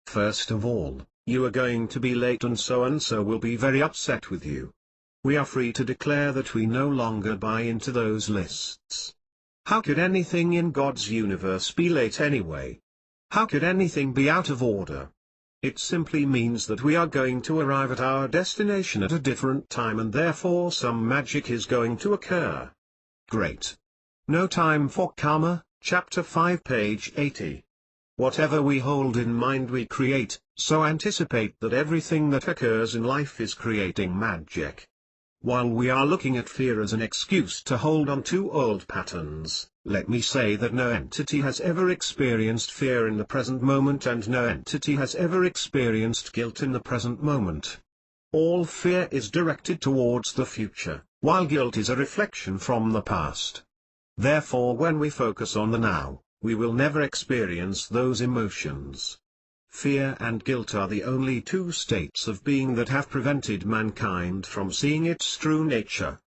First of all, you are going to be late and so will be very upset with you. We are free to declare that we no longer buy into those lists. How could anything in God's universe be late anyway? How could anything be out of order? It simply means that we are going to arrive at our destination at a different time and therefore some magic is going to occur. Great. No Time for Karma, Chapter 5, page 80. Whatever we hold in mind we create, so anticipate that everything that occurs in life is creating magic. While we are looking at fear as an excuse to hold on to old patterns, let me say that no entity has ever experienced fear in the present moment and no entity has ever experienced guilt in the present moment. All fear is directed towards the future, while guilt is a reflection from the past. Therefore, when we focus on the now, we will never experience those emotions. Fear and guilt are the only two states of being that have prevented mankind from seeing its true nature.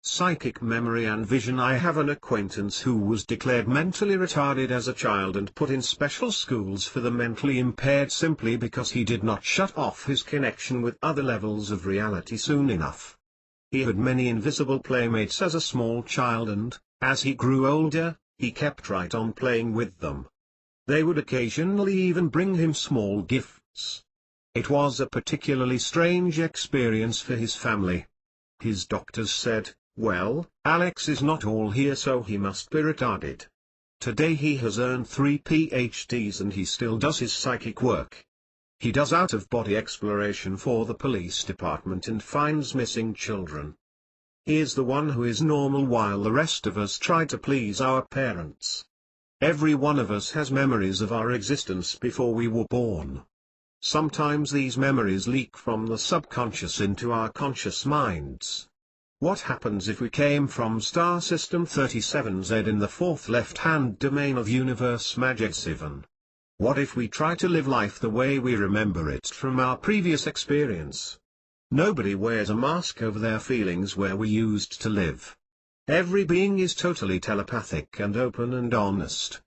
Psychic memory and vision. I have an acquaintance who was declared mentally retarded as a child and put in special schools for the mentally impaired simply because he did not shut off his connection with other levels of reality soon enough. He had many invisible playmates as a small child and, as he grew older, he kept right on playing with them. They would occasionally even bring him small gifts. It was a particularly strange experience for his family. His doctors said, "Well, Alex is not all here, so he must be retarded." Today he has earned 3 PhDs and he still does his psychic work. He does out-of-body exploration for the police department and finds missing children. He is the one who is normal while the rest of us try to please our parents. Every one of us has memories of our existence before we were born. Sometimes these memories leak from the subconscious into our conscious minds. What happens if we came from star system 37Z in the fourth left-hand domain of universe Majid 7? What if we try to live life the way we remember it from our previous experience? Nobody wears a mask over their feelings where we used to live. Every being is totally telepathic and open and honest.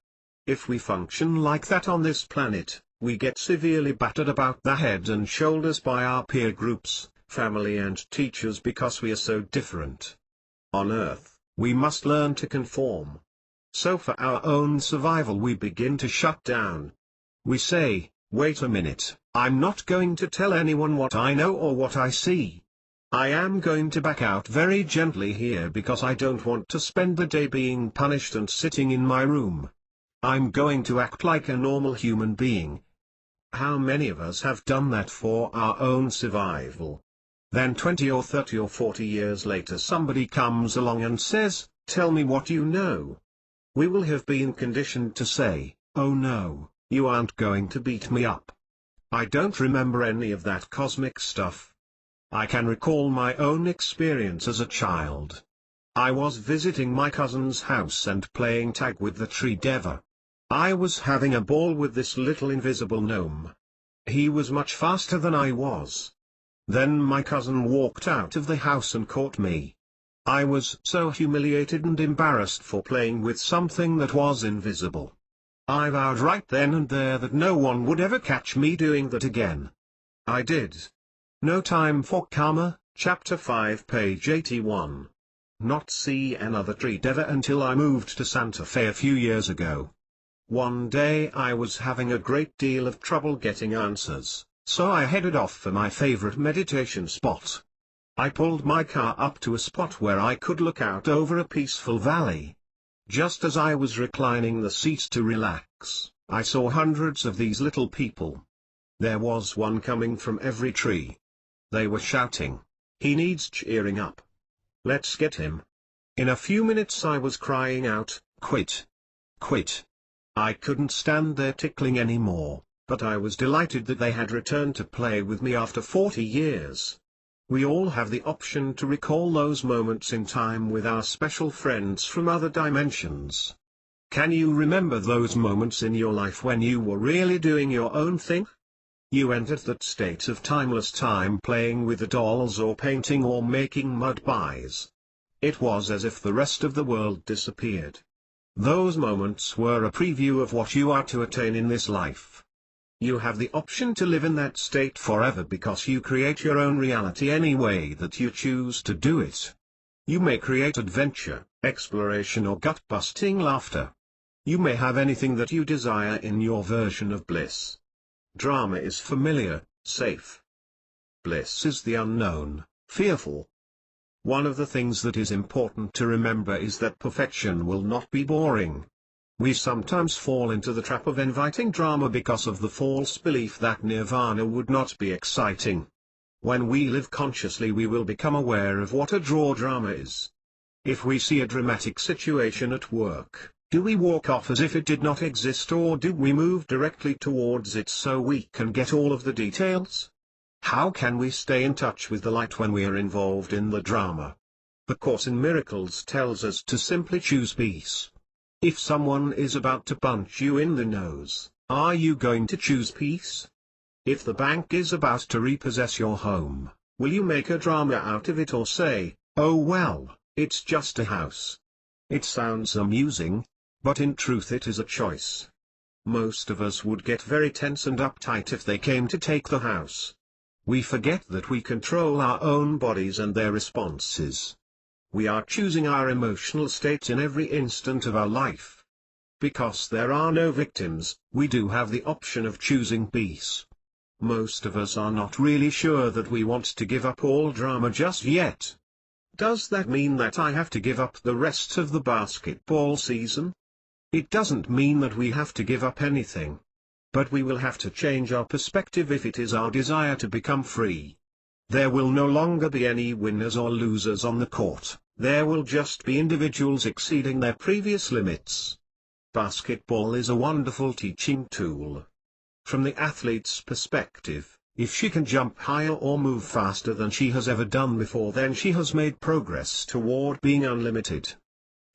If we function like that on this planet, we get severely battered about the head and shoulders by our peer groups, family and teachers because we are so different. On Earth, we must learn to conform. So for our own survival we begin to shut down. We say, "Wait a minute, I'm not going to tell anyone what I know or what I see. I am going to back out very gently here because I don't want to spend the day being punished and sitting in my room. I'm going to act like a normal human being." How many of us have done that for our own survival? Then 20 or 30 or 40 years later somebody comes along and says, "Tell me what you know." We will have been conditioned to say, "Oh no, you aren't going to beat me up. I don't remember any of that cosmic stuff." I can recall my own experience as a child. I was visiting my cousin's house and playing tag with the tree devil. I was having a ball with this little invisible gnome. He was much faster than I was. Then my cousin walked out of the house and caught me. I was so humiliated and embarrassed for playing with something that was invisible. I vowed right then and there that no one would ever catch me doing that again. I did. No Time for Karma, Chapter 5, page 81. Not see another tree devil until I moved to Santa Fe a few years ago. One day I was having a great deal of trouble getting answers, so I headed off for my favorite meditation spot. I pulled my car up to a spot where I could look out over a peaceful valley. Just as I was reclining the seat to relax, I saw hundreds of these little people. There was one coming from every tree. They were shouting, "He needs cheering up. Let's get him." In a few minutes I was crying out, "Quit! Quit!" I couldn't stand their tickling anymore, but I was delighted that they had returned to play with me after 40 years. We all have the option to recall those moments in time with our special friends from other dimensions. Can you remember those moments in your life when you were really doing your own thing? You entered that state of timeless time playing with the dolls or painting or making mud pies. It was as if the rest of the world disappeared. Those moments were a preview of what you are to attain in this life. You have the option to live in that state forever because you create your own reality any way that you choose to do it. You may create adventure, exploration or gut-busting laughter. You may have anything that you desire in your version of bliss. Drama is familiar, safe. Bliss is the unknown, fearful. One of the things that is important to remember is that perfection will not be boring. We sometimes fall into the trap of inviting drama because of the false belief that nirvana would not be exciting. When we live consciously we will become aware of what a draw drama is. If we see a dramatic situation at work, do we walk off as if it did not exist, or do we move directly towards it so we can get all of the details? How can we stay in touch with the light when we are involved in the drama? The Course in Miracles tells us to simply choose peace. If someone is about to punch you in the nose, are you going to choose peace? If the bank is about to repossess your home, will you make a drama out of it or say, "Oh well, it's just a house"? It sounds amusing, but in truth it is a choice. Most of us would get very tense and uptight if they came to take the house. We forget that we control our own bodies and their responses. We are choosing our emotional state in every instant of our life. Because there are no victims, we do have the option of choosing peace. Most of us are not really sure that we want to give up all drama just yet. Does that mean that I have to give up the rest of the basketball season? It doesn't mean that we have to give up anything. But we will have to change our perspective if it is our desire to become free. There will no longer be any winners or losers on the court, there will just be individuals exceeding their previous limits. Basketball is a wonderful teaching tool. From the athlete's perspective, if she can jump higher or move faster than she has ever done before, then she has made progress toward being unlimited.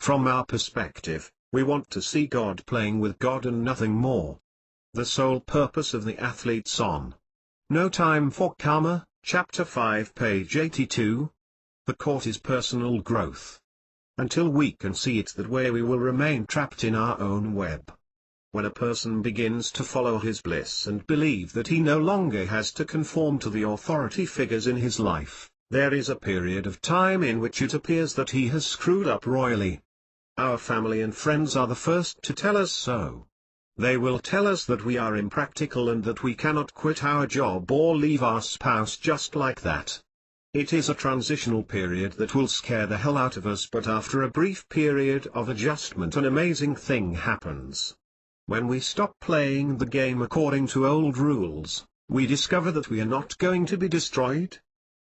From our perspective, we want to see God playing with God and nothing more. The sole purpose of the athlete's on No Time for Karma, Chapter 5, page 82. The court is personal growth. Until we can see it that way, we will remain trapped in our own web. When a person begins to follow his bliss and believe that he no longer has to conform to the authority figures in his life, there is a period of time in which it appears that he has screwed up royally. Our family and friends are the first to tell us so. They will tell us that we are impractical and that we cannot quit our job or leave our spouse just like that. It is a transitional period that will scare the hell out of us, but after a brief period of adjustment, an amazing thing happens. When we stop playing the game according to old rules, we discover that we are not going to be destroyed.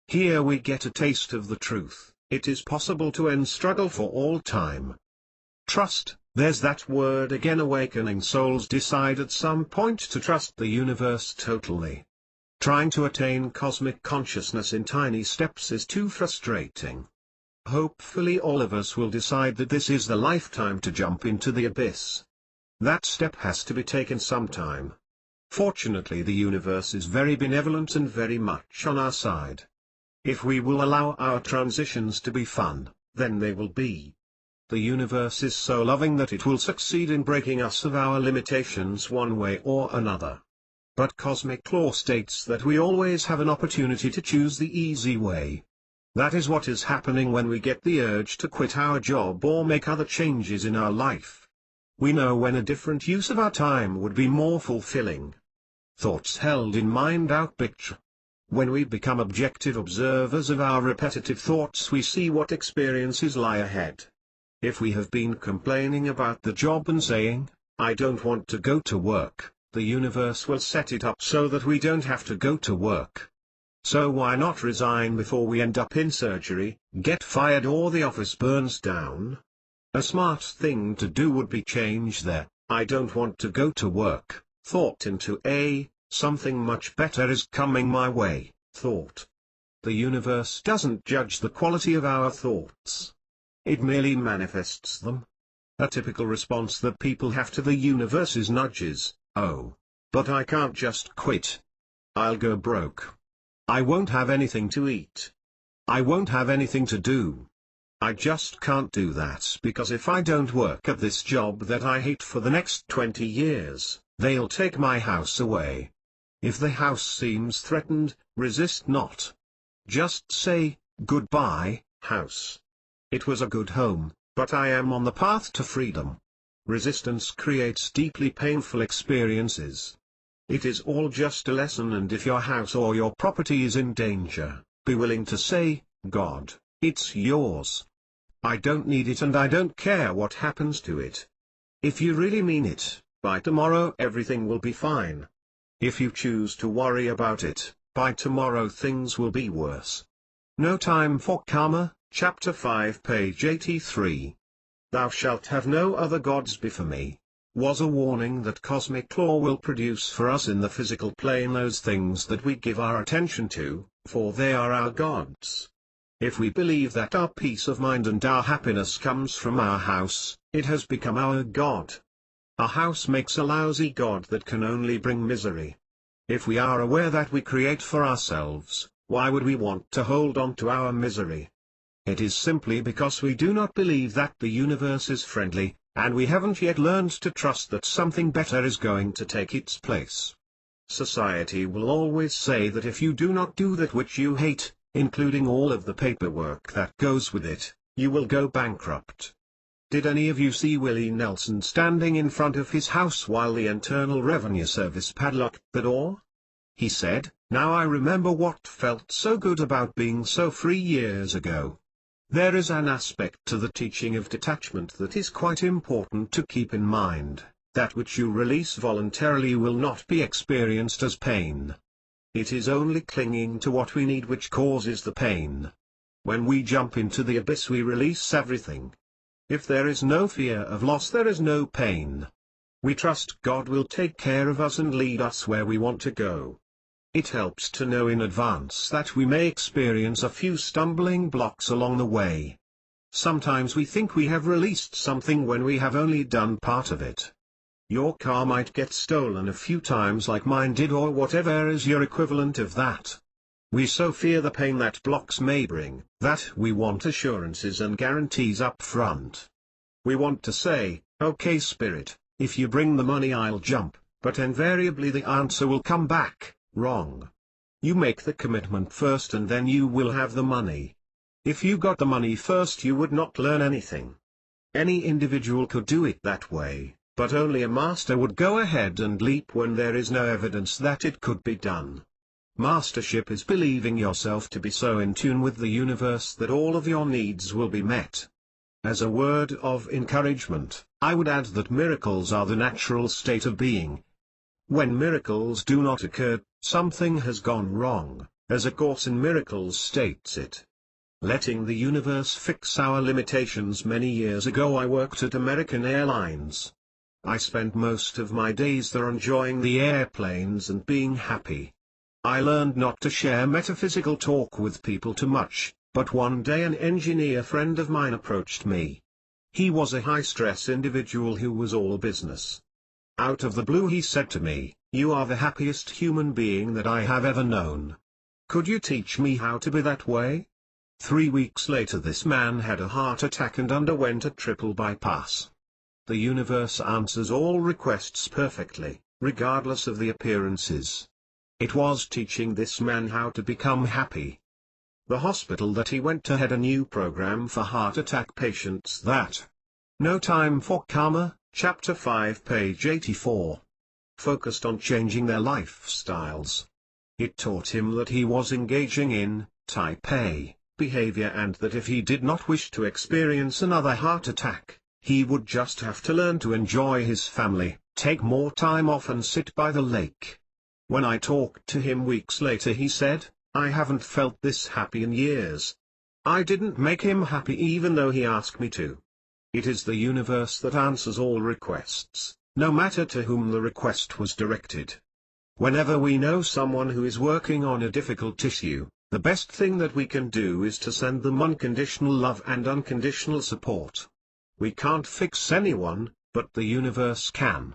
Here we get a taste of the truth: it is possible to end struggle for all time. Trust. There's that word again. Awakening souls decide at some point to trust the universe totally. Trying to attain cosmic consciousness in tiny steps is too frustrating. Hopefully all of us will decide that this is the lifetime to jump into the abyss. That step has to be taken sometime. Fortunately, the universe is very benevolent and very much on our side. If we will allow our transitions to be fun, then they will be. The universe is so loving that it will succeed in breaking us of our limitations one way or another. But cosmic law states that we always have an opportunity to choose the easy way. That is what is happening when we get the urge to quit our job or make other changes in our life. We know when a different use of our time would be more fulfilling. Thoughts held in mind out picture. When we become objective observers of our repetitive thoughts, we see what experiences lie ahead. If we have been complaining about the job and saying, "I don't want to go to work," the universe will set it up so that we don't have to go to work. So why not resign before we end up in surgery, get fired, or the office burns down? A smart thing to do would be change their "I don't want to go to work" thought into a "something much better is coming my way" thought. The universe doesn't judge the quality of our thoughts. It merely manifests them. A typical response that people have to the universe is nudges: "Oh, but I can't just quit. I'll go broke. I won't have anything to eat. I won't have anything to do. I just can't do that, because if I don't work at this job that I hate for the next 20 years, they'll take my house away." If the house seems threatened, resist not. Just say, "Goodbye, house. It was a good home, but I am on the path to freedom." Resistance creates deeply painful experiences. It is all just a lesson, and if your house or your property is in danger, be willing to say, "God, it's yours. I don't need it and I don't care what happens to it." If you really mean it, by tomorrow everything will be fine. If you choose to worry about it, by tomorrow things will be worse. No Time for Karma, Chapter 5, page 83. "Thou shalt have no other gods before me," was a warning that cosmic law will produce for us in the physical plane those things that we give our attention to, for they are our gods. If we believe that our peace of mind and our happiness comes from our house, it has become our God. Our house makes a lousy God that can only bring misery. If we are aware that we create for ourselves, why would we want to hold on to our misery? It is simply because we do not believe that the universe is friendly, and we haven't yet learned to trust that something better is going to take its place. Society will always say that if you do not do that which you hate, including all of the paperwork that goes with it, you will go bankrupt. Did any of you see Willie Nelson standing in front of his house while the Internal Revenue Service padlocked the door? He said, "Now I remember what felt so good about being so free years ago." There is an aspect to the teaching of detachment that is quite important to keep in mind. That which you release voluntarily will not be experienced as pain. It is only clinging to what we need which causes the pain. When we jump into the abyss we release everything. If there is no fear of loss there is no pain. We trust God will take care of us and lead us where we want to go. It helps to know in advance that we may experience a few stumbling blocks along the way. Sometimes we think we have released something when we have only done part of it. Your car might get stolen a few times like mine did, or whatever is your equivalent of that. We so fear the pain that blocks may bring, that we want assurances and guarantees up front. We want to say, "Okay Spirit, if you bring the money I'll jump," but invariably the answer will come back, "Wrong. You make the commitment first and then you will have the money." If you got the money first you would not learn anything. Any individual could do it that way, but only a master would go ahead and leap when there is no evidence that it could be done. Mastership is believing yourself to be so in tune with the universe that all of your needs will be met. As a word of encouragement, I would add that miracles are the natural state of being. When miracles do not occur, something has gone wrong, as A Course in Miracles states it. Letting the universe fix our limitations. Many years ago I worked at American Airlines. I spent most of my days there enjoying the airplanes and being happy. I learned not to share metaphysical talk with people too much, but one day an engineer friend of mine approached me. He was a high-stress individual who was all business. Out of the blue he said to me, "You are the happiest human being that I have ever known. Could you teach me how to be that way?" 3 weeks later this man had a heart attack and underwent a triple bypass. The universe answers all requests perfectly, regardless of the appearances. It was teaching this man how to become happy. The hospital that he went to had a new program for heart attack patients that No Time for Karma, Chapter 5 page 84. Focused on changing their lifestyles. It taught him that he was engaging in type A behavior and that if he did not wish to experience another heart attack, he would just have to learn to enjoy his family, take more time off and sit by the lake. When I talked to him weeks later he said, "I haven't felt this happy in years." I didn't make him happy even though he asked me to. It is the universe that answers all requests, no matter to whom the request was directed. Whenever we know someone who is working on a difficult issue, the best thing that we can do is to send them unconditional love and unconditional support. We can't fix anyone, but the universe can.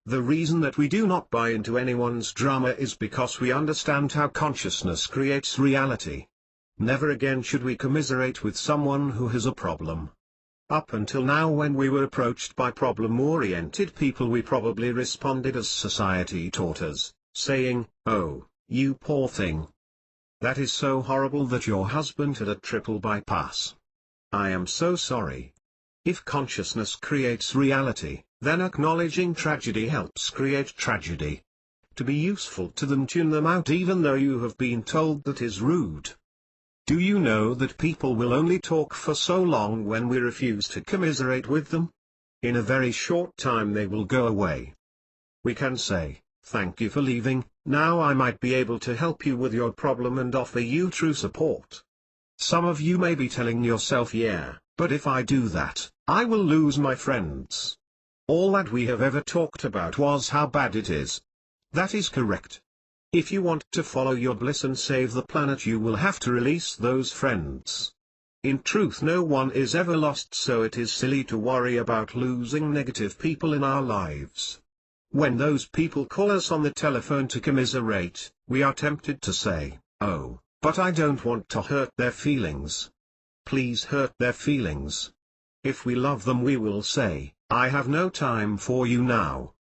The reason that we do not buy into anyone's drama is because we understand how consciousness creates reality. Never again should we commiserate with someone who has a problem. Up until now, when we were approached by problem-oriented people, we probably responded as society taught us, saying, "Oh, you poor thing. That is so horrible that your husband had a triple bypass. I am so sorry." If consciousness creates reality, then acknowledging tragedy helps create tragedy. To be useful to them, tune them out even though you have been told that is rude. Do you know that people will only talk for so long when we refuse to commiserate with them? In a very short time they will go away. We can say, "Thank you for leaving, now I might be able to help you with your problem and offer you true support." Some of you may be telling yourself, "Yeah, but if I do that, I will lose my friends." All that we have ever talked about was how bad it is. That is correct. If you want to follow your bliss and save the planet, you will have to release those friends. In truth, no one is ever lost, so it is silly to worry about losing negative people in our lives. When those people call us on the telephone to commiserate, we are tempted to say, "Oh, but I don't want to hurt their feelings." Please hurt their feelings. If we love them, we will say, "I have no time for you now."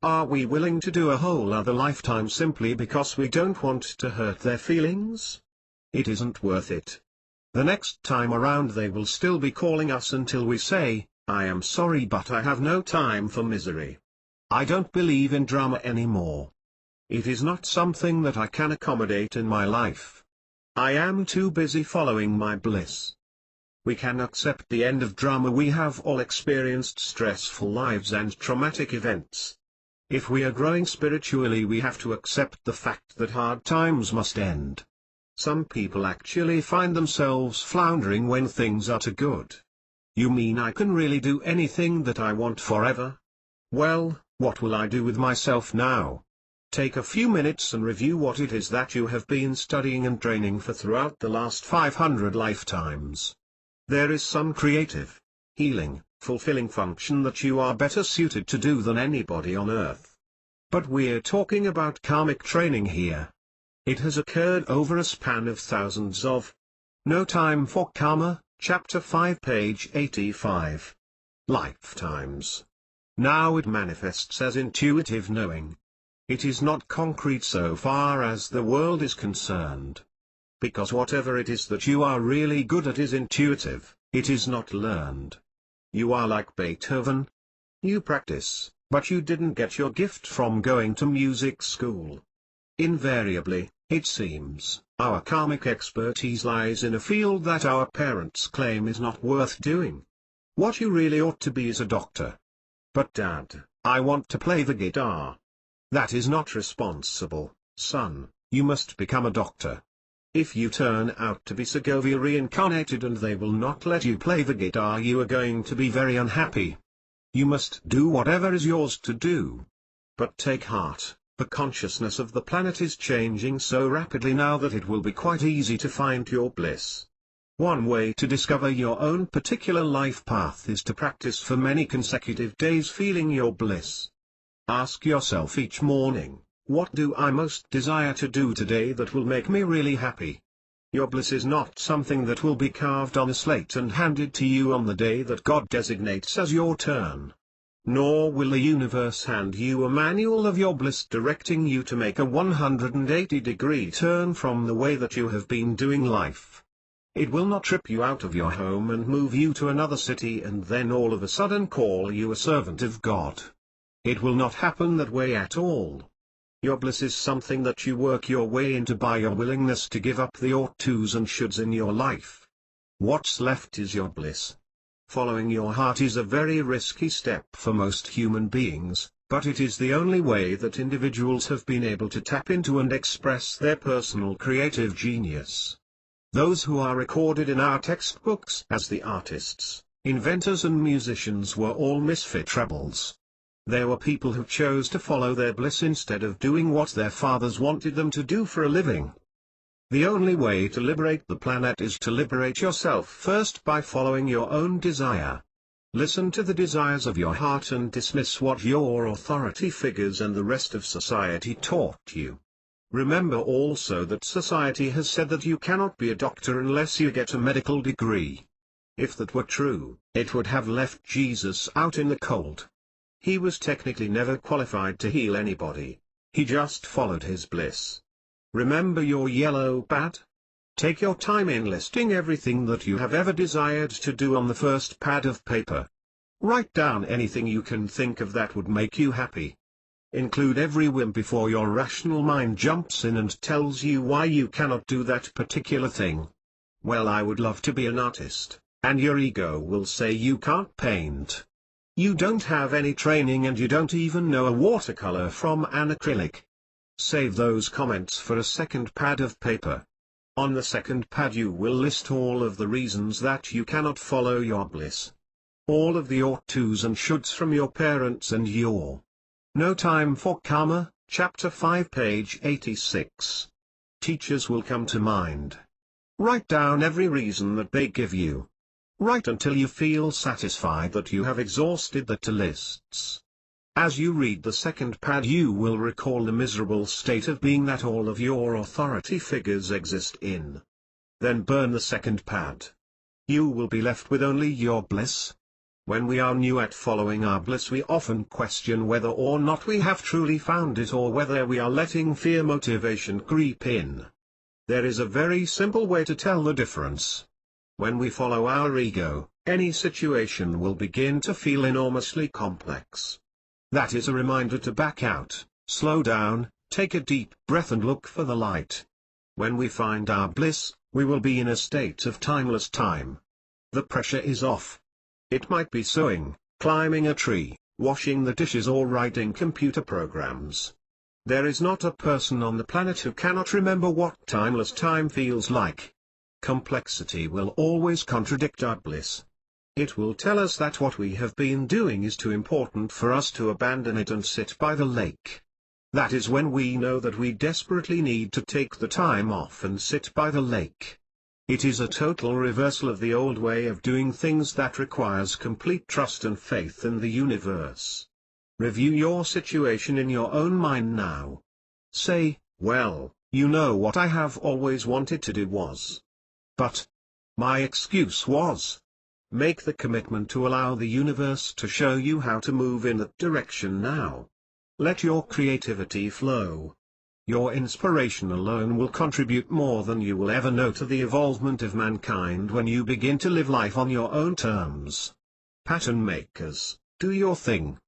Are we willing to do a whole other lifetime simply because we don't want to hurt their feelings? It isn't worth it. The next time around they will still be calling us until we say, "I am sorry, but I have no time for misery. I don't believe in drama anymore. It is not something that I can accommodate in my life. I am too busy following my bliss." We can accept the end of drama. We have all experienced stressful lives and traumatic events. If we are growing spiritually, we have to accept the fact that hard times must end. Some people actually find themselves floundering when things are too good. You mean I can really do anything that I want forever? Well, what will I do with myself now? Take a few minutes and review what it is that you have been studying and training for throughout the last 500 lifetimes. There is some creative, healing, fulfilling function that you are better suited to do than anybody on earth. But we're talking about karmic training here. It has occurred over a span of thousands of. No Time for Karma, Chapter 5, page 85. Lifetimes. Now it manifests as intuitive knowing. It is not concrete so far as the world is concerned. Because whatever it is that you are really good at is intuitive, it is not learned. You are like Beethoven. You practice, but you didn't get your gift from going to music school. Invariably, it seems, our karmic expertise lies in a field that our parents claim is not worth doing. What you really ought to be is a doctor. But Dad, I want to play the guitar. That is not responsible, son. You must become a doctor. If you turn out to be Segovia reincarnated and they will not let you play the guitar, you are going to be very unhappy. You must do whatever is yours to do. But take heart, the consciousness of the planet is changing so rapidly now that it will be quite easy to find your bliss. One way to discover your own particular life path is to practice for many consecutive days feeling your bliss. Ask yourself each morning, what do I most desire to do today that will make me really happy? Your bliss is not something that will be carved on a slate and handed to you on the day that God designates as your turn. Nor will the universe hand you a manual of your bliss directing you to make a 180-degree turn from the way that you have been doing life. It will not trip you out of your home and move you to another city and then all of a sudden call you a servant of God. It will not happen that way at all. Your bliss is something that you work your way into by your willingness to give up the ought tos and shoulds in your life. What's left is your bliss. Following your heart is a very risky step for most human beings, but it is the only way that individuals have been able to tap into and express their personal creative genius. Those who are recorded in our textbooks as the artists, inventors and musicians were all misfit rebels. There were people who chose to follow their bliss instead of doing what their fathers wanted them to do for a living. The only way to liberate the planet is to liberate yourself first by following your own desire. Listen to the desires of your heart and dismiss what your authority figures and the rest of society taught you. Remember also that society has said that you cannot be a doctor unless you get a medical degree. If that were true, it would have left Jesus out in the cold. He was technically never qualified to heal anybody. He just followed his bliss. Remember your yellow pad? Take your time in listing everything that you have ever desired to do on the first pad of paper. Write down anything you can think of that would make you happy. Include every whim before your rational mind jumps in and tells you why you cannot do that particular thing. Well, I would love to be an artist, and your ego will say you can't paint. You don't have any training and you don't even know a watercolor from an acrylic. Save those comments for a second pad of paper. On the second pad you will list all of the reasons that you cannot follow your bliss. All of the ought tos and shoulds from your parents and your. No Time for Karma, Chapter 5 page 86. Teachers will come to mind. Write down every reason that they give you. Write until you feel satisfied that you have exhausted the lists. As you read the second pad you will recall the miserable state of being that all of your authority figures exist in. Then burn the second pad. You will be left with only your bliss. When we are new at following our bliss we often question whether or not we have truly found it or whether we are letting fear motivation creep in. There is a very simple way to tell the difference. When we follow our ego, any situation will begin to feel enormously complex. That is a reminder to back out, slow down, take a deep breath and look for the light. When we find our bliss, we will be in a state of timeless time. The pressure is off. It might be sewing, climbing a tree, washing the dishes or writing computer programs. There is not a person on the planet who cannot remember what timeless time feels like. Complexity will always contradict our bliss. It will tell us that what we have been doing is too important for us to abandon it and sit by the lake. That is when we know that we desperately need to take the time off and sit by the lake. It is a total reversal of the old way of doing things that requires complete trust and faith in the universe. Review your situation in your own mind now. Say, well, you know what I have always wanted to do was. But my excuse was. Make the commitment to allow the universe to show you how to move in that direction now. Let your creativity flow. Your inspiration alone will contribute more than you will ever know to the evolvement of mankind when you begin to live life on your own terms. Pattern makers, do your thing.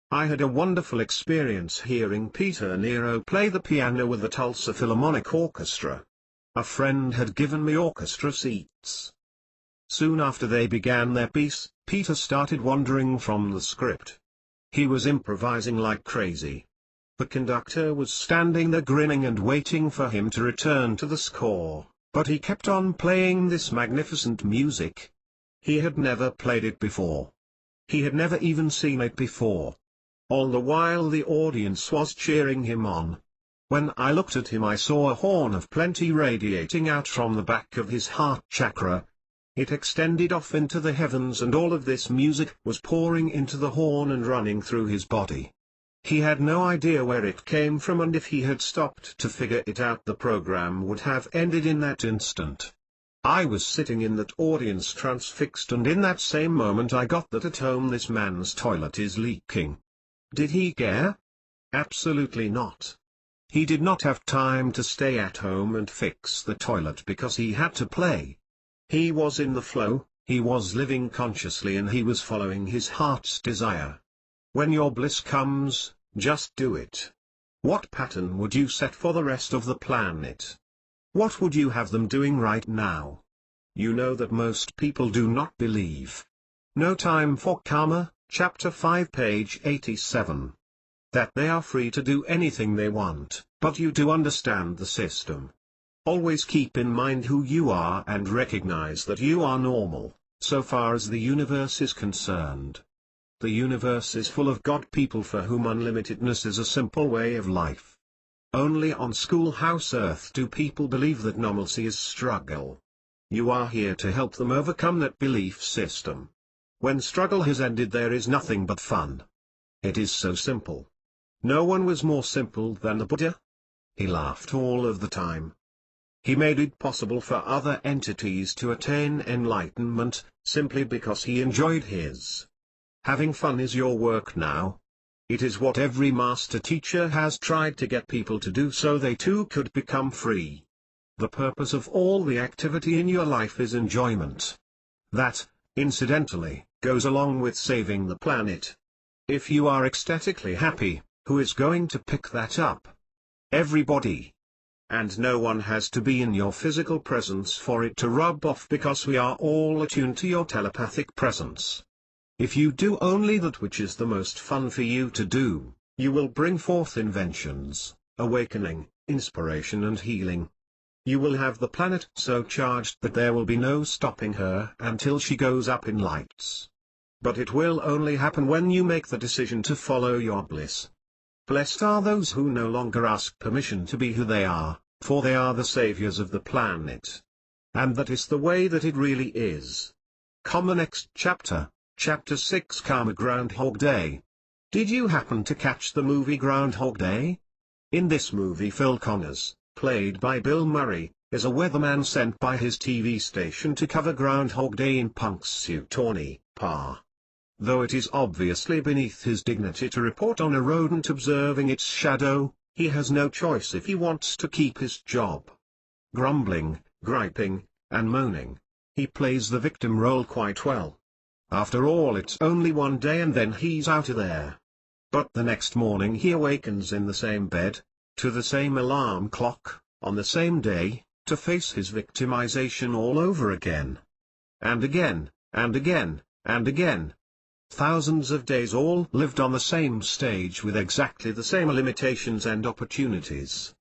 I had a wonderful experience hearing Peter Nero play the piano with the Tulsa Philharmonic Orchestra. A friend had given me orchestra seats. Soon after they began their piece, Peter started wandering from the script. He was improvising like crazy. The conductor was standing there grinning and waiting for him to return to the score, but he kept on playing this magnificent music. He had never played it before. He had never even seen it before. All the while the audience was cheering him on. When I looked at him I saw a horn of plenty radiating out from the back of his heart chakra. It extended off into the heavens and all of this music was pouring into the horn and running through his body. He had no idea where it came from, and if he had stopped to figure it out the program would have ended in that instant. I was sitting in that audience transfixed, and in that same moment I got that at home this man's toilet is leaking. Did he care? Absolutely not. He did not have time to stay at home and fix the toilet because he had to play. He was in the flow, he was living consciously, and he was following his heart's desire. When your bliss comes, just do it. What pattern would you set for the rest of the planet? What would you have them doing right now? You know that most people do not believe. No Time for Karma, Chapter 5 page 87. That they are free to do anything they want, but you do understand the system. Always keep in mind who you are and recognize that you are normal, so far as the universe is concerned. The universe is full of God people for whom unlimitedness is a simple way of life. Only on Schoolhouse Earth do people believe that normalcy is struggle. You are here to help them overcome that belief system. When struggle has ended there is nothing but fun. It is so simple. No one was more simple than the Buddha. He laughed all of the time. He made it possible for other entities to attain enlightenment, simply because he enjoyed his. Having fun is your work now. It is what every master teacher has tried to get people to do so they too could become free. The purpose of all the activity in your life is enjoyment. That, incidentally, goes along with saving the planet. If you are ecstatically happy, who is going to pick that up? Everybody. And no one has to be in your physical presence for it to rub off, because we are all attuned to your telepathic presence. If you do only that which is the most fun for you to do, you will bring forth inventions, awakening, inspiration and healing. You will have the planet so charged that there will be no stopping her until she goes up in lights. But it will only happen when you make the decision to follow your bliss. Blessed are those who no longer ask permission to be who they are, for they are the saviors of the planet. And that is the way that it really is. Next chapter, Chapter 6, Karma Groundhog Day. Did you happen to catch the movie Groundhog Day? In this movie Phil Connors, played by Bill Murray, is a weatherman sent by his TV station to cover Groundhog Day in Punxsutawney, Pa. Though it is obviously beneath his dignity to report on a rodent observing its shadow, he has no choice if he wants to keep his job. Grumbling, griping, and moaning, he plays the victim role quite well. After all, it's only one day and then he's out of there. But the next morning he awakens in the same bed, to the same alarm clock, on the same day, to face his victimization all over again. And again, and again, and again. Thousands of days all lived on the same stage with exactly the same limitations and opportunities.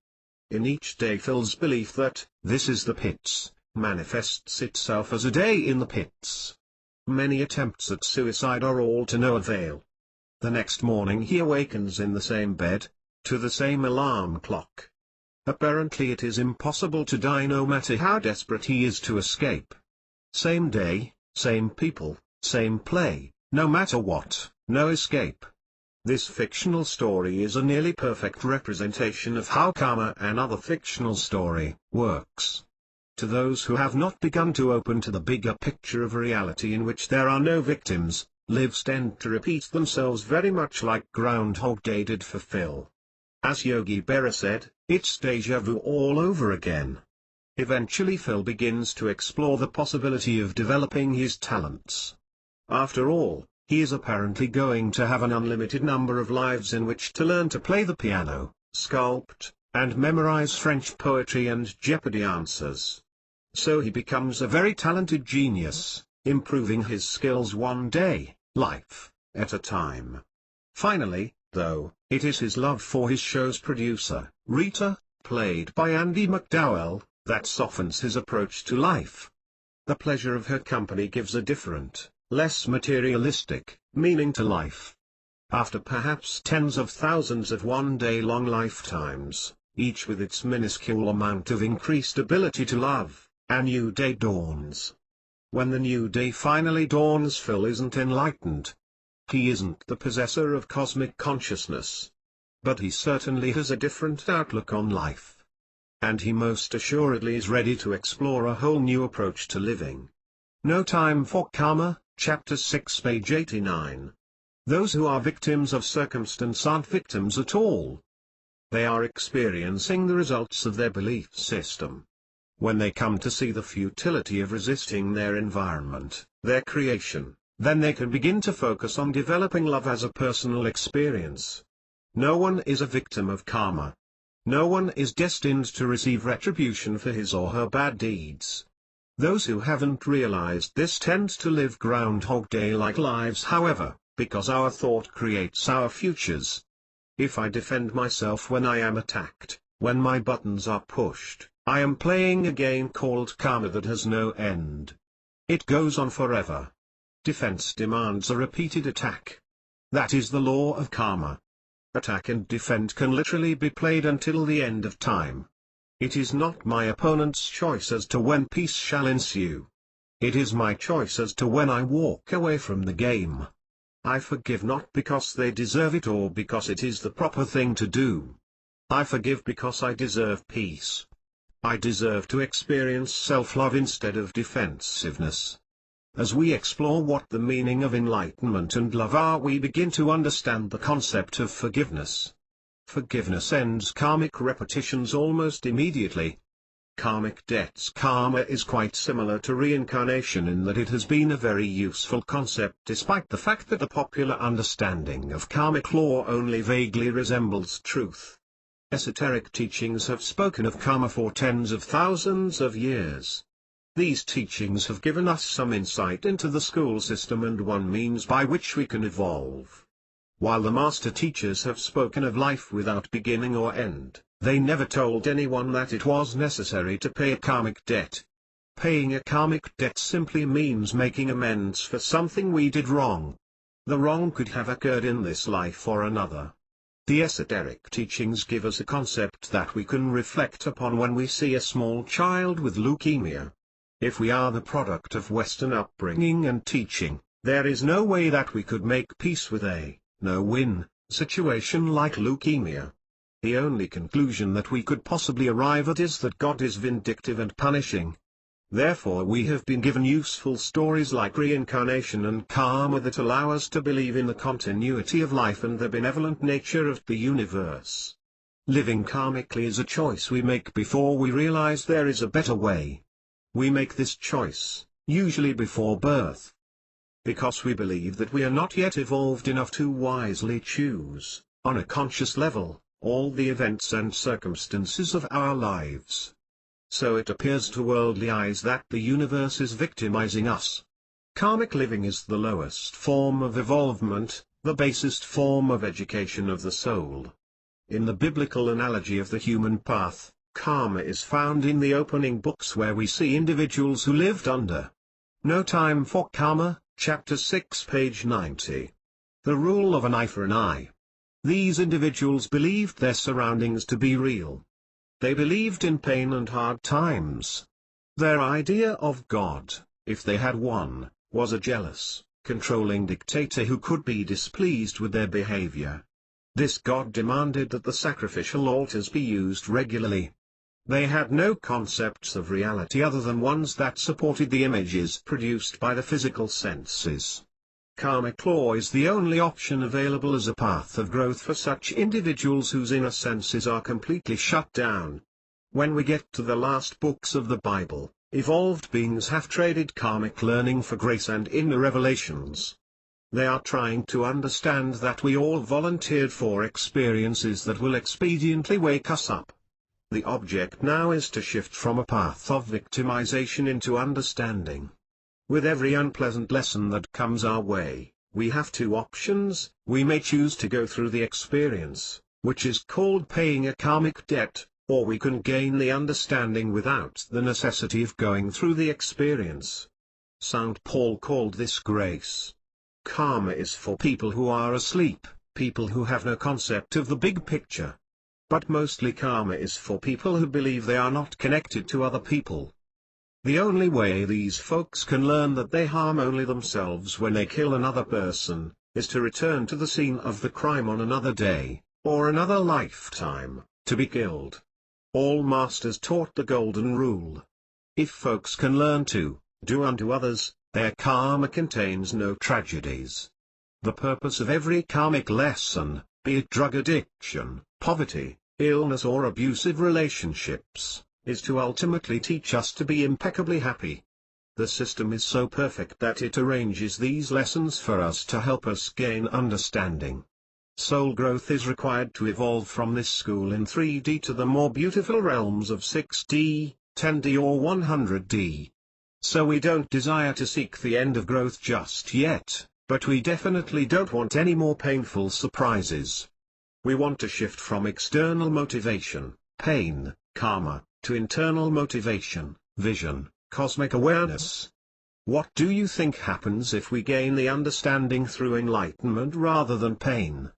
In each day Phil's belief that, this is the pits, manifests itself as a day in the pits. Many attempts at suicide are all to no avail. The next morning he awakens in the same bed, to the same alarm clock. Apparently it is impossible to die no matter how desperate he is to escape. Same day, same people, same play, no matter what, no escape. This fictional story is a nearly perfect representation of how karma, another fictional story, works. To those who have not begun to open to the bigger picture of reality in which there are no victims, lives tend to repeat themselves very much like Groundhog Day did for Phil. As Yogi Berra said, it's déjà vu all over again. Eventually Phil begins to explore the possibility of developing his talents. After all, he is apparently going to have an unlimited number of lives in which to learn to play the piano, sculpt, and memorize French poetry and Jeopardy answers. So he becomes a very talented genius, improving his skills one day, life, at a time. Finally, though, it is his love for his show's producer, Rita, played by Andy McDowell, that softens his approach to life. The pleasure of her company gives a different, less materialistic, meaning to life. After perhaps tens of thousands of one-day-long lifetimes, each with its minuscule amount of increased ability to love, a new day dawns. When the new day finally dawns, Phil isn't enlightened. He isn't the possessor of cosmic consciousness. But he certainly has a different outlook on life. And he most assuredly is ready to explore a whole new approach to living. No Time for Karma, Chapter 6, page 89. Those who are victims of circumstance aren't victims at all. They are experiencing the results of their belief system. When they come to see the futility of resisting their environment, their creation, then they can begin to focus on developing love as a personal experience. No one is a victim of karma. No one is destined to receive retribution for his or her bad deeds. Those who haven't realized this tend to live Groundhog Day-like lives, however, because our thought creates our futures. If I defend myself when I am attacked, when my buttons are pushed, I am playing a game called karma that has no end. It goes on forever. Defense demands a repeated attack. That is the law of karma. Attack and defend can literally be played until the end of time. It is not my opponent's choice as to when peace shall ensue. It is my choice as to when I walk away from the game. I forgive not because they deserve it or because it is the proper thing to do. I forgive because I deserve peace. I deserve to experience self-love instead of defensiveness. As we explore what the meaning of enlightenment and love are, we begin to understand the concept of forgiveness. Forgiveness ends karmic repetitions almost immediately. Karmic debts. Karma is quite similar to reincarnation in that it has been a very useful concept despite the fact that the popular understanding of karmic law only vaguely resembles truth. Esoteric teachings have spoken of karma for tens of thousands of years. These teachings have given us some insight into the school system and one means by which we can evolve. While the master teachers have spoken of life without beginning or end, they never told anyone that it was necessary to pay a karmic debt. Paying a karmic debt simply means making amends for something we did wrong. The wrong could have occurred in this life or another. The esoteric teachings give us a concept that we can reflect upon when we see a small child with leukemia. If we are the product of Western upbringing and teaching, there is no way that we could make peace with a no-win situation like leukemia. The only conclusion that we could possibly arrive at is that God is vindictive and punishing. Therefore we have been given useful stories like reincarnation and karma that allow us to believe in the continuity of life and the benevolent nature of the universe. Living karmically is a choice we make before we realize there is a better way. We make this choice, usually before birth. Because we believe that we are not yet evolved enough to wisely choose, on a conscious level, all the events and circumstances of our lives. So it appears to worldly eyes that the universe is victimizing us. Karmic living is the lowest form of evolvement, the basest form of education of the soul. In the biblical analogy of the human path, karma is found in the opening books where we see individuals who lived under no time for karma, chapter 6 page 90. The rule of an eye for an eye. These individuals believed their surroundings to be real. They believed in pain and hard times. Their idea of God, if they had one, was a jealous, controlling dictator who could be displeased with their behavior. This God demanded that the sacrificial altars be used regularly. They had no concepts of reality other than ones that supported the images produced by the physical senses. Karmic law is the only option available as a path of growth for such individuals whose inner senses are completely shut down. When we get to the last books of the Bible, evolved beings have traded karmic learning for grace and inner revelations. They are trying to understand that we all volunteered for experiences that will expediently wake us up. The object now is to shift from a path of victimization into understanding. With every unpleasant lesson that comes our way, we have two options. We may choose to go through the experience, which is called paying a karmic debt, or we can gain the understanding without the necessity of going through the experience. St. Paul called this grace. Karma is for people who are asleep, people who have no concept of the big picture. But mostly karma is for people who believe they are not connected to other people. The only way these folks can learn that they harm only themselves when they kill another person, is to return to the scene of the crime on another day, or another lifetime, to be killed. All masters taught the golden rule. If folks can learn to do unto others, their karma contains no tragedies. The purpose of every karmic lesson, be it drug addiction, poverty, illness or abusive relationships, is to ultimately teach us to be impeccably happy. The system is so perfect that it arranges these lessons for us to help us gain understanding. Soul growth is required to evolve from this school in 3D to the more beautiful realms of 6D, 10D or 100D. So we don't desire to seek the end of growth just yet, but we definitely don't want any more painful surprises. We want to shift from external motivation, pain, karma, to internal motivation, vision, cosmic awareness. What do you think happens if we gain the understanding through enlightenment rather than pain?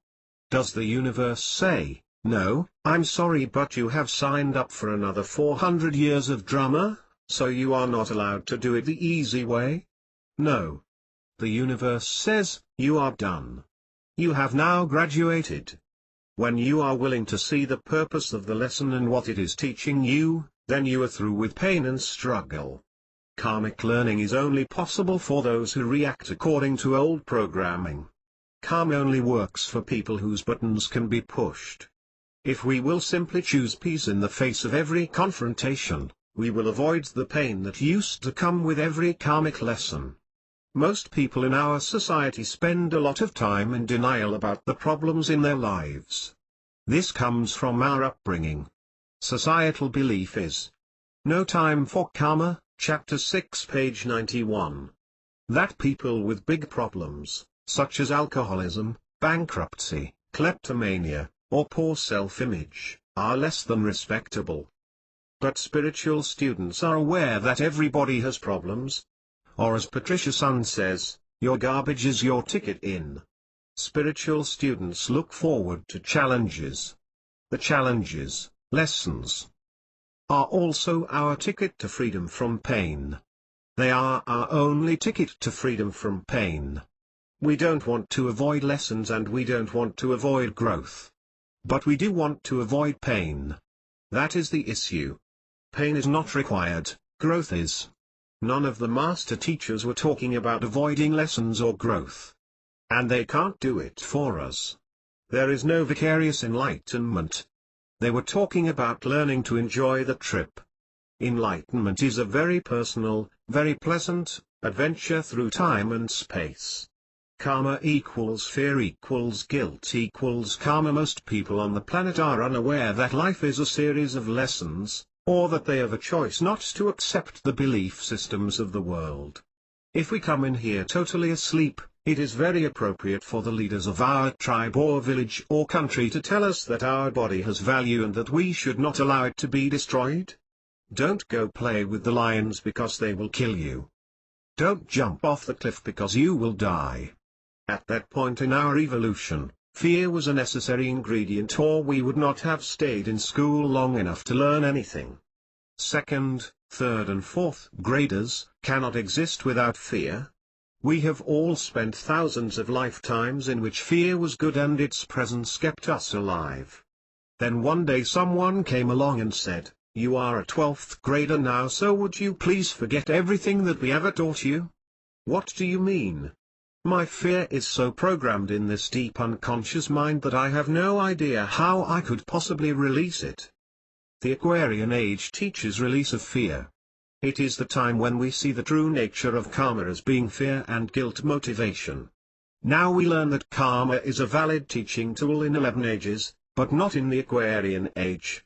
Does the universe say, "No, I'm sorry but you have signed up for another 400 years of drama, so you are not allowed to do it the easy way"? No. The universe says, "You are done. You have now graduated." When you are willing to see the purpose of the lesson and what it is teaching you, then you are through with pain and struggle. Karmic learning is only possible for those who react according to old programming. Karma only works for people whose buttons can be pushed. If we will simply choose peace in the face of every confrontation, we will avoid the pain that used to come with every karmic lesson. Most people in our society spend a lot of time in denial about the problems in their lives. This comes from our upbringing. Societal belief is no time for karma, chapter 6 page 91. That people with big problems, such as alcoholism, bankruptcy, kleptomania, or poor self-image, are less than respectable. But spiritual students are aware that everybody has problems. Or as Patricia Sun says, your garbage is your ticket in. Spiritual students look forward to challenges. The challenges, lessons, are also our ticket to freedom from pain. They are our only ticket to freedom from pain. We don't want to avoid lessons and we don't want to avoid growth. But we do want to avoid pain. That is the issue. Pain is not required, growth is. None of the master teachers were talking about avoiding lessons or growth. And they can't do it for us. There is no vicarious enlightenment. They were talking about learning to enjoy the trip. Enlightenment is a very personal, very pleasant adventure through time and space. Karma equals fear equals guilt equals karma. Most people on the planet are unaware that life is a series of lessons, or that they have a choice not to accept the belief systems of the world. If we come in here totally asleep, it is very appropriate for the leaders of our tribe or village or country to tell us that our body has value and that we should not allow it to be destroyed. Don't go play with the lions because they will kill you. Don't jump off the cliff because you will die. At that point in our evolution, fear was a necessary ingredient, or we would not have stayed in school long enough to learn anything. Second, third and fourth graders cannot exist without fear. We have all spent thousands of lifetimes in which fear was good and its presence kept us alive. Then one day someone came along and said, "You are a 12th grader now, so would you please forget everything that we ever taught you?" What do you mean? My fear is so programmed in this deep unconscious mind that I have no idea how I could possibly release it. The Aquarian age teaches release of fear. It is the time when we see the true nature of karma as being fear and guilt motivation. Now we learn that karma is a valid teaching tool in 11 ages, but not in the Aquarian age.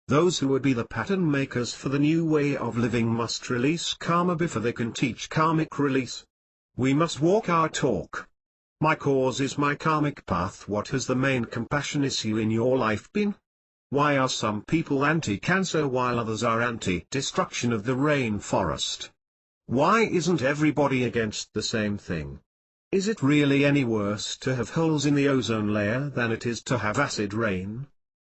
Those who would be the pattern makers for the new way of living must release karma before they can teach karmic release. We must walk our talk. My cause is my karmic path. What has the main compassion issue in your life been? Why are some people anti-cancer while others are anti-destruction of the rainforest? Why isn't everybody against the same thing? Is it really any worse to have holes in the ozone layer than it is to have acid rain?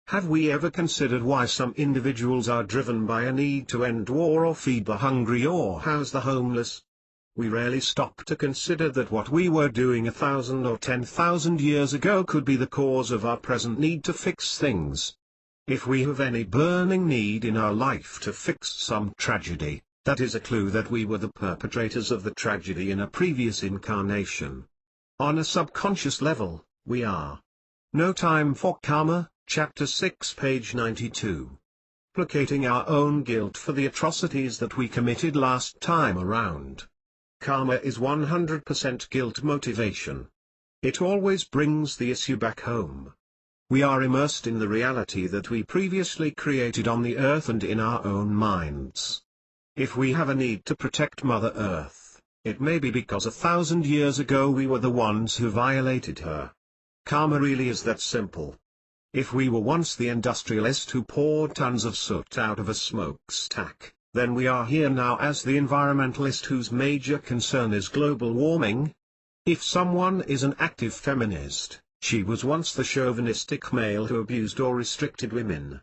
Have we ever considered why some individuals are driven by a need to end war or feed the hungry or house the homeless? We rarely stop to consider that what we were doing 1,000 or 10,000 years ago could be the cause of our present need to fix things. If we have any burning need in our life to fix some tragedy, that is a clue that we were the perpetrators of the tragedy in a previous incarnation. On a subconscious level, we are. No Time for Karma, Chapter 6, page 92. Placating our own guilt for the atrocities that we committed last time around. Karma is 100% guilt motivation. It always brings the issue back home. We are immersed in the reality that we previously created on the earth and in our own minds. If we have a need to protect Mother Earth, it may be because 1,000 years ago we were the ones who violated her. Karma really is that simple. If we were once the industrialist who poured tons of soot out of a smokestack, then we are here now as the environmentalist whose major concern is global warming. If someone is an active feminist, she was once the chauvinistic male who abused or restricted women.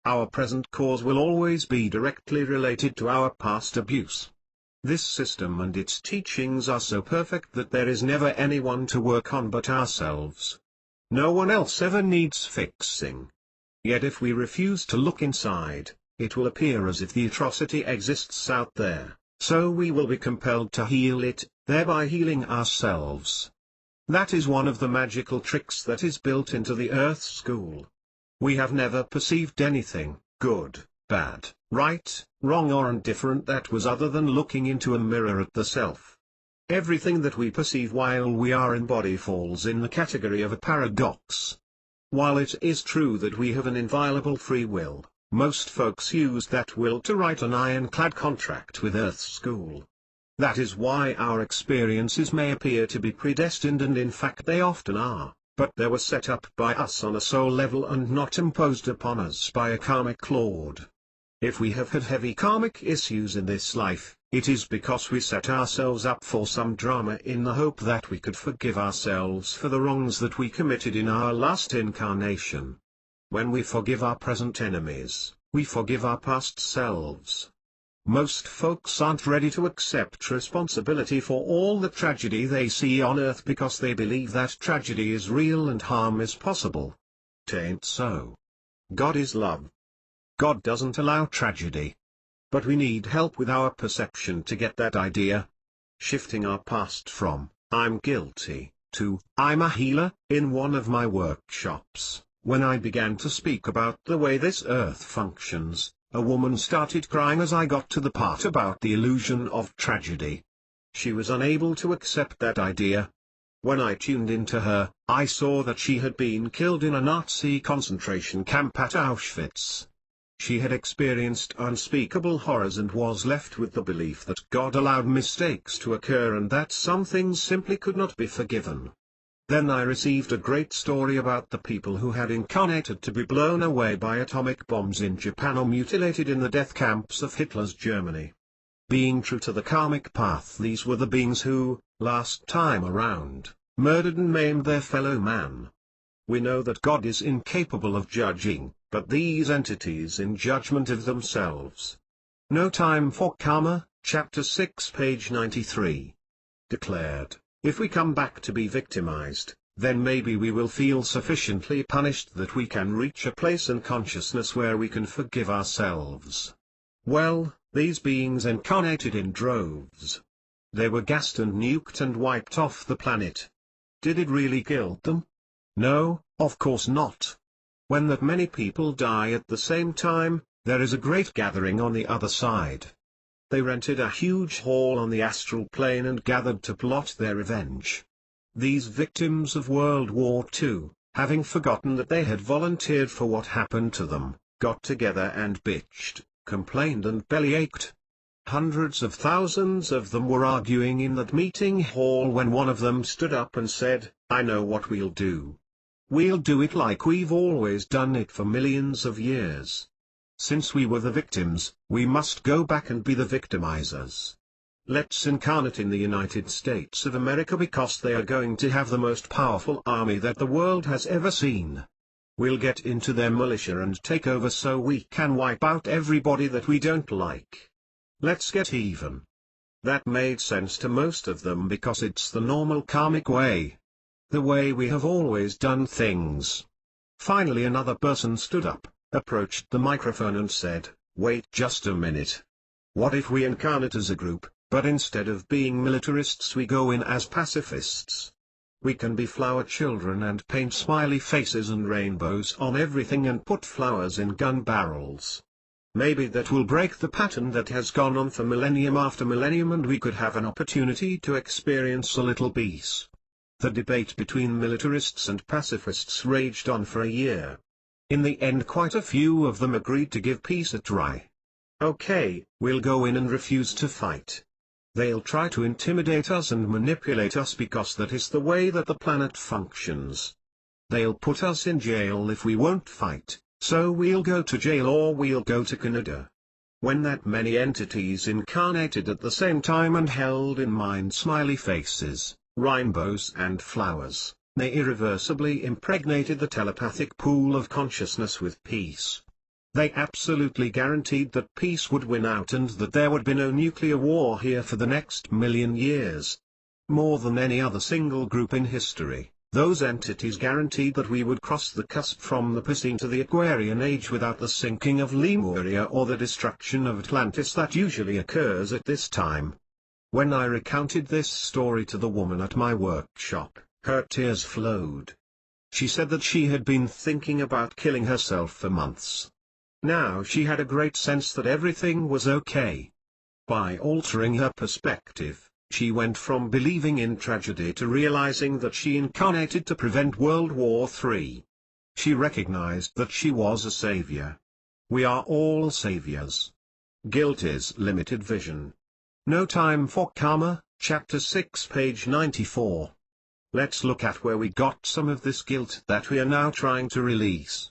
Our present cause will always be directly related to our past abuse. This system and its teachings are so perfect that there is never anyone to work on but ourselves. No one else ever needs fixing. Yet if we refuse to look inside, it will appear as if the atrocity exists out there, so we will be compelled to heal it, thereby healing ourselves. That is one of the magical tricks that is built into the Earth School. We have never perceived anything, good, bad, right, wrong or indifferent that was other than looking into a mirror at the self. Everything that we perceive while we are in body falls in the category of a paradox. While it is true that we have an inviolable free will, most folks use that will to write an ironclad contract with Earth School. That is why our experiences may appear to be predestined, and in fact they often are, but they were set up by us on a soul level and not imposed upon us by a karmic lord. If we have had heavy karmic issues in this life, It is because we set ourselves up for some drama in the hope that we could forgive ourselves for the wrongs that we committed in our last incarnation. When we forgive our present enemies, we forgive our past selves. Most folks aren't ready to accept responsibility for all the tragedy they see on Earth because they believe that tragedy is real and harm is possible. Tain't so. God is love. God doesn't allow tragedy. But we need help with our perception to get that idea. Shifting our past from, I'm guilty, to, I'm a healer. In one of my workshops, when I began to speak about the way this earth functions, a woman started crying as I got to the part about the illusion of tragedy. She was unable to accept that idea. When I tuned into her, I saw that she had been killed in a Nazi concentration camp at Auschwitz. She had experienced unspeakable horrors and was left with the belief that God allowed mistakes to occur and that some things simply could not be forgiven. Then I received a great story about the people who had incarnated to be blown away by atomic bombs in Japan or mutilated in the death camps of Hitler's Germany. Being true to the karmic path, these were the beings who, last time around, murdered and maimed their fellow man. We know that God is incapable of judging, but these entities in judgment of themselves. No Time for Karma, Chapter 6 page 93. Declared, if we come back to be victimized, then maybe we will feel sufficiently punished that we can reach a place in consciousness where we can forgive ourselves. Well, these beings incarnated in droves. They were gassed and nuked and wiped off the planet. Did it really kill them? No, of course not. When that many people die at the same time, there is a great gathering on the other side. They rented a huge hall on the astral plane and gathered to plot their revenge. These victims of World War II, having forgotten that they had volunteered for what happened to them, got together and bitched, complained and bellyached. Hundreds of thousands of them were arguing in that meeting hall when one of them stood up and said, I know what we'll do. We'll do it like we've always done it for millions of years. Since we were the victims, we must go back and be the victimizers. Let's incarnate in the United States of America because they are going to have the most powerful army that the world has ever seen. We'll get into their militia and take over so we can wipe out everybody that we don't like. Let's get even. That made sense to most of them because it's the normal karmic way. The way we have always done things. Finally another person stood up, approached the microphone and said, wait just a minute. What if we incarnate as a group, but instead of being militarists we go in as pacifists? We can be flower children and paint smiley faces and rainbows on everything and put flowers in gun barrels. Maybe that will break the pattern that has gone on for millennium after millennium and we could have an opportunity to experience a little peace. The debate between militarists and pacifists raged on for a year. In the end quite a few of them agreed to give peace a try. Okay, we'll go in and refuse to fight. They'll try to intimidate us and manipulate us because that is the way that the planet functions. They'll put us in jail if we won't fight, so we'll go to jail or we'll go to Canada. When that many entities incarnated at the same time and held in mind smiley faces, rainbows and flowers, they irreversibly impregnated the telepathic pool of consciousness with peace. They absolutely guaranteed that peace would win out and that there would be no nuclear war here for the next million years. More than any other single group in history, those entities guaranteed that we would cross the cusp from the Piscean to the Aquarian age without the sinking of Lemuria or the destruction of Atlantis that usually occurs at this time. When I recounted this story to the woman at my workshop, her tears flowed. She said that she had been thinking about killing herself for months. Now she had a great sense that everything was okay. By altering her perspective, she went from believing in tragedy to realizing that she incarnated to prevent World War III. She recognized that she was a savior. We are all saviors. Guilt is limited vision. No Time for Karma, Chapter 6 page 94. Let's look at where we got some of this guilt that we are now trying to release.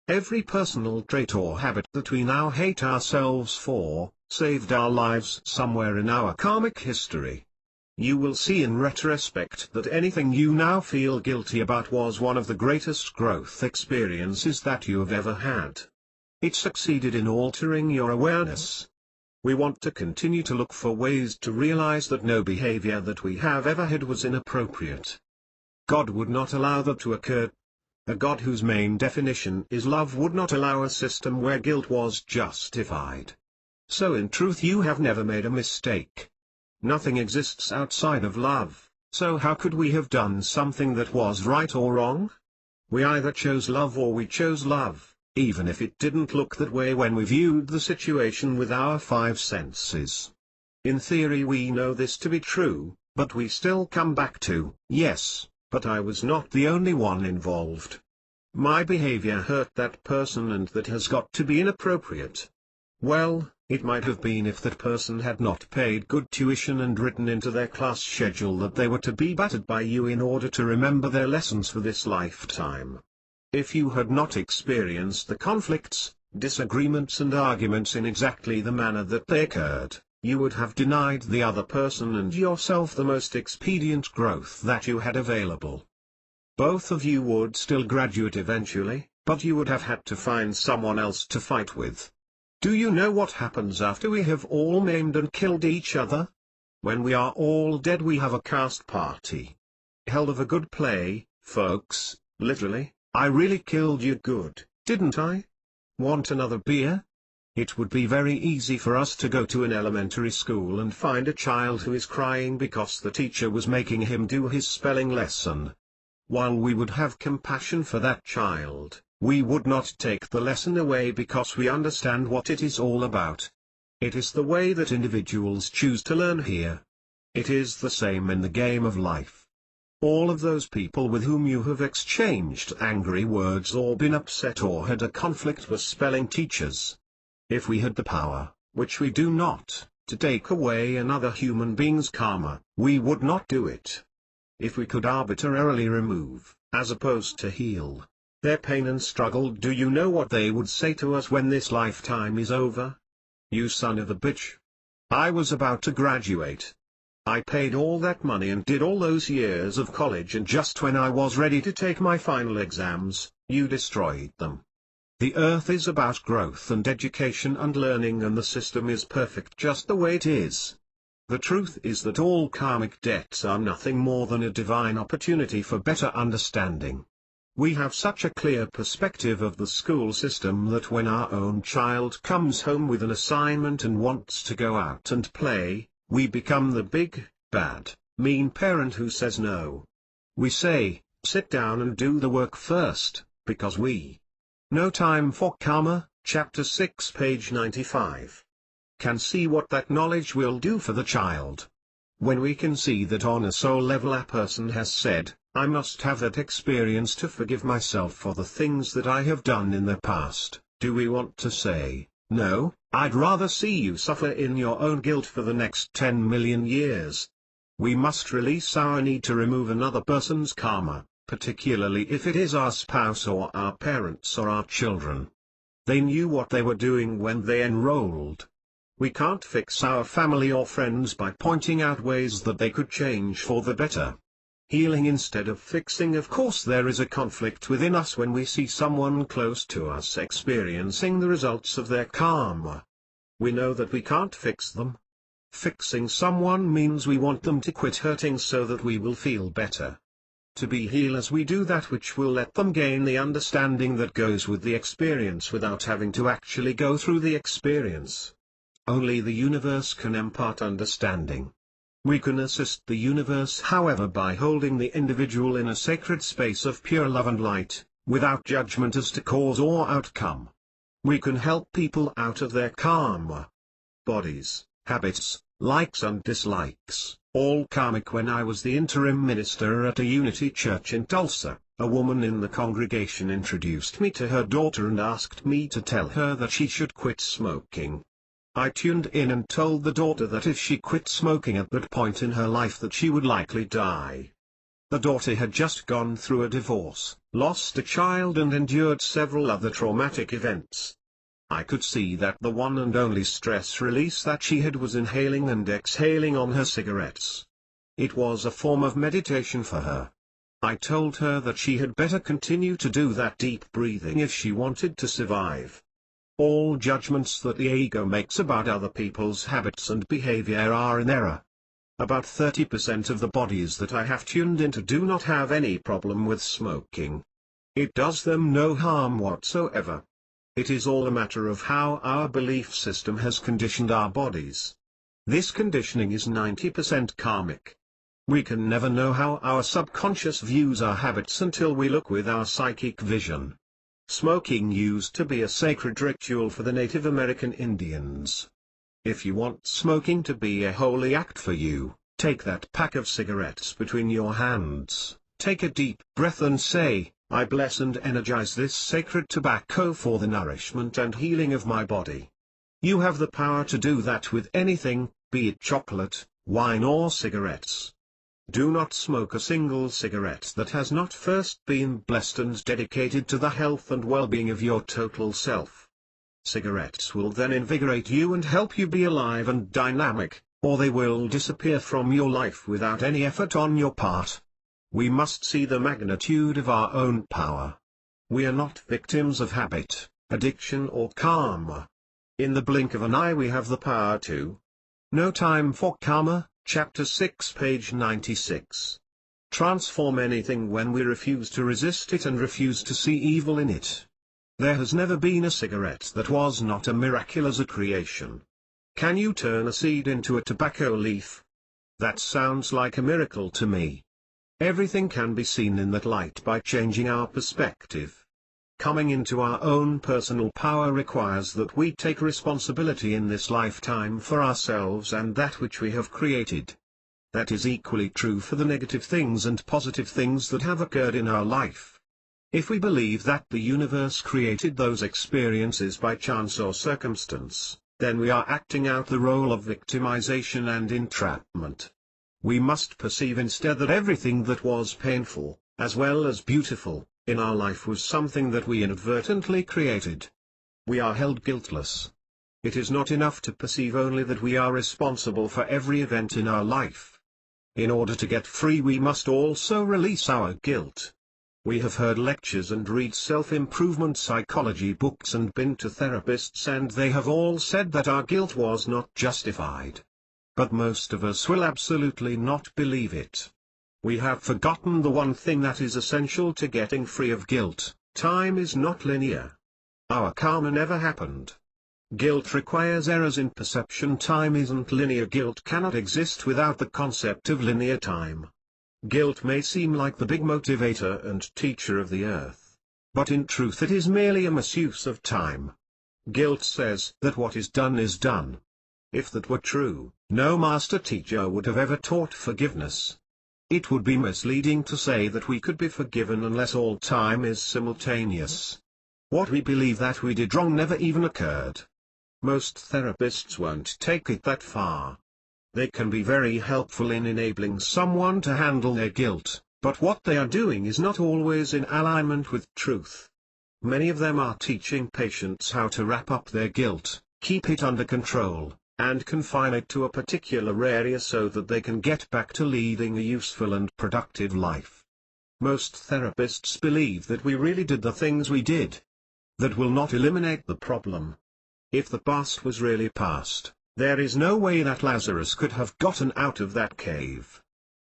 Every personal trait or habit that we now hate ourselves for, saved our lives somewhere in our karmic history. You will see in retrospect that anything you now feel guilty about was one of the greatest growth experiences that you have ever had. It succeeded in altering your awareness. We want to continue to look for ways to realize that no behavior that we have ever had was inappropriate. God would not allow that to occur. A God whose main definition is love would not allow a system where guilt was justified. So in truth you have never made a mistake. Nothing exists outside of love, so how could we have done something that was right or wrong? We either chose love or we chose love, even if it didn't look that way when we viewed the situation with our five senses. In theory we know this to be true, but we still come back to, yes, but I was not the only one involved. My behavior hurt that person and that has got to be inappropriate. Well, it might have been if that person had not paid good tuition and written into their class schedule that they were to be battered by you in order to remember their lessons for this lifetime. If you had not experienced the conflicts, disagreements and arguments in exactly the manner that they occurred, you would have denied the other person and yourself the most expedient growth that you had available. Both of you would still graduate eventually, but you would have had to find someone else to fight with. Do you know what happens after we have all maimed and killed each other? When we are all dead we have a cast party. Hell of a good play, folks, literally. I really killed you good, didn't I? Want another beer? It would be very easy for us to go to an elementary school and find a child who is crying because the teacher was making him do his spelling lesson. While we would have compassion for that child, we would not take the lesson away because we understand what it is all about. It is the way that individuals choose to learn here. It is the same in the game of life. All of those people with whom you have exchanged angry words or been upset or had a conflict were spelling teachers. If we had the power, which we do not, to take away another human being's karma, we would not do it. If we could arbitrarily remove, as opposed to heal, their pain and struggle, do you know what they would say to us when this lifetime is over? You son of a bitch. I was about to graduate. I paid all that money and did all those years of college, and just when I was ready to take my final exams, you destroyed them. The earth is about growth and education and learning, and the system is perfect just the way it is. The truth is that all karmic debts are nothing more than a divine opportunity for better understanding. We have such a clear perspective of the school system that when our own child comes home with an assignment and wants to go out and play, we become the big, bad, mean parent who says no. We say, sit down and do the work first, because we. No Time for Karma, Chapter 6, page 95. Can see what that knowledge will do for the child. When we can see that on a soul level a person has said, I must have that experience to forgive myself for the things that I have done in the past, do we want to say, no, I'd rather see you suffer in your own guilt for the next 10 million years? We must release our need to remove another person's karma, particularly if it is our spouse or our parents or our children. They knew what they were doing when they enrolled. We can't fix our family or friends by pointing out ways that they could change for the better. Healing instead of fixing. Of course there is a conflict within us when we see someone close to us experiencing the results of their karma. We know that we can't fix them. Fixing someone means we want them to quit hurting so that we will feel better. To be healers we do that which will let them gain the understanding that goes with the experience without having to actually go through the experience. Only the universe can impart understanding. We can assist the universe however by holding the individual in a sacred space of pure love and light, without judgment as to cause or outcome. We can help people out of their karma. Bodies, habits, likes and dislikes, all karmic. When I was the interim minister at a Unity church in Tulsa, a woman in the congregation introduced me to her daughter and asked me to tell her that she should quit smoking. I tuned in and told the daughter that if she quit smoking at that point in her life that she would likely die. The daughter had just gone through a divorce, lost a child and endured several other traumatic events. I could see that the one and only stress release that she had was inhaling and exhaling on her cigarettes. It was a form of meditation for her. I told her that she had better continue to do that deep breathing if she wanted to survive. All judgments that the ego makes about other people's habits and behavior are in error. About 30% of the bodies that I have tuned into do not have any problem with smoking. It does them no harm whatsoever. It is all a matter of how our belief system has conditioned our bodies. This conditioning is 90% karmic. We can never know how our subconscious views our habits until we look with our psychic vision. Smoking used to be a sacred ritual for the Native American Indians. If you want smoking to be a holy act for you, take that pack of cigarettes between your hands, take a deep breath and say, "I bless and energize this sacred tobacco for the nourishment and healing of my body." You have the power to do that with anything, be it chocolate, wine or cigarettes. Do not smoke a single cigarette that has not first been blessed and dedicated to the health and well-being of your total self. Cigarettes will then invigorate you and help you be alive and dynamic, or they will disappear from your life without any effort on your part. We must see the magnitude of our own power. We are not victims of habit, addiction or karma. In the blink of an eye we have the power to. No Time for Karma, Chapter 6, page 96. Transform anything when we refuse to resist it and refuse to see evil in it. There has never been a cigarette that was not a miracle as a creation. Can you turn a seed into a tobacco leaf? That sounds like a miracle to me. Everything can be seen in that light by changing our perspective. Coming into our own personal power requires that we take responsibility in this lifetime for ourselves and that which we have created. That is equally true for the negative things and positive things that have occurred in our life. If we believe that the universe created those experiences by chance or circumstance, then we are acting out the role of victimization and entrapment. We must perceive instead that everything that was painful, as well as beautiful, in our life was something that we inadvertently created. We are held guiltless. It is not enough to perceive only that we are responsible for every event in our life. In order to get free we must also release our guilt. We have heard lectures and read self-improvement psychology books and been to therapists and they have all said that our guilt was not justified. But most of us will absolutely not believe it. We have forgotten the one thing that is essential to getting free of guilt: time is not linear. Our karma never happened. Guilt requires errors in perception. Time isn't linear. Guilt cannot exist without the concept of linear time. Guilt may seem like the big motivator and teacher of the earth. But in truth it is merely a misuse of time. Guilt says that what is done is done. If that were true, no master teacher would have ever taught forgiveness. It would be misleading to say that we could be forgiven unless all time is simultaneous. What we believe that we did wrong never even occurred. Most therapists won't take it that far. They can be very helpful in enabling someone to handle their guilt, but what they are doing is not always in alignment with truth. Many of them are teaching patients how to wrap up their guilt, keep it under control, and confine it to a particular area so that they can get back to leading a useful and productive life. Most therapists believe that we really did the things we did. That will not eliminate the problem. If the past was really past, there is no way that Lazarus could have gotten out of that cave.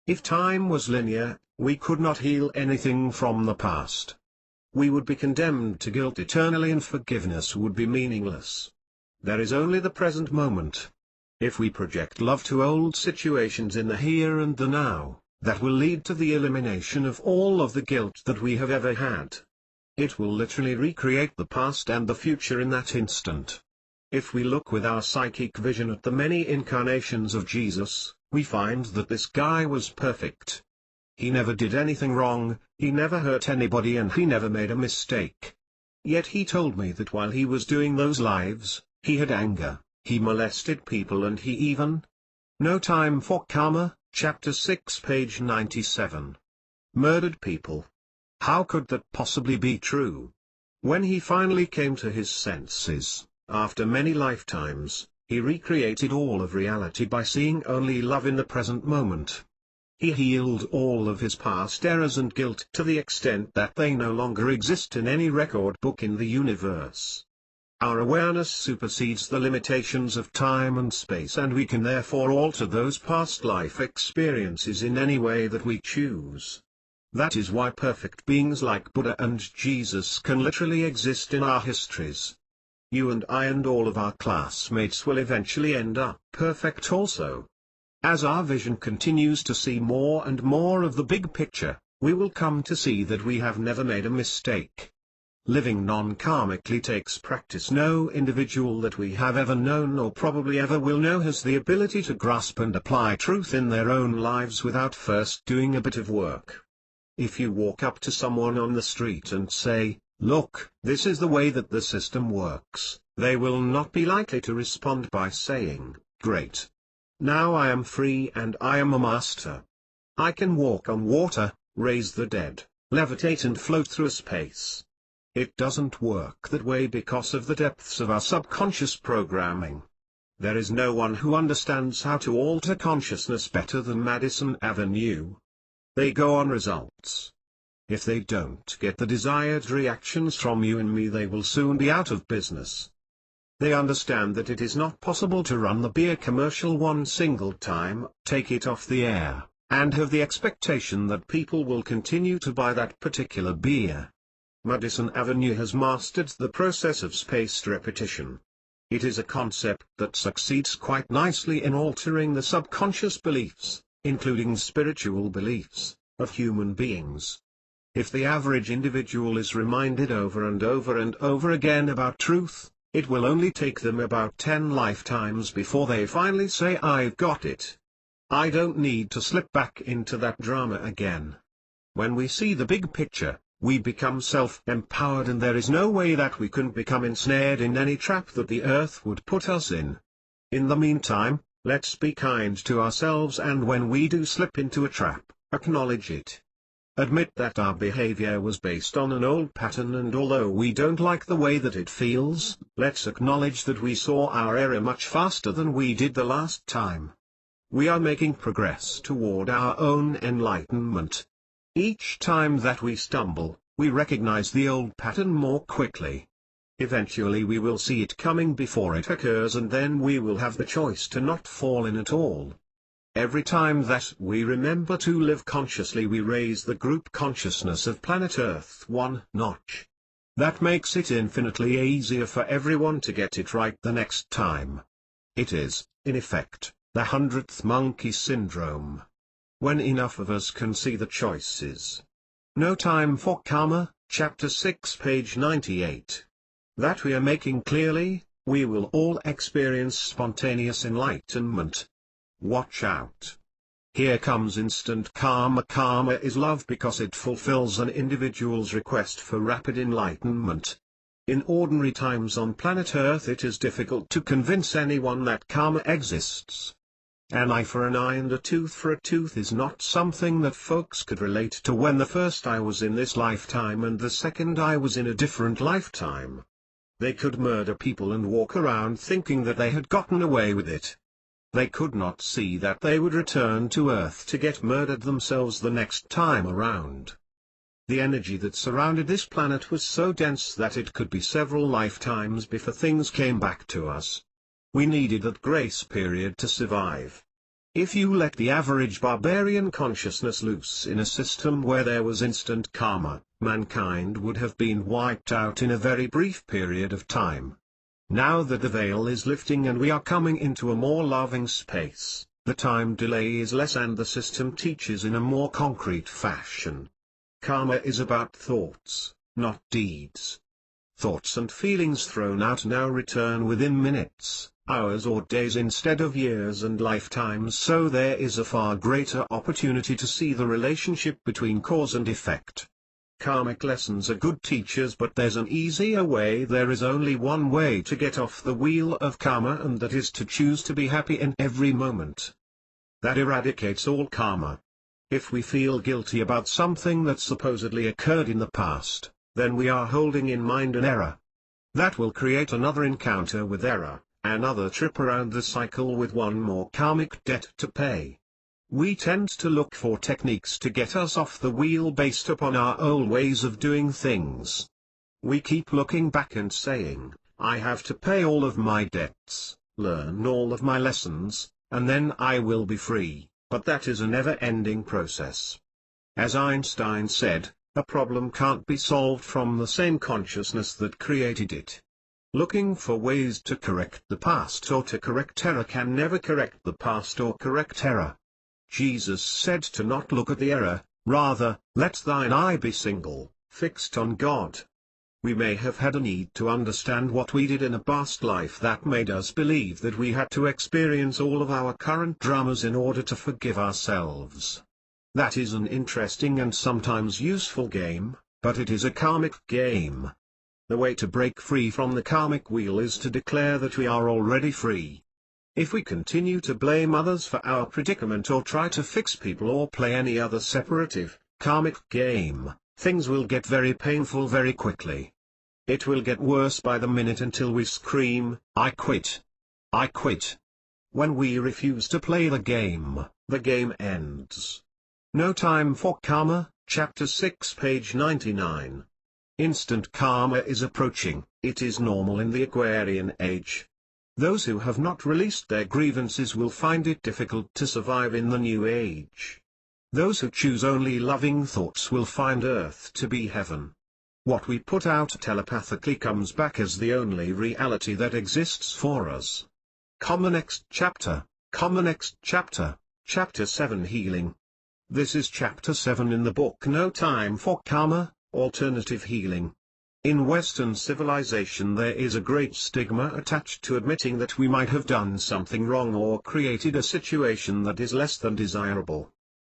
If time was linear, we could not heal anything from the past. We would be condemned to guilt eternally and forgiveness would be meaningless. There is only the present moment. If we project love to old situations in the here and the now, that will lead to the elimination of all of the guilt that we have ever had. It will literally recreate the past and the future in that instant. If we look with our psychic vision at the many incarnations of Jesus, we find that this guy was perfect. He never did anything wrong, he never hurt anybody and he never made a mistake. Yet he told me that while he was doing those lives, he had anger, he molested people and he even. No Time for Karma, Chapter 6, page 97. Murdered people. How could that possibly be true? When he finally came to his senses, After many lifetimes, he recreated all of reality by seeing only love in the present moment. He healed all of his past errors and guilt to the extent that they no longer exist in any record book in the universe. Our awareness supersedes the limitations of time and space, and we can therefore alter those past life experiences in any way that we choose. That is why perfect beings like Buddha and Jesus can literally exist in our histories. You and I and all of our classmates will eventually end up perfect also. As our vision continues to see more and more of the big picture, we will come to see that we have never made a mistake. Living non-karmically takes practice. No individual that we have ever known or probably ever will know has the ability to grasp and apply truth in their own lives without first doing a bit of work. If you walk up to someone on the street and say, "Look, this is the way that the system works," they will not be likely to respond by saying, "Great. Now I am free and I am a master. I can walk on water, raise the dead, levitate and float through space." It doesn't work that way because of the depths of our subconscious programming. There is no one who understands how to alter consciousness better than Madison Avenue. They go on results. If they don't get the desired reactions from you and me, they will soon be out of business. They understand that it is not possible to run the beer commercial one single time, take it off the air, and have the expectation that people will continue to buy that particular beer. Madison Avenue has mastered the process of spaced repetition. It is a concept that succeeds quite nicely in altering the subconscious beliefs, including spiritual beliefs, of human beings. If the average individual is reminded over and over and over again about truth, it will only take them about 10 lifetimes before they finally say, "I've got it. I don't need to slip back into that drama again." When we see the big picture, we become self-empowered, and there is no way that we can become ensnared in any trap that the earth would put us in. In the meantime, let's be kind to ourselves, and when we do slip into a trap, acknowledge it. Admit that our behavior was based on an old pattern, and although we don't like the way that it feels, let's acknowledge that we saw our error much faster than we did the last time. We are making progress toward our own enlightenment. Each time that we stumble, we recognize the old pattern more quickly. Eventually we will see it coming before it occurs, and then we will have the choice to not fall in at all. Every time that we remember to live consciously, we raise the group consciousness of planet Earth one notch. That makes it infinitely easier for everyone to get it right the next time. It is, in effect, the 100th monkey syndrome. When enough of us can see the choices. No Time for Karma, Chapter 6, page 98. That we are making clearly, we will all experience spontaneous enlightenment. Watch out. Here comes instant karma. Karma is love because it fulfills an individual's request for rapid enlightenment. In ordinary times on planet Earth, it is difficult to convince anyone that karma exists. An eye for an eye and a tooth for a tooth is not something that folks could relate to when the first eye was in this lifetime and the second eye was in a different lifetime. They could murder people and walk around thinking that they had gotten away with it. They could not see that they would return to Earth to get murdered themselves the next time around. The energy that surrounded this planet was so dense that it could be several lifetimes before things came back to us. We needed that grace period to survive. If you let the average barbarian consciousness loose in a system where there was instant karma, mankind would have been wiped out in a very brief period of time. Now that the veil is lifting and we are coming into a more loving space, the time delay is less and the system teaches in a more concrete fashion. Karma is about thoughts, not deeds. Thoughts and feelings thrown out now return within minutes, hours or days instead of years and lifetimes, so there is a far greater opportunity to see the relationship between cause and effect. Karmic lessons are good teachers, but there's an easier way. There is only one way to get off the wheel of karma, and that is to choose to be happy in every moment. That eradicates all karma. If we feel guilty about something that supposedly occurred in the past, then we are holding in mind an error. That will create another encounter with error, another trip around the cycle with one more karmic debt to pay. We tend to look for techniques to get us off the wheel based upon our old ways of doing things. We keep looking back and saying, I have to pay all of my debts, learn all of my lessons, and then I will be free, but that is a never-ending process. As Einstein said, a problem can't be solved from the same consciousness that created it. Looking for ways to correct the past or to correct error can never correct the past or correct error. Jesus said to not look at the error, rather, let thine eye be single, fixed on God. We may have had a need to understand what we did in a past life that made us believe that we had to experience all of our current dramas in order to forgive ourselves. That is an interesting and sometimes useful game, but it is a karmic game. The way to break free from the karmic wheel is to declare that we are already free. If we continue to blame others for our predicament or try to fix people or play any other separative, karmic game, things will get very painful very quickly. It will get worse by the minute until we scream, I quit. I quit. When we refuse to play the game ends. No Time for Karma, Chapter 6 page 99. Instant karma is approaching. It is normal in the Aquarian age. Those who have not released their grievances will find it difficult to survive in the new age. Those who choose only loving thoughts will find Earth to be heaven. What we put out telepathically comes back as the only reality that exists for us. Next chapter, Chapter 7 Healing. This is Chapter 7 in the book No Time for Karma, Alternative Healing. In Western civilization there is a great stigma attached to admitting that we might have done something wrong or created a situation that is less than desirable.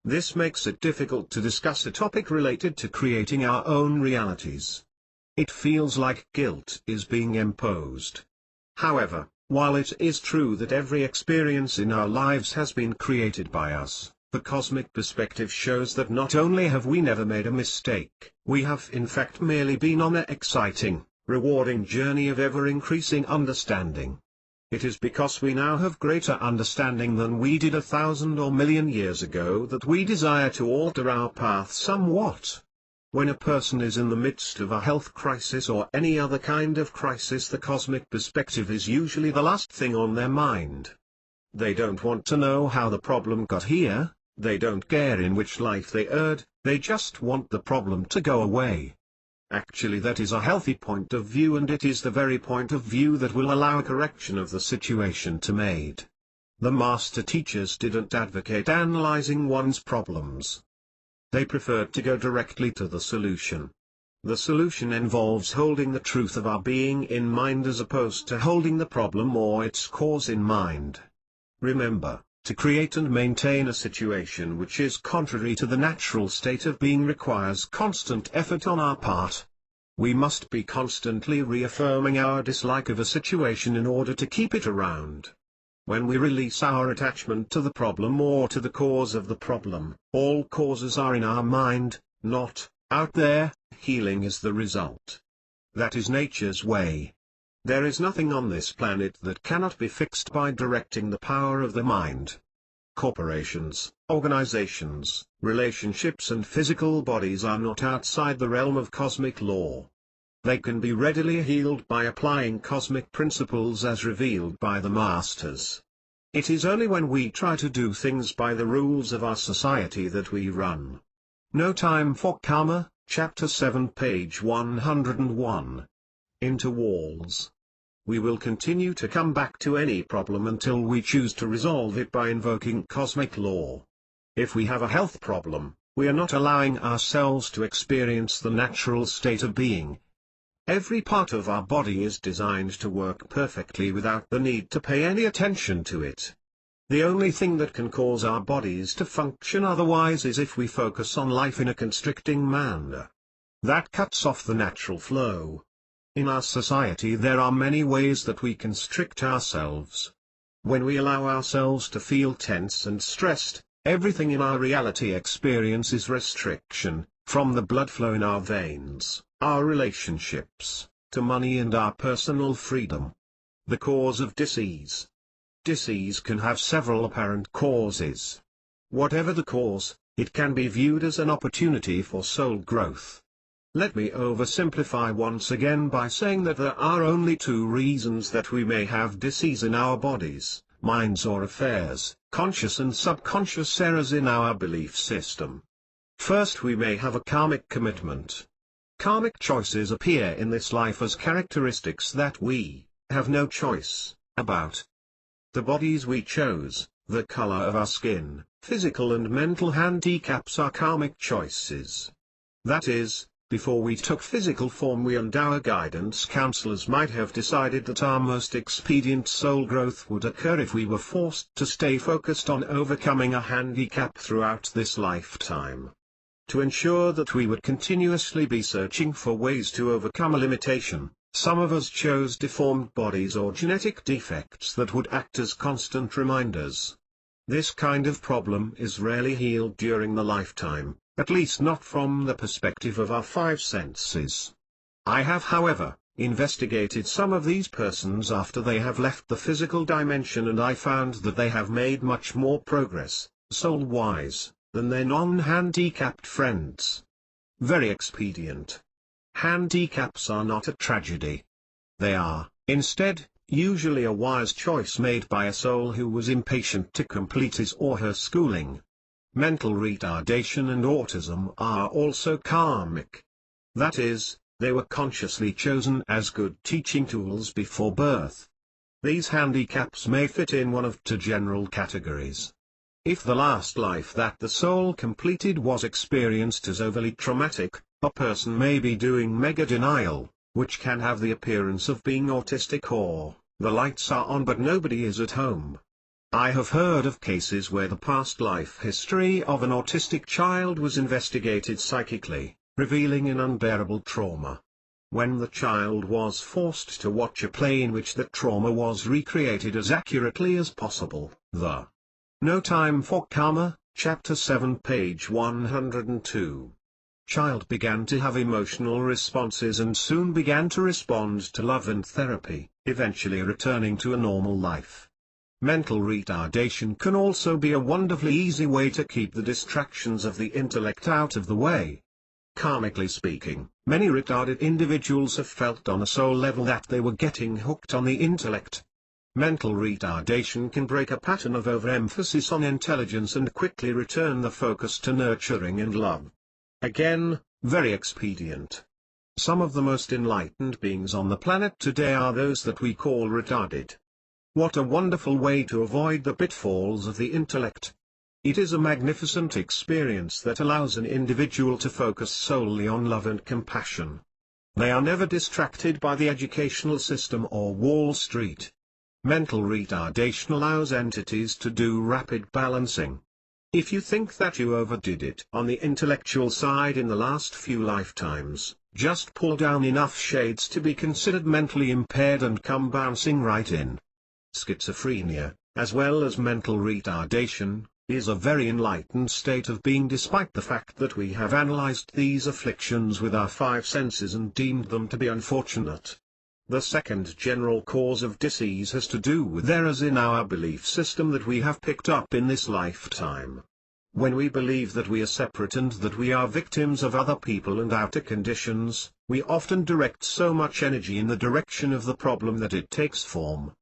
This makes it difficult to discuss a topic related to creating our own realities. It feels like guilt is being imposed. However, while it is true that every experience in our lives has been created by us, the cosmic perspective shows that not only have we never made a mistake, we have in fact merely been on an exciting, rewarding journey of ever-increasing understanding. It is because we now have greater understanding than we did 1,000 or million years ago that we desire to alter our path somewhat. When a person is in the midst of a health crisis or any other kind of crisis, the cosmic perspective is usually the last thing on their mind. They don't want to know how the problem got here, they don't care in which life they erred, they just want the problem to go away. Actually, that is a healthy point of view, and it is the very point of view that will allow a correction of the situation to be made. The master teachers didn't advocate analyzing one's problems. They preferred to go directly to the solution. The solution involves holding the truth of our being in mind as opposed to holding the problem or its cause in mind. Remember, to create and maintain a situation which is contrary to the natural state of being requires constant effort on our part. We must be constantly reaffirming our dislike of a situation in order to keep it around. When we release our attachment to the problem or to the cause of the problem, all causes are in our mind, not out there. Healing is the result. That is nature's way. There is nothing on this planet that cannot be fixed by directing the power of the mind. Corporations, organizations, relationships and physical bodies are not outside the realm of cosmic law. They can be readily healed by applying cosmic principles as revealed by the masters. It is only when we try to do things by the rules of our society that we run. No Time for Karma, Chapter 7 page 101. Into walls. We will continue to come back to any problem until we choose to resolve it by invoking cosmic law. If we have a health problem, we are not allowing ourselves to experience the natural state of being. Every part of our body is designed to work perfectly without the need to pay any attention to it. The only thing that can cause our bodies to function otherwise is if we focus on life in a constricting manner. That cuts off the natural flow. In our society there are many ways that we constrict ourselves. When we allow ourselves to feel tense and stressed, everything in our reality experiences restriction, from the blood flow in our veins, our relationships, to money and our personal freedom. The cause of disease. Disease can have several apparent causes. Whatever the cause, it can be viewed as an opportunity for soul growth. Let me oversimplify once again by saying that there are only two reasons that we may have disease in our bodies, minds or affairs, conscious and subconscious errors in our belief system. First, we may have a karmic commitment. Karmic choices appear in this life as characteristics that we have no choice about. The bodies we chose, the color of our skin, physical and mental handicaps are karmic choices. That is, before we took physical form we and our guidance counselors might have decided that our most expedient soul growth would occur if we were forced to stay focused on overcoming a handicap throughout this lifetime. To ensure that we would continuously be searching for ways to overcome a limitation, some of us chose deformed bodies or genetic defects that would act as constant reminders. This kind of problem is rarely healed during the lifetime, at least not from the perspective of our five senses. I have, however, investigated some of these persons after they have left the physical dimension, and I found that they have made much more progress, soul-wise, than their non-handicapped friends. Very expedient. Handicaps are not a tragedy. They are, instead, usually a wise choice made by a soul who was impatient to complete his or her schooling. Mental retardation and autism are also karmic. That is, they were consciously chosen as good teaching tools before birth. These handicaps may fit in one of two general categories. If the last life that the soul completed was experienced as overly traumatic, a person may be doing mega denial, which can have the appearance of being autistic, or the lights are on but nobody is at home. I have heard of cases where the past life history of an autistic child was investigated psychically, revealing an unbearable trauma. When the child was forced to watch a play in which that trauma was recreated as accurately as possible, the No Time for Karma, Chapter 7, page 102. Child began to have emotional responses and soon began to respond to love and therapy, eventually returning to a normal life. Mental retardation can also be a wonderfully easy way to keep the distractions of the intellect out of the way. Karmically speaking, many retarded individuals have felt on a soul level that they were getting hooked on the intellect. Mental retardation can break a pattern of overemphasis on intelligence and quickly return the focus to nurturing and love. Again, very expedient. Some of the most enlightened beings on the planet today are those that we call retarded. What a wonderful way to avoid the pitfalls of the intellect. It is a magnificent experience that allows an individual to focus solely on love and compassion. They are never distracted by the educational system or Wall Street. Mental retardation allows entities to do rapid balancing. If you think that you overdid it on the intellectual side in the last few lifetimes, just pull down enough shades to be considered mentally impaired and come bouncing right in. Schizophrenia, as well as mental retardation, is a very enlightened state of being despite the fact that we have analyzed these afflictions with our five senses and deemed them to be unfortunate. The second general cause of disease has to do with errors in our belief system that we have picked up in this lifetime. When we believe that we are separate and that we are victims of other people and outer conditions, we often direct so much energy in the direction of the problem that it takes form.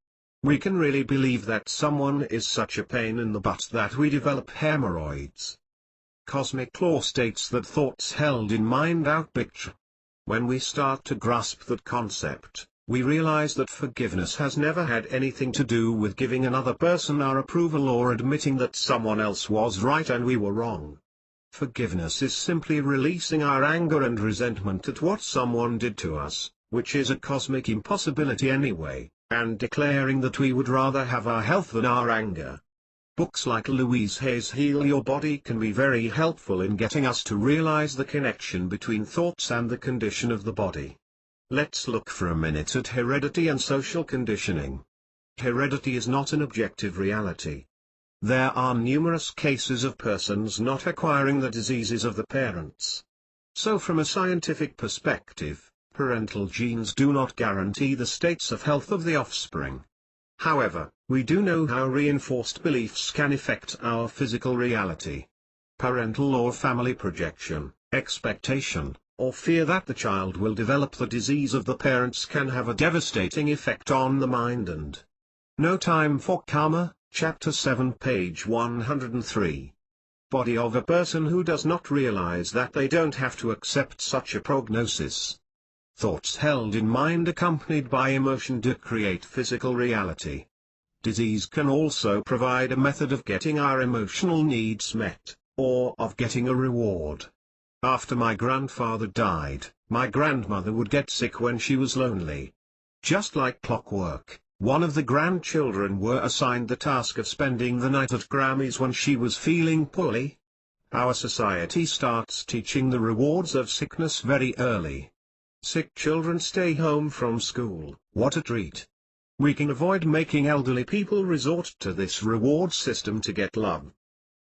We can really believe that someone is such a pain in the butt that we develop hemorrhoids. Cosmic law states that thoughts held in mind out picture. When we start to grasp that concept, we realize that forgiveness has never had anything to do with giving another person our approval or admitting that someone else was right and we were wrong. Forgiveness is simply releasing our anger and resentment at what someone did to us, which is a cosmic impossibility anyway, and declaring that we would rather have our health than our anger. Books like Louise Hay's Heal Your Body can be very helpful in getting us to realize the connection between thoughts and the condition of the body. Let's look for a minute at heredity and social conditioning. Heredity is not an objective reality. There are numerous cases of persons not acquiring the diseases of the parents. So from a scientific perspective, Parental genes do not guarantee the states of health of the offspring. However, we do know how reinforced beliefs can affect our physical reality. Parental or family projection, expectation, or fear that the child will develop the disease of the parents can have a devastating effect on the mind. And No Time for Karma, Chapter 7, page 103. Body of a person who does not realize that they don't have to accept such a prognosis. Thoughts held in mind accompanied by emotion do create physical reality. Disease can also provide a method of getting our emotional needs met, or of getting a reward. After my grandfather died, my grandmother would get sick when she was lonely. Just like clockwork, one of the grandchildren were assigned the task of spending the night at Grammy's when she was feeling poorly. Our society starts teaching the rewards of sickness very early. Sick children stay home from school, what a treat. We can avoid making elderly people resort to this reward system to get love.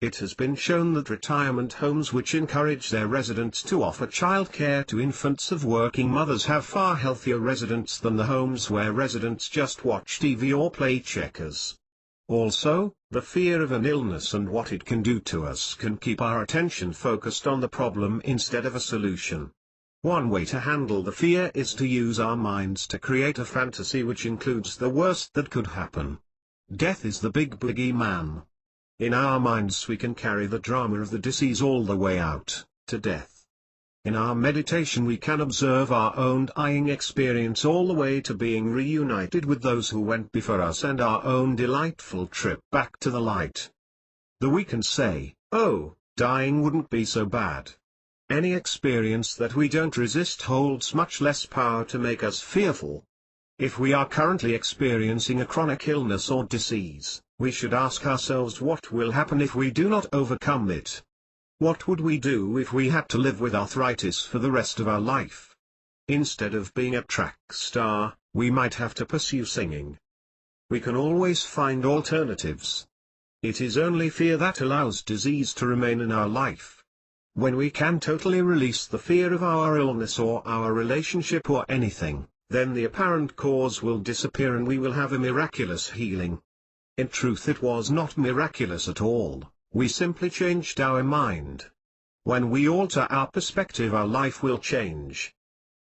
It has been shown that retirement homes which encourage their residents to offer childcare to infants of working mothers have far healthier residents than the homes where residents just watch TV or play checkers. Also, the fear of an illness and what it can do to us can keep our attention focused on the problem instead of a solution. One way to handle the fear is to use our minds to create a fantasy which includes the worst that could happen. Death is the big boogie man. In our minds we can carry the drama of the disease all the way out, to death. In our meditation we can observe our own dying experience all the way to being reunited with those who went before us and our own delightful trip back to the light. We can say, oh, dying wouldn't be so bad. Any experience that we don't resist holds much less power to make us fearful. If we are currently experiencing a chronic illness or disease, we should ask ourselves what will happen if we do not overcome it. What would we do if we had to live with arthritis for the rest of our life? Instead of being a track star, we might have to pursue singing. We can always find alternatives. It is only fear that allows disease to remain in our life. When we can totally release the fear of our illness or our relationship or anything, then the apparent cause will disappear and we will have a miraculous healing. In truth, it was not miraculous at all, we simply changed our mind. When we alter our perspective, our life will change.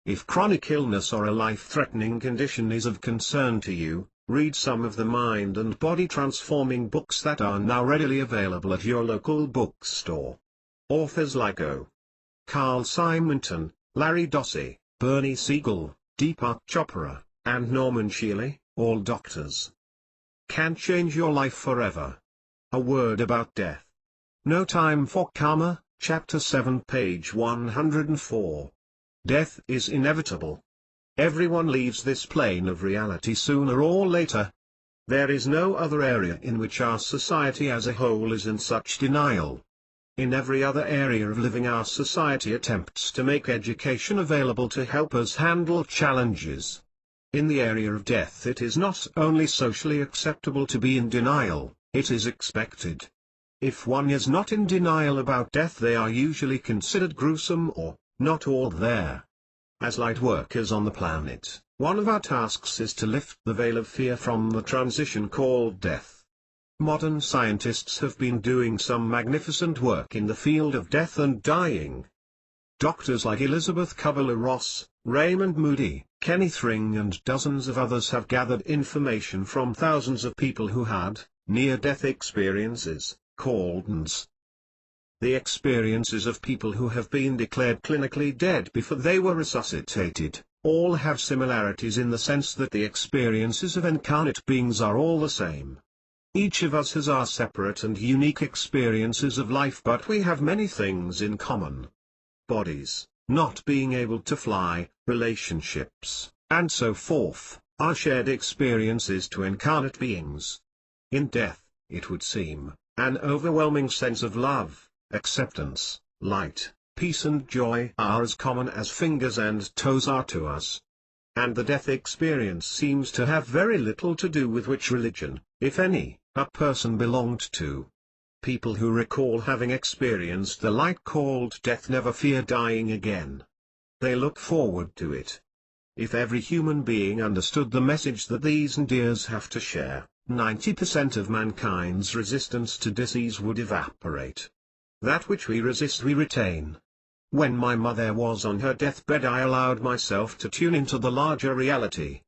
If chronic illness or a life-threatening condition is of concern to you, read some of the mind and body transforming books that are now readily available at your local bookstore. Authors like O. Carl Simonton, Larry Dossey, Bernie Siegel, Deepak Chopra, and Norman Shealy, all doctors. Can change your life forever. A word about death. No Time for Karma, Chapter 7, page 104. Death is inevitable. Everyone leaves this plane of reality sooner or later. There is no other area in which our society as a whole is in such denial. In every other area of living, our society attempts to make education available to help us handle challenges. In the area of death, it is not only socially acceptable to be in denial, it is expected. If one is not in denial about death, they are usually considered gruesome or not all there. As light workers on the planet, one of our tasks is to lift the veil of fear from the transition called death. Modern scientists have been doing some magnificent work in the field of death and dying. Doctors like Elizabeth Kubler-Ross, Raymond Moody, Kenneth Ring and dozens of others have gathered information from thousands of people who had near-death experiences, called NDEs. The experiences of people who have been declared clinically dead before they were resuscitated, all have similarities in the sense that the experiences of incarnate beings are all the same. Each of us has our separate and unique experiences of life, but we have many things in common. Bodies, not being able to fly, relationships, and so forth, are shared experiences to incarnate beings. In death, it would seem, an overwhelming sense of love, acceptance, light, peace and joy are as common as fingers and toes are to us. And the death experience seems to have very little to do with which religion, if any, a person belonged to. People who recall having experienced the light called death never fear dying again. They look forward to it. if every human being understood the message that these ideas have to share, 90% of mankind's resistance to disease would evaporate. That which we resist we retain. When my mother was on her deathbed, I allowed myself to tune into the larger reality.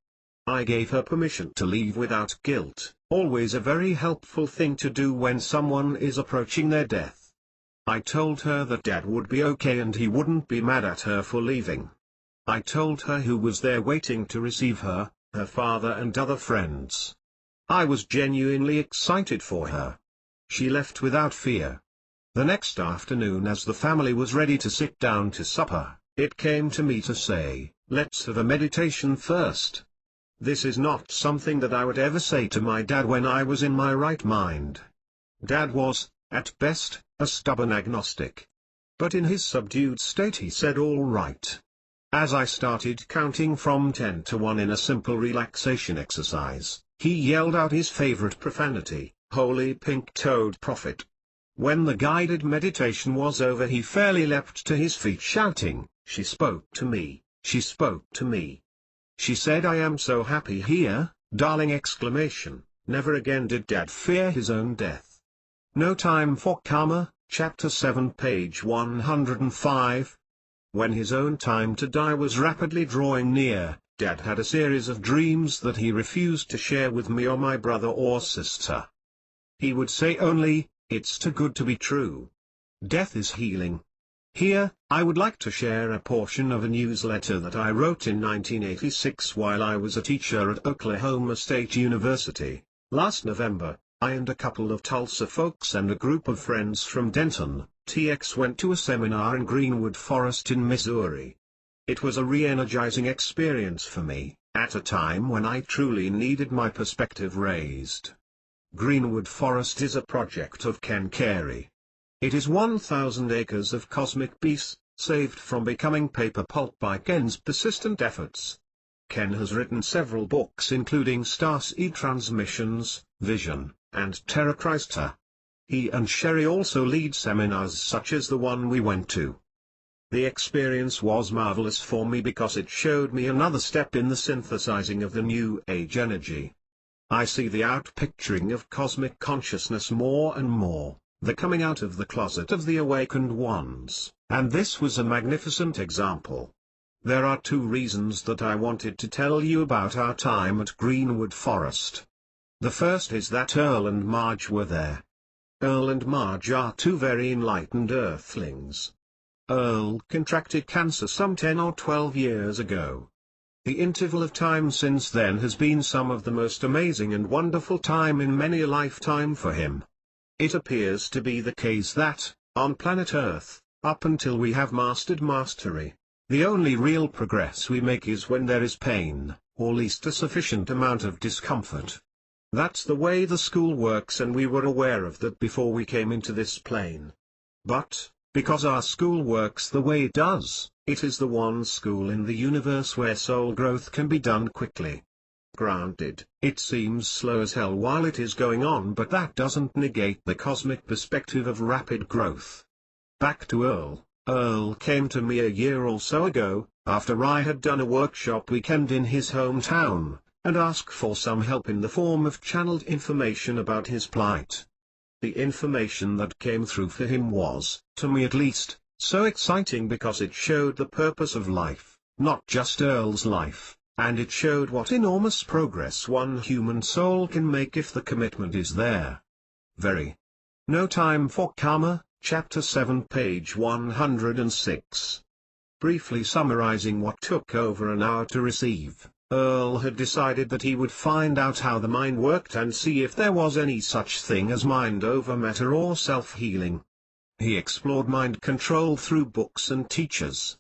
I gave her permission to leave without guilt, always a very helpful thing to do when someone is approaching their death. I told her that Dad would be okay and he wouldn't be mad at her for leaving. I told her who was there waiting to receive her, her father and other friends. I was genuinely excited for her. She left without fear. The next afternoon, as the family was ready to sit down to supper, it came to me to say, "Let's have a meditation first." This is not something that I would ever say to my dad when I was in my right mind. Dad was, at best, a stubborn agnostic. But in his subdued state he said all right. As I started counting from 10 to 1 in a simple relaxation exercise, he yelled out his favorite profanity, "Holy pink-toed prophet." When the guided meditation was over, he fairly leapt to his feet shouting, "She spoke to me, she spoke to me. She said I am so happy here, darling!" exclamation. Never again did Dad fear his own death. No Time for Karma, Chapter 7, page 105. When his own time to die was rapidly drawing near, Dad had a series of dreams that he refused to share with me or my brother or sister. He would say only, "It's too good to be true. Death is healing." Here, I would like to share a portion of a newsletter that I wrote in 1986 while I was a teacher at Oklahoma State University. Last November, I and a couple of Tulsa folks and a group of friends from Denton, TX went to a seminar in Greenwood Forest in Missouri. It was a re-energizing experience for me, at a time when I truly needed my perspective raised. Greenwood Forest is a project of Ken Carey. It is 1,000 acres of cosmic bliss, saved from becoming paper pulp by Ken's persistent efforts. Ken has written several books including Starseed Transmissions, Vision, and Terra Christa. He and Sherry also lead seminars such as the one we went to. The experience was marvelous for me because it showed me another step in the synthesizing of the New Age energy. I see the outpicturing of cosmic consciousness more and more, the coming out of the closet of the awakened ones, and this was a magnificent example. There are two reasons that I wanted to tell you about our time at Greenwood Forest. The first is that Earl and Marge were there. Earl and Marge are two very enlightened earthlings. Earl contracted cancer some 10 or 12 years ago. The interval of time since then has been some of the most amazing and wonderful time in many a lifetime for him. It appears to be the case that, on planet Earth, up until we have mastered mastery, the only real progress we make is when there is pain, or least a sufficient amount of discomfort. That's the way the school works, and we were aware of that before we came into this plane. But, because our school works the way it does, it is the one school in the universe where soul growth can be done quickly. Granted, it seems slow as hell while it is going on, but that doesn't negate the cosmic perspective of rapid growth. Back to Earl. Earl came to me a year or so ago, after I had done a workshop weekend in his hometown, and asked for some help in the form of channeled information about his plight. The information that came through for him was, to me at least, so exciting because it showed the purpose of life, not just Earl's life. And it showed what enormous progress one human soul can make if the commitment is there. Very. No Time for Karma, Chapter 7, page 106. Briefly summarizing what took over an hour to receive, Earl had decided that he would find out how the mind worked and see if there was any such thing as mind over matter or self-healing. He explored mind control through books and teachers.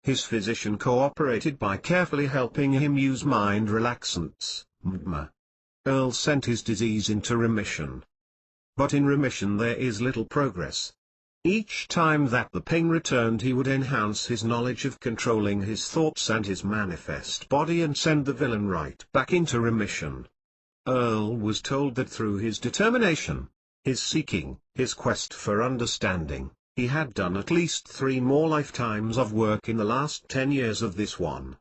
His physician cooperated by carefully helping him use mind relaxants, MDMA. Earl sent his disease into remission. But in remission there is little progress. Each time that the pain returned, he would enhance his knowledge of controlling his thoughts and his manifest body and send the villain right back into remission. Earl was told that through his determination, his seeking, his quest for understanding, he had done at least 3 more lifetimes of work in the last 10 years of this one.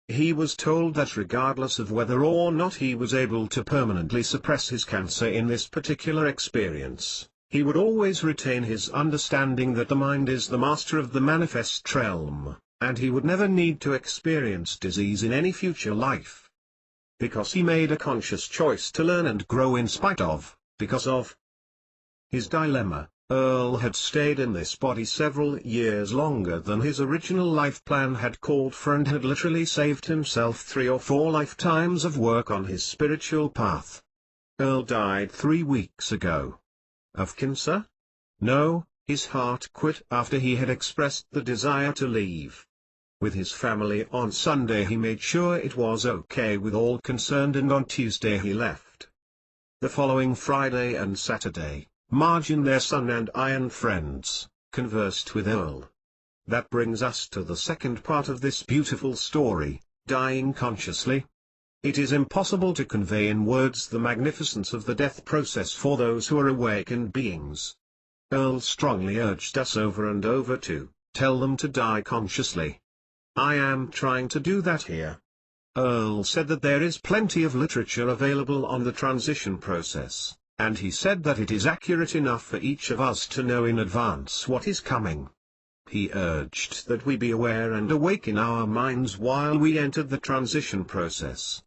He was told that regardless of whether or not he was able to permanently suppress his cancer in this particular experience, he would always retain his understanding that the mind is the master of the manifest realm, and he would never need to experience disease in any future life. Because he made a conscious choice to learn and grow in spite of, because of his dilemma. Earl had stayed in this body several years longer than his original life plan had called for and had literally saved himself 3 or 4 lifetimes of work on his spiritual path. Earl died 3 weeks ago. Of cancer? No, his heart quit after he had expressed the desire to leave. With his family on Sunday he made sure it was okay with all concerned, and on Tuesday he left. The following Friday and Saturday, Marge and their son and I and friends conversed with Earl. That brings us to the second part of this beautiful story, dying consciously. It is impossible to convey in words the magnificence of the death process for those who are awakened beings. Earl strongly urged us over and over to tell them to die consciously. I am trying to do that here. Earl said that there is plenty of literature available on the transition process, and he said that it is accurate enough for each of us to know in advance what is coming. He urged that we be aware and awake in our minds while we entered the transition process.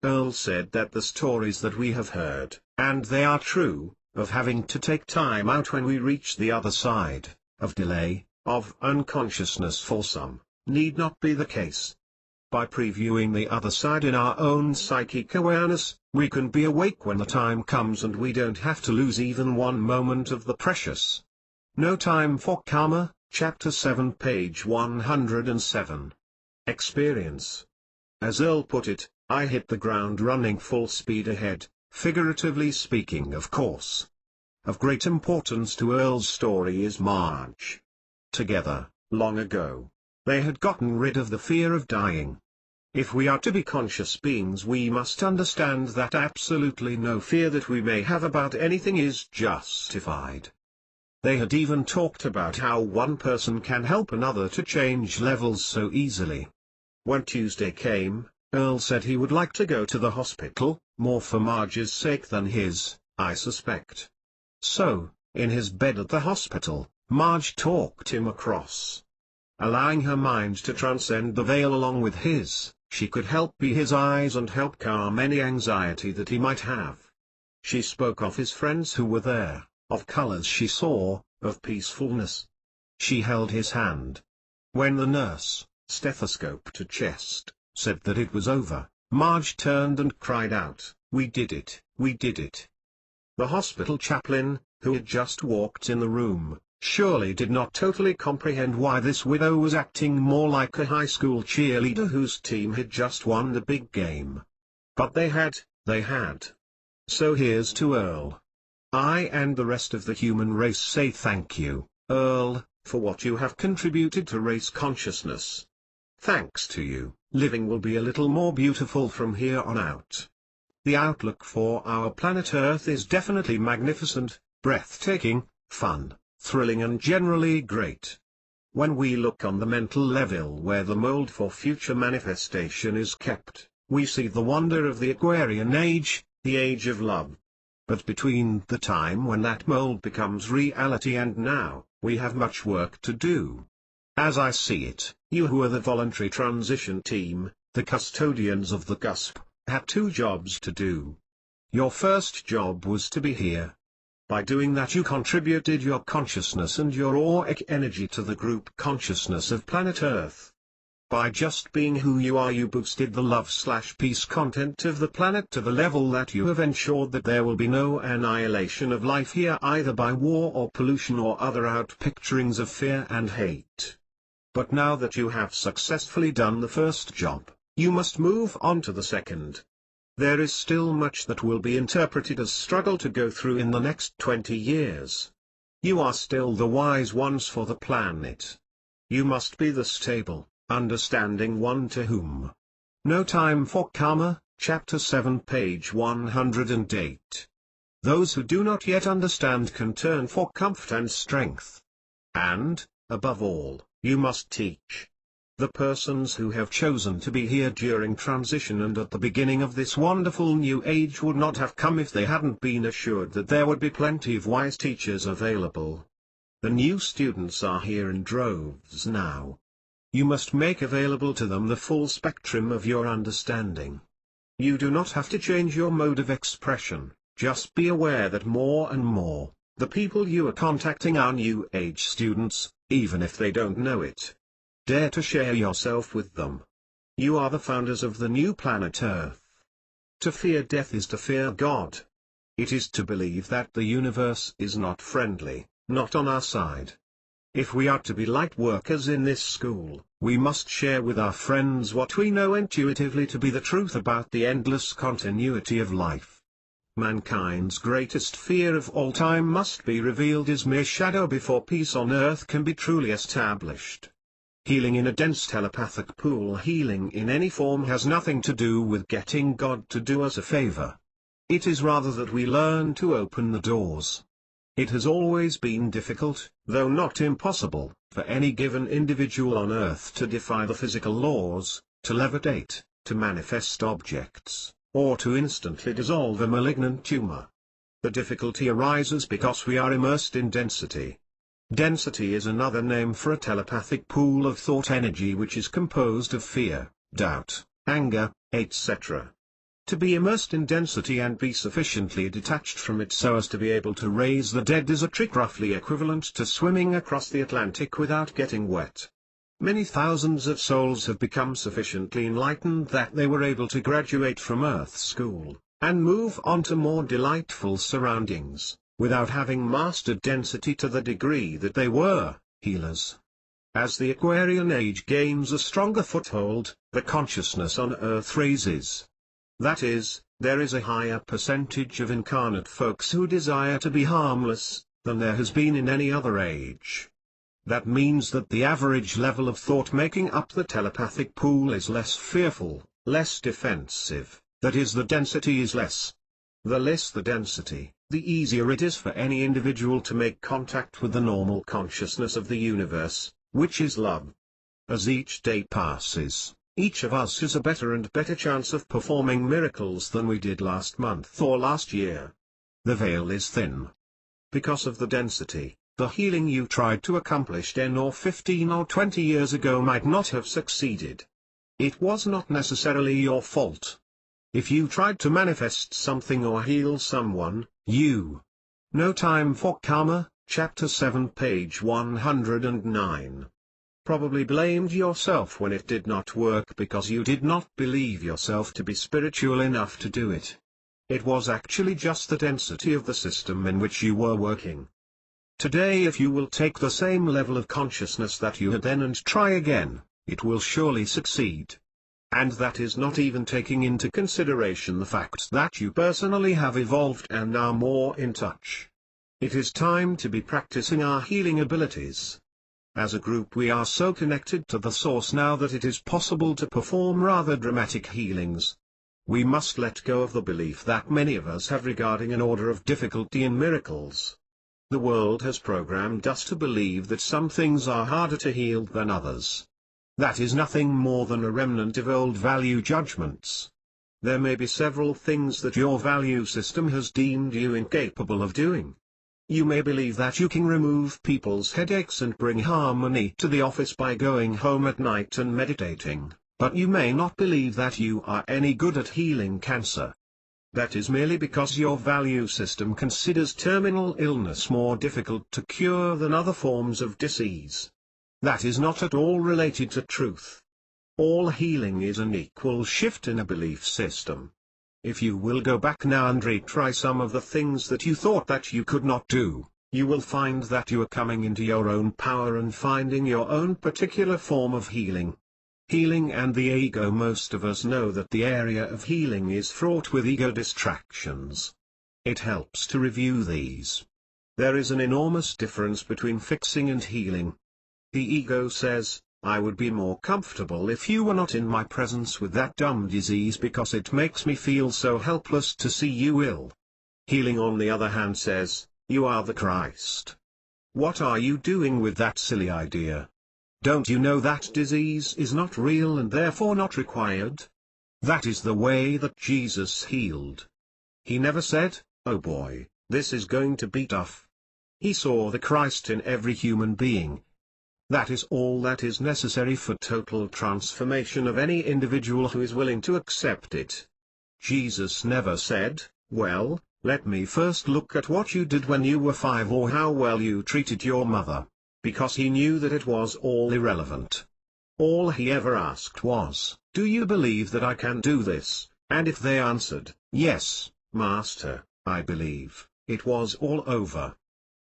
Earl said that the stories that we have heard, and they are true, of having to take time out when we reach the other side, of delay, of unconsciousness for some, need not be the case. By previewing the other side in our own psychic awareness, we can be awake when the time comes, and we don't have to lose even one moment of the precious. No Time for Karma, Chapter 7, page 107. Experience. As Earl put it, I hit the ground running full speed ahead, figuratively speaking, of course. Of great importance to Earl's story is Marge. Together, long ago, they had gotten rid of the fear of dying. If we are to be conscious beings, we must understand that absolutely no fear that we may have about anything is justified. They had even talked about how one person can help another to change levels so easily. When Tuesday came, Earl said he would like to go to the hospital, more for Marge's sake than his, I suspect. So, in his bed at the hospital, Marge talked him across. Allowing her mind to transcend the veil along with his, she could help be his eyes and help calm any anxiety that he might have. She spoke of his friends who were there, of colors she saw, of peacefulness. She held his hand. When the nurse, stethoscope to chest, said that it was over, Marge turned and cried out, "We did it, we did it." The hospital chaplain, who had just walked in the room, surely did not totally comprehend why this widow was acting more like a high school cheerleader whose team had just won the big game. But they had. So here's to Earl. I and the rest of the human race say thank you, Earl, for what you have contributed to race consciousness. Thanks to you, living will be a little more beautiful from here on out. The outlook for our planet Earth is definitely magnificent, breathtaking, fun, thrilling, and generally great. When we look on the mental level where the mold for future manifestation is kept, we see the wonder of the Aquarian age, the age of love. But between the time when that mold becomes reality and now, we have much work to do. As I see it, you who are the voluntary transition team, the custodians of the cusp, have 2 jobs to do. Your first job was to be here. By doing that you contributed your consciousness and your auric energy to the group consciousness of planet Earth. By just being who you are, you boosted the love/peace content of the planet to the level that you have ensured that there will be no annihilation of life here either by war or pollution or other outpicturings of fear and hate. But now that you have successfully done the first job, you must move on to the second. There is still much that will be interpreted as struggle to go through in the next 20 years. You are still the wise ones for the planet. You must be the stable, understanding one to whom. No Time for Karma, Chapter 7, page 108. Those who do not yet understand can turn for comfort and strength. And, above all, you must teach. The persons who have chosen to be here during transition and at the beginning of this wonderful new age would not have come if they hadn't been assured that there would be plenty of wise teachers available. The new students are here in droves now. You must make available to them the full spectrum of your understanding. You do not have to change your mode of expression, just be aware that more and more, the people you are contacting are new age students, even if they don't know it. Dare to share yourself with them. You are the founders of the new planet Earth. To fear death is to fear God. It is to believe that the universe is not friendly, not on our side. If we are to be light workers in this school, we must share with our friends what we know intuitively to be the truth about the endless continuity of life. Mankind's greatest fear of all time must be revealed as mere shadow before peace on earth can be truly established. Healing in a dense telepathic pool. Healing in any form has nothing to do with getting God to do us a favor. It is rather that we learn to open the doors. It has always been difficult, though not impossible, for any given individual on Earth to defy the physical laws, to levitate, to manifest objects, or to instantly dissolve a malignant tumor. The difficulty arises because we are immersed in density. Density is another name for a telepathic pool of thought energy which is composed of fear, doubt, anger, etc. To be immersed in density and be sufficiently detached from it so as to be able to raise the dead is a trick roughly equivalent to swimming across the Atlantic without getting wet. Many thousands of souls have become sufficiently enlightened that they were able to graduate from Earth School, and move on to more delightful surroundings, without having mastered density to the degree that they were healers. As the Aquarian age gains a stronger foothold, the consciousness on Earth raises. That is, there is a higher percentage of incarnate folks who desire to be harmless, than there has been in any other age. That means that the average level of thought making up the telepathic pool is less fearful, less defensive, that is, the density is less. The less the density, the easier it is for any individual to make contact with the normal consciousness of the universe, which is love. As each day passes, each of us has a better and better chance of performing miracles than we did last month or last year. The veil is thin. Because of the density, the healing you tried to accomplish 10 or 15 or 20 years ago might not have succeeded. It was not necessarily your fault. If you tried to manifest something or heal someone, No Time for Karma, Chapter 7 page 109. Probably blamed yourself when it did not work because you did not believe yourself to be spiritual enough to do it. It was actually just the density of the system in which you were working. Today if you will take the same level of consciousness that you had then and try again, it will surely succeed. And that is not even taking into consideration the fact that you personally have evolved and are more in touch. It is time to be practicing our healing abilities. As a group we are so connected to the source now that it is possible to perform rather dramatic healings. We must let go of the belief that many of us have regarding an order of difficulty in miracles. The world has programmed us to believe that some things are harder to heal than others. That is nothing more than a remnant of old value judgments. There may be several things that your value system has deemed you incapable of doing. You may believe that you can remove people's headaches and bring harmony to the office by going home at night and meditating, but you may not believe that you are any good at healing cancer. That is merely because your value system considers terminal illness more difficult to cure than other forms of disease. That is not at all related to truth. All healing is an equal shift in a belief system. If you will go back now and retry some of the things that you thought that you could not do, you will find that you are coming into your own power and finding your own particular form of healing. Healing and the ego. Most of us know that the area of healing is fraught with ego distractions. It helps to review these. There is an enormous difference between fixing and healing. The ego says, I would be more comfortable if you were not in my presence with that dumb disease because it makes me feel so helpless to see you ill. Healing on the other hand says, you are the Christ. What are you doing with that silly idea? Don't you know that disease is not real and therefore not required? That is the way that Jesus healed. He never said, "Oh boy, this is going to be tough." He saw the Christ in every human being. That is all that is necessary for total transformation of any individual who is willing to accept it. Jesus never said, "Well, let me first look at what you did when you were 5 or how well you treated your mother," because he knew that it was all irrelevant. All he ever asked was, "Do you believe that I can do this?" And if they answered, "Yes, Master, I believe," it was all over.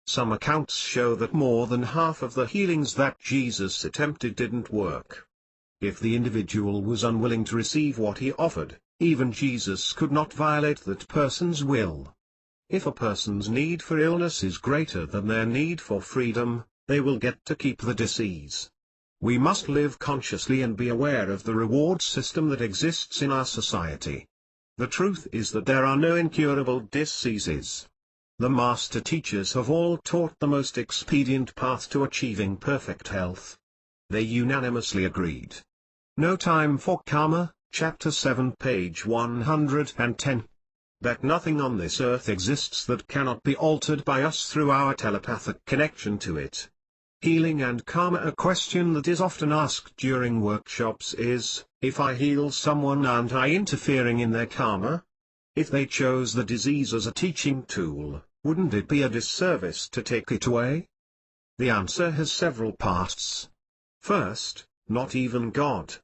Some accounts show that more than half of the healings that Jesus attempted didn't work. If the individual was unwilling to receive what he offered, even Jesus could not violate that person's will. If a person's need for illness is greater than their need for freedom, they will get to keep the disease. We must live consciously and be aware of the reward system that exists in our society. The truth is that there are no incurable diseases. The master teachers have all taught the most expedient path to achieving perfect health. They unanimously agreed. No Time for Karma, Chapter 7, page 110. That nothing on this earth exists that cannot be altered by us through our telepathic connection to it. Healing and karma. A question that is often asked during workshops is, if I heal someone, aren't I interfering in their karma? If they chose the disease as a teaching tool, wouldn't it be a disservice to take it away? The answer has several parts. First, not even God,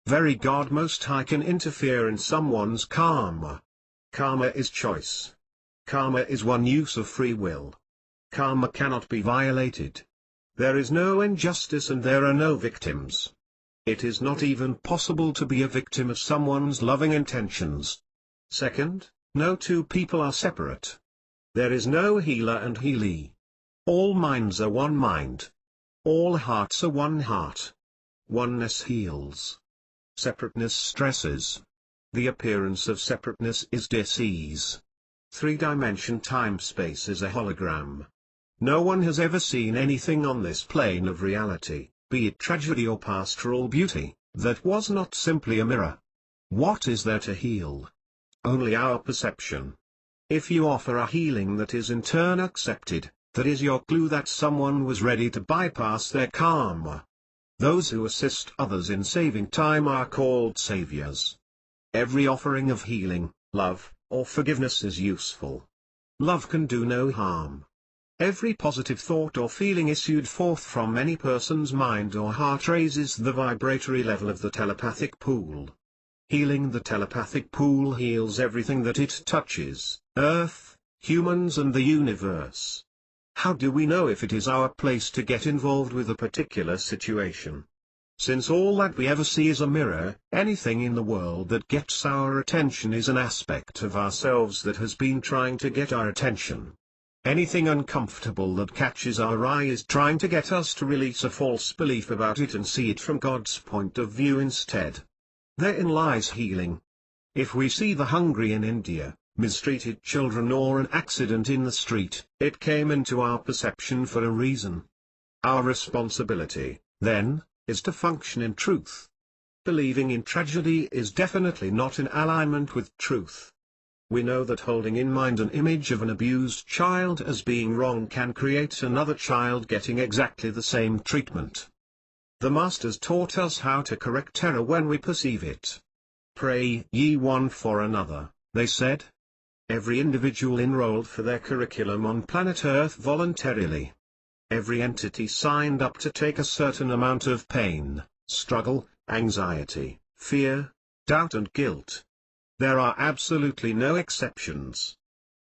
very God Most High, can interfere in someone's karma. Karma is choice. Karma is one use of free will. Karma cannot be violated. There is no injustice and there are no victims. It is not even possible to be a victim of someone's loving intentions. Second, no two people are separate. There is no healer and healee. All minds are one mind. All hearts are one heart. Oneness heals. Separateness stresses. The appearance of separateness is disease. Three-dimension time-space is a hologram. No one has ever seen anything on this plane of reality, be it tragedy or pastoral beauty, that was not simply a mirror. What is there to heal? Only our perception. If you offer a healing that is in turn accepted, that is your clue that someone was ready to bypass their karma. Those who assist others in saving time are called saviors. Every offering of healing, love, or forgiveness is useful. Love can do no harm. Every positive thought or feeling issued forth from any person's mind or heart raises the vibratory level of the telepathic pool. Healing the telepathic pool heals everything that it touches, Earth, humans and the universe. How do we know if it is our place to get involved with a particular situation? Since all that we ever see is a mirror, anything in the world that gets our attention is an aspect of ourselves that has been trying to get our attention. Anything uncomfortable that catches our eye is trying to get us to release a false belief about it and see it from God's point of view instead. Therein lies healing. If we see the hungry in India, mistreated children or an accident in the street, it came into our perception for a reason. Our responsibility, then, is to function in truth. Believing in tragedy is definitely not in alignment with truth. We know that holding in mind an image of an abused child as being wrong can create another child getting exactly the same treatment. The Masters taught us how to correct error when we perceive it. Pray ye one for another, they said. Every individual enrolled for their curriculum on planet Earth voluntarily. Every entity signed up to take a certain amount of pain, struggle, anxiety, fear, doubt and guilt. There are absolutely no exceptions.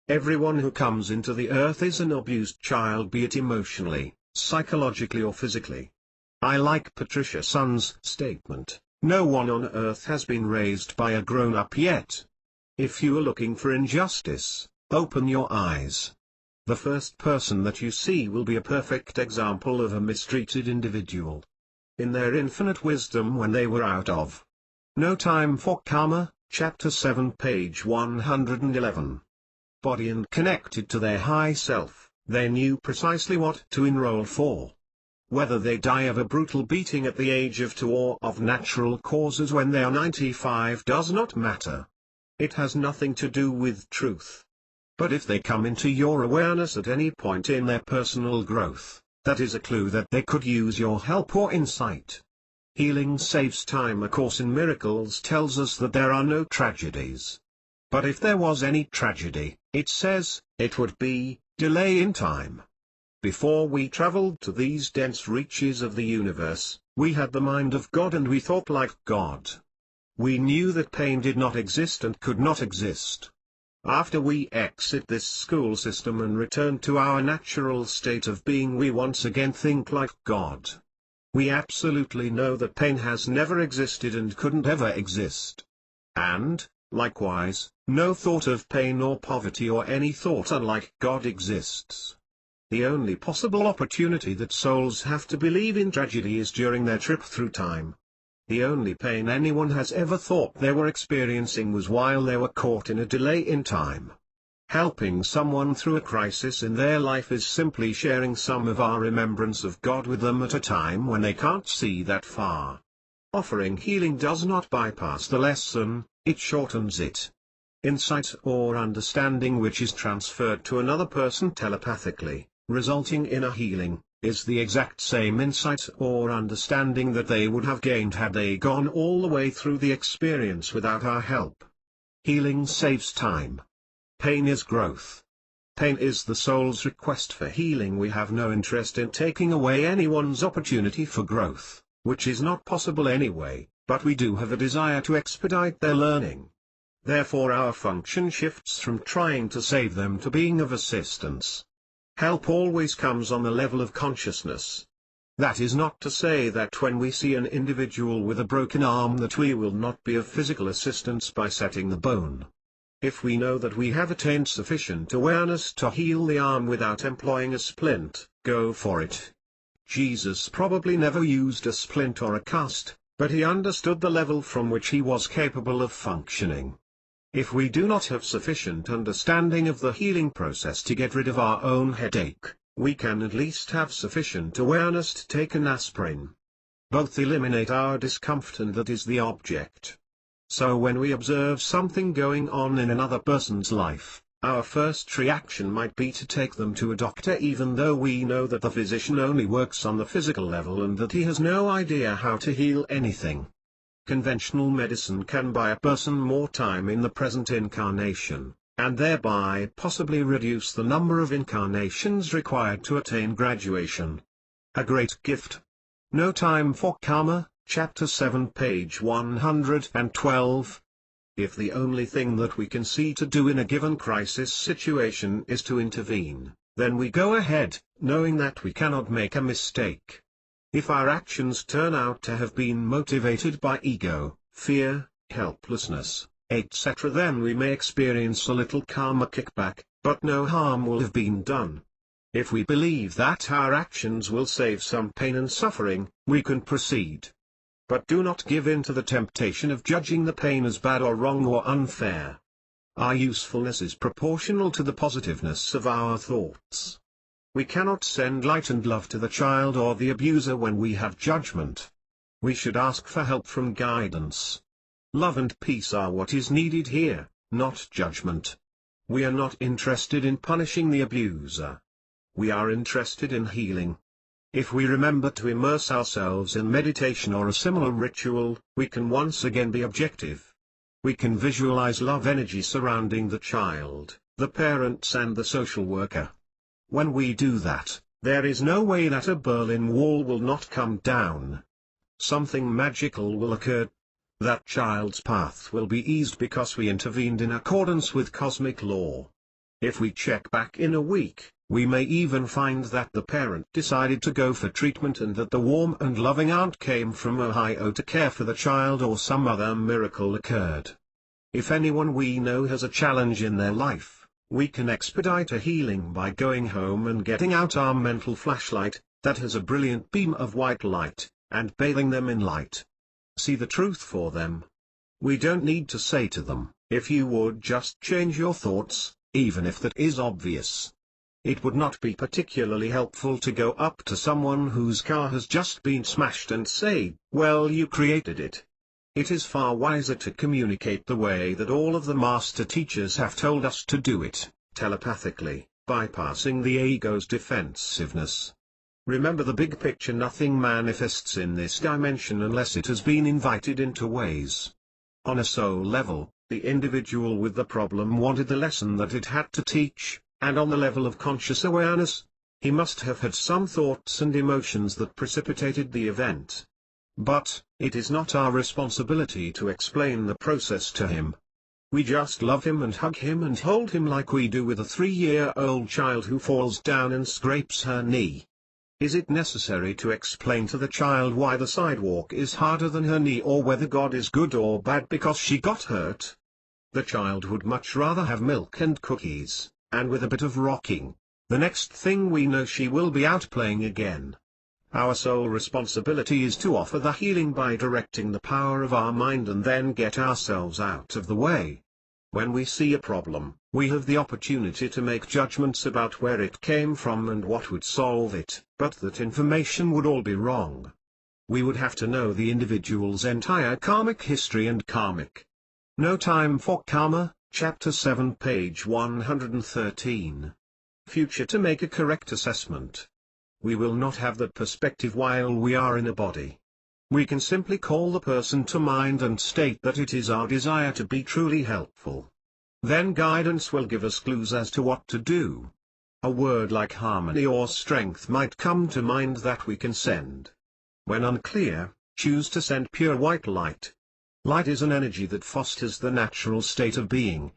Everyone who comes into the earth is an abused child, be it emotionally, psychologically or physically. I like Patricia Sun's statement, no one on earth has been raised by a grown-up yet. If you are looking for injustice, open your eyes. The first person that you see will be a perfect example of a mistreated individual. In their infinite wisdom when they were out of No Time for Karma, Chapter 7, page 111. Body and connected to their high self, they knew precisely what to enroll for. Whether they die of a brutal beating at the age of 2 or of natural causes when they are 95 does not matter. It has nothing to do with truth. But if they come into your awareness at any point in their personal growth, that is a clue that they could use your help or insight. Healing saves time. A Course in Miracles tells us that there are no tragedies. But if there was any tragedy, it says, it would be delay in time. Before we traveled to these dense reaches of the universe, we had the mind of God and we thought like God. We knew that pain did not exist and could not exist. After we exit this school system and return to our natural state of being, we once again think like God. We absolutely know that pain has never existed and couldn't ever exist. And, likewise, no thought of pain or poverty or any thought unlike God exists. The only possible opportunity that souls have to believe in tragedy is during their trip through time. The only pain anyone has ever thought they were experiencing was while they were caught in a delay in time. Helping someone through a crisis in their life is simply sharing some of our remembrance of God with them at a time when they can't see that far. Offering healing does not bypass the lesson, it shortens it. Insight or understanding which is transferred to another person telepathically, resulting in a healing, is the exact same insight or understanding that they would have gained had they gone all the way through the experience without our help. Healing saves time. Pain is growth. Pain is the soul's request for healing. We have no interest in taking away anyone's opportunity for growth, which is not possible anyway, but we do have a desire to expedite their learning. Therefore our function shifts from trying to save them to being of assistance. Help always comes on the level of consciousness. That is not to say that when we see an individual with a broken arm that we will not be of physical assistance by setting the bone. If we know that we have attained sufficient awareness to heal the arm without employing a splint, go for it. Jesus probably never used a splint or a cast, but he understood the level from which he was capable of functioning. If we do not have sufficient understanding of the healing process to get rid of our own headache, we can at least have sufficient awareness to take an aspirin. Both eliminate our discomfort, and that is the object. So when we observe something going on in another person's life, our first reaction might be to take them to a doctor, even though we know that the physician only works on the physical level and that he has no idea how to heal anything. Conventional medicine can buy a person more time in the present incarnation, and thereby possibly reduce the number of incarnations required to attain graduation. A great gift. No Time for Karma, Chapter 7, page 112. If the only thing that we can see to do in a given crisis situation is to intervene, then we go ahead, knowing that we cannot make a mistake. If our actions turn out to have been motivated by ego, fear, helplessness, etc., then we may experience a little karma kickback, but no harm will have been done. If we believe that our actions will save some pain and suffering, we can proceed. But do not give in to the temptation of judging the pain as bad or wrong or unfair. Our usefulness is proportional to the positiveness of our thoughts. We cannot send light and love to the child or the abuser when we have judgment. We should ask for help from guidance. Love and peace are what is needed here, not judgment. We are not interested in punishing the abuser. We are interested in healing. If we remember to immerse ourselves in meditation or a similar ritual, we can once again be objective. We can visualize love energy surrounding the child, the parents and the social worker. When we do that, there is no way that a Berlin Wall will not come down. Something magical will occur. That child's path will be eased because we intervened in accordance with cosmic law. If we check back in a week, we may even find that the parent decided to go for treatment and that the warm and loving aunt came from Ohio to care for the child, or some other miracle occurred. If anyone we know has a challenge in their life, we can expedite a healing by going home and getting out our mental flashlight, that has a brilliant beam of white light, and bathing them in light. See the truth for them. We don't need to say to them, if you would just change your thoughts, even if that is obvious. It would not be particularly helpful to go up to someone whose car has just been smashed and say, "Well, you created it." It is far wiser to communicate the way that all of the master teachers have told us to do it, telepathically, bypassing the ego's defensiveness. Remember the big picture: nothing manifests in this dimension unless it has been invited into ways. On a soul level, the individual with the problem wanted the lesson that it had to teach, and on the level of conscious awareness, he must have had some thoughts and emotions that precipitated the event. But, it is not our responsibility to explain the process to him. We just love him and hug him and hold him like we do with a 3-year-old child who falls down and scrapes her knee. Is it necessary to explain to the child why the sidewalk is harder than her knee, or whether God is good or bad because she got hurt? The child would much rather have milk and cookies, and with a bit of rocking, the next thing we know she will be out playing again. Our sole responsibility is to offer the healing by directing the power of our mind and then get ourselves out of the way. When we see a problem, we have the opportunity to make judgments about where it came from and what would solve it, but that information would all be wrong. We would have to know the individual's entire karmic history and karmic. No Time for Karma, Chapter 7, page 113. Future to make a correct assessment. We will not have that perspective while we are in a body. We can simply call the person to mind and state that it is our desire to be truly helpful. Then guidance will give us clues as to what to do. A word like harmony or strength might come to mind that we can send. When unclear, choose to send pure white light. Light is an energy that fosters the natural state of being.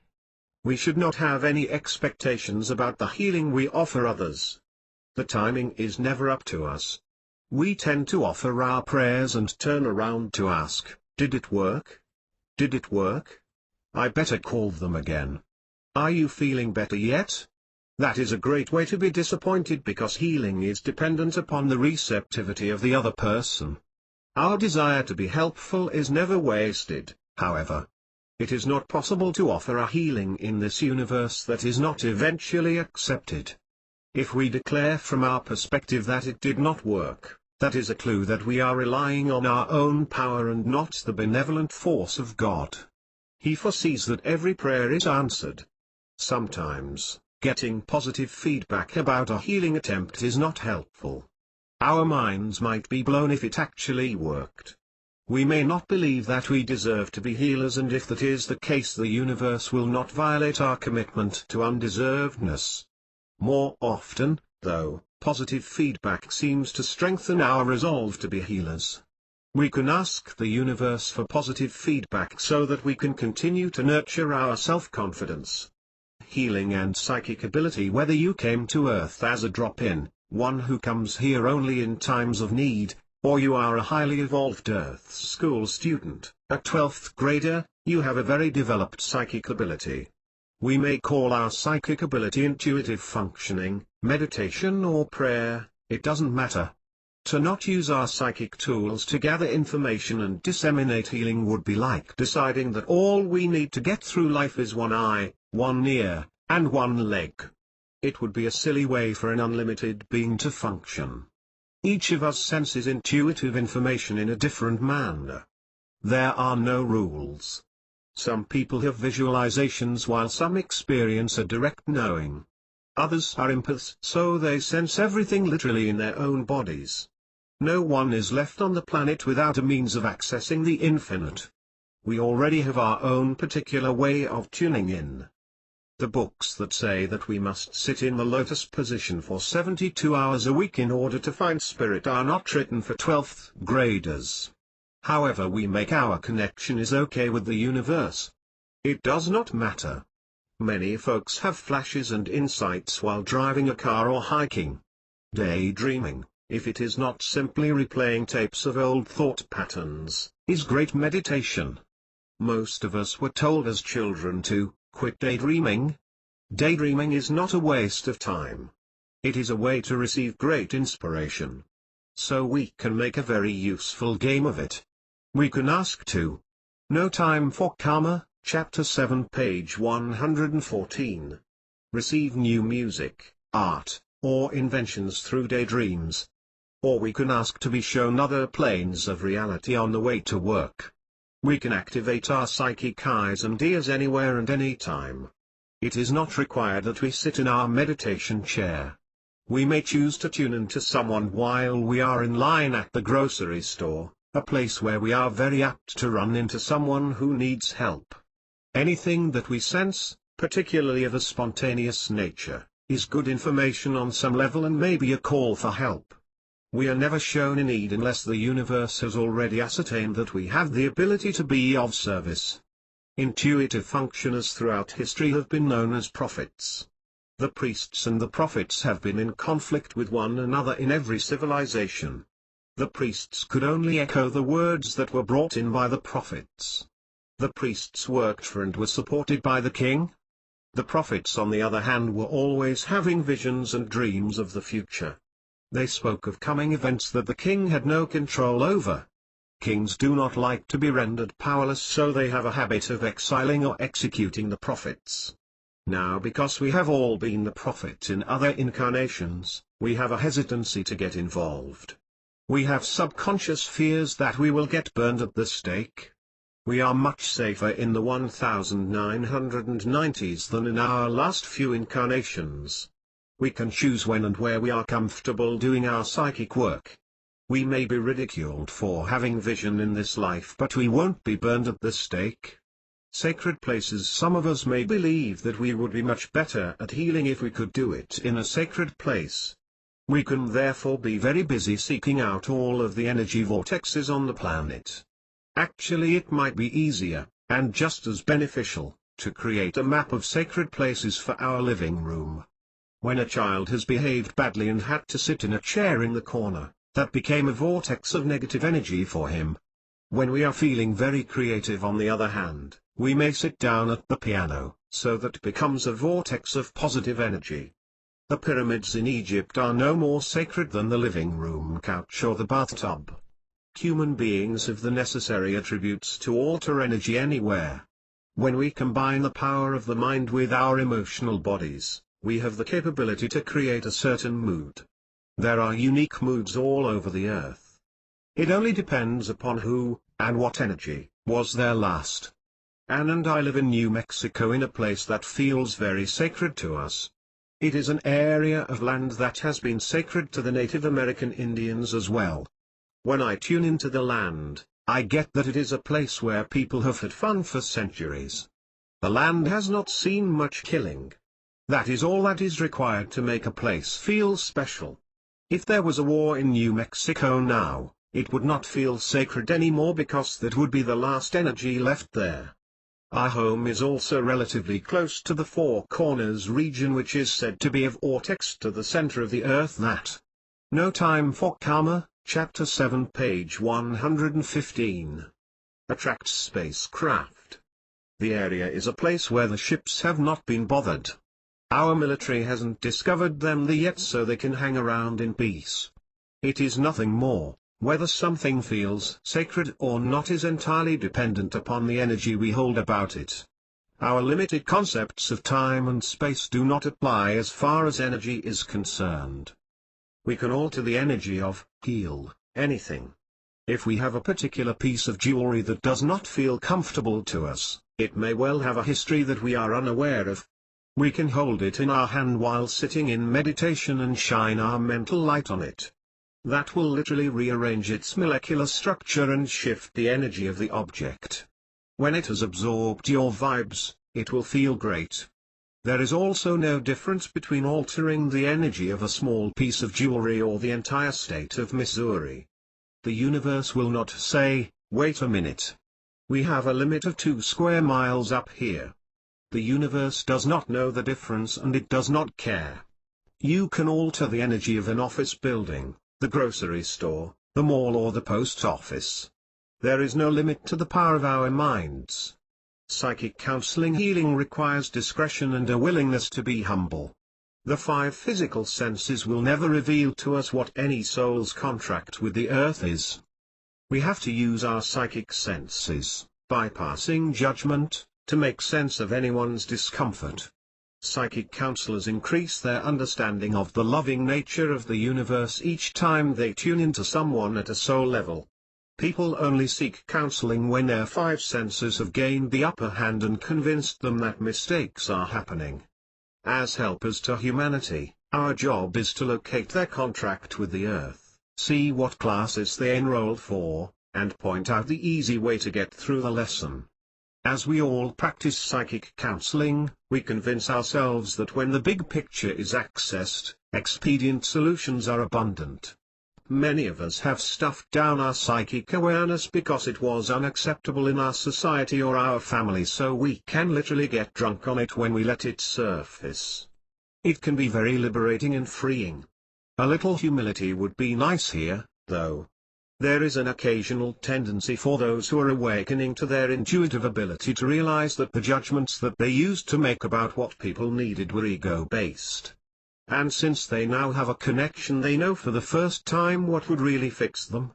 We should not have any expectations about the healing we offer others. The timing is never up to us. We tend to offer our prayers and turn around to ask, "Did it work? Did it work? I better call them again. Are you feeling better yet?" That is a great way to be disappointed, because healing is dependent upon the receptivity of the other person. Our desire to be helpful is never wasted, however. It is not possible to offer a healing in this universe that is not eventually accepted. If we declare from our perspective that it did not work, that is a clue that we are relying on our own power and not the benevolent force of God. He foresees that every prayer is answered. Sometimes, getting positive feedback about a healing attempt is not helpful. Our minds might be blown if it actually worked. We may not believe that we deserve to be healers, and if that is the case, the universe will not violate our commitment to undeservedness. More often, though, positive feedback seems to strengthen our resolve to be healers. We can ask the universe for positive feedback so that we can continue to nurture our self-confidence. Healing and psychic ability. Whether you came to Earth as a drop-in, one who comes here only in times of need, or you are a highly evolved Earth school student, a 12th grader, you have a very developed psychic ability. We may call our psychic ability intuitive functioning, meditation or prayer, it doesn't matter. To not use our psychic tools to gather information and disseminate healing would be like deciding that all we need to get through life is one eye, one ear, and one leg. It would be a silly way for an unlimited being to function. Each of us senses intuitive information in a different manner. There are no rules. Some people have visualizations while some experience a direct knowing. Others are empaths, so they sense everything literally in their own bodies. No one is left on the planet without a means of accessing the infinite. We already have our own particular way of tuning in. The books that say that we must sit in the lotus position for 72 hours a week in order to find spirit are not written for 12th graders. However we make our connection is okay with the universe. It does not matter. Many folks have flashes and insights while driving a car or hiking. Daydreaming, if it is not simply replaying tapes of old thought patterns, is great meditation. Most of us were told as children to quit daydreaming. Daydreaming is not a waste of time. It is a way to receive great inspiration. So we can make a very useful game of it. We can ask to. No Time for Karma, Chapter 7, page 114. Receive new music, art, or inventions through daydreams. Or we can ask to be shown other planes of reality on the way to work. We can activate our psychic eyes and ears anywhere and anytime. It is not required that we sit in our meditation chair. We may choose to tune into someone while we are in line at the grocery store, a place where we are very apt to run into someone who needs help. Anything that we sense, particularly of a spontaneous nature, is good information on some level and maybe a call for help. We are never shown in need unless the universe has already ascertained that we have the ability to be of service. Intuitive functioners throughout history have been known as prophets. The priests and the prophets have been in conflict with one another in every civilization. The priests could only echo the words that were brought in by the prophets. The priests worked for and were supported by the king. The prophets on the other hand were always having visions and dreams of the future. They spoke of coming events that the king had no control over. Kings do not like to be rendered powerless, so they have a habit of exiling or executing the prophets. Now, because we have all been the prophet in other incarnations, we have a hesitancy to get involved. We have subconscious fears that we will get burned at the stake. We are much safer in the 1990s than in our last few incarnations. We can choose when and where we are comfortable doing our psychic work. We may be ridiculed for having vision in this life, but we won't be burned at the stake. Sacred places. Some of us may believe that we would be much better at healing if we could do it in a sacred place. We can therefore be very busy seeking out all of the energy vortexes on the planet. Actually, it might be easier, and just as beneficial, to create a map of sacred places for our living room. When a child has behaved badly and had to sit in a chair in the corner, that became a vortex of negative energy for him. When we are feeling very creative, on the other hand, we may sit down at the piano, so that becomes a vortex of positive energy. The pyramids in Egypt are no more sacred than the living room couch or the bathtub. Human beings have the necessary attributes to alter energy anywhere. When we combine the power of the mind with our emotional bodies, we have the capability to create a certain mood. There are unique moods all over the earth. It only depends upon who, and what energy, was there last. Anne and I live in New Mexico, in a place that feels very sacred to us. It is an area of land that has been sacred to the Native American Indians as well. When I tune into the land, I get that it is a place where people have had fun for centuries. The land has not seen much killing. That is all that is required to make a place feel special. If there was a war in New Mexico now, it would not feel sacred anymore because that would be the last energy left there. Our home is also relatively close to the Four Corners region, which is said to be a vortex to the center of the earth. That No Time for Karma, Chapter 7, page 115. Attracts spacecraft. The area is a place where the ships have not been bothered. Our military hasn't discovered them there yet, so they can hang around in peace. It is nothing more. Whether something feels sacred or not is entirely dependent upon the energy we hold about it. Our limited concepts of time and space do not apply as far as energy is concerned. We can alter the energy of, heal, anything. If we have a particular piece of jewelry that does not feel comfortable to us, it may well have a history that we are unaware of. We can hold it in our hand while sitting in meditation and shine our mental light on it. That will literally rearrange its molecular structure and shift the energy of the object. When it has absorbed your vibes, it will feel great. There is also no difference between altering the energy of a small piece of jewelry or the entire state of Missouri. The universe will not say, "Wait a minute. We have a limit of 2 square miles up here." The universe does not know the difference, and it does not care. You can alter the energy of an office building, the grocery store, the mall, or the post office. There is no limit to the power of our minds. Psychic counseling healing requires discretion and a willingness to be humble. The 5 physical senses will never reveal to us what any soul's contract with the earth is. We have to use our psychic senses, bypassing judgment, to make sense of anyone's discomfort. Psychic counselors increase their understanding of the loving nature of the universe each time they tune into someone at a soul level. People only seek counseling when their five senses have gained the upper hand and convinced them that mistakes are happening. As helpers to humanity, our job is to locate their contract with the earth, see what classes they enrolled for, and point out the easy way to get through the lesson. As we all practice psychic counseling, we convince ourselves that when the big picture is accessed, expedient solutions are abundant. Many of us have stuffed down our psychic awareness because it was unacceptable in our society or our family, so we can literally get drunk on it when we let it surface. It can be very liberating and freeing. A little humility would be nice here, though. There is an occasional tendency for those who are awakening to their intuitive ability to realize that the judgments that they used to make about what people needed were ego-based. And since they now have a connection, they know for the first time what would really fix them.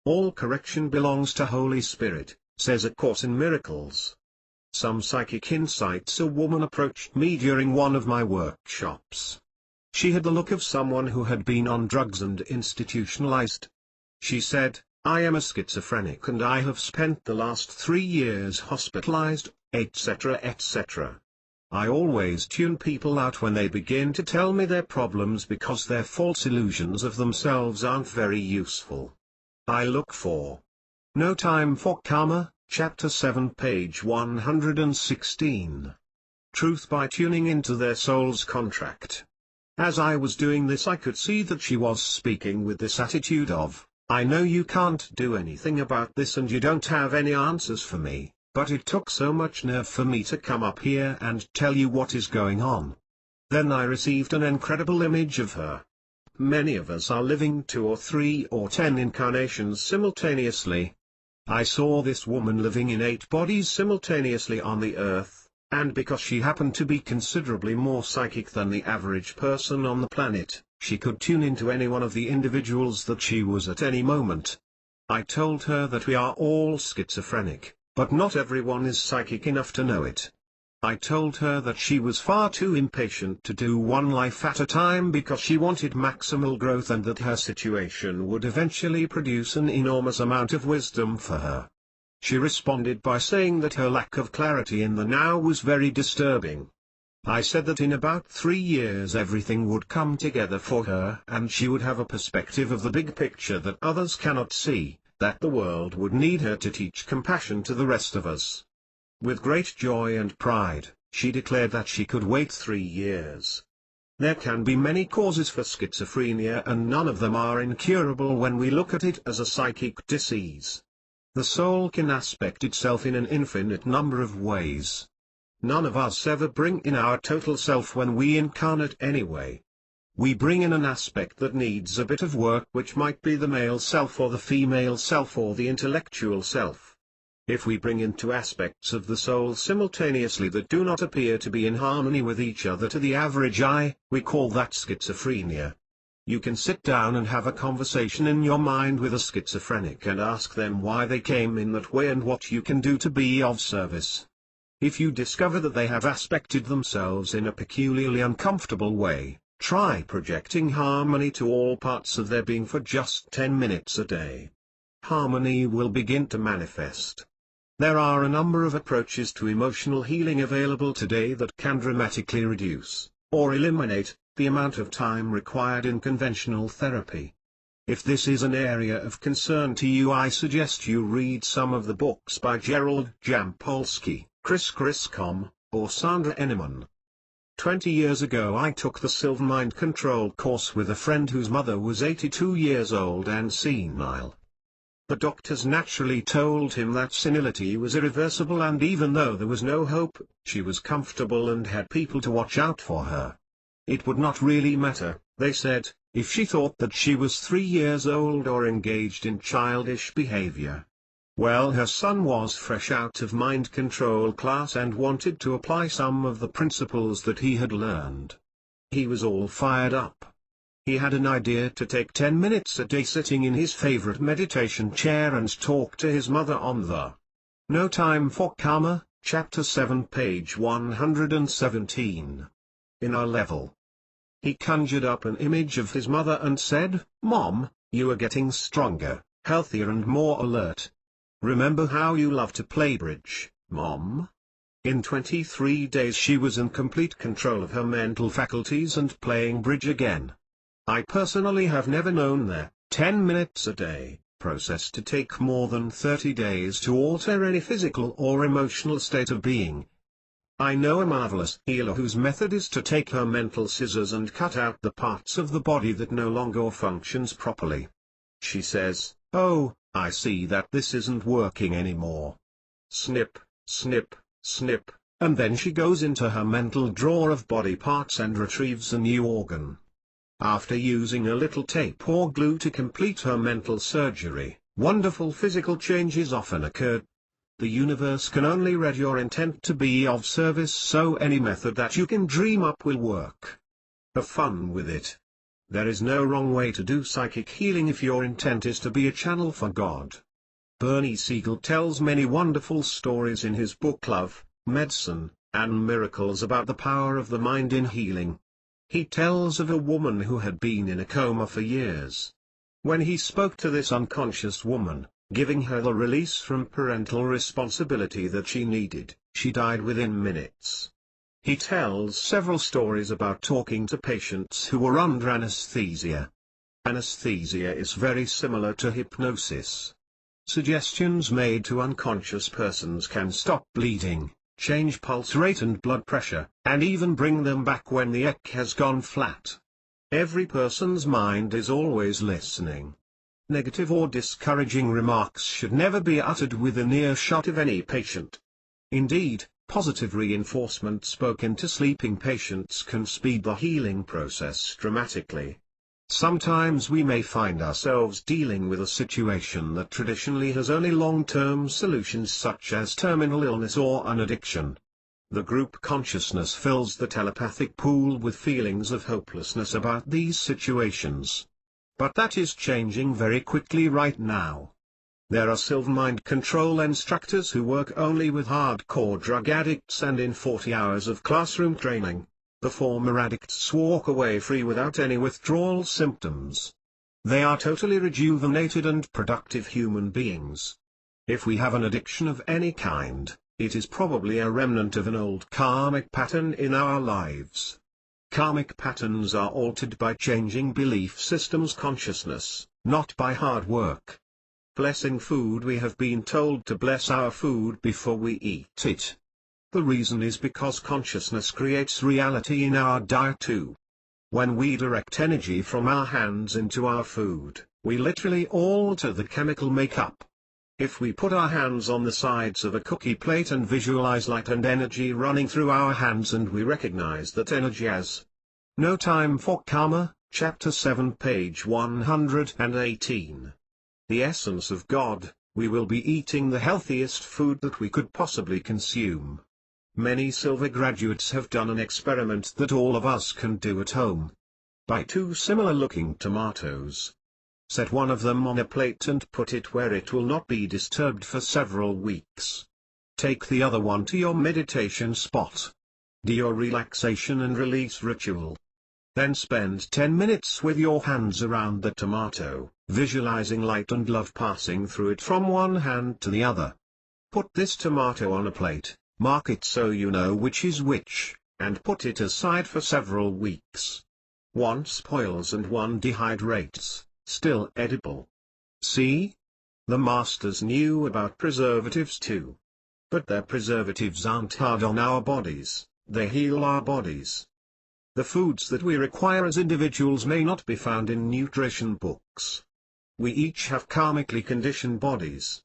All correction belongs to Holy Spirit, says A Course in Miracles. Some psychic insights. A woman approached me during one of my workshops. She had the look of someone who had been on drugs and institutionalized. She said, "I am a schizophrenic and I have spent the last 3 years hospitalized, etc. etc. I always tune people out when they begin to tell me their problems because their false illusions of themselves aren't very useful. I look for No Time for Karma, Chapter 7, page 116. Truth by tuning into their soul's contract." As I was doing this, I could see that she was speaking with this attitude of, "I know you can't do anything about this and you don't have any answers for me, but it took so much nerve for me to come up here and tell you what is going on." Then I received an incredible image of her. Many of us are living 2 or 3 or 10 incarnations simultaneously. I saw this woman living in 8 bodies simultaneously on the earth, and because she happened to be considerably more psychic than the average person on the planet, she could tune into any one of the individuals that she was at any moment. I told her that we are all schizophrenic, but not everyone is psychic enough to know it. I told her that she was far too impatient to do one life at a time because she wanted maximal growth and that her situation would eventually produce an enormous amount of wisdom for her. She responded by saying that her lack of clarity in the now was very disturbing. I said that in about 3 years everything would come together for her and she would have a perspective of the big picture that others cannot see, that the world would need her to teach compassion to the rest of us. With great joy and pride, she declared that she could wait 3 years. There can be many causes for schizophrenia and none of them are incurable when we look at it as a psychic disease. The soul can aspect itself in an infinite number of ways. None of us ever bring in our total self when we incarnate anyway. We bring in an aspect that needs a bit of work, which might be the male self or the female self or the intellectual self. If we bring in 2 aspects of the soul simultaneously that do not appear to be in harmony with each other to the average eye, we call that schizophrenia. You can sit down and have a conversation in your mind with a schizophrenic and ask them why they came in that way and what you can do to be of service. If you discover that they have aspected themselves in a peculiarly uncomfortable way, try projecting harmony to all parts of their being for just 10 minutes a day. Harmony will begin to manifest. There are a number of approaches to emotional healing available today that can dramatically reduce, or eliminate, the amount of time required in conventional therapy. If this is an area of concern to you, I suggest you read some of the books by Gerald Jampolsky, Chris Griscom, or Sandra Enneman. 20 years ago I took the Silver Mind Control course with a friend whose mother was 82 years old and senile. The doctors naturally told him that senility was irreversible, and even though there was no hope, she was comfortable and had people to watch out for her. It would not really matter, they said, if she thought that she was 3 years old or engaged in childish behavior. Well, her son was fresh out of mind control class and wanted to apply some of the principles that he had learned. He was all fired up. He had an idea to take 10 minutes a day sitting in his favorite meditation chair and talk to his mother on the No Time for Karma, Chapter 7, page 117. in our level. He conjured up an image of his mother and said, "Mom, you are getting stronger, healthier and more alert. Remember how you love to play bridge, Mom?" In 23 days she was in complete control of her mental faculties and playing bridge again. I personally have never known their 10 minutes a day process to take more than 30 days to alter any physical or emotional state of being. I know a marvelous healer whose method is to take her mental scissors and cut out the parts of the body that no longer functions properly. She says, "Oh, I see that this isn't working anymore." Snip, snip, snip, and then she goes into her mental drawer of body parts and retrieves a new organ. After using a little tape or glue to complete her mental surgery, wonderful physical changes often occurred. The universe can only read your intent to be of service, so any method that you can dream up will work. Have fun with it. There is no wrong way to do psychic healing if your intent is to be a channel for God. Bernie Siegel tells many wonderful stories in his book Love, Medicine, and Miracles about the power of the mind in healing. He tells of a woman who had been in a coma for years. When he spoke to this unconscious woman, giving her the release from parental responsibility that she needed, she died within minutes. He tells several stories about talking to patients who were under anesthesia. Anesthesia is very similar to hypnosis. Suggestions made to unconscious persons can stop bleeding, change pulse rate and blood pressure, and even bring them back when the ECG has gone flat. Every person's mind is always listening. Negative or discouraging remarks should never be uttered within earshot of any patient. Indeed, positive reinforcement spoken to sleeping patients can speed the healing process dramatically. Sometimes we may find ourselves dealing with a situation that traditionally has only long-term solutions such as terminal illness or an addiction. The group consciousness fills the telepathic pool with feelings of hopelessness about these situations. But that is changing very quickly right now. There are silver mind control instructors who work only with hardcore drug addicts, and in 40 hours of classroom training, the former addicts walk away free without any withdrawal symptoms. They are totally rejuvenated and productive human beings. If we have an addiction of any kind, it is probably a remnant of an old karmic pattern in our lives. Karmic patterns are altered by changing belief systems consciousness, not by hard work. Blessing food: we have been told to bless our food before we eat it. The reason is because consciousness creates reality in our diet too. When we direct energy from our hands into our food, we literally alter the chemical makeup. If we put our hands on the sides of a cookie plate and visualize light and energy running through our hands, and we recognize that energy as No Time for Karma, Chapter 7, page 118. The essence of God, we will be eating the healthiest food that we could possibly consume. Many silver graduates have done an experiment that all of us can do at home. Buy 2 similar-looking tomatoes. Set one of them on a plate and put it where it will not be disturbed for several weeks. Take the other one to your meditation spot. Do your relaxation and release ritual. Then spend 10 minutes with your hands around the tomato, visualizing light and love passing through it from one hand to the other. Put this tomato on a plate, mark it so you know which is which, and put it aside for several weeks. One spoils and one dehydrates, still edible. See? The masters knew about preservatives too. But their preservatives aren't hard on our bodies, they heal our bodies. The foods that we require as individuals may not be found in nutrition books. We each have karmically conditioned bodies.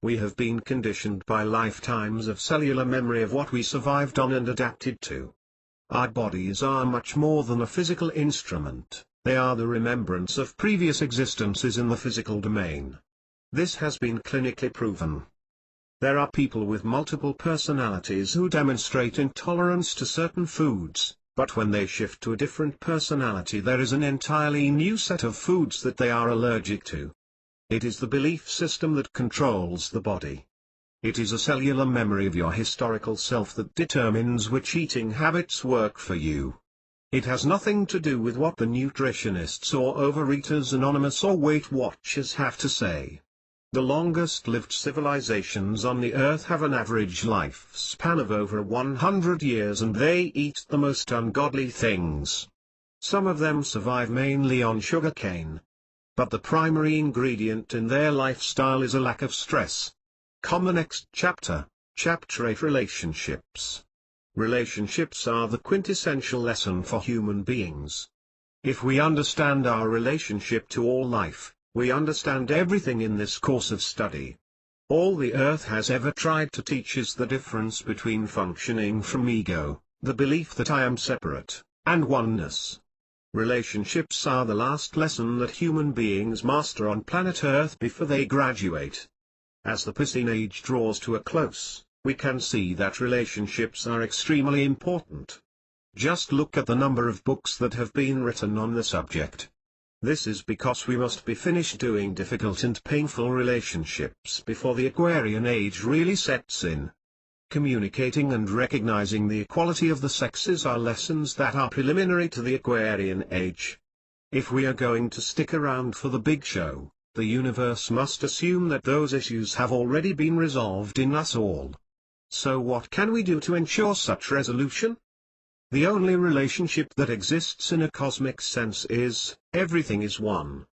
We have been conditioned by lifetimes of cellular memory of what we survived on and adapted to. Our bodies are much more than a physical instrument, they are the remembrance of previous existences in the physical domain. This has been clinically proven. There are people with multiple personalities who demonstrate intolerance to certain foods, but when they shift to a different personality there is an entirely new set of foods that they are allergic to. It is the belief system that controls the body. It is a cellular memory of your historical self that determines which eating habits work for you. It has nothing to do with what the nutritionists or overeaters anonymous or Weight Watchers have to say. The longest-lived civilizations on the earth have an average lifespan of over 100 years, and they eat the most ungodly things. Some of them survive mainly on sugarcane. But the primary ingredient in their lifestyle is a lack of stress. Next chapter, Chapter 8, Relationships. Relationships are the quintessential lesson for human beings. If we understand our relationship to all life, we understand everything in this course of study. All the earth has ever tried to teach is the difference between functioning from ego, the belief that I am separate, and oneness. Relationships are the last lesson that human beings master on planet Earth before they graduate. As the Piscean age draws to a close, we can see that relationships are extremely important. Just look at the number of books that have been written on the subject. This is because we must be finished doing difficult and painful relationships before the Aquarian age really sets in. Communicating and recognizing the equality of the sexes are lessons that are preliminary to the Aquarian age. If we are going to stick around for the big show, the universe must assume that those issues have already been resolved in us all. So what can we do to ensure such resolution? The only relationship that exists in a cosmic sense is, everything is one.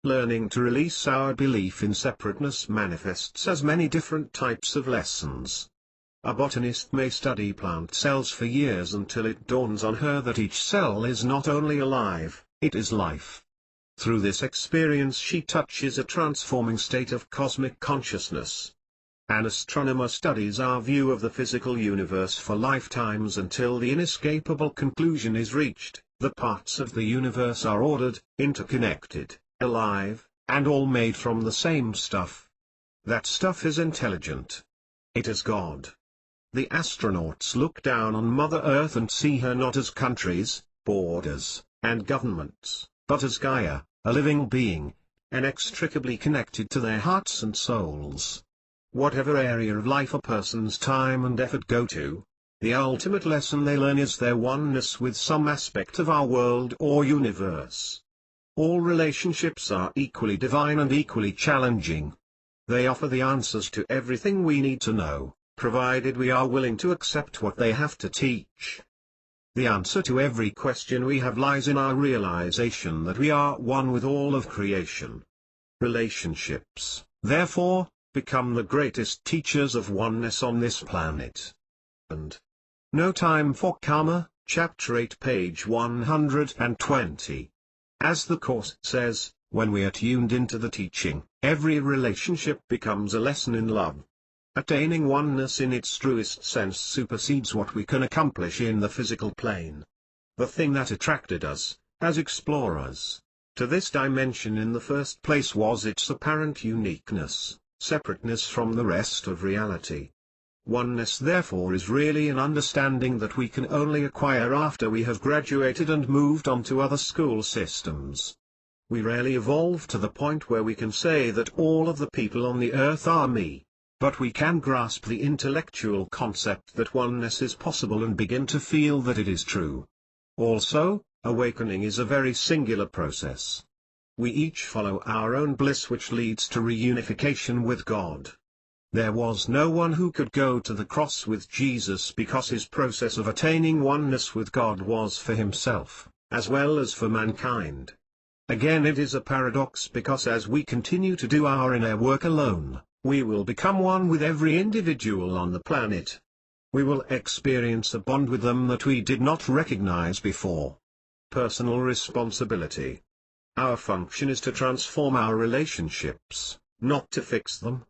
Learning to release our belief in separateness manifests as many different types of lessons. A botanist may study plant cells for years until it dawns on her that each cell is not only alive, it is life. Through this experience she touches a transforming state of cosmic consciousness. An astronomer studies our view of the physical universe for lifetimes until the inescapable conclusion is reached: the parts of the universe are ordered, interconnected, alive, and all made from the same stuff. That stuff is intelligent. It is God. The astronauts look down on Mother Earth and see her not as countries, borders, and governments, but as Gaia, a living being, inextricably connected to their hearts and souls. Whatever area of life a person's time and effort go to, the ultimate lesson they learn is their oneness with some aspect of our world or universe. All relationships are equally divine and equally challenging. They offer the answers to everything we need to know, provided we are willing to accept what they have to teach. The answer to every question we have lies in our realization that we are one with all of creation. Relationships, therefore, become the greatest teachers of oneness on this planet. And No Time for Karma, Chapter 8, page 120. As the Course says, when we are tuned into the teaching, every relationship becomes a lesson in love. Attaining oneness in its truest sense supersedes what we can accomplish in the physical plane. The thing that attracted us, as explorers, to this dimension in the first place was its apparent uniqueness, separateness from the rest of reality. Oneness therefore is really an understanding that we can only acquire after we have graduated and moved on to other school systems. We rarely evolve to the point where we can say that all of the people on the earth are me, but we can grasp the intellectual concept that oneness is possible and begin to feel that it is true. Also, awakening is a very singular process. We each follow our own bliss, which leads to reunification with God. There was no one who could go to the cross with Jesus because his process of attaining oneness with God was for himself, as well as for mankind. Again, it is a paradox because as we continue to do our inner work alone, we will become one with every individual on the planet. We will experience a bond with them that we did not recognize before. Personal responsibility. Our function is to transform our relationships, not to fix them.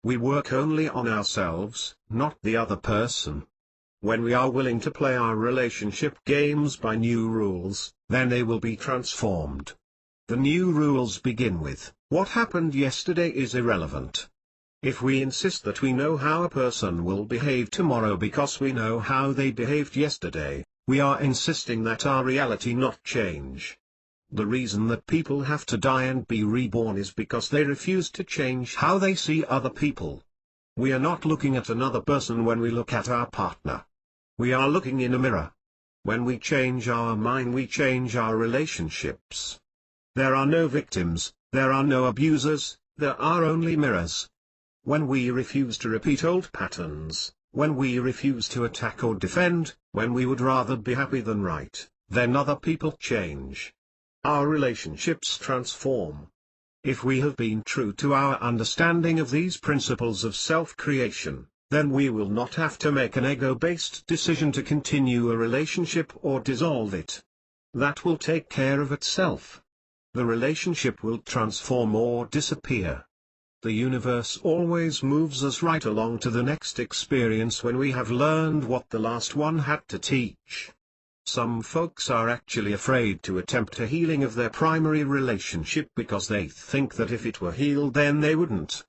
We work only on ourselves, not the other person. When we are willing to play our relationship games by new rules, then they will be transformed. The new rules begin with, what happened yesterday is irrelevant. If we insist that we know how a person will behave tomorrow because we know how they behaved yesterday, we are insisting that our reality not change. The reason that people have to die and be reborn is because they refuse to change how they see other people. We are not looking at another person when we look at our partner. We are looking in a mirror. When we change our mind, we change our relationships. There are no victims, there are no abusers, there are only mirrors. When we refuse to repeat old patterns, when we refuse to attack or defend, when we would rather be happy than right, then other people change. Our relationships transform. If we have been true to our understanding of these principles of self-creation, then we will not have to make an ego-based decision to continue a relationship or dissolve it. That will take care of itself. The relationship will transform or disappear. The universe always moves us right along to the next experience when we have learned what the last one had to teach. Some folks are actually afraid to attempt a healing of their primary relationship because they think that if it were healed then they wouldn't.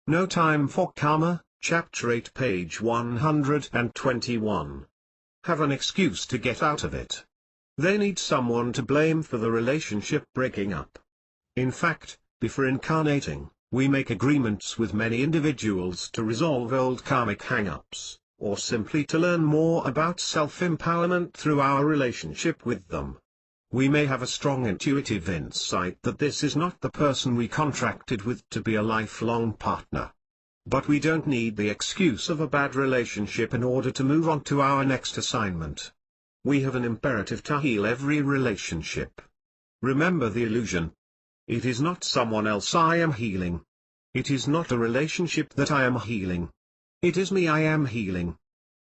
No Time for Karma, Chapter 8, page 121. Have an excuse to get out of it. They need someone to blame for the relationship breaking up. In fact, before incarnating, we make agreements with many individuals to resolve old karmic hang-ups, or simply to learn more about self-empowerment through our relationship with them. We may have a strong intuitive insight that this is not the person we contracted with to be a lifelong partner. But we don't need the excuse of a bad relationship in order to move on to our next assignment. We have an imperative to heal every relationship. Remember the illusion. It is not someone else I am healing. It is not a relationship that I am healing. It is me I am healing.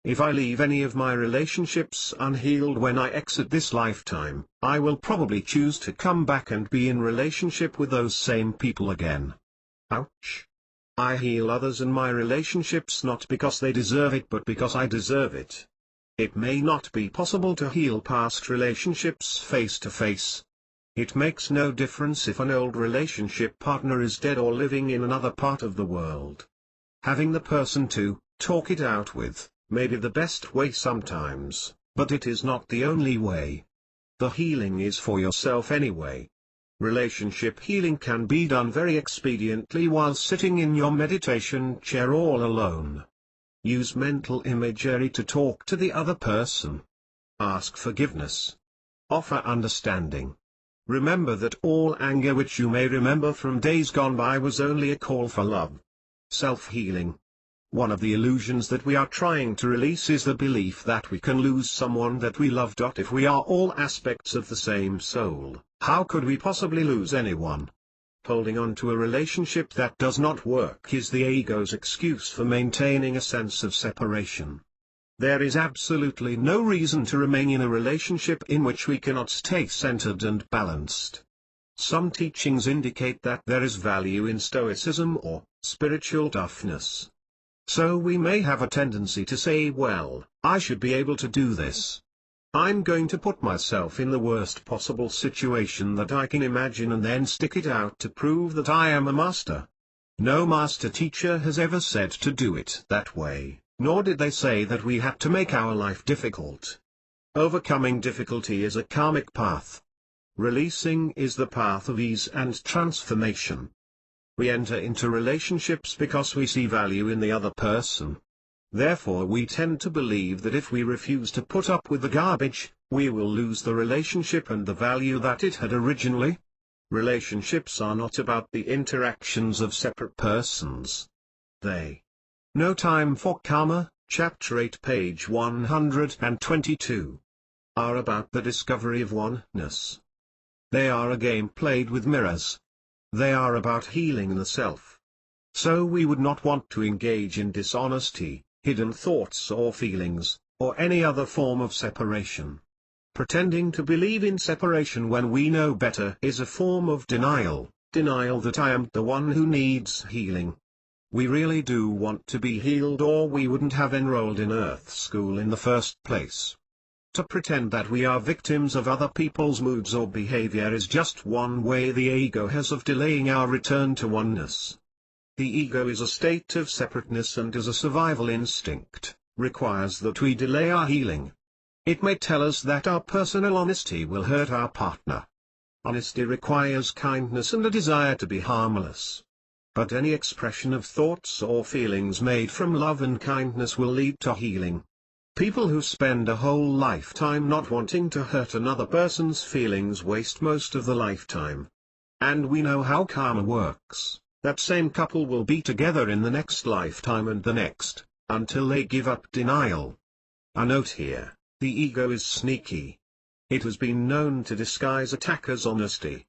If I leave any of my relationships unhealed when I exit this lifetime, I will probably choose to come back and be in relationship with those same people again. Ouch. I heal others and my relationships not because they deserve it but because I deserve it. It may not be possible to heal past relationships face to face. It makes no difference if an old relationship partner is dead or living in another part of the world. Having the person to talk it out with may be the best way sometimes, but it is not the only way. The healing is for yourself anyway. Relationship healing can be done very expediently while sitting in your meditation chair all alone. Use mental imagery to talk to the other person. Ask forgiveness. Offer understanding. Remember that all anger which you may remember from days gone by was only a call for love. Self-healing. One of the illusions that we are trying to release is the belief that we can lose someone that we love. If we are all aspects of the same soul, how could we possibly lose anyone? Holding on to a relationship that does not work is the ego's excuse for maintaining a sense of separation. There is absolutely no reason to remain in a relationship in which we cannot stay centered and balanced. Some teachings indicate that there is value in stoicism or spiritual toughness. So we may have a tendency to say, well, I should be able to do this. I'm going to put myself in the worst possible situation that I can imagine and then stick it out to prove that I am a master. No master teacher has ever said to do it that way, nor did they say that we had to make our life difficult. Overcoming difficulty is a karmic path. Releasing is the path of ease and transformation. We enter into relationships because we see value in the other person. Therefore we tend to believe that if we refuse to put up with the garbage, we will lose the relationship and the value that it had originally. Relationships are not about the interactions of separate persons. They. No Time for Karma, Chapter 8, page 122. Are about the discovery of oneness. They are a game played with mirrors. They are about healing the self. So we would not want to engage in dishonesty, hidden thoughts or feelings, or any other form of separation. Pretending to believe in separation when we know better is a form of denial that I am the one who needs healing. We really do want to be healed or we wouldn't have enrolled in Earth School in the first place. To pretend that we are victims of other people's moods or behavior is just one way the ego has of delaying our return to oneness. The ego is a state of separateness and as a survival instinct, requires that we delay our healing. It may tell us that our personal honesty will hurt our partner. Honesty requires kindness and a desire to be harmless. But any expression of thoughts or feelings made from love and kindness will lead to healing. People who spend a whole lifetime not wanting to hurt another person's feelings waste most of the lifetime. And we know how karma works. That same couple will be together in the next lifetime and the next, until they give up denial. A note here, the ego is sneaky. It has been known to disguise attack as honesty.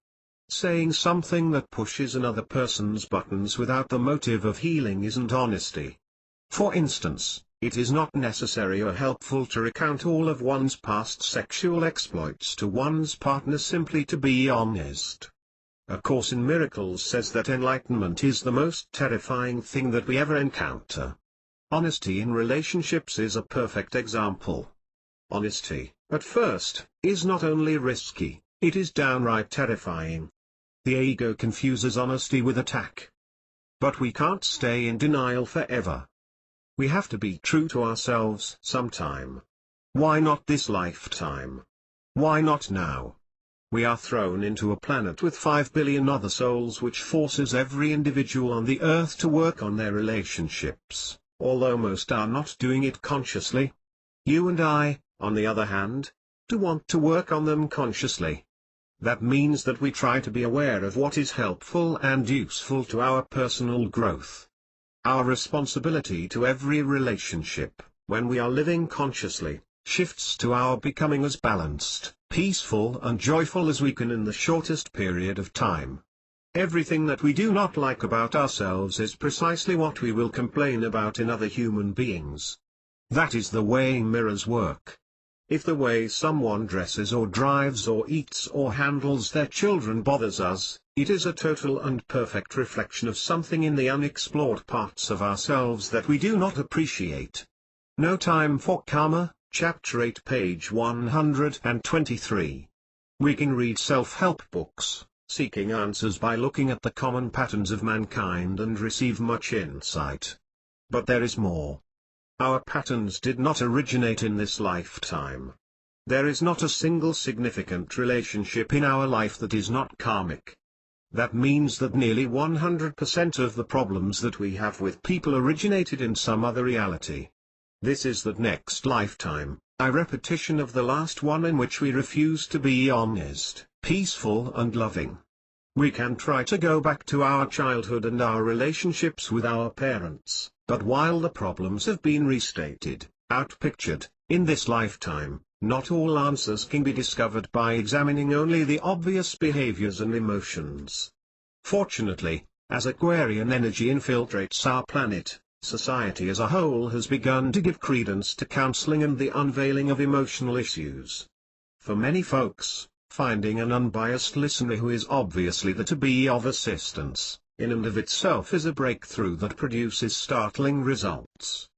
Saying something that pushes another person's buttons without the motive of healing isn't honesty. For instance, it is not necessary or helpful to recount all of one's past sexual exploits to one's partner simply to be honest. A Course in Miracles says that enlightenment is the most terrifying thing that we ever encounter. Honesty in relationships is a perfect example. Honesty, at first, is not only risky, it is downright terrifying. The ego confuses honesty with attack. But we can't stay in denial forever. We have to be true to ourselves sometime. Why not this lifetime? Why not now? We are thrown into a planet with 5 billion other souls, which forces every individual on the earth to work on their relationships, although most are not doing it consciously. You and I, on the other hand, do want to work on them consciously. That means that we try to be aware of what is helpful and useful to our personal growth. Our responsibility to every relationship, when we are living consciously, shifts to our becoming as balanced, peaceful and joyful as we can in the shortest period of time. Everything that we do not like about ourselves is precisely what we will complain about in other human beings. That is the way mirrors work. If the way someone dresses or drives or eats or handles their children bothers us, it is a total and perfect reflection of something in the unexplored parts of ourselves that we do not appreciate. No Time for Karma, Chapter 8, page 123. We can read self-help books, seeking answers by looking at the common patterns of mankind and receive much insight. But there is more. Our patterns did not originate in this lifetime. There is not a single significant relationship in our life that is not karmic. That means that nearly 100% of the problems that we have with people originated in some other reality. This is that next lifetime, a repetition of the last one in which we refuse to be honest, peaceful and loving. We can try to go back to our childhood and our relationships with our parents, but while the problems have been restated, outpictured, in this lifetime, not all answers can be discovered by examining only the obvious behaviors and emotions. Fortunately, as Aquarian energy infiltrates our planet, society as a whole has begun to give credence to counseling and the unveiling of emotional issues. For many folks, finding an unbiased listener who is obviously there to be of assistance, in and of itself is a breakthrough that produces startling results.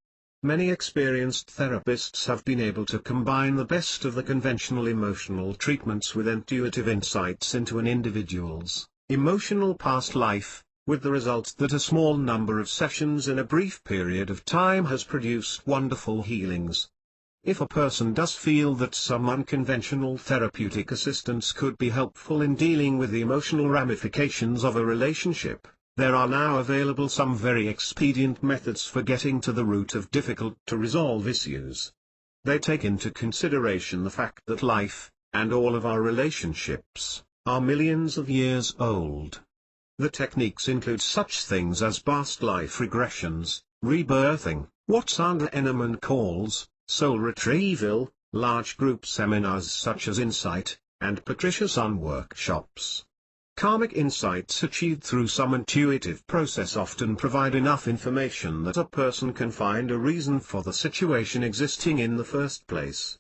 Many experienced therapists have been able to combine the best of the conventional emotional treatments with intuitive insights into an individual's emotional past life, with the result that a small number of sessions in a brief period of time has produced wonderful healings. If a person does feel that some unconventional therapeutic assistance could be helpful in dealing with the emotional ramifications of a relationship, there are now available some very expedient methods for getting to the root of difficult-to-resolve issues. They take into consideration the fact that life, and all of our relationships, are millions of years old. The techniques include such things as past life regressions, rebirthing, what Sandra Enneman calls soul retrieval, large group seminars such as Insight, and Patricia Sun workshops. Karmic insights achieved through some intuitive process often provide enough information that a person can find a reason for the situation existing in the first place.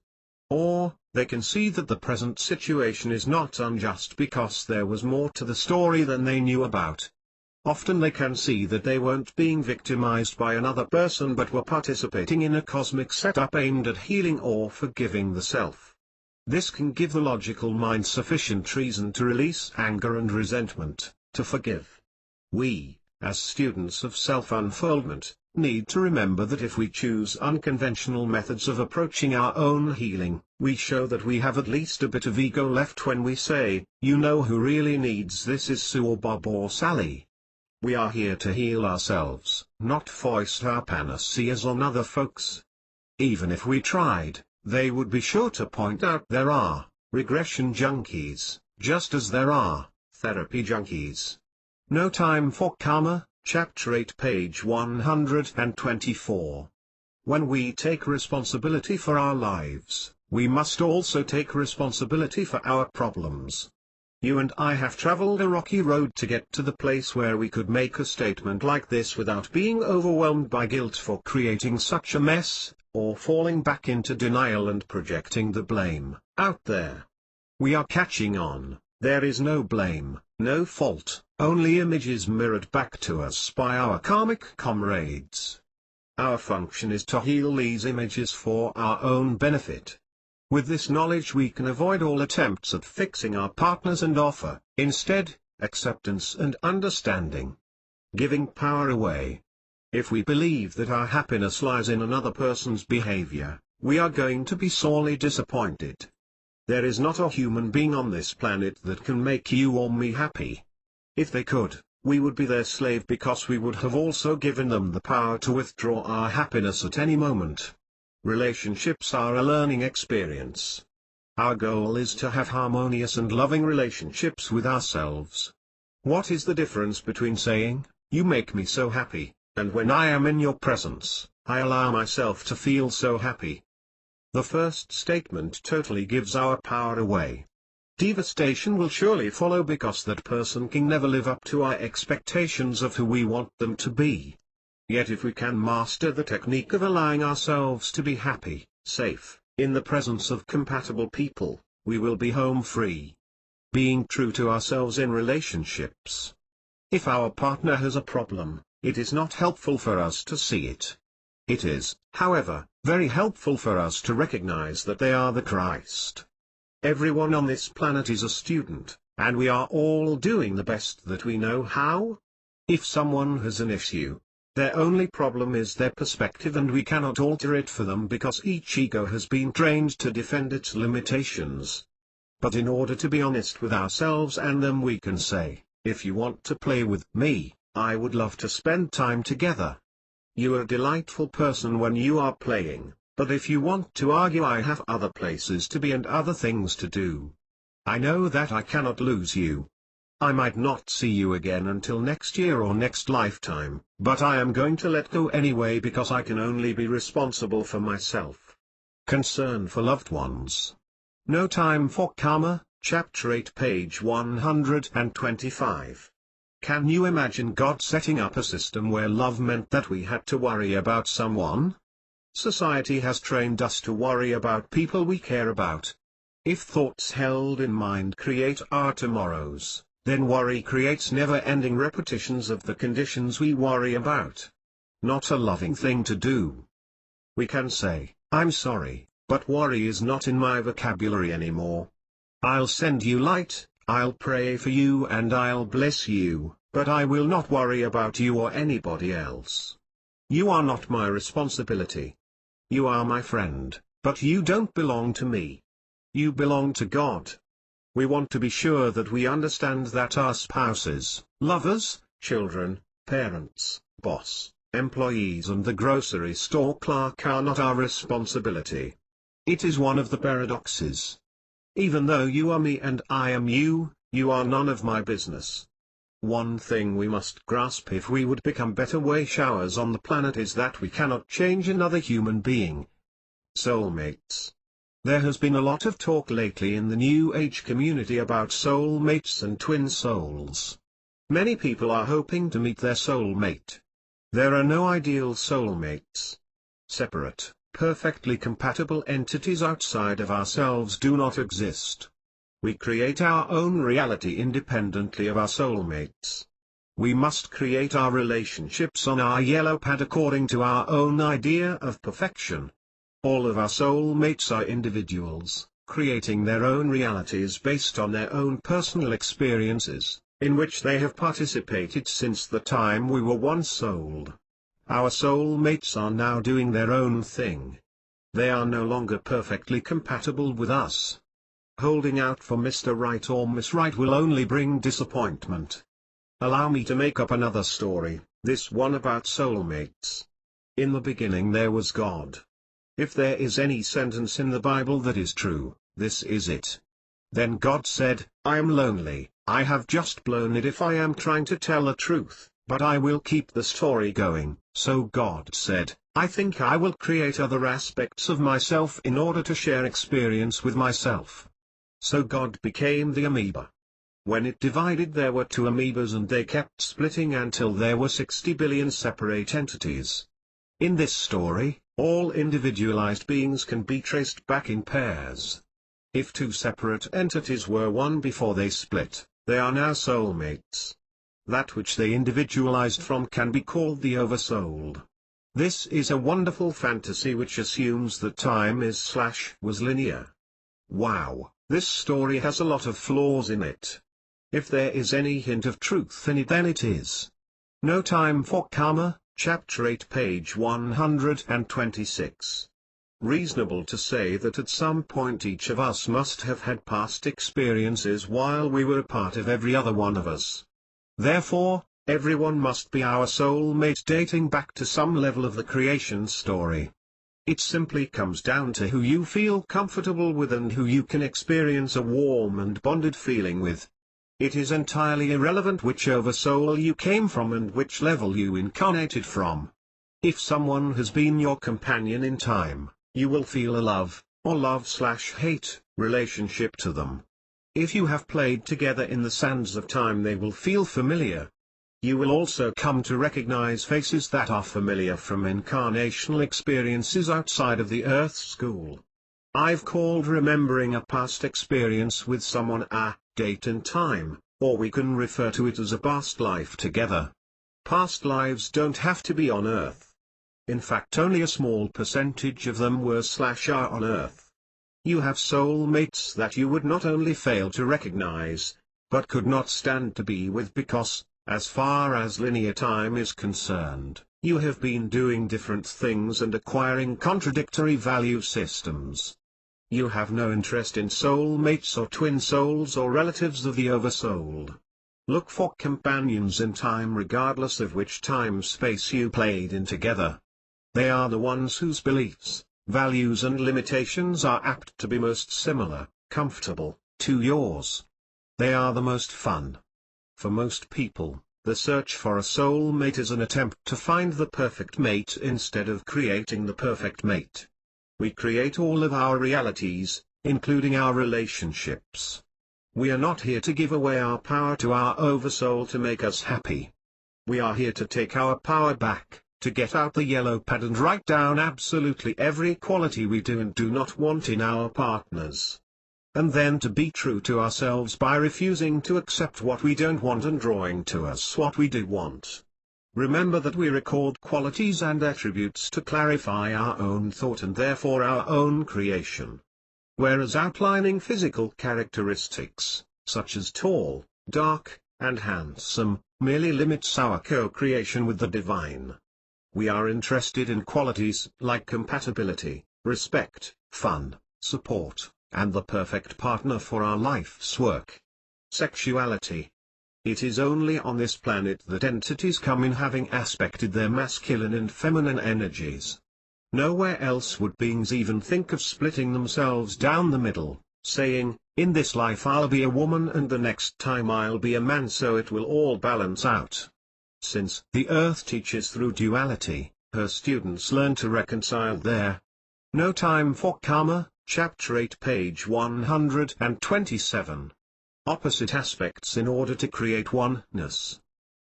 Or, they can see that the present situation is not unjust because there was more to the story than they knew about. Often they can see that they weren't being victimized by another person but were participating in a cosmic setup aimed at healing or forgiving the self. This can give the logical mind sufficient reason to release anger and resentment, to forgive. We, as students of self-unfoldment, need to remember that if we choose unconventional methods of approaching our own healing, we show that we have at least a bit of ego left when we say, you know who really needs this is Sue or Bob or Sally. We are here to heal ourselves, not foist our panaceas on other folks. Even if we tried, they would be sure to point out there are regression junkies, just as there are therapy junkies. No Time for Karma, Chapter 8, page 124. When we take responsibility for our lives, we must also take responsibility for our problems. You and I have traveled a rocky road to get to the place where we could make a statement like this without being overwhelmed by guilt for creating such a mess, or falling back into denial and projecting the blame out there. We are catching on. There is no blame, no fault, only images mirrored back to us by our karmic comrades. Our function is to heal these images for our own benefit. With this knowledge we can avoid all attempts at fixing our partners and offer, instead, acceptance and understanding. Giving power away. If we believe that our happiness lies in another person's behavior, we are going to be sorely disappointed. There is not a human being on this planet that can make you or me happy. If they could, we would be their slave because we would have also given them the power to withdraw our happiness at any moment. Relationships are a learning experience. Our goal is to have harmonious and loving relationships with ourselves. What is the difference between saying, "You make me so happy," and "When I am in your presence, I allow myself to feel so happy"? The first statement totally gives our power away. Devastation will surely follow because that person can never live up to our expectations of who we want them to be. Yet if we can master the technique of allowing ourselves to be happy, safe, in the presence of compatible people, we will be home free. Being true to ourselves in relationships. If our partner has a problem, it is not helpful for us to see it. It is, however, very helpful for us to recognize that they are the Christ. Everyone on this planet is a student, and we are all doing the best that we know how. If someone has an issue, their only problem is their perspective, and we cannot alter it for them because each ego has been trained to defend its limitations. But in order to be honest with ourselves and them, we can say, "If you want to play with me, I would love to spend time together. You're a delightful person when you are playing, but if you want to argue, I have other places to be and other things to do. I know that I cannot lose you. I might not see you again until next year or next lifetime, but I am going to let go anyway because I can only be responsible for myself." Concern for loved ones. No Time for Karma, Chapter 8, page 125. Can you imagine God setting up a system where love meant that we had to worry about someone? Society has trained us to worry about people we care about. If thoughts held in mind create our tomorrows, then worry creates never-ending repetitions of the conditions we worry about. Not a loving thing to do. We can say, "I'm sorry, but worry is not in my vocabulary anymore. I'll send you light, I'll pray for you and I'll bless you, but I will not worry about you or anybody else. You are not my responsibility. You are my friend, but you don't belong to me. You belong to God." We want to be sure that we understand that our spouses, lovers, children, parents, boss, employees and the grocery store clerk are not our responsibility. It is one of the paradoxes. Even though you are me and I am you, you are none of my business. One thing we must grasp if we would become better way showers on the planet is that we cannot change another human being. Soulmates. There has been a lot of talk lately in the New Age community about soulmates and twin souls. Many people are hoping to meet their soulmate. There are no ideal soulmates. Separate, perfectly compatible entities outside of ourselves do not exist. We create our own reality independently of our soulmates. We must create our relationships on our yellow pad according to our own idea of perfection. All of our soulmates are individuals, creating their own realities based on their own personal experiences, in which they have participated since the time we were once souled. Our soulmates are now doing their own thing. They are no longer perfectly compatible with us. Holding out for Mr. Right or Miss Right will only bring disappointment. Allow me to make up another story, this one about soulmates. In the beginning there was God. If there is any sentence in the Bible that is true, this is it. Then God said, I am lonely, I have just blown it if I am trying to tell the truth, but I will keep the story going. So God said, I think I will create other aspects of myself in order to share experience with myself. So God became the amoeba. When it divided there were 2 amoebas and they kept splitting until there were 60 billion separate entities. In this story, all individualized beings can be traced back in pairs. If 2 separate entities were one before they split, they are now soulmates. That which they individualized from can be called the oversouled. This is a wonderful fantasy which assumes that time was linear. Wow, this story has a lot of flaws in it. If there is any hint of truth in it, then it is. No Time for Karma, Chapter 8, page 126. Reasonable to say that at some point each of us must have had past experiences while we were a part of every other one of us. Therefore, everyone must be our soulmate dating back to some level of the creation story. It simply comes down to who you feel comfortable with and who you can experience a warm and bonded feeling with. It is entirely irrelevant which oversoul you came from and which level you incarnated from. If someone has been your companion in time, you will feel a love, or love/hate, relationship to them. If you have played together in the sands of time, they will feel familiar. You will also come to recognize faces that are familiar from incarnational experiences outside of the Earth school. I've called remembering a past experience with someone a date in time, or we can refer to it as a past life together. Past lives don't have to be on Earth. In fact, only a small percentage of them were/are on Earth. You have soulmates that you would not only fail to recognize, but could not stand to be with because, as far as linear time is concerned, you have been doing different things and acquiring contradictory value systems. You have no interest in soulmates or twin souls or relatives of the oversouled. Look for companions in time regardless of which time-space you played in together. They are the ones whose beliefs, values and limitations are apt to be most similar, comfortable, to yours. They are the most fun. For most people, the search for a soulmate is an attempt to find the perfect mate instead of creating the perfect mate. We create all of our realities, including our relationships. We are not here to give away our power to our oversoul to make us happy. We are here to take our power back, to get out the yellow pad and write down absolutely every quality we do and do not want in our partners. And then to be true to ourselves by refusing to accept what we don't want and drawing to us what we do want. Remember that we record qualities and attributes to clarify our own thought and therefore our own creation. Whereas outlining physical characteristics, such as tall, dark, and handsome, merely limits our co-creation with the divine. We are interested in qualities like compatibility, respect, fun, support, and the perfect partner for our life's work. Sexuality. It is only on this planet that entities come in having aspected their masculine and feminine energies. Nowhere else would beings even think of splitting themselves down the middle, saying, in this life I'll be a woman and the next time I'll be a man so it will all balance out. Since the Earth teaches through duality, her students learn to reconcile their No Time for Karma, Chapter 8, page 127. Opposite aspects in order to create oneness.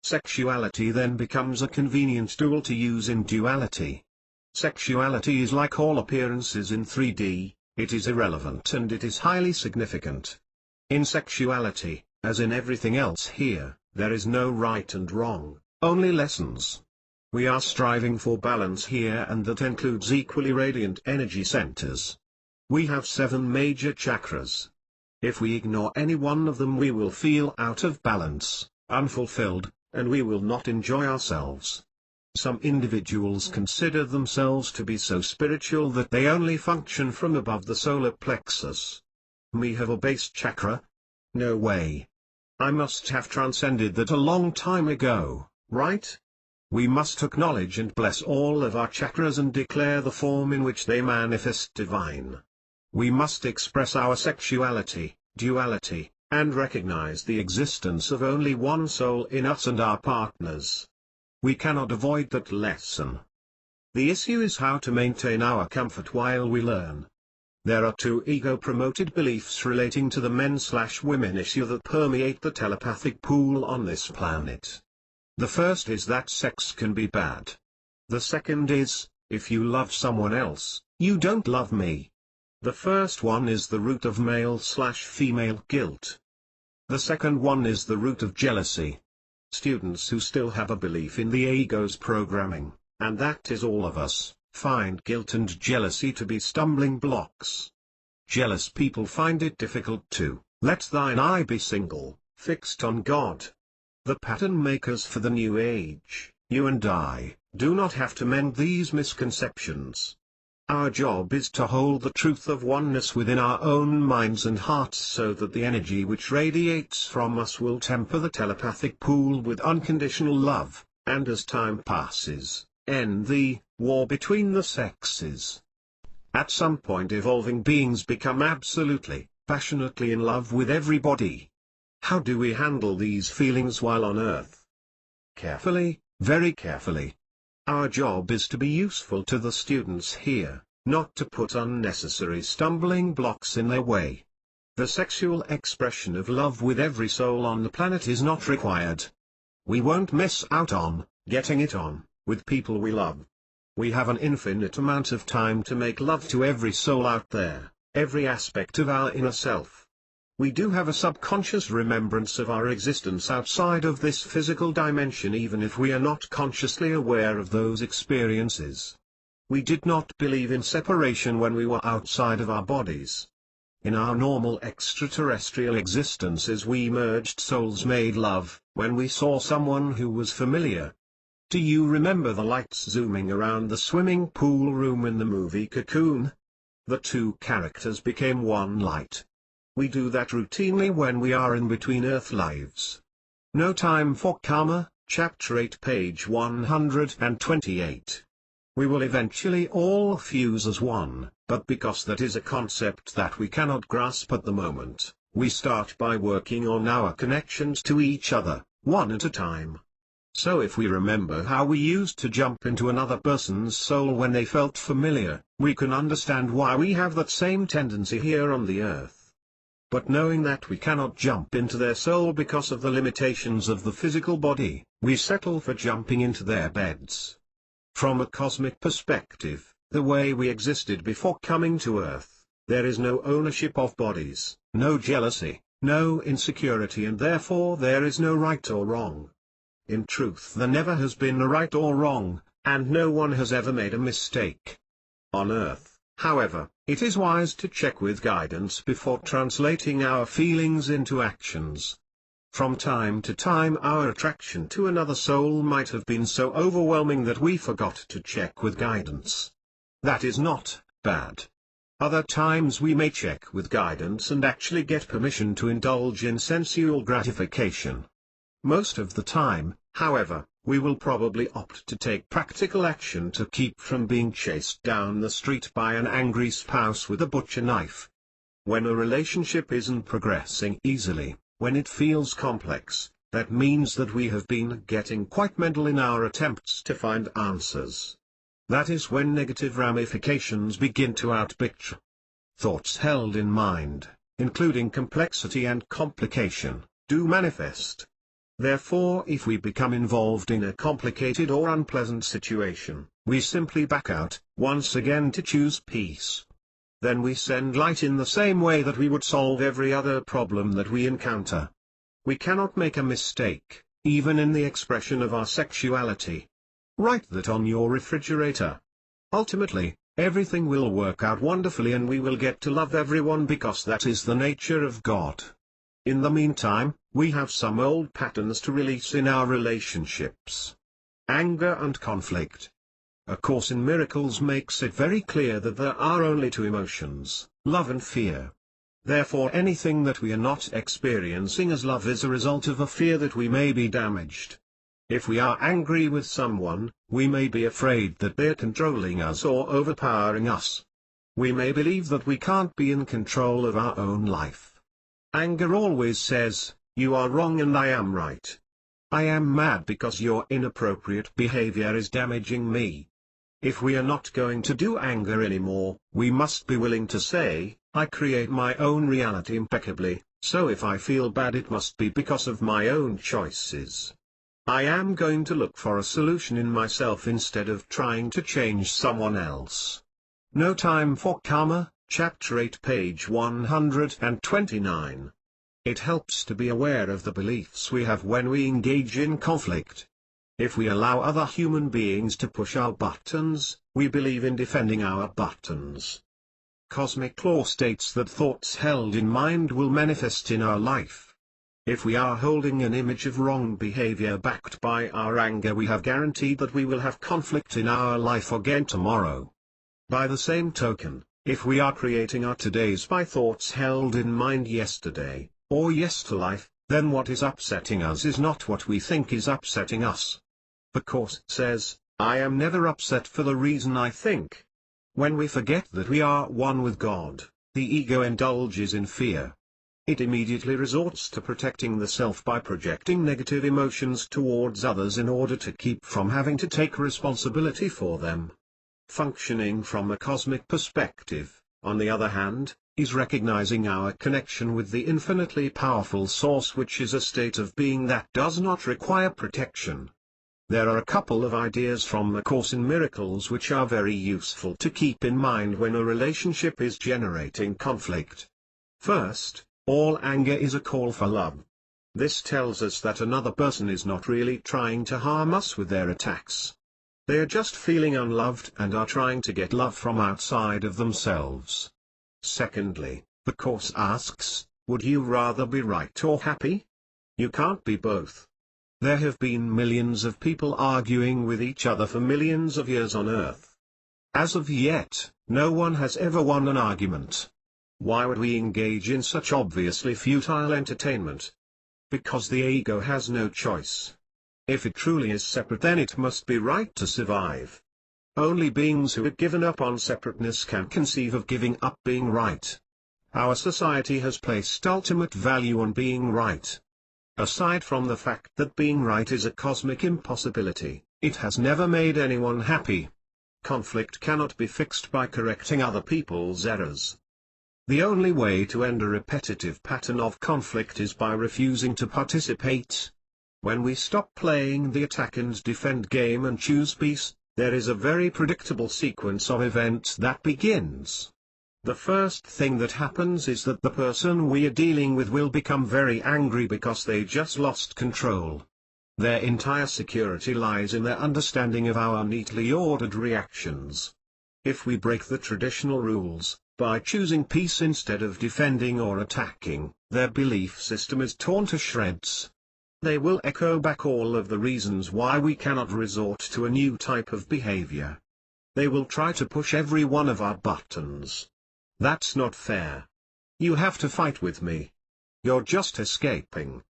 Sexuality then becomes a convenient tool to use in duality. Sexuality is like all appearances in 3D, it is irrelevant and it is highly significant. In sexuality, as in everything else here, there is no right and wrong, only lessons. We are striving for balance here and that includes equally radiant energy centers. We have 7 major chakras. If we ignore any one of them we will feel out of balance, unfulfilled, and we will not enjoy ourselves. Some individuals consider themselves to be so spiritual that they only function from above the solar plexus. Me have a base chakra? No way. I must have transcended that a long time ago, right? We must acknowledge and bless all of our chakras and declare the form in which they manifest divine. We must express our sexuality, duality, and recognize the existence of only one soul in us and our partners. We cannot avoid that lesson. The issue is how to maintain our comfort while we learn. There are two ego-promoted beliefs relating to the men/women issue that permeate the telepathic pool on this planet. The first is that sex can be bad. The second is, if you love someone else, you don't love me. The first one is the root of male/female guilt. The second one is the root of jealousy. Students who still have a belief in the ego's programming, and that is all of us, find guilt and jealousy to be stumbling blocks. Jealous people find it difficult to let thine eye be single, fixed on God. The pattern makers for the new age, you and I, do not have to mend these misconceptions. Our job is to hold the truth of oneness within our own minds and hearts so that the energy which radiates from us will temper the telepathic pool with unconditional love, and as time passes, end the war between the sexes. At some point evolving beings become absolutely, passionately in love with everybody. How do we handle these feelings while on Earth? Carefully, very carefully. Our job is to be useful to the students here, not to put unnecessary stumbling blocks in their way. The sexual expression of love with every soul on the planet is not required. We won't miss out on getting it on with people we love. We have an infinite amount of time to make love to every soul out there, every aspect of our inner self. We do have a subconscious remembrance of our existence outside of this physical dimension even if we are not consciously aware of those experiences. We did not believe in separation when we were outside of our bodies. In our normal extraterrestrial existences we merged souls made love, when we saw someone who was familiar. Do you remember the lights zooming around the swimming pool room in the movie Cocoon? The two characters became one light. We do that routinely when we are in between Earth lives. No Time for Karma, Chapter 8 page 128. We will eventually all fuse as one, but because that is a concept that we cannot grasp at the moment, we start by working on our connections to each other, one at a time. So if we remember how we used to jump into another person's soul when they felt familiar, we can understand why we have that same tendency here on the Earth. But knowing that we cannot jump into their soul because of the limitations of the physical body, we settle for jumping into their beds. From a cosmic perspective, the way we existed before coming to Earth, there is no ownership of bodies, no jealousy, no insecurity, and therefore there is no right or wrong. In truth, there never has been a right or wrong, and no one has ever made a mistake. On Earth, however, it is wise to check with guidance before translating our feelings into actions. From time to time our attraction to another soul might have been so overwhelming that we forgot to check with guidance. That is not bad. Other times we may check with guidance and actually get permission to indulge in sensual gratification. Most of the time, however, we will probably opt to take practical action to keep from being chased down the street by an angry spouse with a butcher knife. When a relationship isn't progressing easily, when it feels complex, that means that we have been getting quite mental in our attempts to find answers. That is when negative ramifications begin to outpicture. Thoughts held in mind, including complexity and complication, do manifest. Therefore, if we become involved in a complicated or unpleasant situation, we simply back out, once again to choose peace. Then we send light in the same way that we would solve every other problem that we encounter. We cannot make a mistake, even in the expression of our sexuality. Write that on your refrigerator. Ultimately, everything will work out wonderfully and we will get to love everyone because that is the nature of God. In the meantime, we have some old patterns to release in our relationships. Anger and conflict. A Course in Miracles makes it very clear that there are only two emotions, love and fear. Therefore anything that we are not experiencing as love is a result of a fear that we may be damaged. If we are angry with someone, we may be afraid that they're controlling us or overpowering us. We may believe that we can't be in control of our own life. Anger always says, "You are wrong and I am right. I am mad because your inappropriate behavior is damaging me." If we are not going to do anger anymore, we must be willing to say, "I create my own reality impeccably, so if I feel bad it must be because of my own choices. I am going to look for a solution in myself instead of trying to change someone else." No Time for Karma, Chapter 8, page 129. It helps to be aware of the beliefs we have when we engage in conflict. If we allow other human beings to push our buttons, we believe in defending our buttons. Cosmic law states that thoughts held in mind will manifest in our life. If we are holding an image of wrong behavior backed by our anger, we have guaranteed that we will have conflict in our life again tomorrow. By the same token, if we are creating our todays by thoughts held in mind yesterday, or yesterlife, then what is upsetting us is not what we think is upsetting us. The Course says, "I am never upset for the reason I think." When we forget that we are one with God, the ego indulges in fear. It immediately resorts to protecting the self by projecting negative emotions towards others in order to keep from having to take responsibility for them. Functioning from a cosmic perspective, on the other hand, is recognizing our connection with the infinitely powerful source, which is a state of being that does not require protection. There are a couple of ideas from the Course in Miracles which are very useful to keep in mind when a relationship is generating conflict. First, all anger is a call for love. This tells us that another person is not really trying to harm us with their attacks. They are just feeling unloved and are trying to get love from outside of themselves. Secondly, the Course asks, would you rather be right or happy? You can't be both. There have been millions of people arguing with each other for millions of years on Earth. As of yet, no one has ever won an argument. Why would we engage in such obviously futile entertainment? Because the ego has no choice. If it truly is separate, then it must be right to survive. Only beings who have given up on separateness can conceive of giving up being right. Our society has placed ultimate value on being right. Aside from the fact that being right is a cosmic impossibility, it has never made anyone happy. Conflict cannot be fixed by correcting other people's errors. The only way to end a repetitive pattern of conflict is by refusing to participate. When we stop playing the attack and defend game and choose peace, there is a very predictable sequence of events that begins. The first thing that happens is that the person we are dealing with will become very angry because they just lost control. Their entire security lies in their understanding of our neatly ordered reactions. If we break the traditional rules, by choosing peace instead of defending or attacking, their belief system is torn to shreds. They will echo back all of the reasons why we cannot resort to a new type of behavior. They will try to push every one of our buttons. That's not fair. You have to fight with me. You're just escaping.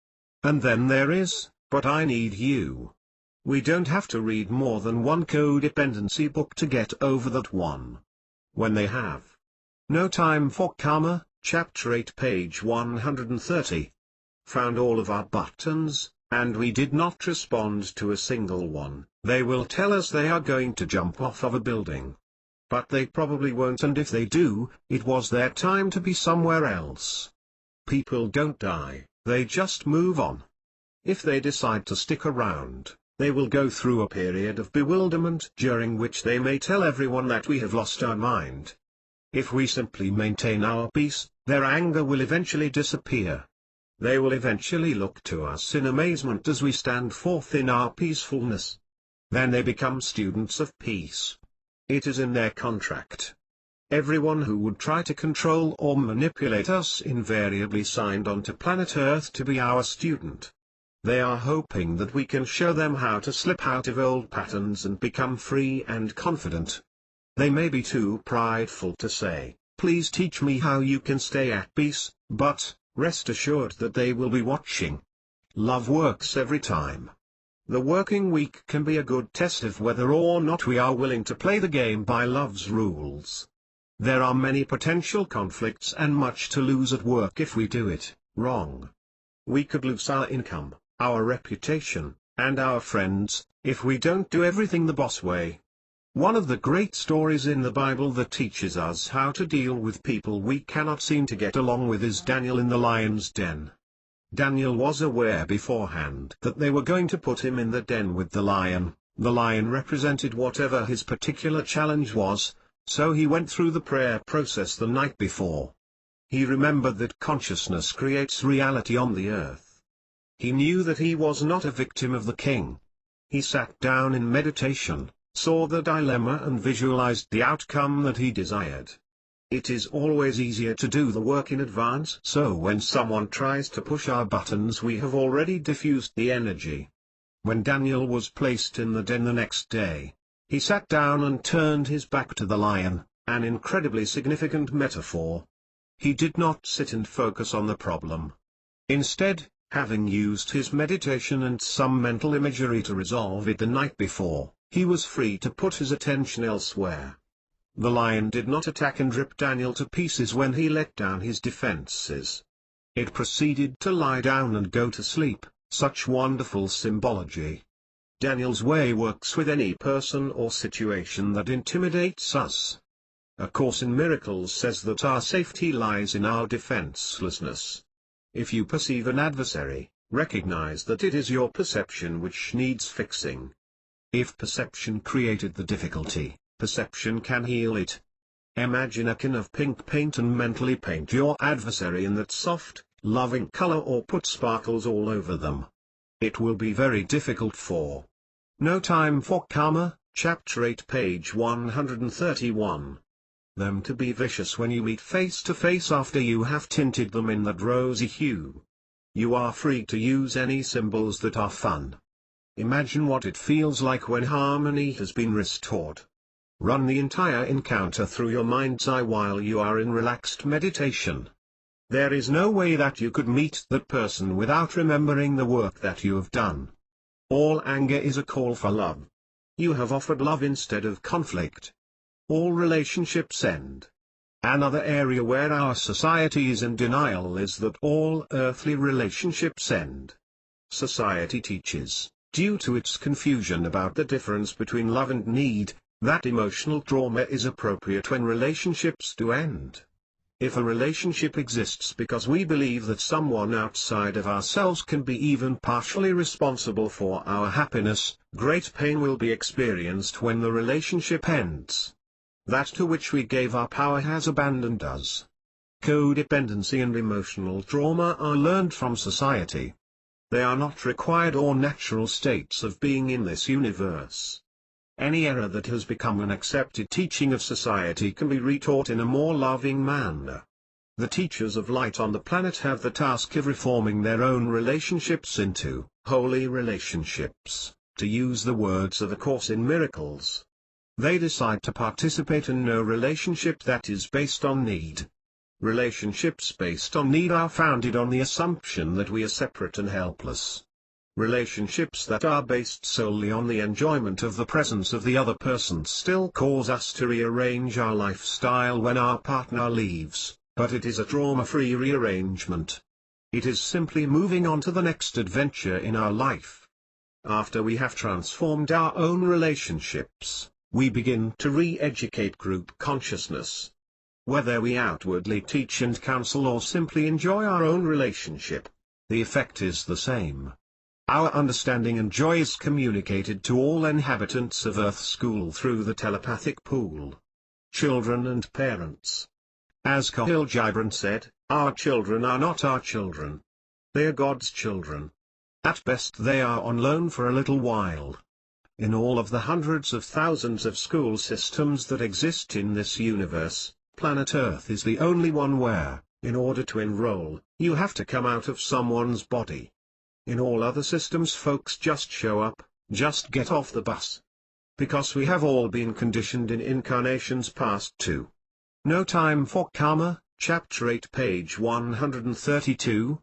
And then there is, but I need you. We don't have to read more than one codependency book to get over that one. When they have. No Time for Karma, Chapter 8, page 130. Found all of our buttons, and we did not respond to a single one, they will tell us they are going to jump off of a building. But they probably won't, and if they do, it was their time to be somewhere else. People don't die, they just move on. If they decide to stick around, they will go through a period of bewilderment during which they may tell everyone that we have lost our mind. If we simply maintain our peace, their anger will eventually disappear. They will eventually look to us in amazement as we stand forth in our peacefulness. Then they become students of peace. It is in their contract. Everyone who would try to control or manipulate us invariably signed on to planet Earth to be our student. They are hoping that we can show them how to slip out of old patterns and become free and confident. They may be too prideful to say, "Please teach me how you can stay at peace," but rest assured that they will be watching. Love works every time. The working week can be a good test of whether or not we are willing to play the game by love's rules. There are many potential conflicts and much to lose at work if we do it wrong. We could lose our income, our reputation, and our friends, if we don't do everything the boss way. One of the great stories in the Bible that teaches us how to deal with people we cannot seem to get along with is Daniel in the lion's den. Daniel was aware beforehand that they were going to put him in the den with the lion. The lion represented whatever his particular challenge was, so he went through the prayer process the night before. He remembered that consciousness creates reality on the earth. He knew that he was not a victim of the king. He sat down in meditation, saw the dilemma and visualized the outcome that he desired. It is always easier to do the work in advance, so when someone tries to push our buttons we have already diffused the energy. When Daniel was placed in the den the next day, he sat down and turned his back to the lion, an incredibly significant metaphor. He did not sit and focus on the problem. Instead, having used his meditation and some mental imagery to resolve it the night before, he was free to put his attention elsewhere. The lion did not attack and rip Daniel to pieces when he let down his defenses. It proceeded to lie down and go to sleep. Such wonderful symbology. Daniel's way works with any person or situation that intimidates us. A Course in Miracles says that our safety lies in our defenselessness. If you perceive an adversary, recognize that it is your perception which needs fixing. If perception created the difficulty, perception can heal it. Imagine a can of pink paint and mentally paint your adversary in that soft, loving color or put sparkles all over them. It will be very difficult for No Time for Karma, Chapter 8 page 131. Them to be vicious when you meet face to face after you have tinted them in that rosy hue. You are free to use any symbols that are fun. Imagine what it feels like when harmony has been restored. Run the entire encounter through your mind's eye while you are in relaxed meditation. There is no way that you could meet that person without remembering the work that you have done. All anger is a call for love. You have offered love instead of conflict. All relationships end. Another area where our society is in denial is that all earthly relationships end. Society teaches, due to its confusion about the difference between love and need, that emotional trauma is appropriate when relationships do end. If a relationship exists because we believe that someone outside of ourselves can be even partially responsible for our happiness, great pain will be experienced when the relationship ends. That to which we gave our power has abandoned us. Codependency and emotional trauma are learned from society. They are not required or natural states of being in this universe. Any error that has become an accepted teaching of society can be retaught in a more loving manner. The teachers of light on the planet have the task of reforming their own relationships into holy relationships, to use the words of A Course in Miracles. They decide to participate in no relationship that is based on need. Relationships based on need are founded on the assumption that we are separate and helpless. Relationships that are based solely on the enjoyment of the presence of the other person still cause us to rearrange our lifestyle when our partner leaves, but it is a trauma-free rearrangement. It is simply moving on to the next adventure in our life. After we have transformed our own relationships, we begin to re-educate group consciousness. Whether we outwardly teach and counsel or simply enjoy our own relationship, the effect is the same. Our understanding and joy is communicated to all inhabitants of Earth School through the telepathic pool. Children and parents. As Khalil Gibran said, our children are not our children. They are God's children. At best they are on loan for a little while. In all of the hundreds of thousands of school systems that exist in this universe, planet Earth is the only one where, in order to enroll, you have to come out of someone's body. In all other systems folks just show up, just get off the bus. Because we have all been conditioned in incarnations past to. No Time for Karma, Chapter 8 page 132.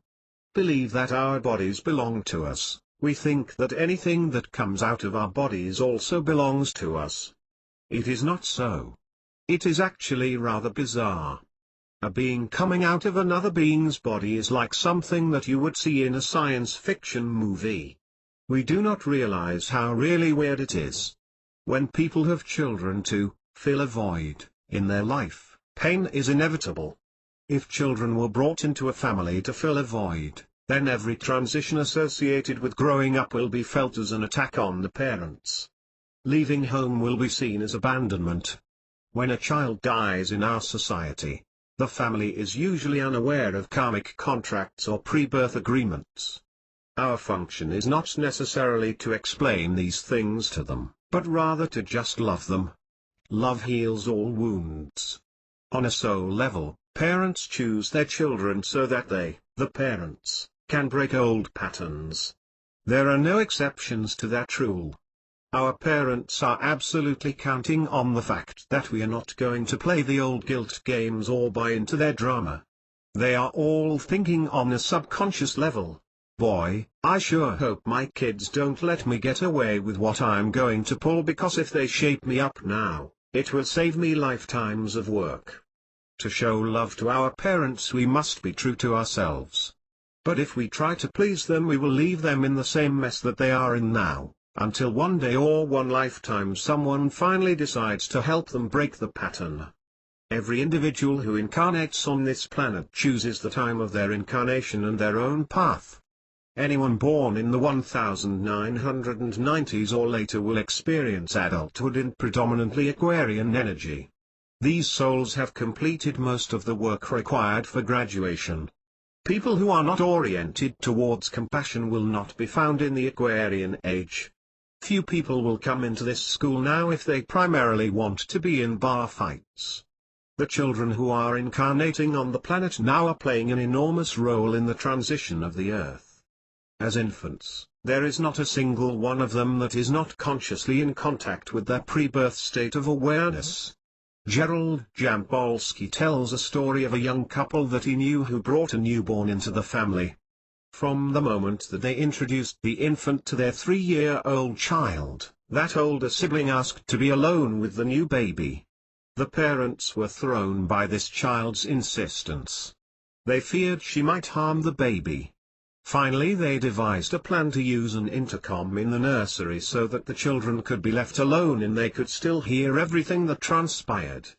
Believe that our bodies belong to us, We think that anything that comes out of our bodies also belongs to us. It is not so. It is actually rather bizarre. A being coming out of another being's body is like something that you would see in a science fiction movie. We do not realize how really weird it is. When people have children to fill a void in their life, pain is inevitable. If children were brought into a family to fill a void, then every transition associated with growing up will be felt as an attack on the parents. Leaving home will be seen as abandonment. When a child dies in our society, the family is usually unaware of karmic contracts or pre-birth agreements. Our function is not necessarily to explain these things to them, but rather to just love them. Love heals all wounds. On a soul level, parents choose their children so that they, the parents, can break old patterns. There are no exceptions to that rule. Our parents are absolutely counting on the fact that we are not going to play the old guilt games or buy into their drama. They are all thinking on a subconscious level, boy, I sure hope my kids don't let me get away with what I'm going to pull, because if they shape me up now, it will save me lifetimes of work. To show love to our parents we must be true to ourselves. But if we try to please them we will leave them in the same mess that they are in now, until one day or one lifetime someone finally decides to help them break the pattern. Every individual who incarnates on this planet chooses the time of their incarnation and their own path. Anyone born in the 1990s or later will experience adulthood in predominantly Aquarian energy. These souls have completed most of the work required for graduation. People who are not oriented towards compassion will not be found in the Aquarian age. Few people will come into this school now if they primarily want to be in bar fights. The children who are incarnating on the planet now are playing an enormous role in the transition of the Earth. As infants, there is not a single one of them that is not consciously in contact with their pre-birth state of awareness. Gerald Jampolsky tells a story of a young couple that he knew who brought a newborn into the family. From the moment that they introduced the infant to their 3-year-old child, that older sibling asked to be alone with the new baby. The parents were thrown by this child's insistence. They feared she might harm the baby. Finally they devised a plan to use an intercom in the nursery so that the children could be left alone and they could still hear everything that transpired.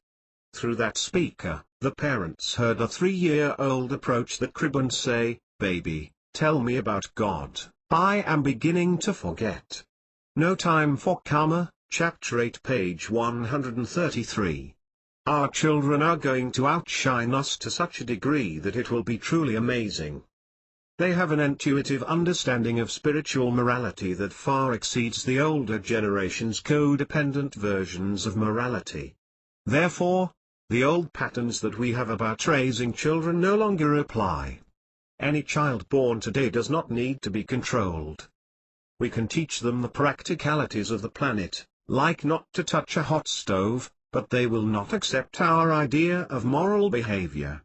Through that speaker, the parents heard a 3-year-old approach the crib and say, "Baby, tell me about God, I am beginning to forget." No Time for Karma, Chapter 8 page 133. Our children are going to outshine us to such a degree that it will be truly amazing. They have an intuitive understanding of spiritual morality that far exceeds the older generation's codependent versions of morality. Therefore, the old patterns that we have about raising children no longer apply. Any child born today does not need to be controlled. We can teach them the practicalities of the planet, like not to touch a hot stove, but they will not accept our idea of moral behavior.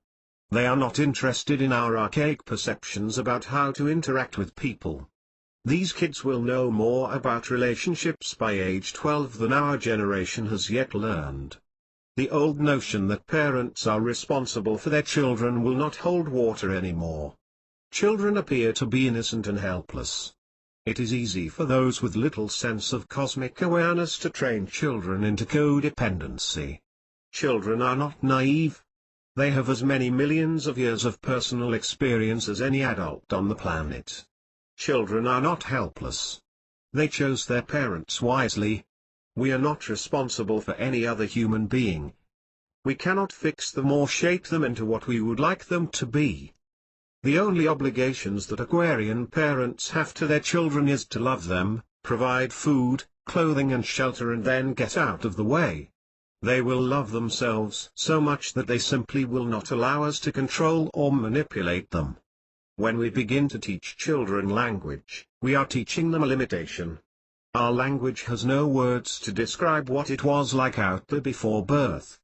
They are not interested in our archaic perceptions about how to interact with people. These kids will know more about relationships by age 12 than our generation has yet learned. The old notion that parents are responsible for their children will not hold water anymore. Children appear to be innocent and helpless. It is easy for those with little sense of cosmic awareness to train children into codependency. Children are not naive. They have as many millions of years of personal experience as any adult on the planet. Children are not helpless. They chose their parents wisely. We are not responsible for any other human being. We cannot fix them or shape them into what we would like them to be. The only obligations that Aquarian parents have to their children is to love them, provide food, clothing and shelter, and then get out of the way. They will love themselves so much that they simply will not allow us to control or manipulate them. When we begin to teach children language, we are teaching them a limitation. Our language has no words to describe what it was like out there before birth.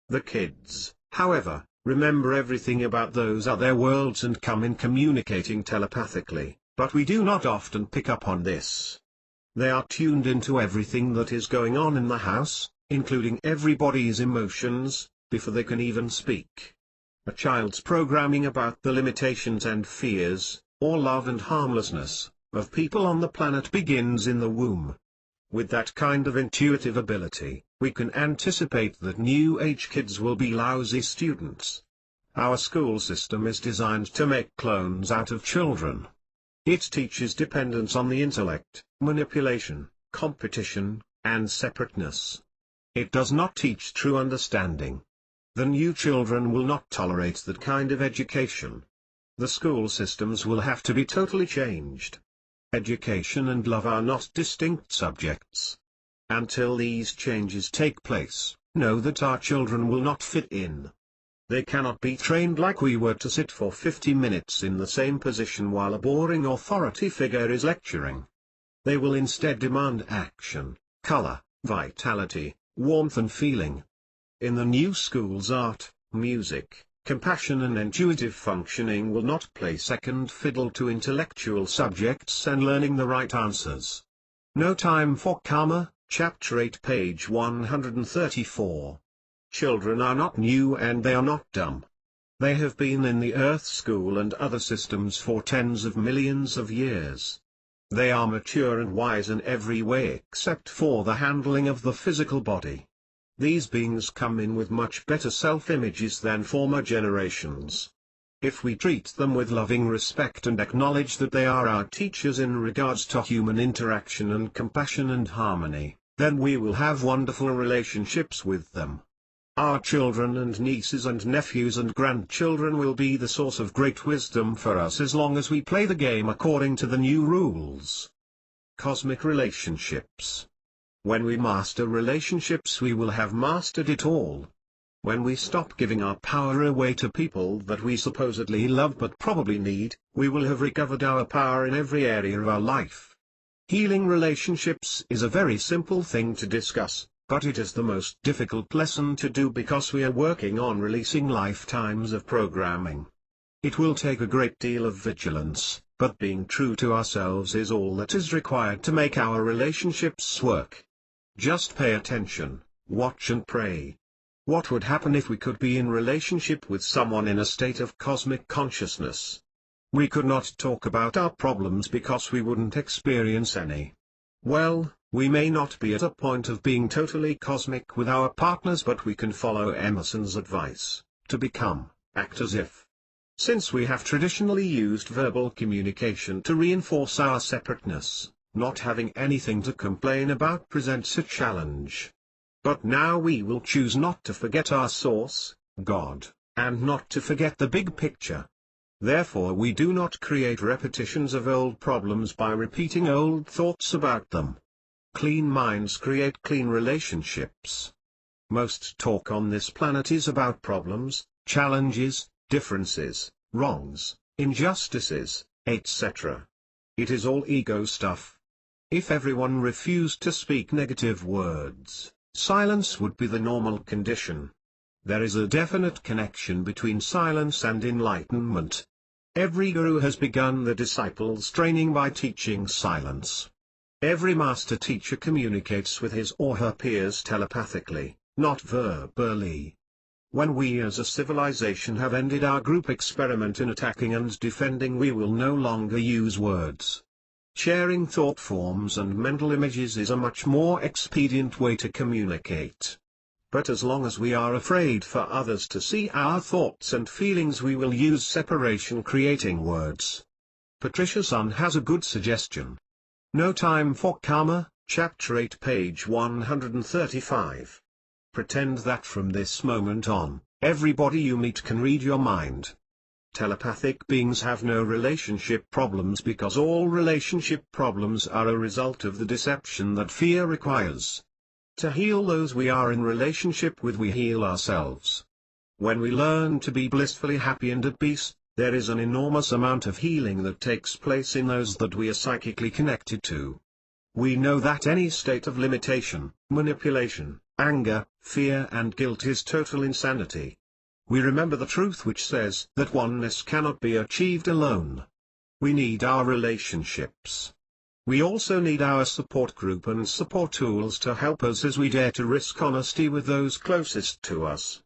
The kids, however, remember everything about those other worlds and come in communicating telepathically. But we do not often pick up on this. They are tuned into everything that is going on in the house, including everybody's emotions, before they can even speak. A child's programming about the limitations and fears, or love and harmlessness, of people on the planet begins in the womb. With that kind of intuitive ability, we can anticipate that New Age kids will be lousy students. Our school system is designed to make clones out of children. It teaches dependence on the intellect, manipulation, competition, and separateness. It does not teach true understanding. The new children will not tolerate that kind of education. The school systems will have to be totally changed. Education and love are not distinct subjects. Until these changes take place, know that our children will not fit in. They cannot be trained like we were to sit for 50 minutes in the same position while a boring authority figure is lecturing. They will instead demand action, color, vitality, warmth and feeling. In the new schools, art, music, compassion and intuitive functioning will not play second fiddle to intellectual subjects and learning the right answers. No Time for Karma, Chapter 8, page 134. Children are not new and they are not dumb. They have been in the Earth School and other systems for tens of millions of years. They are mature and wise in every way except for the handling of the physical body. These beings come in with much better self-images than former generations. If we treat them with loving respect and acknowledge that they are our teachers in regards to human interaction and compassion and harmony, then we will have wonderful relationships with them. Our children and nieces and nephews and grandchildren will be the source of great wisdom for us as long as we play the game according to the new rules. Cosmic relationships. When we master relationships, we will have mastered it all. When we stop giving our power away to people that we supposedly love but probably need, we will have recovered our power in every area of our life. Healing relationships is a very simple thing to discuss, but it is the most difficult lesson to do because we are working on releasing lifetimes of programming. It will take a great deal of vigilance, but being true to ourselves is all that is required to make our relationships work. Just pay attention, watch and pray. What would happen if we could be in relationship with someone in a state of cosmic consciousness? We could not talk about our problems because we wouldn't experience any. Well, we may not be at a point of being totally cosmic with our partners, but we can follow Emerson's advice, to become, act as if. Since we have traditionally used verbal communication to reinforce our separateness, not having anything to complain about presents a challenge. But now we will choose not to forget our source, God, and not to forget the big picture. Therefore we do not create repetitions of old problems by repeating old thoughts about them. Clean minds create clean relationships. Most talk on this planet is about problems, challenges, differences, wrongs, injustices, etc. It is all ego stuff. If everyone refused to speak negative words, silence would be the normal condition. There is a definite connection between silence and enlightenment. Every guru has begun the disciples' training by teaching silence. Every master teacher communicates with his or her peers telepathically, not verbally. When we as a civilization have ended our group experiment in attacking and defending, we will no longer use words. Sharing thought forms and mental images is a much more expedient way to communicate. But as long as we are afraid for others to see our thoughts and feelings, we will use separation creating words. Patricia Sun has a good suggestion. No Time for Karma, Chapter 8, page 135. Pretend that from this moment on, everybody you meet can read your mind. Telepathic beings have no relationship problems because all relationship problems are a result of the deception that fear requires. To heal those we are in relationship with, we heal ourselves. When we learn to be blissfully happy and at peace, there is an enormous amount of healing that takes place in those that we are psychically connected to. We know that any state of limitation, manipulation, anger, fear and guilt is total insanity. We remember the truth which says that oneness cannot be achieved alone. We need our relationships. We also need our support group and support tools to help us as we dare to risk honesty with those closest to us.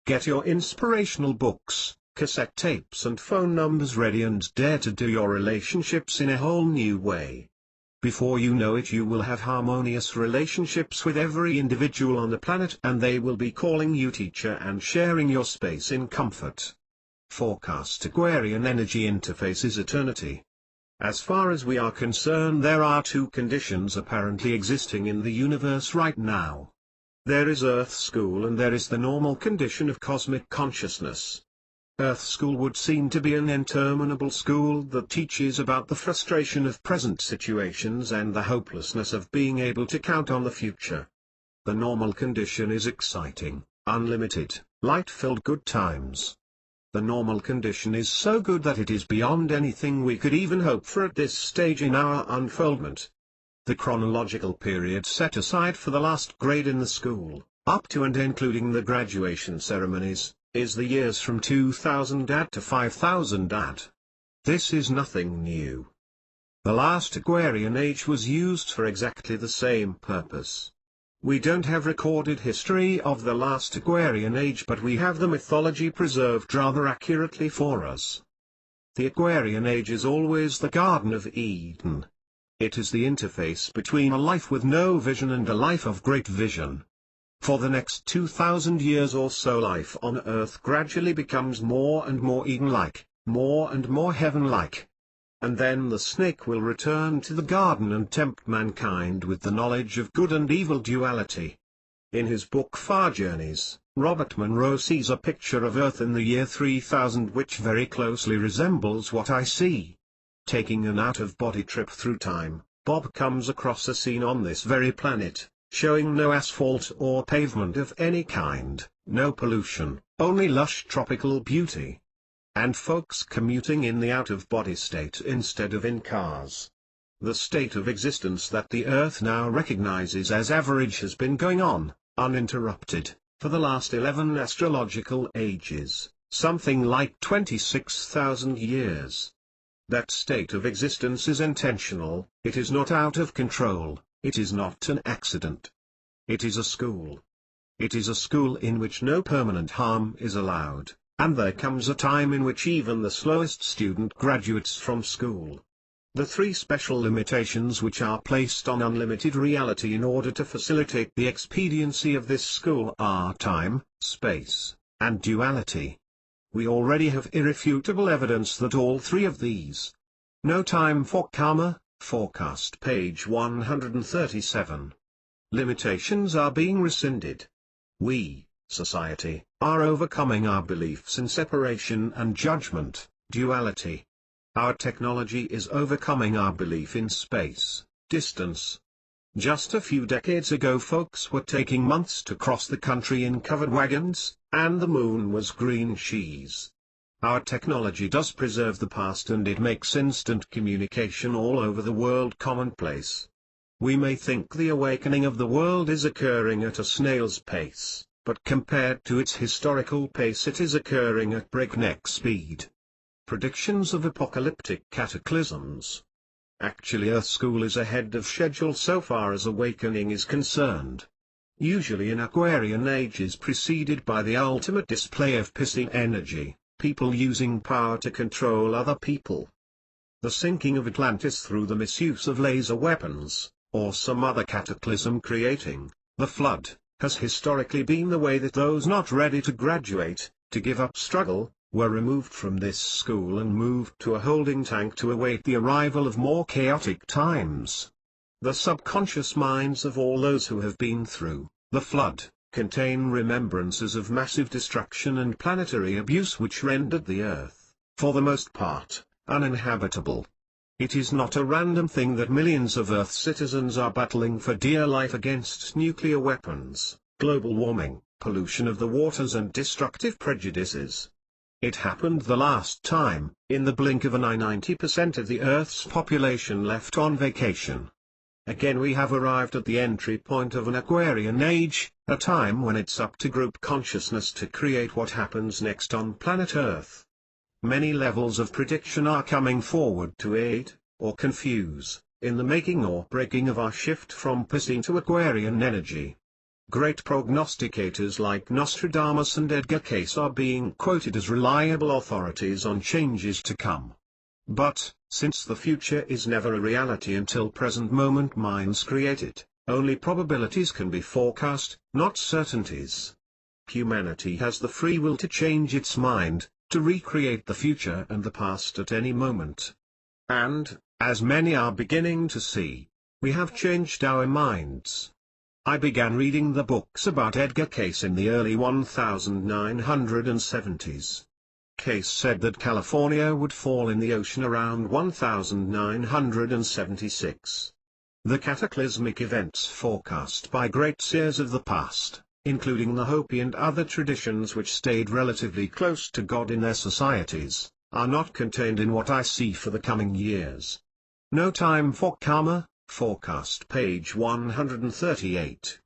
Get your inspirational books, cassette tapes and phone numbers ready and dare to do your relationships in a whole new way. Before you know it, you will have harmonious relationships with every individual on the planet, and they will be calling you teacher and sharing your space in comfort. Forecast Aquarian energy interface is eternity. As far as we are concerned, there are two conditions apparently existing in the universe right now. There is Earth School and there is the normal condition of cosmic consciousness. Earth School would seem to be an interminable school that teaches about the frustration of present situations and the hopelessness of being able to count on the future. The normal condition is exciting, unlimited, light-filled good times. The normal condition is so good that it is beyond anything we could even hope for at this stage in our unfoldment. The chronological period set aside for the last grade in the school, up to and including the graduation ceremonies, is the years from 2000 AD to 5000 AD. This is nothing new. The last Aquarian age was used for exactly the same purpose. We don't have recorded history of the last Aquarian age, but we have the mythology preserved rather accurately for us. The Aquarian age is always the Garden of Eden. It is the interface between a life with no vision and a life of great vision. For the next 2000 years or so, life on Earth gradually becomes more and more Eden-like, more and more heaven-like. And then the snake will return to the garden and tempt mankind with the knowledge of good and evil duality. In his book Far Journeys, Robert Monroe sees a picture of Earth in the year 3000 which very closely resembles what I see. Taking an out-of-body trip through time, Bob comes across a scene on this very planet, showing no asphalt or pavement of any kind, no pollution, only lush tropical beauty. And folks commuting in the out-of-body state instead of in cars. The state of existence that the Earth now recognizes as average has been going on, uninterrupted, for the last 11 astrological ages, something like 26,000 years. That state of existence is intentional, it is not out of control, it is not an accident. It is a school. It is a school in which no permanent harm is allowed. And there comes a time in which even the slowest student graduates from school. The three special limitations which are placed on unlimited reality in order to facilitate the expediency of this school are time, space, and duality. We already have irrefutable evidence that all three of these. No time for karma, forecast page 137. Limitations are being rescinded. We, society, are overcoming our beliefs in separation and judgment, duality. Our technology is overcoming our belief in space, distance. Just a few decades ago folks were taking months to cross the country in covered wagons, and the moon was green cheese. Our technology does preserve the past and it makes instant communication all over the world commonplace. We may think the awakening of the world is occurring at a snail's pace, but compared to its historical pace it is occurring at breakneck speed. Predictions of apocalyptic cataclysms. Actually, Earth School is ahead of schedule so far as awakening is concerned. Usually an Aquarian age is preceded by the ultimate display of pissing energy, people using power to control other people. The sinking of Atlantis through the misuse of laser weapons, or some other cataclysm creating the flood, has historically been the way that those not ready to graduate, to give up struggle, were removed from this school and moved to a holding tank to await the arrival of more chaotic times. The subconscious minds of all those who have been through the flood contain remembrances of massive destruction and planetary abuse which rendered the Earth, for the most part, uninhabitable. It is not a random thing that millions of Earth citizens are battling for dear life against nuclear weapons, global warming, pollution of the waters and destructive prejudices. It happened the last time, in the blink of an eye 90% of the Earth's population left on vacation. Again we have arrived at the entry point of an Aquarian age, a time when it's up to group consciousness to create what happens next on planet Earth. Many levels of prediction are coming forward to aid, or confuse, in the making or breaking of our shift from Piscean to Aquarian energy. Great prognosticators like Nostradamus and Edgar Cayce are being quoted as reliable authorities on changes to come. But, since the future is never a reality until present moment minds create it, only probabilities can be forecast, not certainties. Humanity has the free will to change its mind, to recreate the future and the past at any moment. And, as many are beginning to see, we have changed our minds. I began reading the books about Edgar Cayce in the early 1970s. Cayce said that California would fall in the ocean around 1976. The cataclysmic events forecast by great seers of the past, including the Hopi and other traditions which stayed relatively close to God in their societies, are not contained in what I see for the coming years. No Time for Karma, forecast page 138.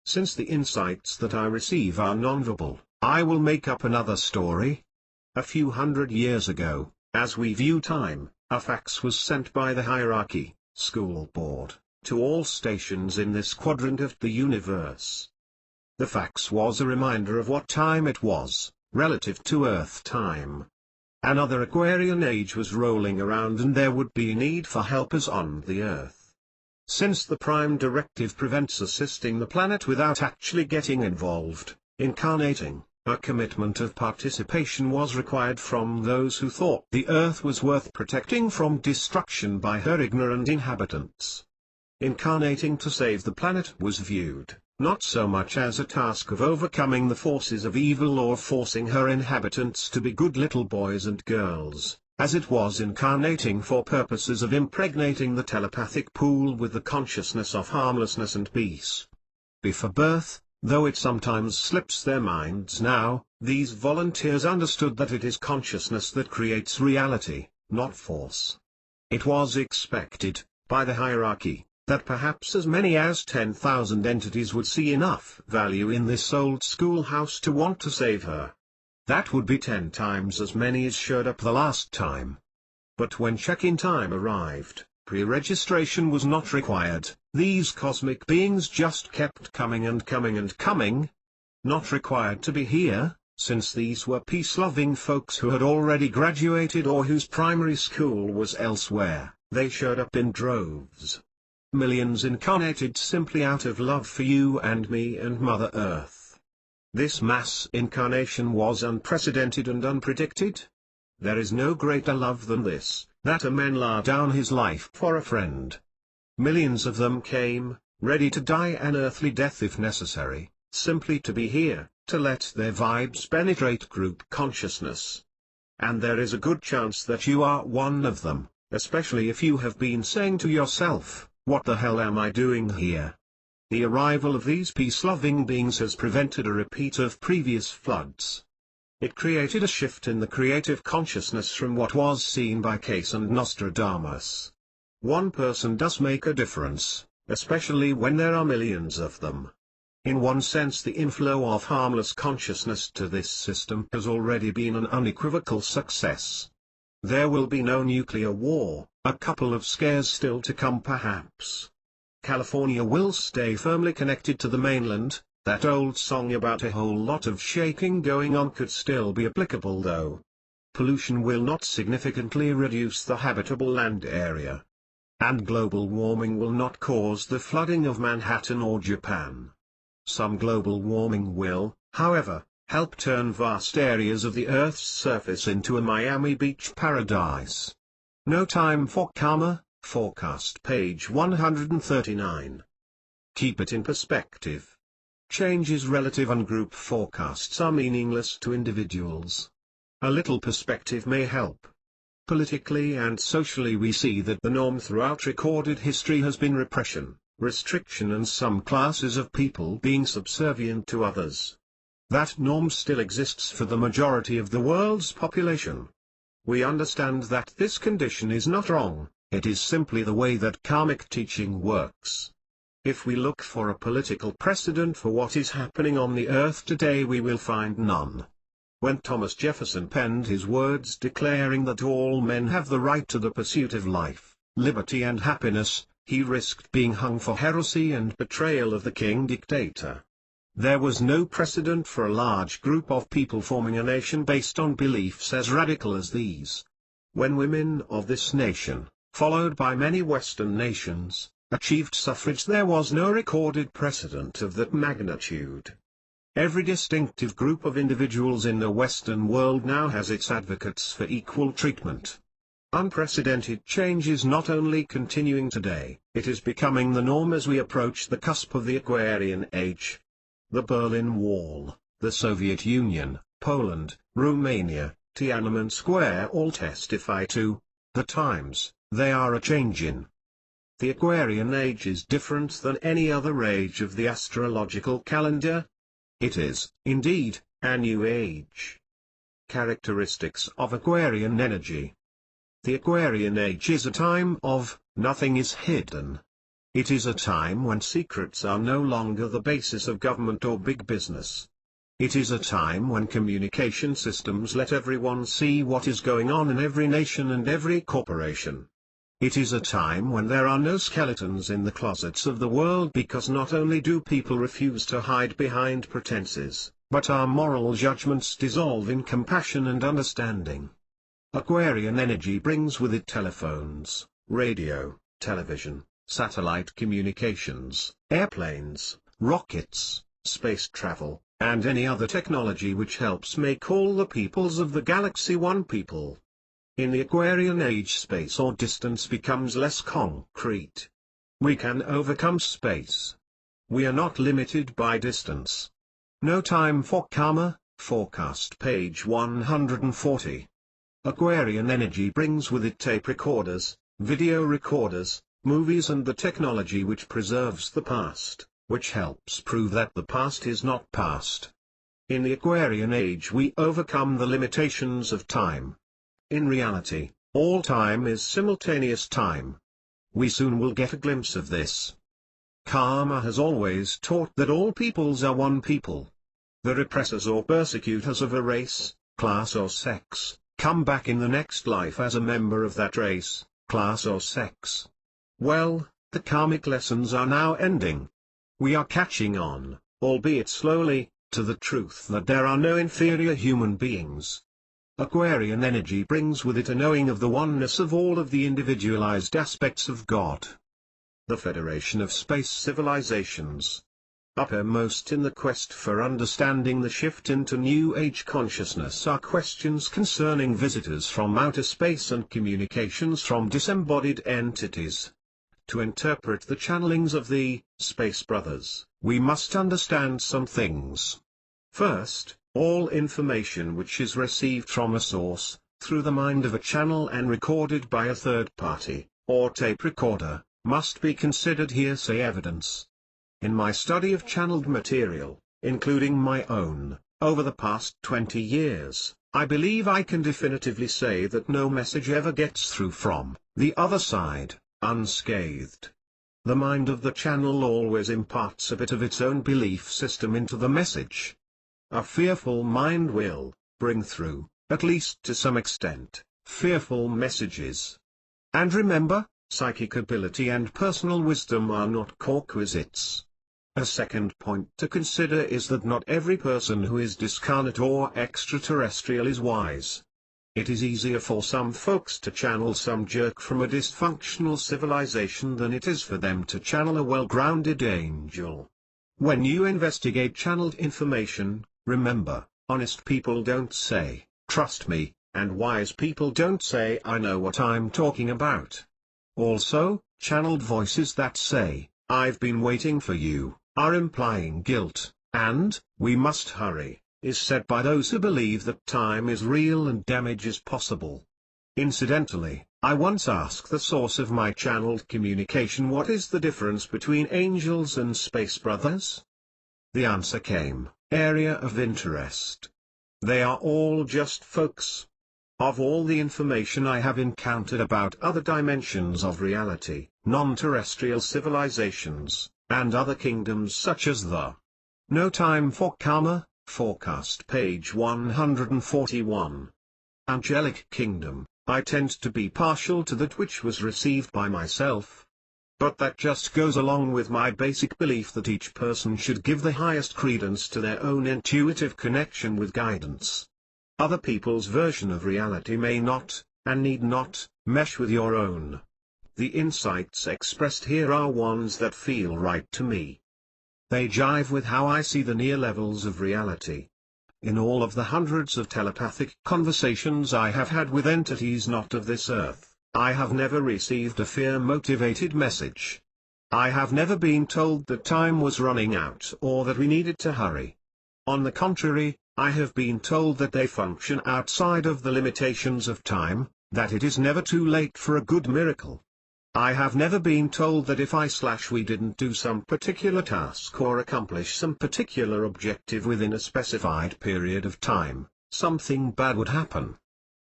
Since the insights that I receive are nonverbal, I will make up another story. A few hundred years ago, as we view time, a fax was sent by the hierarchy, school board, to all stations in this quadrant of the universe. The fax was a reminder of what time it was, relative to Earth time. Another Aquarian age was rolling around and there would be need for helpers on the Earth. Since the prime directive prevents assisting the planet without actually getting involved, incarnating, a commitment of participation was required from those who thought the Earth was worth protecting from destruction by her ignorant inhabitants. Incarnating to save the planet was viewed, not so much as a task of overcoming the forces of evil or forcing her inhabitants to be good little boys and girls, as it was incarnating for purposes of impregnating the telepathic pool with the consciousness of harmlessness and peace. Before birth, though it sometimes slips their minds now, these volunteers understood that it is consciousness that creates reality, not force. It was expected, by the hierarchy, that perhaps as many as 10,000 entities would see enough value in this old schoolhouse to want to save her. That would be 10 times as many as showed up the last time. But when check-in time arrived, pre-registration was not required. These cosmic beings just kept coming and coming and coming. Not required to be here, since these were peace-loving folks who had already graduated or whose primary school was elsewhere. They showed up in droves. Millions incarnated simply out of love for you and me and Mother Earth. This mass incarnation was unprecedented and unpredicted. There is no greater love than this, that a man lay down his life for a friend. Millions of them came, ready to die an earthly death if necessary, simply to be here, to let their vibes penetrate group consciousness. And there is a good chance that you are one of them, especially if you have been saying to yourself, "What the hell am I doing here?" The arrival of these peace-loving beings has prevented a repeat of previous floods. It created a shift in the creative consciousness from what was seen by Cayce and Nostradamus. One person does make a difference, especially when there are millions of them. In one sense, the inflow of harmless consciousness to this system has already been an unequivocal success. There will be no nuclear war, a couple of scares still to come perhaps. California will stay firmly connected to the mainland. That old song about a whole lot of shaking going on could still be applicable though. Pollution will not significantly reduce the habitable land area. And global warming will not cause the flooding of Manhattan or Japan. Some global warming will, however, help turn vast areas of the Earth's surface into a Miami Beach paradise. No Time for Karma, forecast page 139. Keep it in perspective. Change is relative and group forecasts are meaningless to individuals. A little perspective may help. Politically and socially we see that the norm throughout recorded history has been repression, restriction and some classes of people being subservient to others. That norm still exists for the majority of the world's population. We understand that this condition is not wrong, it is simply the way that karmic teaching works. If we look for a political precedent for what is happening on the earth today we will find none. When Thomas Jefferson penned his words declaring that all men have the right to the pursuit of life, liberty and happiness, he risked being hung for heresy and betrayal of the king-dictator. There was no precedent for a large group of people forming a nation based on beliefs as radical as these. When women of this nation, followed by many Western nations, achieved suffrage, there was no recorded precedent of that magnitude. Every distinctive group of individuals in the Western world now has its advocates for equal treatment. Unprecedented change is not only continuing today, it is becoming the norm as we approach the cusp of the Aquarian age. The Berlin Wall, the Soviet Union, Poland, Romania, Tiananmen Square all testify to the times they are a-changin'. The Aquarian age is different than any other age of the astrological calendar. It is, indeed, a new age. Characteristics of Aquarian energy. The Aquarian age is a time of nothing is hidden. It is a time when secrets are no longer the basis of government or big business. It is a time when communication systems let everyone see what is going on in every nation and every corporation. It is a time when there are no skeletons in the closets of the world, because not only do people refuse to hide behind pretenses, but our moral judgments dissolve in compassion and understanding. Aquarian energy brings with it telephones, radio, television, satellite communications, airplanes, rockets, space travel, and any other technology which helps make all the peoples of the galaxy one people. In the Aquarian age, space or distance becomes less concrete. We can overcome space. We are not limited by distance. No time for karma, forecast page 140. Aquarian energy brings with it tape recorders, video recorders, movies and the technology which preserves the past, which helps prove that the past is not past. In the Aquarian age we overcome the limitations of time. In reality, all time is simultaneous time. We soon will get a glimpse of this. Karma has always taught that all peoples are one people. The repressors or persecutors of a race, class or sex, come back in the next life as a member of that race, class or sex. Well, the karmic lessons are now ending. We are catching on, albeit slowly, to the truth that there are no inferior human beings. Aquarian energy brings with it a knowing of the oneness of all of the individualized aspects of God. The Federation of Space Civilizations. Uppermost in the quest for understanding the shift into New Age consciousness are questions concerning visitors from outer space and communications from disembodied entities. To interpret the channelings of the Space Brothers, we must understand some things. First, all information which is received from a source, through the mind of a channel and recorded by a third party, or tape recorder, must be considered hearsay evidence. In my study of channeled material, including my own, over the past 20 years, I believe I can definitively say that no message ever gets through from the other side unscathed. The mind of the channel always imparts a bit of its own belief system into the message. A fearful mind will bring through, at least to some extent, fearful messages. And remember, psychic ability and personal wisdom are not prerequisites. A second point to consider is that not every person who is discarnate or extraterrestrial is wise. It is easier for some folks to channel some jerk from a dysfunctional civilization than it is for them to channel a well-grounded angel. When you investigate channeled information, remember, honest people don't say, "Trust me," and wise people don't say, "I know what I'm talking about." Also, channeled voices that say, "I've been waiting for you," are implying guilt, and, "We must hurry," is said by those who believe that time is real and damage is possible. Incidentally, I once asked the source of my channeled communication, what is the difference between angels and space brothers? The answer came, area of interest. They are all just folks. Of all the information I have encountered about other dimensions of reality, non-terrestrial civilizations, and other kingdoms such as the No Time for Karma, Forecast page 141. Angelic Kingdom. I tend to be partial to that which was received by myself. But that just goes along with my basic belief that each person should give the highest credence to their own intuitive connection with guidance. Other people's version of reality may not, and need not, mesh with your own. The insights expressed here are ones that feel right to me. They jive with how I see the near levels of reality. In all of the hundreds of telepathic conversations I have had with entities not of this earth, I have never received a fear-motivated message. I have never been told that time was running out or that we needed to hurry. On the contrary, I have been told that they function outside of the limitations of time, that it is never too late for a good miracle. I have never been told that if we didn't do some particular task or accomplish some particular objective within a specified period of time, something bad would happen.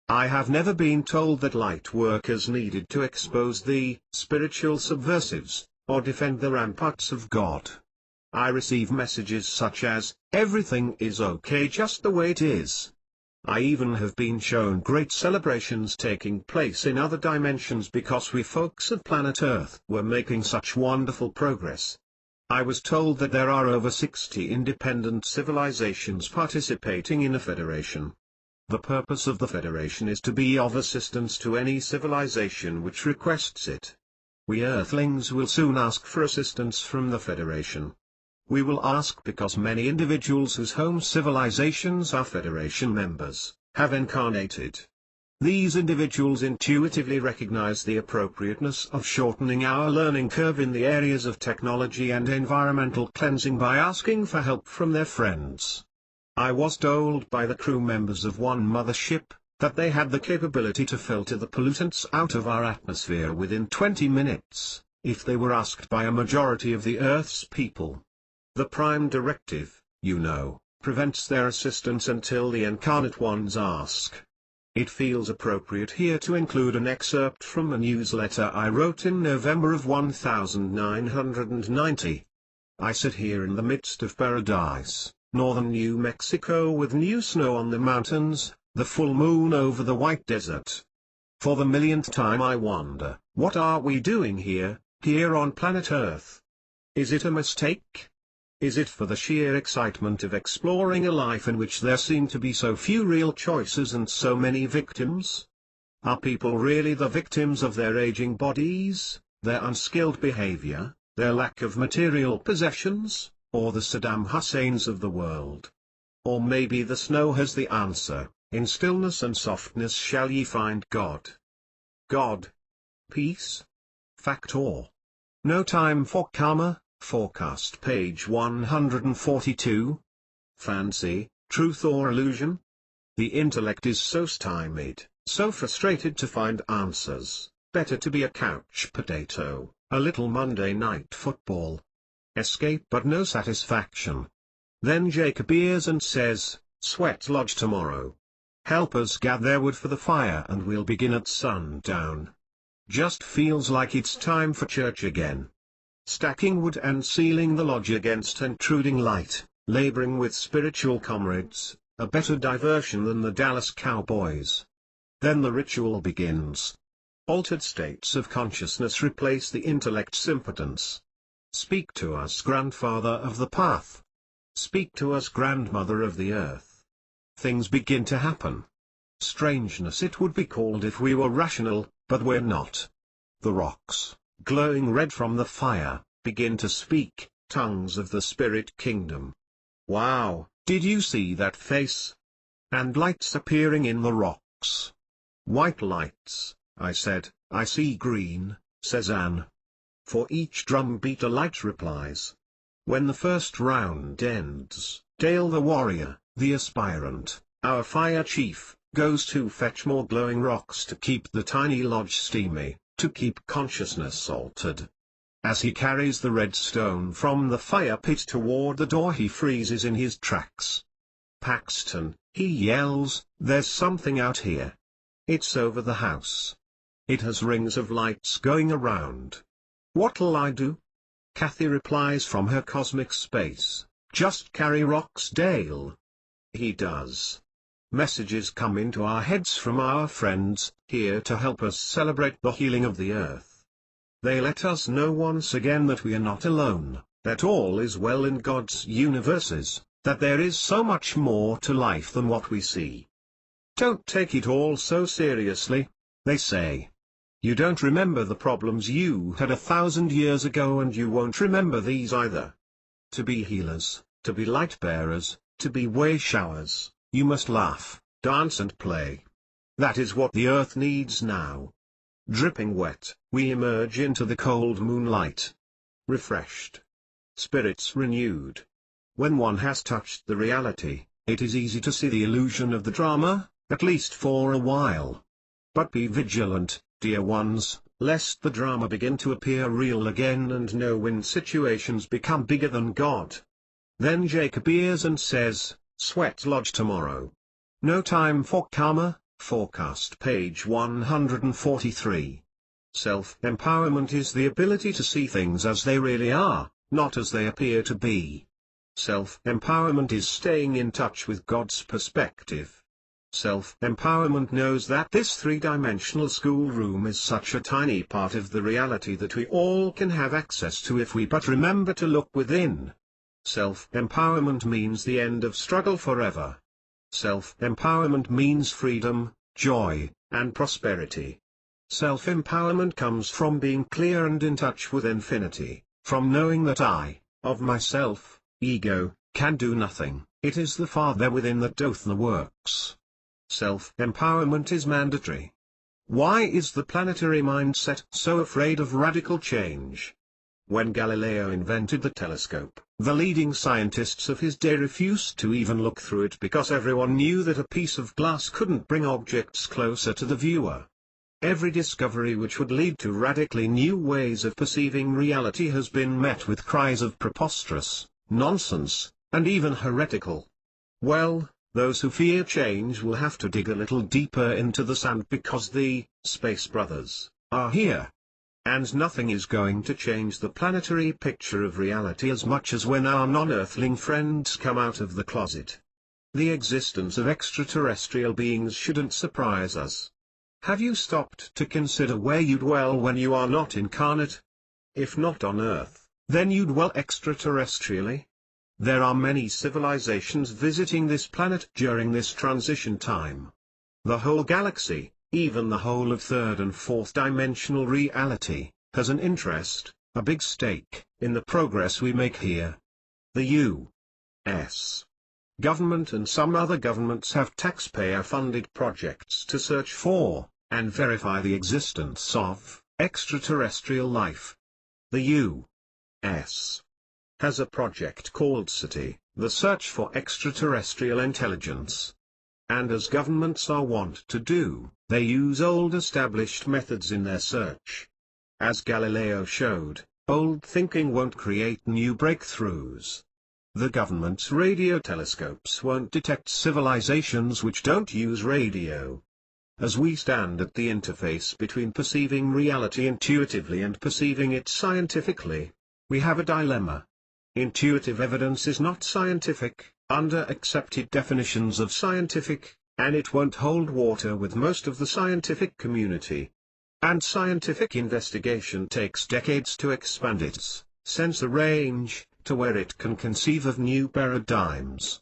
I have never been told that light workers needed to expose the spiritual subversives, or defend the ramparts of God. I receive messages such as, everything is okay just the way it is. I even have been shown great celebrations taking place in other dimensions because we folks of planet Earth were making such wonderful progress. I was told that there are over 60 independent civilizations participating in a federation. The purpose of the federation is to be of assistance to any civilization which requests it. We Earthlings will soon ask for assistance from the federation. We will ask because many individuals whose home civilizations are Federation members, have incarnated. These individuals intuitively recognize the appropriateness of shortening our learning curve in the areas of technology and environmental cleansing by asking for help from their friends. I was told by the crew members of one mothership, that they had the capability to filter the pollutants out of our atmosphere within 20 minutes, if they were asked by a majority of the Earth's people. The prime directive, prevents their assistance until the incarnate ones ask. It feels appropriate here to include an excerpt from a newsletter I wrote in November of 1990. I sit here in the midst of paradise, northern New Mexico with new snow on the mountains, the full moon over the white desert. For the millionth time I wonder, what are we doing here on planet Earth? Is it a mistake? Is it for the sheer excitement of exploring a life in which there seem to be so few real choices and so many victims? Are people really the victims of their aging bodies, their unskilled behavior, their lack of material possessions, or the Saddam Husseins of the world? Or maybe the snow has the answer, in stillness and softness shall ye find God. God. Peace. Fact or no time for karma. Forecast page 142. Fancy, truth or illusion? The intellect is so stymied, so frustrated to find answers, better to be a couch potato, a little Monday night football. Escape but no satisfaction. Then Jake appears and says, Sweat Lodge tomorrow. Help us gather wood for the fire and we'll begin at sundown. Just feels like it's time for church again. Stacking wood and sealing the lodge against intruding light, laboring with spiritual comrades, a better diversion than the Dallas Cowboys. Then the ritual begins. Altered states of consciousness replace the intellect's impotence. Speak to us, grandfather of the path. Speak to us, grandmother of the earth. Things begin to happen. Strangeness it would be called if we were rational, but we're not. The rocks, glowing red from the fire, begin to speak, tongues of the spirit kingdom. Wow, did you see that face? And lights appearing in the rocks. White lights, I said. I see green, says Anne. For each drum beat a light replies. When the first round ends, Dale the warrior, the aspirant, our fire chief, goes to fetch more glowing rocks to keep the tiny lodge steamy, to keep consciousness altered. As he carries the red stone from the fire pit toward the door, he freezes in his tracks. Paxton, he yells, there's something out here. It's over the house. It has rings of lights going around. What'll I do? Kathy replies from her cosmic space, just carry rocks, Dale. He does. Messages come into our heads from our friends, here to help us celebrate the healing of the earth. They let us know once again that we are not alone, that all is well in God's universes, that there is so much more to life than what we see. Don't take it all so seriously, they say. You don't remember the problems you had 1,000 years ago, and you won't remember these either. To be healers, to be light bearers, to be way showers, you must laugh, dance and play. That is what the earth needs now. Dripping wet, we emerge into the cold moonlight. Refreshed. Spirits renewed. When one has touched the reality, it is easy to see the illusion of the drama, at least for a while. But be vigilant, dear ones, lest the drama begin to appear real again and no-win situations become bigger than God. Then Jake appears and says, "Sweat lodge tomorrow. No time for karma." Forecast page 143. Self-empowerment is the ability to see things as they really are, not as they appear to be. Self-empowerment is staying in touch with God's perspective. Self-empowerment knows that this three-dimensional schoolroom is such a tiny part of the reality that we all can have access to if we but remember to look within. Self-empowerment means the end of struggle forever. Self-empowerment means freedom, joy, and prosperity. Self-empowerment comes from being clear and in touch with infinity, from knowing that I, of myself, ego, can do nothing. It is the Father within that doth the works. Self-empowerment is mandatory. Why is the planetary mindset so afraid of radical change? When Galileo invented the telescope, the leading scientists of his day refused to even look through it because everyone knew that a piece of glass couldn't bring objects closer to the viewer. Every discovery which would lead to radically new ways of perceiving reality has been met with cries of preposterous, nonsense, and even heretical. Well, those who fear change will have to dig a little deeper into the sand because the Space Brothers are here. And nothing is going to change the planetary picture of reality as much as when our non-earthling friends come out of the closet. The existence of extraterrestrial beings shouldn't surprise us. Have you stopped to consider where you dwell when you are not incarnate? If not on Earth, then you dwell extraterrestrially. There are many civilizations visiting this planet during this transition time. The whole galaxy, even the whole of third and fourth dimensional reality, has an interest, a big stake, in the progress we make here. The U.S. government and some other governments have taxpayer-funded projects to search for, and verify the existence of, extraterrestrial life. The U.S. has a project called SETI, the Search for Extraterrestrial Intelligence. And as governments are wont to do, they use old established methods in their search. As Galileo showed, old thinking won't create new breakthroughs. The government's radio telescopes won't detect civilizations which don't use radio. As we stand at the interface between perceiving reality intuitively and perceiving it scientifically, we have a dilemma. Intuitive evidence is not scientific, under accepted definitions of scientific, and it won't hold water with most of the scientific community. And scientific investigation takes decades to expand its sensor range, to where it can conceive of new paradigms.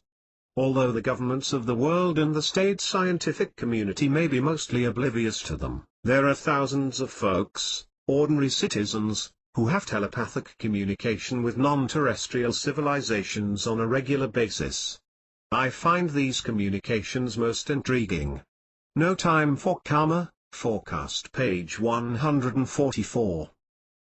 Although the governments of the world and the state scientific community may be mostly oblivious to them, there are thousands of folks, ordinary citizens, who have telepathic communication with non-terrestrial civilizations on a regular basis. I find these communications most intriguing. No time for karma, forecast page 144.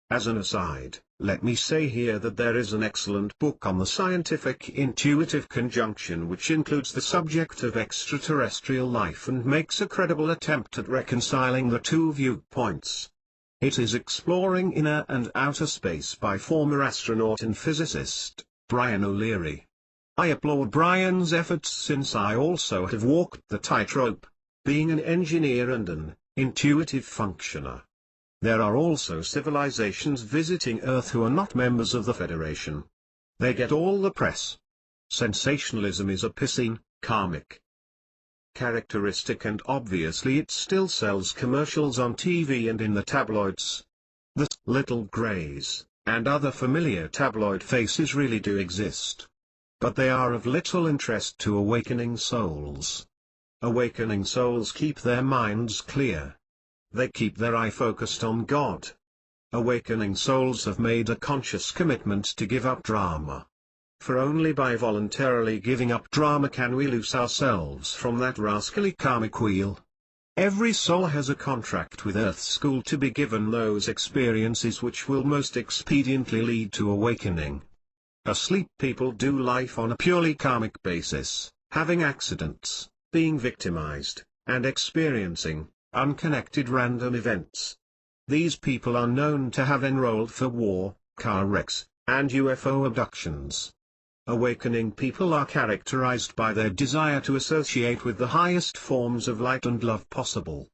As an aside, let me say here that there is an excellent book on the scientific intuitive conjunction which includes the subject of extraterrestrial life and makes a credible attempt at reconciling the two viewpoints. It is Exploring Inner and Outer Space by former astronaut and physicist, Brian O'Leary. I applaud Brian's efforts since I also have walked the tightrope, being an engineer and an intuitive functioner. There are also civilizations visiting Earth who are not members of the Federation. They get all the press. Sensationalism is a piscine, Karmic. Characteristic, and obviously it still sells commercials on TV and in the tabloids. The little greys, and other familiar tabloid faces really do exist. But they are of little interest to awakening souls. Awakening souls keep their minds clear. They keep their eye focused on God. Awakening souls have made a conscious commitment to give up drama. For only by voluntarily giving up drama can we loose ourselves from that rascally karmic wheel. Every soul has a contract with Earth School to be given those experiences which will most expediently lead to awakening. Asleep people do life on a purely karmic basis, having accidents, being victimized, and experiencing unconnected random events. These people are known to have enrolled for war, car wrecks, and UFO abductions. Awakening people are characterized by their desire to associate with the highest forms of light and love possible.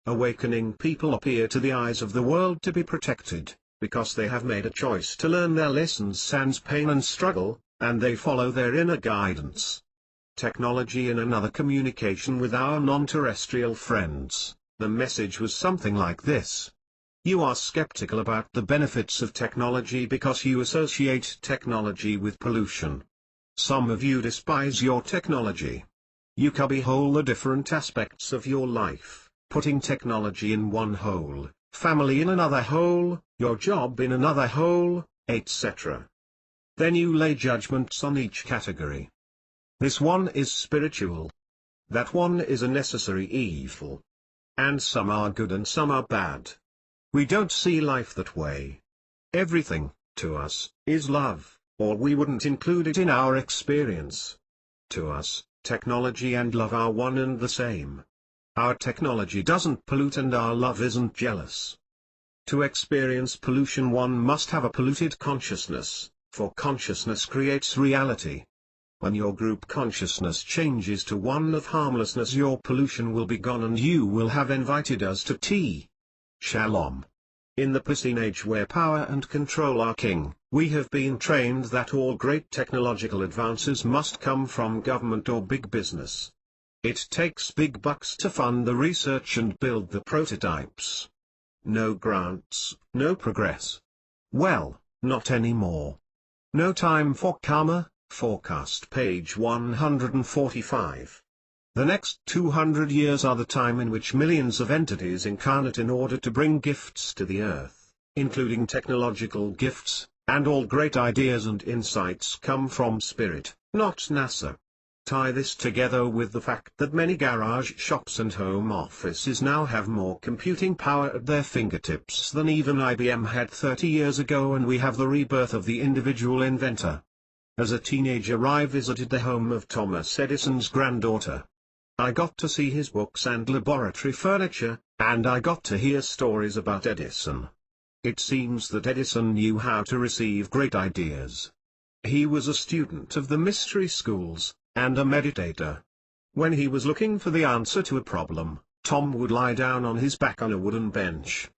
Awakening people appear to the eyes of the world to be protected, because they have made a choice to learn their lessons sans pain and struggle, and they follow their inner guidance. Technology in another communication with our non-terrestrial friends, the message was something like this. You are skeptical about the benefits of technology because you associate technology with pollution. Some of you despise your technology. You cubbyhole the different aspects of your life, putting technology in one hole, family in another hole, your job in another hole, etc. Then you lay judgments on each category. This one is spiritual. That one is a necessary evil. And some are good and some are bad. We don't see life that way. Everything, to us, is love, or we wouldn't include it in our experience. To us, technology and love are one and the same. Our technology doesn't pollute and our love isn't jealous. To experience pollution one must have a polluted consciousness, for consciousness creates reality. When your group consciousness changes to one of harmlessness, your pollution will be gone and you will have invited us to tea. Shalom. In the Piscine age where power and control are king, we have been trained that all great technological advances must come from government or big business. It takes big bucks to fund the research and build the prototypes. No grants, no progress. Well, not anymore. No time for karma, forecast page 145. The next 200 years are the time in which millions of entities incarnate in order to bring gifts to the earth, including technological gifts, and all great ideas and insights come from spirit, not NASA. Tie this together with the fact that many garage shops and home offices now have more computing power at their fingertips than even IBM had 30 years ago, and we have the rebirth of the individual inventor. As a teenager I visited the home of Thomas Edison's granddaughter. I got to see his books and laboratory furniture, and I got to hear stories about Edison. It seems that Edison knew how to receive great ideas. He was a student of the mystery schools, and a meditator. When he was looking for the answer to a problem, Tom would lie down on his back on a wooden bench.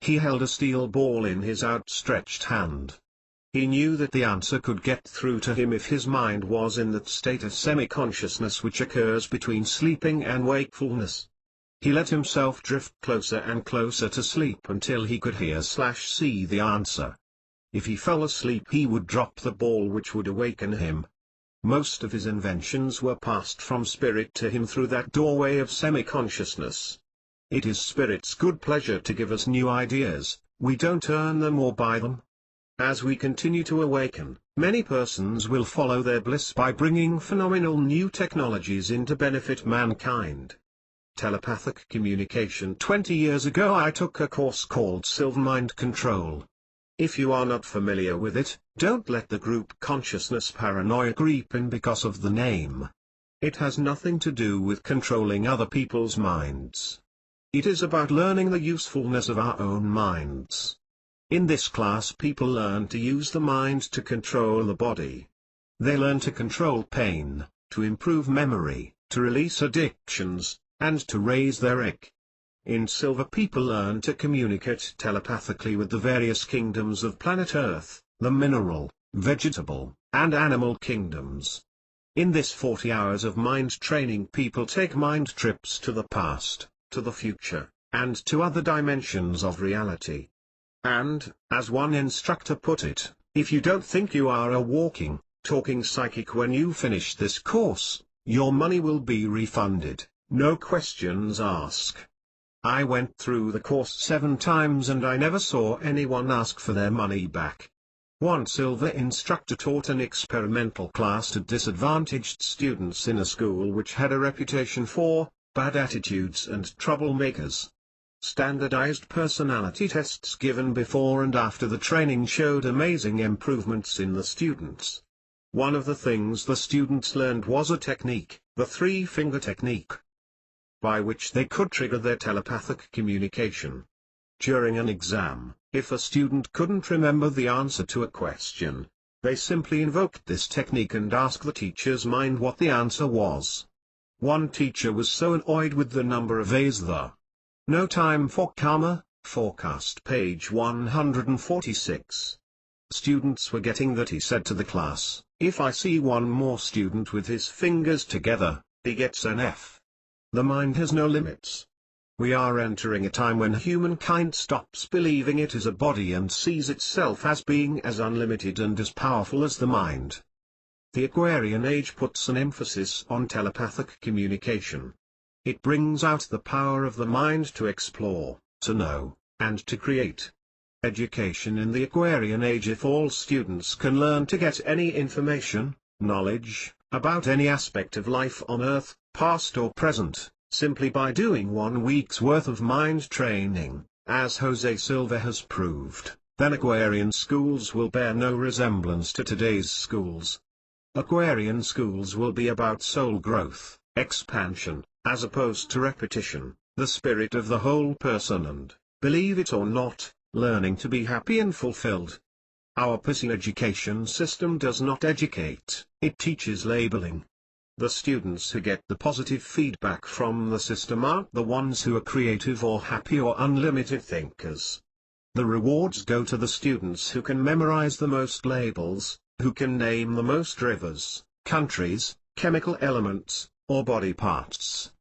He held a steel ball in his outstretched hand. He knew that the answer could get through to him if his mind was in that state of semi-consciousness which occurs between sleeping and wakefulness. He let himself drift closer and closer to sleep until he could hear/see the answer. If he fell asleep he would drop the ball, which would awaken him. Most of his inventions were passed from spirit to him through that doorway of semi-consciousness. It is spirit's good pleasure to give us new ideas, we don't earn them or buy them. As we continue to awaken, many persons will follow their bliss by bringing phenomenal new technologies in to benefit mankind. Telepathic communication. 20 years ago I took a course called Silver Mind Control. If you are not familiar with it, don't let the group consciousness paranoia creep in because of the name. It has nothing to do with controlling other people's minds. It is about learning the usefulness of our own minds. In this class people learn to use the mind to control the body. They learn to control pain, to improve memory, to release addictions, and to raise their IQ. In Silver people learn to communicate telepathically with the various kingdoms of planet Earth, the mineral, vegetable, and animal kingdoms. In this 40 hours of mind training, people take mind trips to the past, to the future, and to other dimensions of reality. And, as one instructor put it, if you don't think you are a walking, talking psychic when you finish this course, your money will be refunded, no questions asked. I went through the course 7 times and I never saw anyone ask for their money back. One silver instructor taught an experimental class to disadvantaged students in a school which had a reputation for bad attitudes and troublemakers. Standardized personality tests given before and after the training showed amazing improvements in the students. One of the things the students learned was a technique, the 3-finger technique, by which they could trigger their telepathic communication. During an exam, if a student couldn't remember the answer to a question, they simply invoked this technique and asked the teacher's mind what the answer was. One teacher was so annoyed with the number of A's the No Time for Karma forecast, page 146. Students were getting that. He said to the class, "If I see one more student with his fingers together, he gets an F." The mind has no limits. We are entering a time when humankind stops believing it is a body and sees itself as being as unlimited and as powerful as the mind. The Aquarian age puts an emphasis on telepathic communication. It brings out the power of the mind to explore, to know, and to create. Education in the Aquarian age: if all students can learn to get any information, knowledge, about any aspect of life on Earth, past or present, simply by doing 1 week's worth of mind training, as Jose Silva has proved, then Aquarian schools will bear no resemblance to today's schools. Aquarian schools will be about soul growth, expansion, as opposed to repetition, the spirit of the whole person and, believe it or not, learning to be happy and fulfilled. Our pissing education system does not educate, it teaches labeling. The students who get the positive feedback from the system aren't the ones who are creative or happy or unlimited thinkers. The rewards go to the students who can memorize the most labels, who can name the most rivers, countries, chemical elements, or body parts.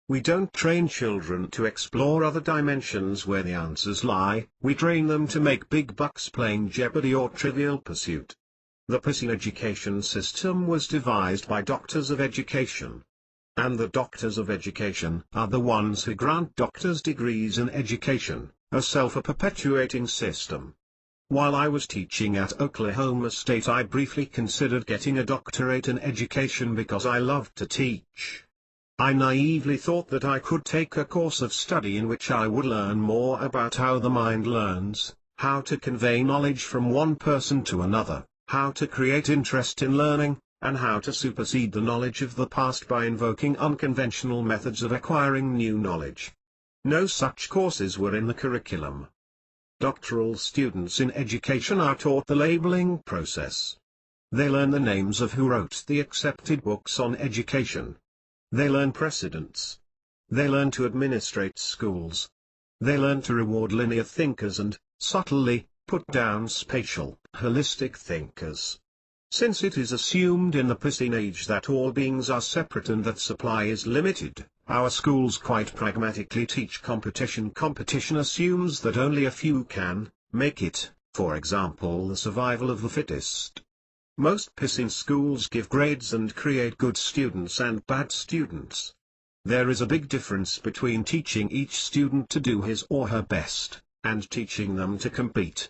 We don't train children to explore other dimensions where the answers lie, we train them to make big bucks playing Jeopardy or Trivial Pursuit. The pissing education system was devised by doctors of education. And the doctors of education are the ones who grant doctors' degrees in education, a self-perpetuating system. While I was teaching at Oklahoma State, I briefly considered getting a doctorate in education because I loved to teach. I naively thought that I could take a course of study in which I would learn more about how the mind learns, how to convey knowledge from one person to another, how to create interest in learning, and how to supersede the knowledge of the past by invoking unconventional methods of acquiring new knowledge. No such courses were in the curriculum. Doctoral students in education are taught the labeling process. They learn the names of who wrote the accepted books on education. They learn precedents. They learn to administrate schools. They learn to reward linear thinkers and, subtly, put down spatial, holistic thinkers. Since it is assumed in the pissing age that all beings are separate and that supply is limited, our schools quite pragmatically teach competition. Competition assumes that only a few can make it, for example, the survival of the fittest. Most pissing schools give grades and create good students and bad students. There is a big difference between teaching each student to do his or her best, and teaching them to compete.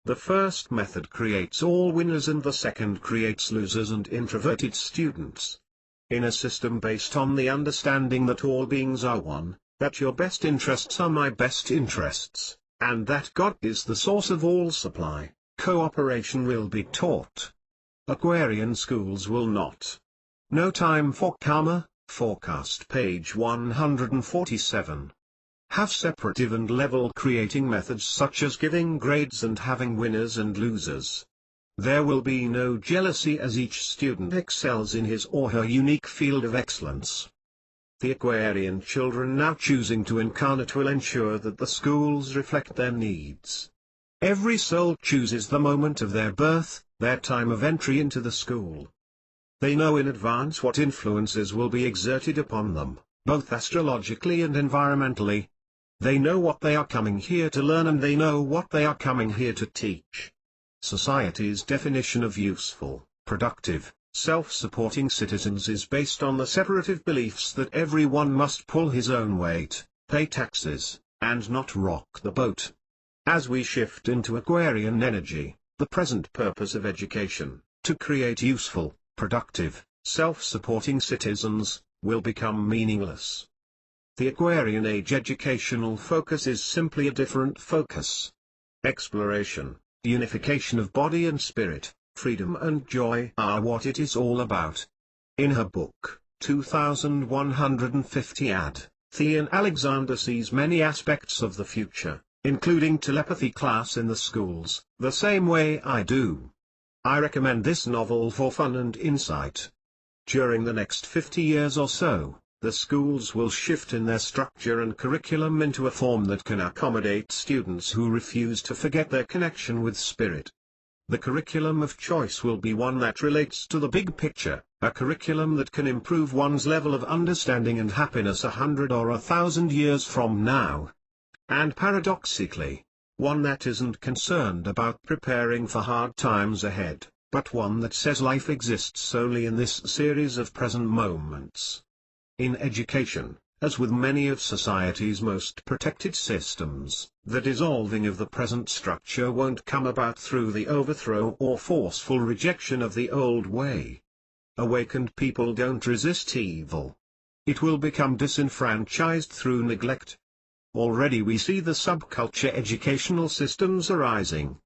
The first method creates all winners and the second creates losers and introverted students. In a system based on the understanding that all beings are one, that your best interests are my best interests, and that God is the source of all supply, cooperation will be taught. Aquarian schools will not. No Time for Karma forecast, page 147. Have separative and level creating methods such as giving grades and having winners and losers. There will be no jealousy as each student excels in his or her unique field of excellence. The Aquarian children now choosing to incarnate will ensure that the schools reflect their needs. Every soul chooses the moment of their birth, their time of entry into the school. They know in advance what influences will be exerted upon them, both astrologically and environmentally. They know what they are coming here to learn, and they know what they are coming here to teach. Society's definition of useful, productive, self-supporting citizens is based on the separative beliefs that everyone must pull his own weight, pay taxes, and not rock the boat. As we shift into Aquarian energy, the present purpose of education, to create useful, productive, self-supporting citizens, will become meaningless. The Aquarian Age educational focus is simply a different focus. Exploration, unification of body and spirit, freedom and joy are what it is all about. In her book, 2150 Ad, Thean Alexander sees many aspects of the future, including telepathy class in the schools, the same way I do. I recommend this novel for fun and insight. During the next 50 years or so, the schools will shift in their structure and curriculum into a form that can accommodate students who refuse to forget their connection with spirit. The curriculum of choice will be one that relates to the big picture, a curriculum that can improve one's level of understanding and happiness 100 or 1,000 years from now. And paradoxically, one that isn't concerned about preparing for hard times ahead, but one that says life exists only in this series of present moments. In education, as with many of society's most protected systems, the dissolving of the present structure won't come about through the overthrow or forceful rejection of the old way. Awakened people don't resist evil. It will become disenfranchised through neglect. Already we see the subculture educational systems arising.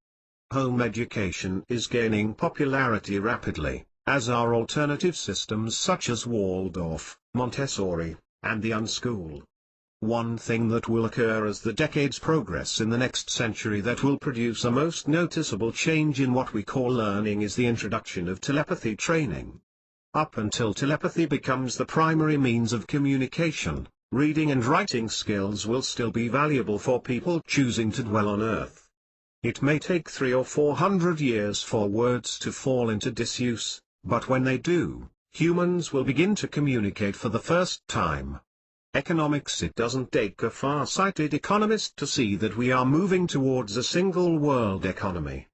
Home education is gaining popularity rapidly, as are alternative systems such as Waldorf, Montessori, and the unschool. One thing that will occur as the decades progress in the next century that will produce a most noticeable change in what we call learning is the introduction of telepathy training. Up until telepathy becomes the primary means of communication, reading and writing skills will still be valuable for people choosing to dwell on Earth. It may take 300 or 400 years for words to fall into disuse, but when they do, humans will begin to communicate for the first time. Economics. It doesn't take a far-sighted economist to see that we are moving towards a single world economy.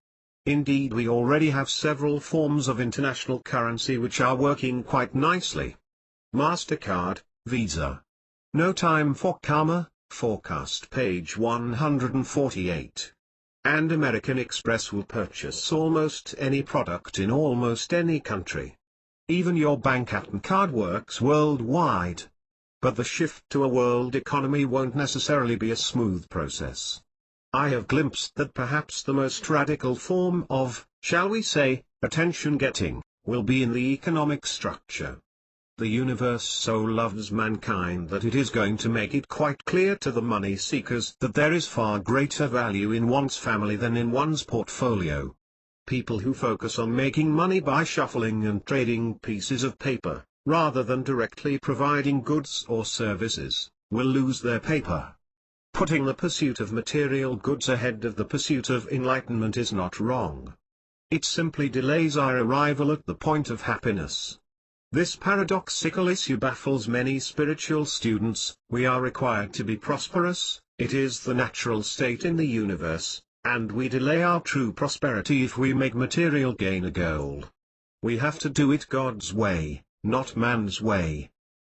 Indeed, we already have several forms of international currency which are working quite nicely. MasterCard, Visa. No Time for Karma, forecast page 148. And American Express will purchase almost any product in almost any country. Even your Bank card works worldwide. But the shift to a world economy won't necessarily be a smooth process. I have glimpsed that perhaps the most radical form of, shall we say, attention-getting, will be in the economic structure. The universe so loves mankind that it is going to make it quite clear to the money seekers that there is far greater value in one's family than in one's portfolio. People who focus on making money by shuffling and trading pieces of paper, rather than directly providing goods or services, will lose their paper. Putting the pursuit of material goods ahead of the pursuit of enlightenment is not wrong. It simply delays our arrival at the point of happiness. This paradoxical issue baffles many spiritual students. We are required to be prosperous, it is the natural state in the universe, and we delay our true prosperity if we make material gain a goal. We have to do it God's way, not man's way.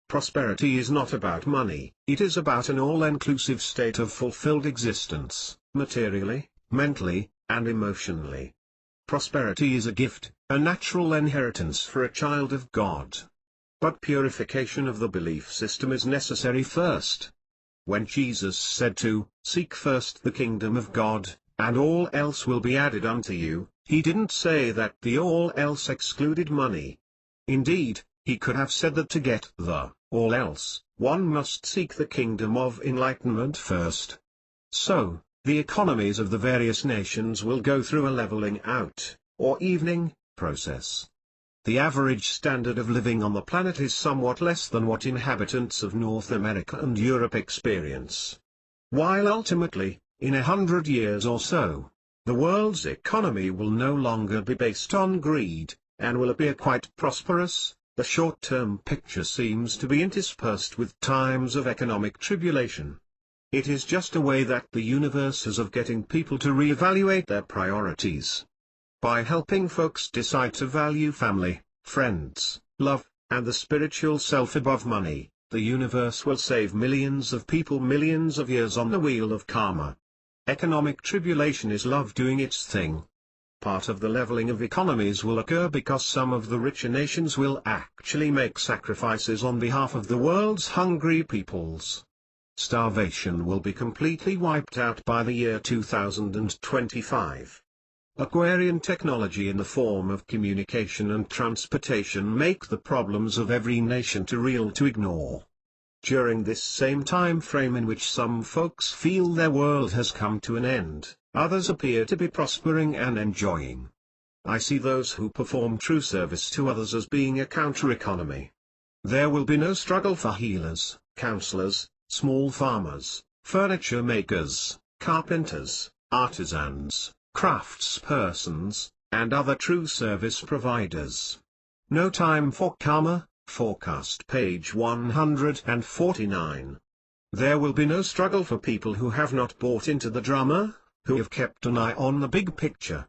Prosperity is not about money, it is about an all-inclusive state of fulfilled existence, materially, mentally, and emotionally. Prosperity is a gift, a natural inheritance for a child of God. But purification of the belief system is necessary first. When Jesus said to, "Seek first the kingdom of God, and all else will be added unto you," he didn't say that the all else excluded money. Indeed, he could have said that to get the all else, one must seek the kingdom of enlightenment first. So, the economies of the various nations will go through a leveling out, or evening, process. The average standard of living on the planet is somewhat less than what inhabitants of North America and Europe experience. While ultimately, in 100 years or so, the world's economy will no longer be based on greed, and will appear quite prosperous. The short-term picture seems to be interspersed with times of economic tribulation. It is just a way that the universe has of getting people to reevaluate their priorities. By helping folks decide to value family, friends, love, and the spiritual self above money, the universe will save millions of people millions of years on the wheel of karma. Economic tribulation is love doing its thing. Part of the leveling of economies will occur because some of the richer nations will actually make sacrifices on behalf of the world's hungry peoples. Starvation will be completely wiped out by the year 2025. Aquarian technology in the form of communication and transportation make the problems of every nation too real to ignore. During this same time frame in which some folks feel their world has come to an end, others appear to be prospering and enjoying. I see those who perform true service to others as being a counter-economy. There will be no struggle for healers, counselors, small farmers, furniture makers, carpenters, artisans, craftspersons, and other true service providers. No time for karma, forecast page 149. There will be no struggle for people who have not bought into the drama, who have kept an eye on the big picture.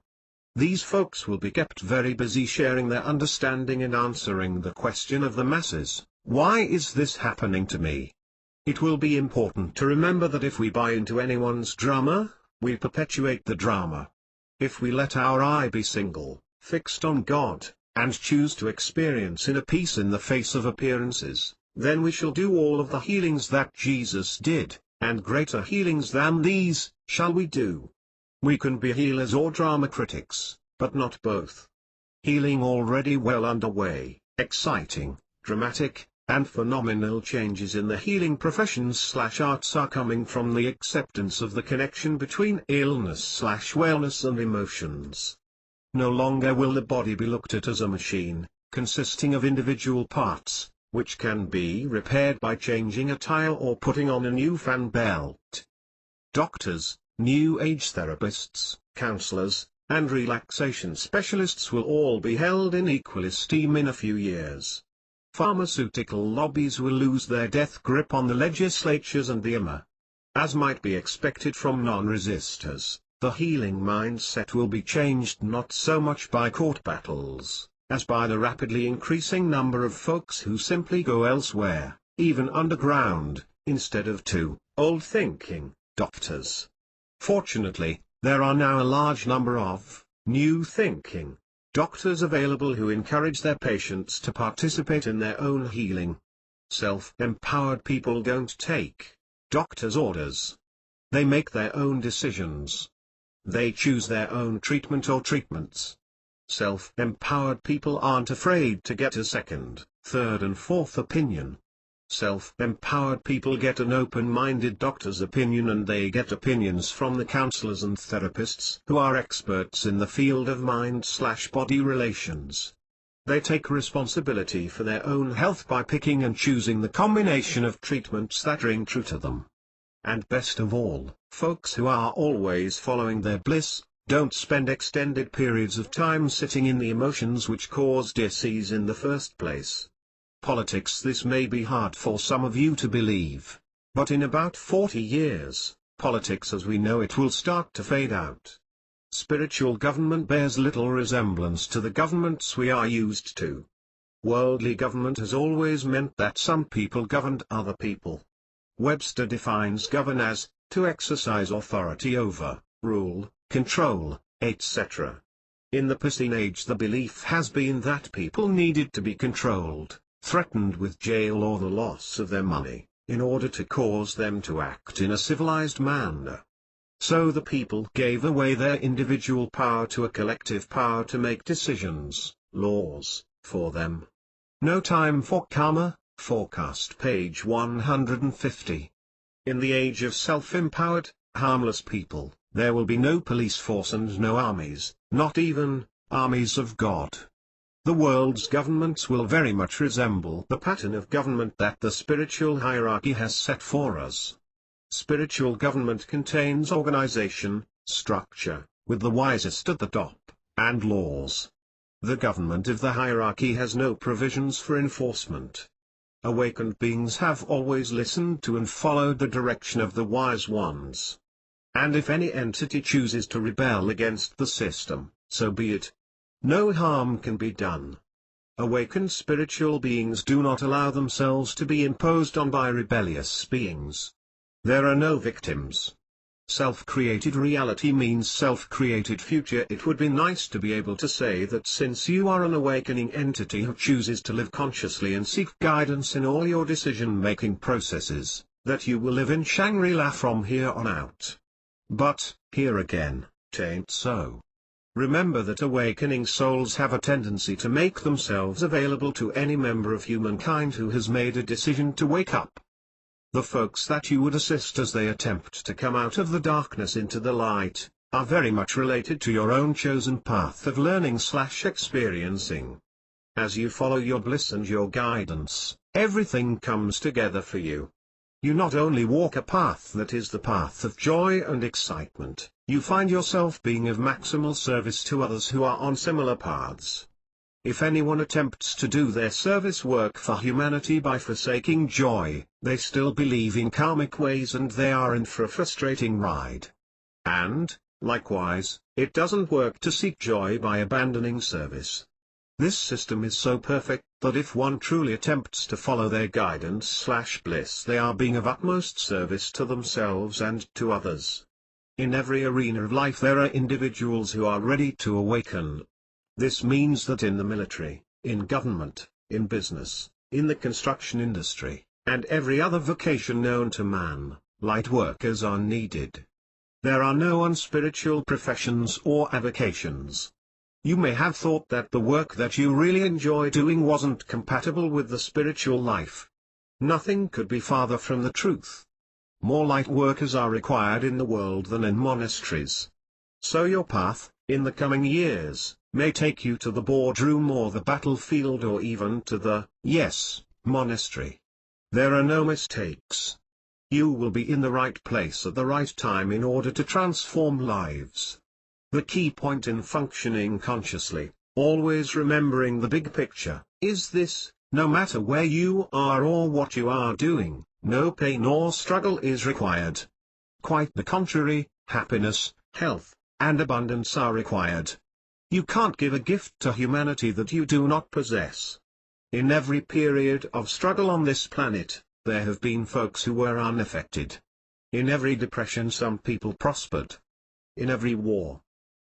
These folks will be kept very busy sharing their understanding and answering the question of the masses, why is this happening to me? It will be important to remember that if we buy into anyone's drama, we perpetuate the drama. If we let our eye be single, fixed on God, and choose to experience inner peace in the face of appearances, then we shall do all of the healings that Jesus did, and greater healings than these, shall we do. We can be healers or drama critics, but not both. Healing already well underway, exciting, dramatic, and phenomenal changes in the healing professions/arts are coming from the acceptance of the connection between illness/wellness and emotions. No longer will the body be looked at as a machine, consisting of individual parts, which can be repaired by changing a tire or putting on a new fan belt. Doctors, New Age therapists, counselors, and relaxation specialists will all be held in equal esteem in a few years. Pharmaceutical lobbies will lose their death grip on the legislatures and the IMA. As might be expected from non-resistors, the healing mindset will be changed not so much by court battles, as by the rapidly increasing number of folks who simply go elsewhere, even underground, instead of to old-thinking doctors. Fortunately, there are now a large number of new-thinking doctors available who encourage their patients to participate in their own healing. Self-empowered people don't take doctors' orders. They make their own decisions. They choose their own treatment or treatments. Self-empowered people aren't afraid to get a second, third and fourth opinion. Self-empowered people get an open-minded doctor's opinion, and they get opinions from the counselors and therapists who are experts in the field of mind/body relations. They take responsibility for their own health by picking and choosing the combination of treatments that ring true to them. And best of all, folks who are always following their bliss, don't spend extended periods of time sitting in the emotions which cause disease in the first place. Politics. This may be hard for some of you to believe, but in about 40 years, politics as we know it will start to fade out. Spiritual government bears little resemblance to the governments we are used to. Worldly government has always meant that some people governed other people. Webster defines govern as, to exercise authority over, rule, control, etc. In the Piscean age the belief has been that people needed to be controlled, threatened with jail or the loss of their money, in order to cause them to act in a civilized manner. So the people gave away their individual power to a collective power to make decisions, laws, for them. No time for karma, forecast page 150. In the age of self-empowered, harmless people, there will be no police force and no armies, not even armies of God. The world's governments will very much resemble the pattern of government that the spiritual hierarchy has set for us. Spiritual government contains organization, structure, with the wisest at the top, and laws. The government of the hierarchy has no provisions for enforcement. Awakened beings have always listened to and followed the direction of the wise ones. And if any entity chooses to rebel against the system, so be it. No harm can be done. Awakened spiritual beings do not allow themselves to be imposed on by rebellious beings. There are no victims. Self-created reality means self-created future. It would be nice to be able to say that since you are an awakening entity who chooses to live consciously and seek guidance in all your decision-making processes, that you will live in Shangri-La from here on out. But, here again, 'tain't so. Remember that awakening souls have a tendency to make themselves available to any member of humankind who has made a decision to wake up. The folks that you would assist as they attempt to come out of the darkness into the light, are very much related to your own chosen path of learning/experiencing. As you follow your bliss and your guidance, everything comes together for you. You not only walk a path that is the path of joy and excitement, you find yourself being of maximal service to others who are on similar paths. If anyone attempts to do their service work for humanity by forsaking joy, they still believe in karmic ways and they are in for a frustrating ride. And, likewise, it doesn't work to seek joy by abandoning service. This system is so perfect that if one truly attempts to follow their guidance/bliss, they are being of utmost service to themselves and to others. In every arena of life there are individuals who are ready to awaken. This means that in the military, in government, in business, in the construction industry, and every other vocation known to man, light workers are needed. There are no unspiritual professions or avocations. You may have thought that the work that you really enjoy doing wasn't compatible with the spiritual life. Nothing could be farther from the truth. More light workers are required in the world than in monasteries. So your path, in the coming years, may take you to the boardroom or the battlefield or even to the, yes, monastery. There are no mistakes. You will be in the right place at the right time in order to transform lives. The key point in functioning consciously, always remembering the big picture, is this: no matter where you are or what you are doing, no pain or struggle is required. Quite the contrary, happiness, health, and abundance are required. You can't give a gift to humanity that you do not possess. In every period of struggle on this planet, there have been folks who were unaffected. In every depression some people prospered. In every war.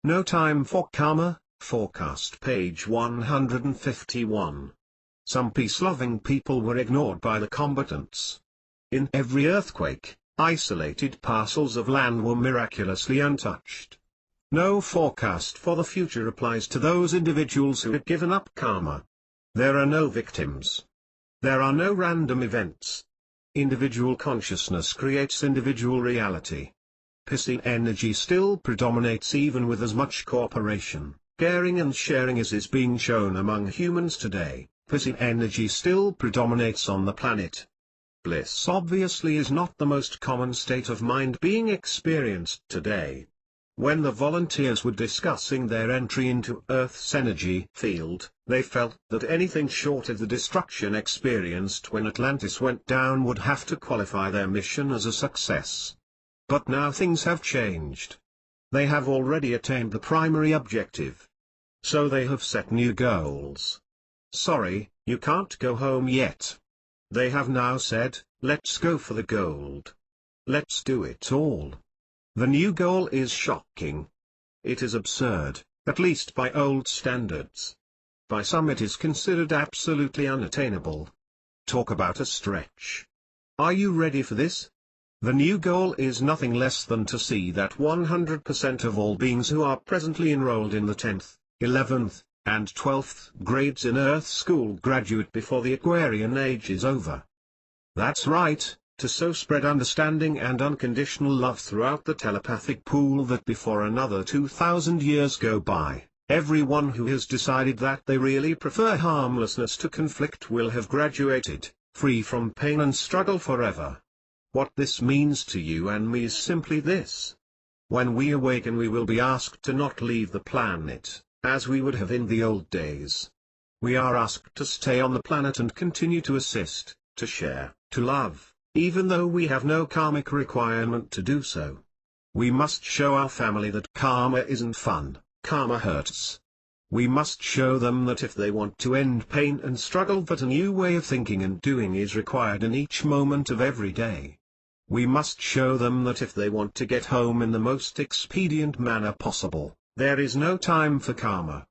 No time for karma, forecast page 151. Some peace-loving people were ignored by the combatants. In every earthquake, isolated parcels of land were miraculously untouched. No forecast for the future applies to those individuals who had given up karma. There are no victims. There are no random events. Individual consciousness creates individual reality. Pissy energy still predominates even with as much cooperation, caring and sharing as is being shown among humans today. Pissy energy still predominates on the planet. Bliss obviously is not the most common state of mind being experienced today. When the volunteers were discussing their entry into Earth's energy field, they felt that anything short of the destruction experienced when Atlantis went down would have to qualify their mission as a success. But now things have changed. They have already attained the primary objective. So they have set new goals. Sorry, you can't go home yet. They have now said, let's go for the gold. Let's do it all. The new goal is shocking. It is absurd, at least by old standards. By some it is considered absolutely unattainable. Talk about a stretch. Are you ready for this? The new goal is nothing less than to see that 100% of all beings who are presently enrolled in the 10th, 11th, and 12th grades in Earth School graduate before the Aquarian age is over. That's right. To so spread understanding and unconditional love throughout the telepathic pool that before another 2,000 years go by, everyone who has decided that they really prefer harmlessness to conflict will have graduated, free from pain and struggle forever. What this means to you and me is simply this. When we awaken we will be asked to not leave the planet. as we would have in the old days. We are asked to stay on the planet and continue to assist, to share, to love, even though we have no karmic requirement to do so. We must show our family that karma isn't fun, karma hurts. We must show them that if they want to end pain and struggle, that a new way of thinking and doing is required in each moment of every day. We must show them that if they want to get home in the most expedient manner possible, there is no time for karma.